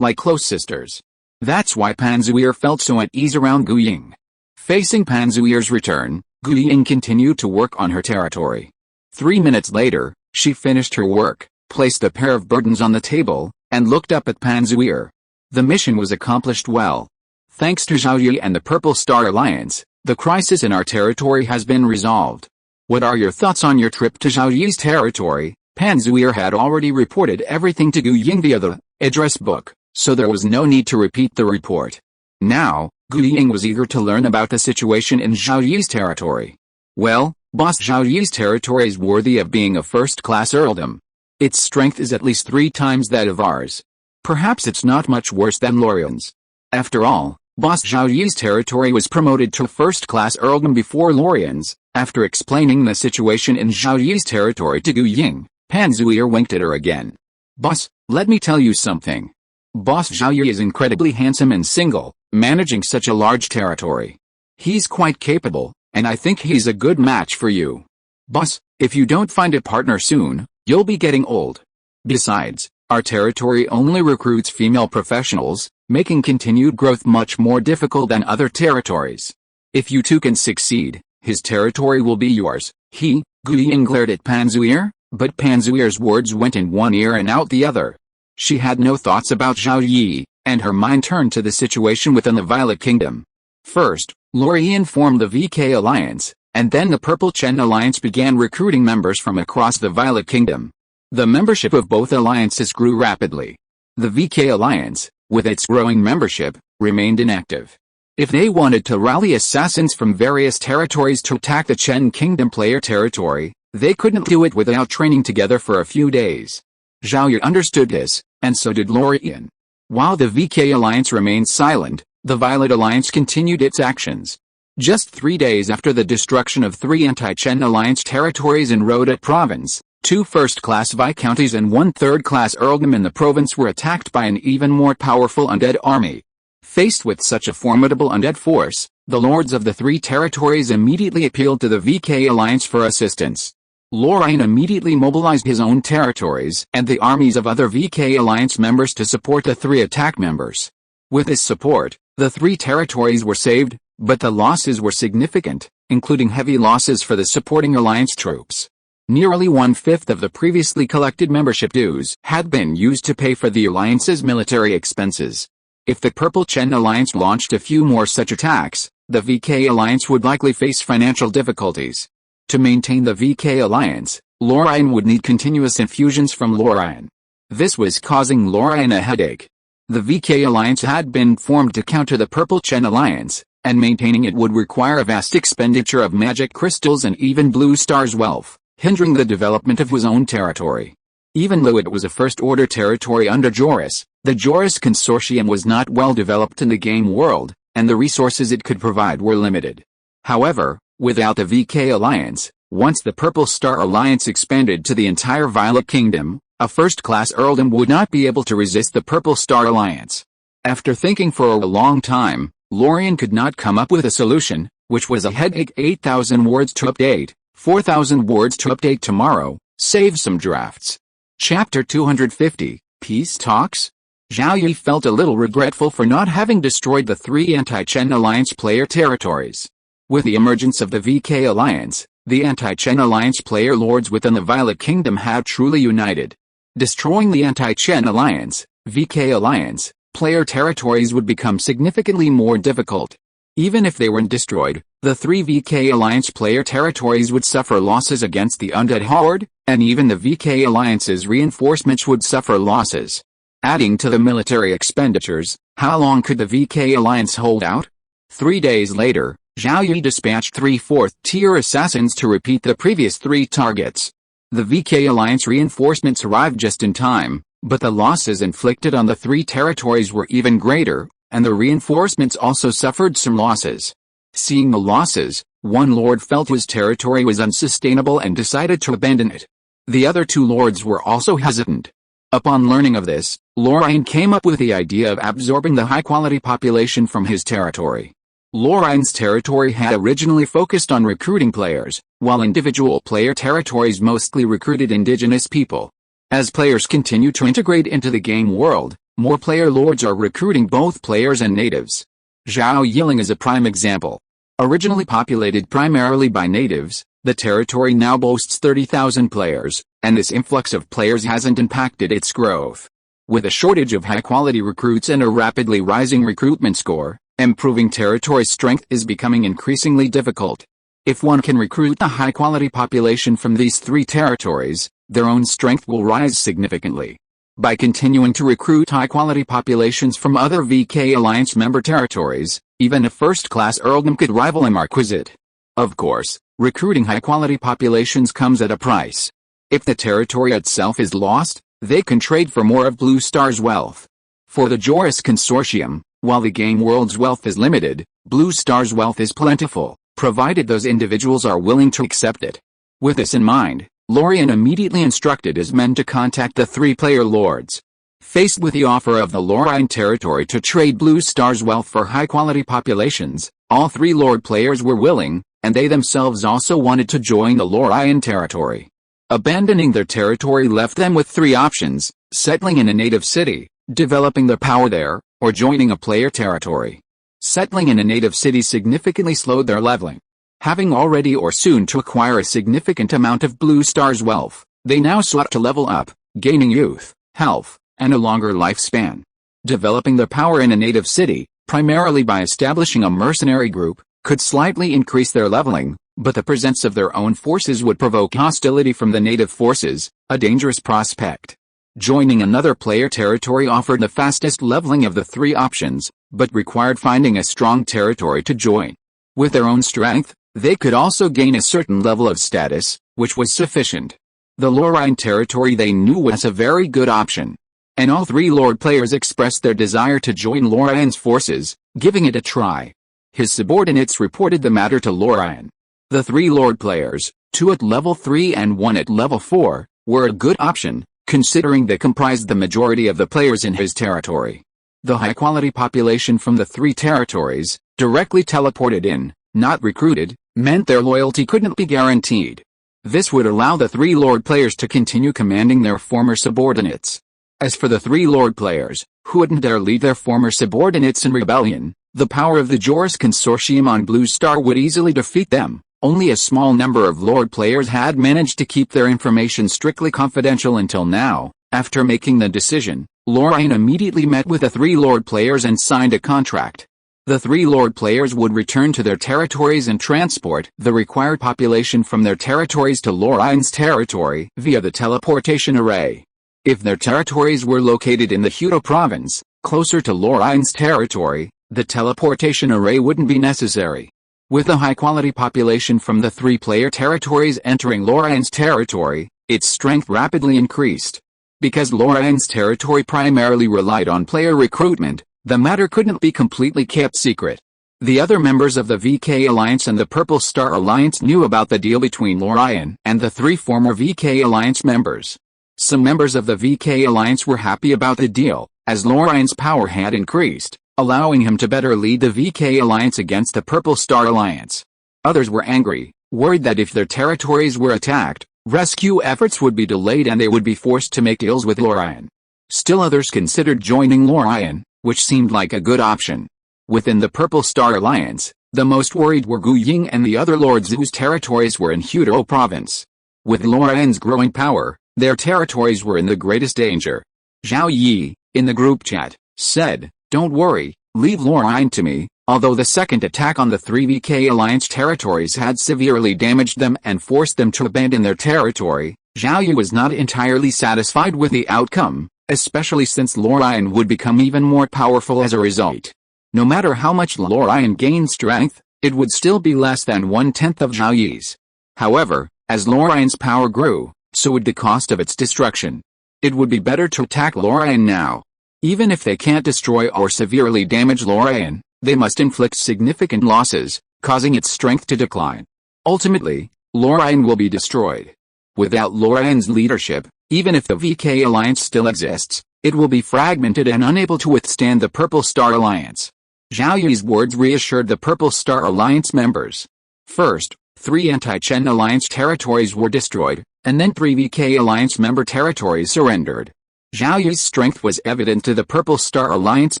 sisters. That's why Pan Zuier felt so at ease around Guying. Facing Pan Zuier's return, Guying continued to work on her territory. 3 minutes later, she finished her work, placed a pair of burdens on the table, and looked up at Pan Zuier. The mission was accomplished well. Thanks to Zhao Yi and the Purple Star Alliance, the crisis in our territory has been resolved. What are your thoughts on your trip to Zhao Yi's territory? Pan Zuier had already reported everything to Guying via the address book, so there was no need to repeat the report. Now, Guying was eager to learn about the situation in Zhao Yi's territory. Well, boss, Zhao Yi's territory is worthy of being a first-class earldom. Its strength is at least 3 times that of ours. Perhaps it's not much worse than Lorien's. After all, boss, Zhao Yi's territory was promoted to first-class earldom before Lorien's. After explaining the situation in Zhao Yi's territory to Guying, Pan Zuier winked at her again. Boss, let me tell you something. Boss Zhao Yi is incredibly handsome and single, managing such a large territory. He's quite capable, and I think he's a good match for you. Boss, if you don't find a partner soon, you'll be getting old. Besides, our territory only recruits female professionals, making continued growth much more difficult than other territories. If you two can succeed, his territory will be yours. Guying glared at Pan Zuier, But Panzuir's words went in one ear and out the other. She had no thoughts about Zhao Yi, and her mind turned to the situation within the Violet Kingdom. First, Lorien formed the VK Alliance, and then the Purple Chen Alliance began recruiting members from across the Violet Kingdom. The membership of both alliances grew rapidly. The VK Alliance, with its growing membership, remained inactive. If they wanted to rally assassins from various territories to attack the Chen Kingdom player territory, they couldn't do it without training together for a few days. Zhao Yi understood this, and so did Lorien. While the VK Alliance remained silent, the Violet Alliance continued its actions. Just 3 days after the destruction of 3 anti-Chen Alliance territories in Rhoda Province, 2 first-class viscounties and 1 third-class earldom in the province were attacked by an even more powerful undead army. Faced with such a formidable undead force, the lords of the 3 territories immediately appealed to the VK Alliance for assistance. Lorien immediately mobilized his own territories and the armies of other VK Alliance members to support the 3 attack members. With this support, the 3 territories were saved, but the losses were significant, including heavy losses for the supporting Alliance troops. Nearly 1/5 of the previously collected membership dues had been used to pay for the Alliance's military expenses. If the Purple Chen Alliance launched a few more such attacks, the VK Alliance would likely face financial difficulties. To maintain the VK Alliance, Lorien would need continuous infusions from Lorien. This was causing Lorien a headache. The VK Alliance had been formed to counter the Purple Chen Alliance, and maintaining it would require a vast expenditure of magic crystals and even Blue Star's wealth, hindering the development of his own territory. Even though it was a first-order territory under Joris, the Joris Consortium was not well developed in the game world, and the resources it could provide were limited. However, without the VK Alliance, once the Purple Star Alliance expanded to the entire Violet Kingdom, a first-class earldom would not be able to resist the Purple Star Alliance. After thinking for a long time, Lorien could not come up with a solution, which was a headache. 8,000 words to update, 4,000 words to update tomorrow, save some drafts. Chapter 250, Peace Talks? Zhao Yi felt a little regretful for not having destroyed the 3 anti-Chen Alliance player territories. With the emergence of the VK Alliance, the anti-Chen Alliance player lords within the Violet Kingdom had truly united. Destroying the anti-Chen Alliance, VK Alliance, player territories would become significantly more difficult. Even if they weren't destroyed, the 3 VK Alliance player territories would suffer losses against the undead horde, and even the VK Alliance's reinforcements would suffer losses. Adding to the military expenditures, how long could the VK Alliance hold out? 3 days later, Zhao Yi dispatched 3 4th-tier assassins to repeat the previous 3 targets. The VK Alliance reinforcements arrived just in time, but the losses inflicted on the 3 territories were even greater, and the reinforcements also suffered some losses. Seeing the losses, one lord felt his territory was unsustainable and decided to abandon it. The other 2 lords were also hesitant. Upon learning of this, Lorien came up with the idea of absorbing the high-quality population from his territory. Lorien's territory had originally focused on recruiting players, while individual player territories mostly recruited indigenous people. As players continue to integrate into the game world, more player lords are recruiting both players and natives. Zhao Yiling is a prime example. Originally populated primarily by natives, the territory now boasts 30,000 players, and this influx of players hasn't impacted its growth. With a shortage of high-quality recruits and a rapidly rising recruitment score, improving territory strength is becoming increasingly difficult. If one can recruit a high-quality population from these 3 territories, their own strength will rise significantly. By continuing to recruit high-quality populations from other VK Alliance member territories, even a first-class earldom could rival a marquisate. Of course, recruiting high-quality populations comes at a price. If the territory itself is lost, they can trade for more of Blue Star's wealth. For the Joris Consortium, while the game world's wealth is limited, Blue Star's wealth is plentiful, provided those individuals are willing to accept it. With this in mind, Lorien immediately instructed his men to contact the 3 player lords. Faced with the offer of the Lorien territory to trade Blue Star's wealth for high-quality populations, all 3 lord players were willing, and they themselves also wanted to join the Lorien territory. Abandoning their territory left them with 3 options: settling in a native city, developing their power there, or joining a player territory. Settling in a native city significantly slowed their leveling. Having already or soon to acquire a significant amount of Blue Star's wealth, They now sought to level up, gaining youth, health, and a longer lifespan. Developing their power in a native city, primarily by establishing a mercenary group, could slightly increase their leveling, but the presence of their own forces would provoke hostility from the native forces, a dangerous prospect. Joining another player territory offered the fastest leveling of the three options, but required finding a strong territory to join. With their own strength, they could also gain a certain level of status, which was sufficient. The Lorraine territory they knew was a very good option. And all three Lord players expressed their desire to join Lorraine's forces, giving it a try. His subordinates reported the matter to Lorraine. The three Lord players, 2 at level 3 and 1 at level 4, were a good option, considering they comprised the majority of the players in his territory. The high-quality population from the three territories, directly teleported in, not recruited, meant their loyalty couldn't be guaranteed. This would allow the three Lord players to continue commanding their former subordinates. As for the three Lord players, who wouldn't dare lead their former subordinates in rebellion, the power of the Joris Consortium on Blue Star would easily defeat them. Only a small number of Lord players had managed to keep their information strictly confidential until now. After making the decision, Lorraine immediately met with the three Lord players and signed a contract. The three Lord players would return to their territories and transport the required population from their territories to Lorraine's territory via the teleportation array. If their territories were located in the Hudo province, closer to Lorraine's territory, the teleportation array wouldn't be necessary. With a high-quality population from the three-player territories entering Lorraine's territory, its strength rapidly increased. Because Lorraine's territory primarily relied on player recruitment, the matter couldn't be completely kept secret. The other members of the VK Alliance and the Purple Star Alliance knew about the deal between Lorraine and the three former VK Alliance members. Some members of the VK Alliance were happy about the deal, as Lorraine's power had increased, allowing him to better lead the VK Alliance against the Purple Star Alliance. Others were angry, worried that if their territories were attacked, rescue efforts would be delayed and they would be forced to make deals with Lorraine. Still others considered joining Lorraine, which seemed like a good option. Within the Purple Star Alliance, the most worried were Gu Ying and the other lords whose territories were in Hudo province. With Lorraine's growing power, their territories were in the greatest danger. Zhao Yi, in the group chat, said, "Don't worry, leave Lorraine to me." Although the second attack on the three VK Alliance territories had severely damaged them and forced them to abandon their territory, Zhao Yi was not entirely satisfied with the outcome, especially since Lorraine would become even more powerful as a result. No matter how much Lorraine gained strength, it would still be less than 1/10 of Zhao Yi's. However, as Lorraine's power grew, so would the cost of its destruction. It would be better to attack Lorraine now. Even if they can't destroy or severely damage Lorraine, they must inflict significant losses, causing its strength to decline. Ultimately, Lorraine will be destroyed. Without Lorraine's leadership, even if the VK Alliance still exists, it will be fragmented and unable to withstand the Purple Star Alliance. Zhao Yi's words reassured the Purple Star Alliance members. First, 3 anti-Chen Alliance territories were destroyed, and then 3 VK Alliance member territories surrendered. Zhao Yi's strength was evident to the Purple Star Alliance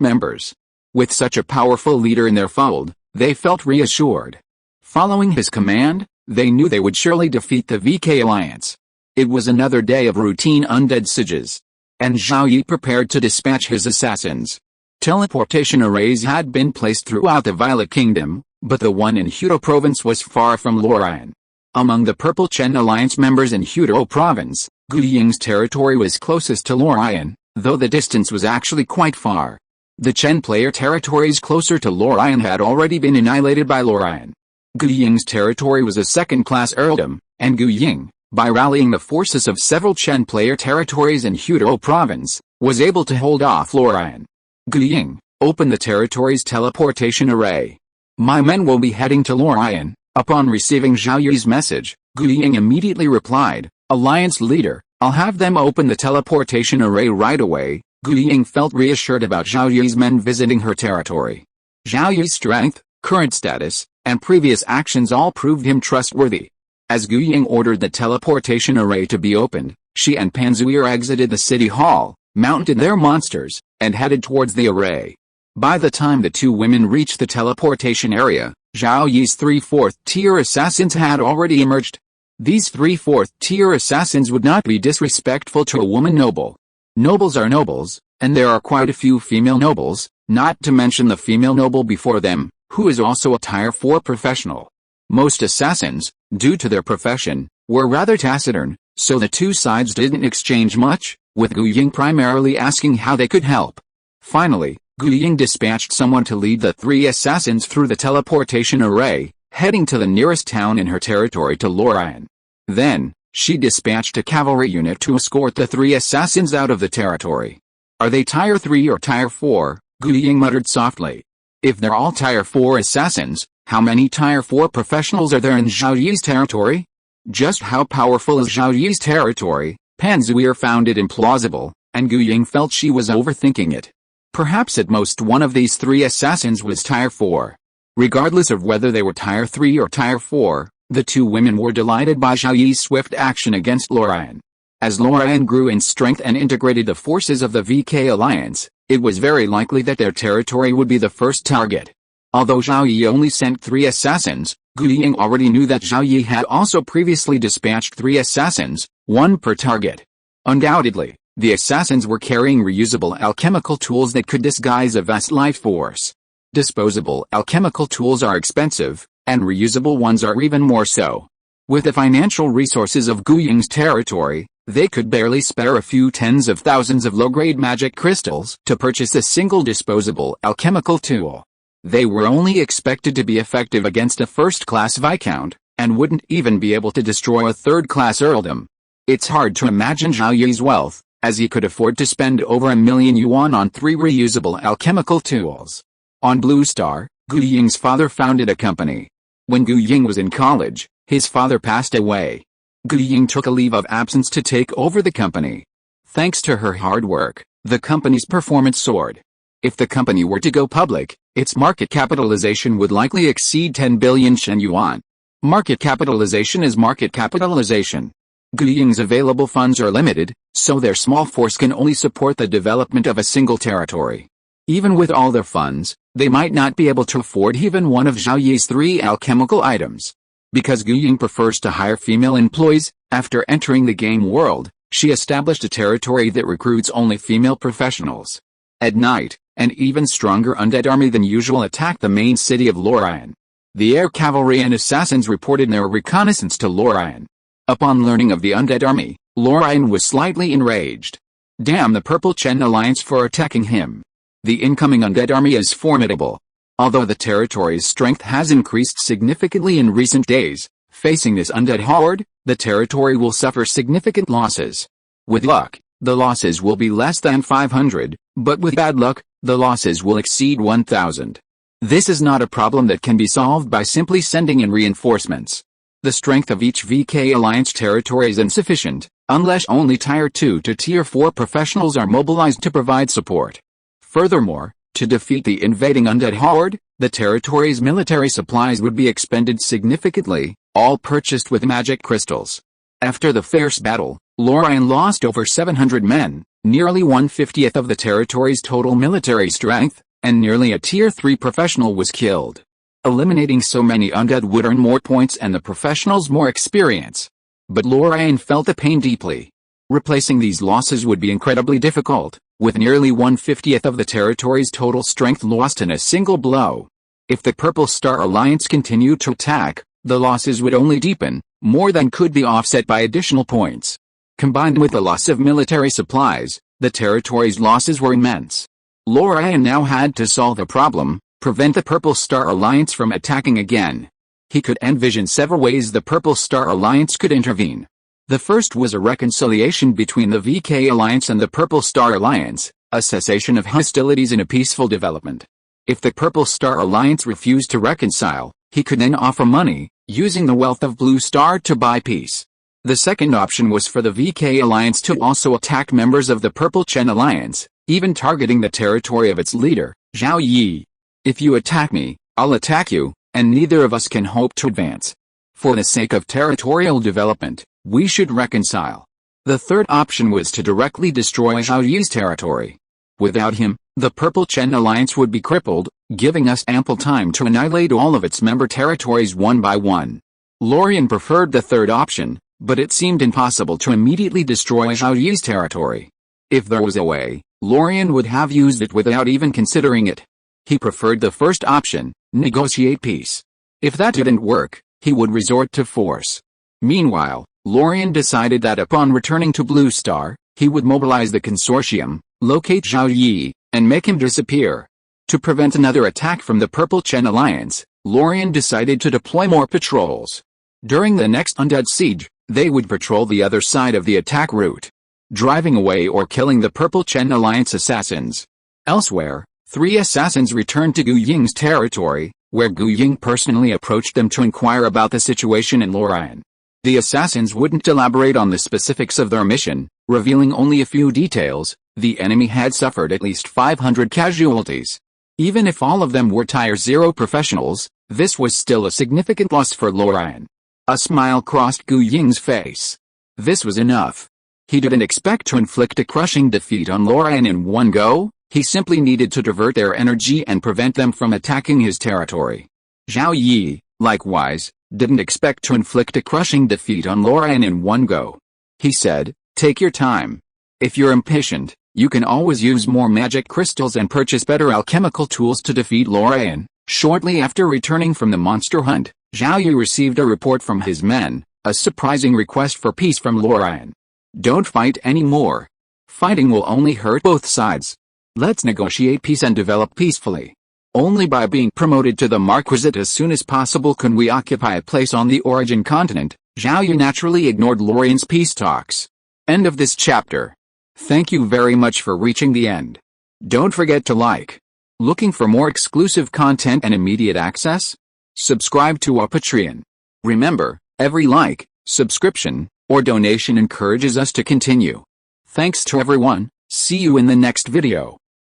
members. With such a powerful leader in their fold, they felt reassured. Following his command, they knew they would surely defeat the VK Alliance. It was another day of routine undead sieges. And Zhao Yi prepared to dispatch his assassins. Teleportation arrays had been placed throughout the Violet Kingdom, but the one in Hudo province was far from Lorraine. Among the Purple Chen Alliance members in Hudo province, Gu Ying's territory was closest to Lorraine, though the distance was actually quite far. The Chen player territories closer to Lorraine had already been annihilated by Lorraine. Gu Ying's territory was a second-class earldom, and Gu Ying, by rallying the forces of several Chen player territories in Hudo province, was able to hold off Lorraine. Gu Ying, open the territory's teleportation array. My men will be heading to Lorraine. Upon receiving Zhao Yi's message, Gu Ying immediately replied, "Alliance leader, I'll have them open the teleportation array right away." Gu Ying felt reassured about Zhao Yi's men visiting her territory. Zhao Yi's strength, current status, and previous actions all proved him trustworthy. As Gu Ying ordered the teleportation array to be opened, she and Panzuir exited the city hall, mounted their monsters, and headed towards the array. By the time the two women reached the teleportation area, Zhao Yi's 3 4th-tier assassins had already emerged. These 3 fourth-tier assassins would not be disrespectful to a woman noble. Nobles are nobles, and there are quite a few female nobles, not to mention the female noble before them, who is also a Tier 4 professional. Most assassins, due to their profession, were rather taciturn, so the two sides didn't exchange much, with Gu Ying primarily asking how they could help. Finally, Gu Ying dispatched someone to lead the 3 assassins through the teleportation array, heading to the nearest town in her territory to Lorraine. Then, she dispatched a cavalry unit to escort the 3 assassins out of the territory. Are they Tier 3 or Tier 4? Gu Ying muttered softly. If they're all Tier 4 assassins, how many Tier 4 professionals are there in Zhao Yi's territory? Just how powerful is Zhao Yi's territory? Pan Zuir found it implausible, and Gu Ying felt she was overthinking it. Perhaps at most one of these 3 assassins was Tier 4. Regardless of whether they were Tier 3 or Tier 4, the 2 women were delighted by Zhao Yi's swift action against Lorraine. As Lorraine grew in strength and integrated the forces of the VK Alliance, it was very likely that their territory would be the first target. Although Zhao Yi only sent 3 assassins, Gu Ying already knew that Zhao Yi had also previously dispatched 3 assassins, 1 per target. Undoubtedly, the assassins were carrying reusable alchemical tools that could disguise a vast life force. Disposable alchemical tools are expensive, and reusable ones are even more so. With the financial resources of Gu Ying's territory, they could barely spare a few tens of thousands of low-grade magic crystals to purchase a single disposable alchemical tool. They were only expected to be effective against a first-class viscount, and wouldn't even be able to destroy a third-class earldom. It's hard to imagine Zhao Yi's wealth, as he could afford to spend over 1 million yuan on 3 reusable alchemical tools. On Blue Star, Gu Ying's father founded a company. When Gu Ying was in college, his father passed away. Gu Ying took a leave of absence to take over the company. Thanks to her hard work, the company's performance soared. If the company were to go public, its market capitalization would likely exceed 10 billion Shen yuan. Market capitalization is market capitalization. Gu Ying's available funds are limited, so their small force can only support the development of a single territory. Even with all their funds, they might not be able to afford even one of Zhao Yi's 3 alchemical items. Because Gu Ying prefers to hire female employees, after entering the game world, she established a territory that recruits only female professionals. At night, an even stronger undead army than usual attacked the main city of Lorraine. The air cavalry and assassins reported their reconnaissance to Lorraine. Upon learning of the undead army, Lorraine was slightly enraged. Damn the Purple Chen Alliance for attacking him. The incoming undead army is formidable. Although the territory's strength has increased significantly in recent days, facing this undead horde, the territory will suffer significant losses. With luck, the losses will be less than 500, but with bad luck, the losses will exceed 1,000. This is not a problem that can be solved by simply sending in reinforcements. The strength of each VK Alliance territory is insufficient, unless only Tier 2 to Tier 4 professionals are mobilized to provide support. Furthermore, to defeat the invading undead horde, the territory's military supplies would be expended significantly, all purchased with magic crystals. After the fierce battle, Lorraine lost over 700 men, nearly 1/50th of the territory's total military strength, and nearly a Tier 3 professional was killed. Eliminating so many undead would earn more points and the professionals more experience. But Lorraine felt the pain deeply. Replacing these losses would be incredibly difficult, with nearly 1/50th of the territory's total strength lost in a single blow. If the Purple Star Alliance continued to attack, the losses would only deepen, more than could be offset by additional points. Combined with the loss of military supplies, the territory's losses were immense. Lorraine now had to solve a problem, prevent the Purple Star Alliance from attacking again. He could envision several ways the Purple Star Alliance could intervene. The first was a reconciliation between the VK Alliance and the Purple Star Alliance, a cessation of hostilities and a peaceful development. If the Purple Star Alliance refused to reconcile, he could then offer money, using the wealth of Blue Star to buy peace. The second option was for the VK Alliance to also attack members of the Purple Chen Alliance, even targeting the territory of its leader, Zhao Yi. If you attack me, I'll attack you, and neither of us can hope to advance. For the sake of territorial development, we should reconcile. The third option was to directly destroy Zhao Yi's territory. Without him, the Purple Chen Alliance would be crippled, giving us ample time to annihilate all of its member territories one by one. Lorien preferred the third option, but it seemed impossible to immediately destroy Zhao Yi's territory. If there was a way, Lorien would have used it without even considering it. He preferred the first option, negotiate peace. If that didn't work, he would resort to force. Meanwhile, Lorien decided that upon returning to Blue Star, he would mobilize the consortium, locate Zhao Yi, and make him disappear. To prevent another attack from the Purple Chen Alliance, Lorien decided to deploy more patrols. During the next undead siege, they would patrol the other side of the attack route, driving away or killing the Purple Chen Alliance assassins. Elsewhere, 3 assassins returned to Gu Ying's territory, where Gu Ying personally approached them to inquire about the situation in Lorien. The assassins wouldn't elaborate on the specifics of their mission, revealing only a few details. The enemy had suffered at least 500 casualties. Even if all of them were Tier 0 professionals, this was still a significant loss for Lorien. A smile crossed Gu Ying's face. This was enough. He didn't expect to inflict a crushing defeat on Lorien in one go. He simply needed to divert their energy and prevent them from attacking his territory. Zhao Yi, likewise, didn't expect to inflict a crushing defeat on Lorien in one go. He said, "Take your time. If you're impatient, you can always use more magic crystals and purchase better alchemical tools to defeat Lorien." Shortly after returning from the monster hunt, Zhao Yi received a report from his men, a surprising request for peace from Lorien. "Don't fight anymore. Fighting will only hurt both sides. Let's negotiate peace and develop peacefully. Only by being promoted to the Marquisate as soon as possible can we occupy a place on the origin continent." Zhao Yi naturally ignored Lorien's peace talks. End of this chapter. Thank you very much for reaching the end. Don't forget to like. Looking for more exclusive content and immediate access? Subscribe to our Patreon. Remember, every like, subscription, or donation encourages us to continue. Thanks to everyone. See you in the next video.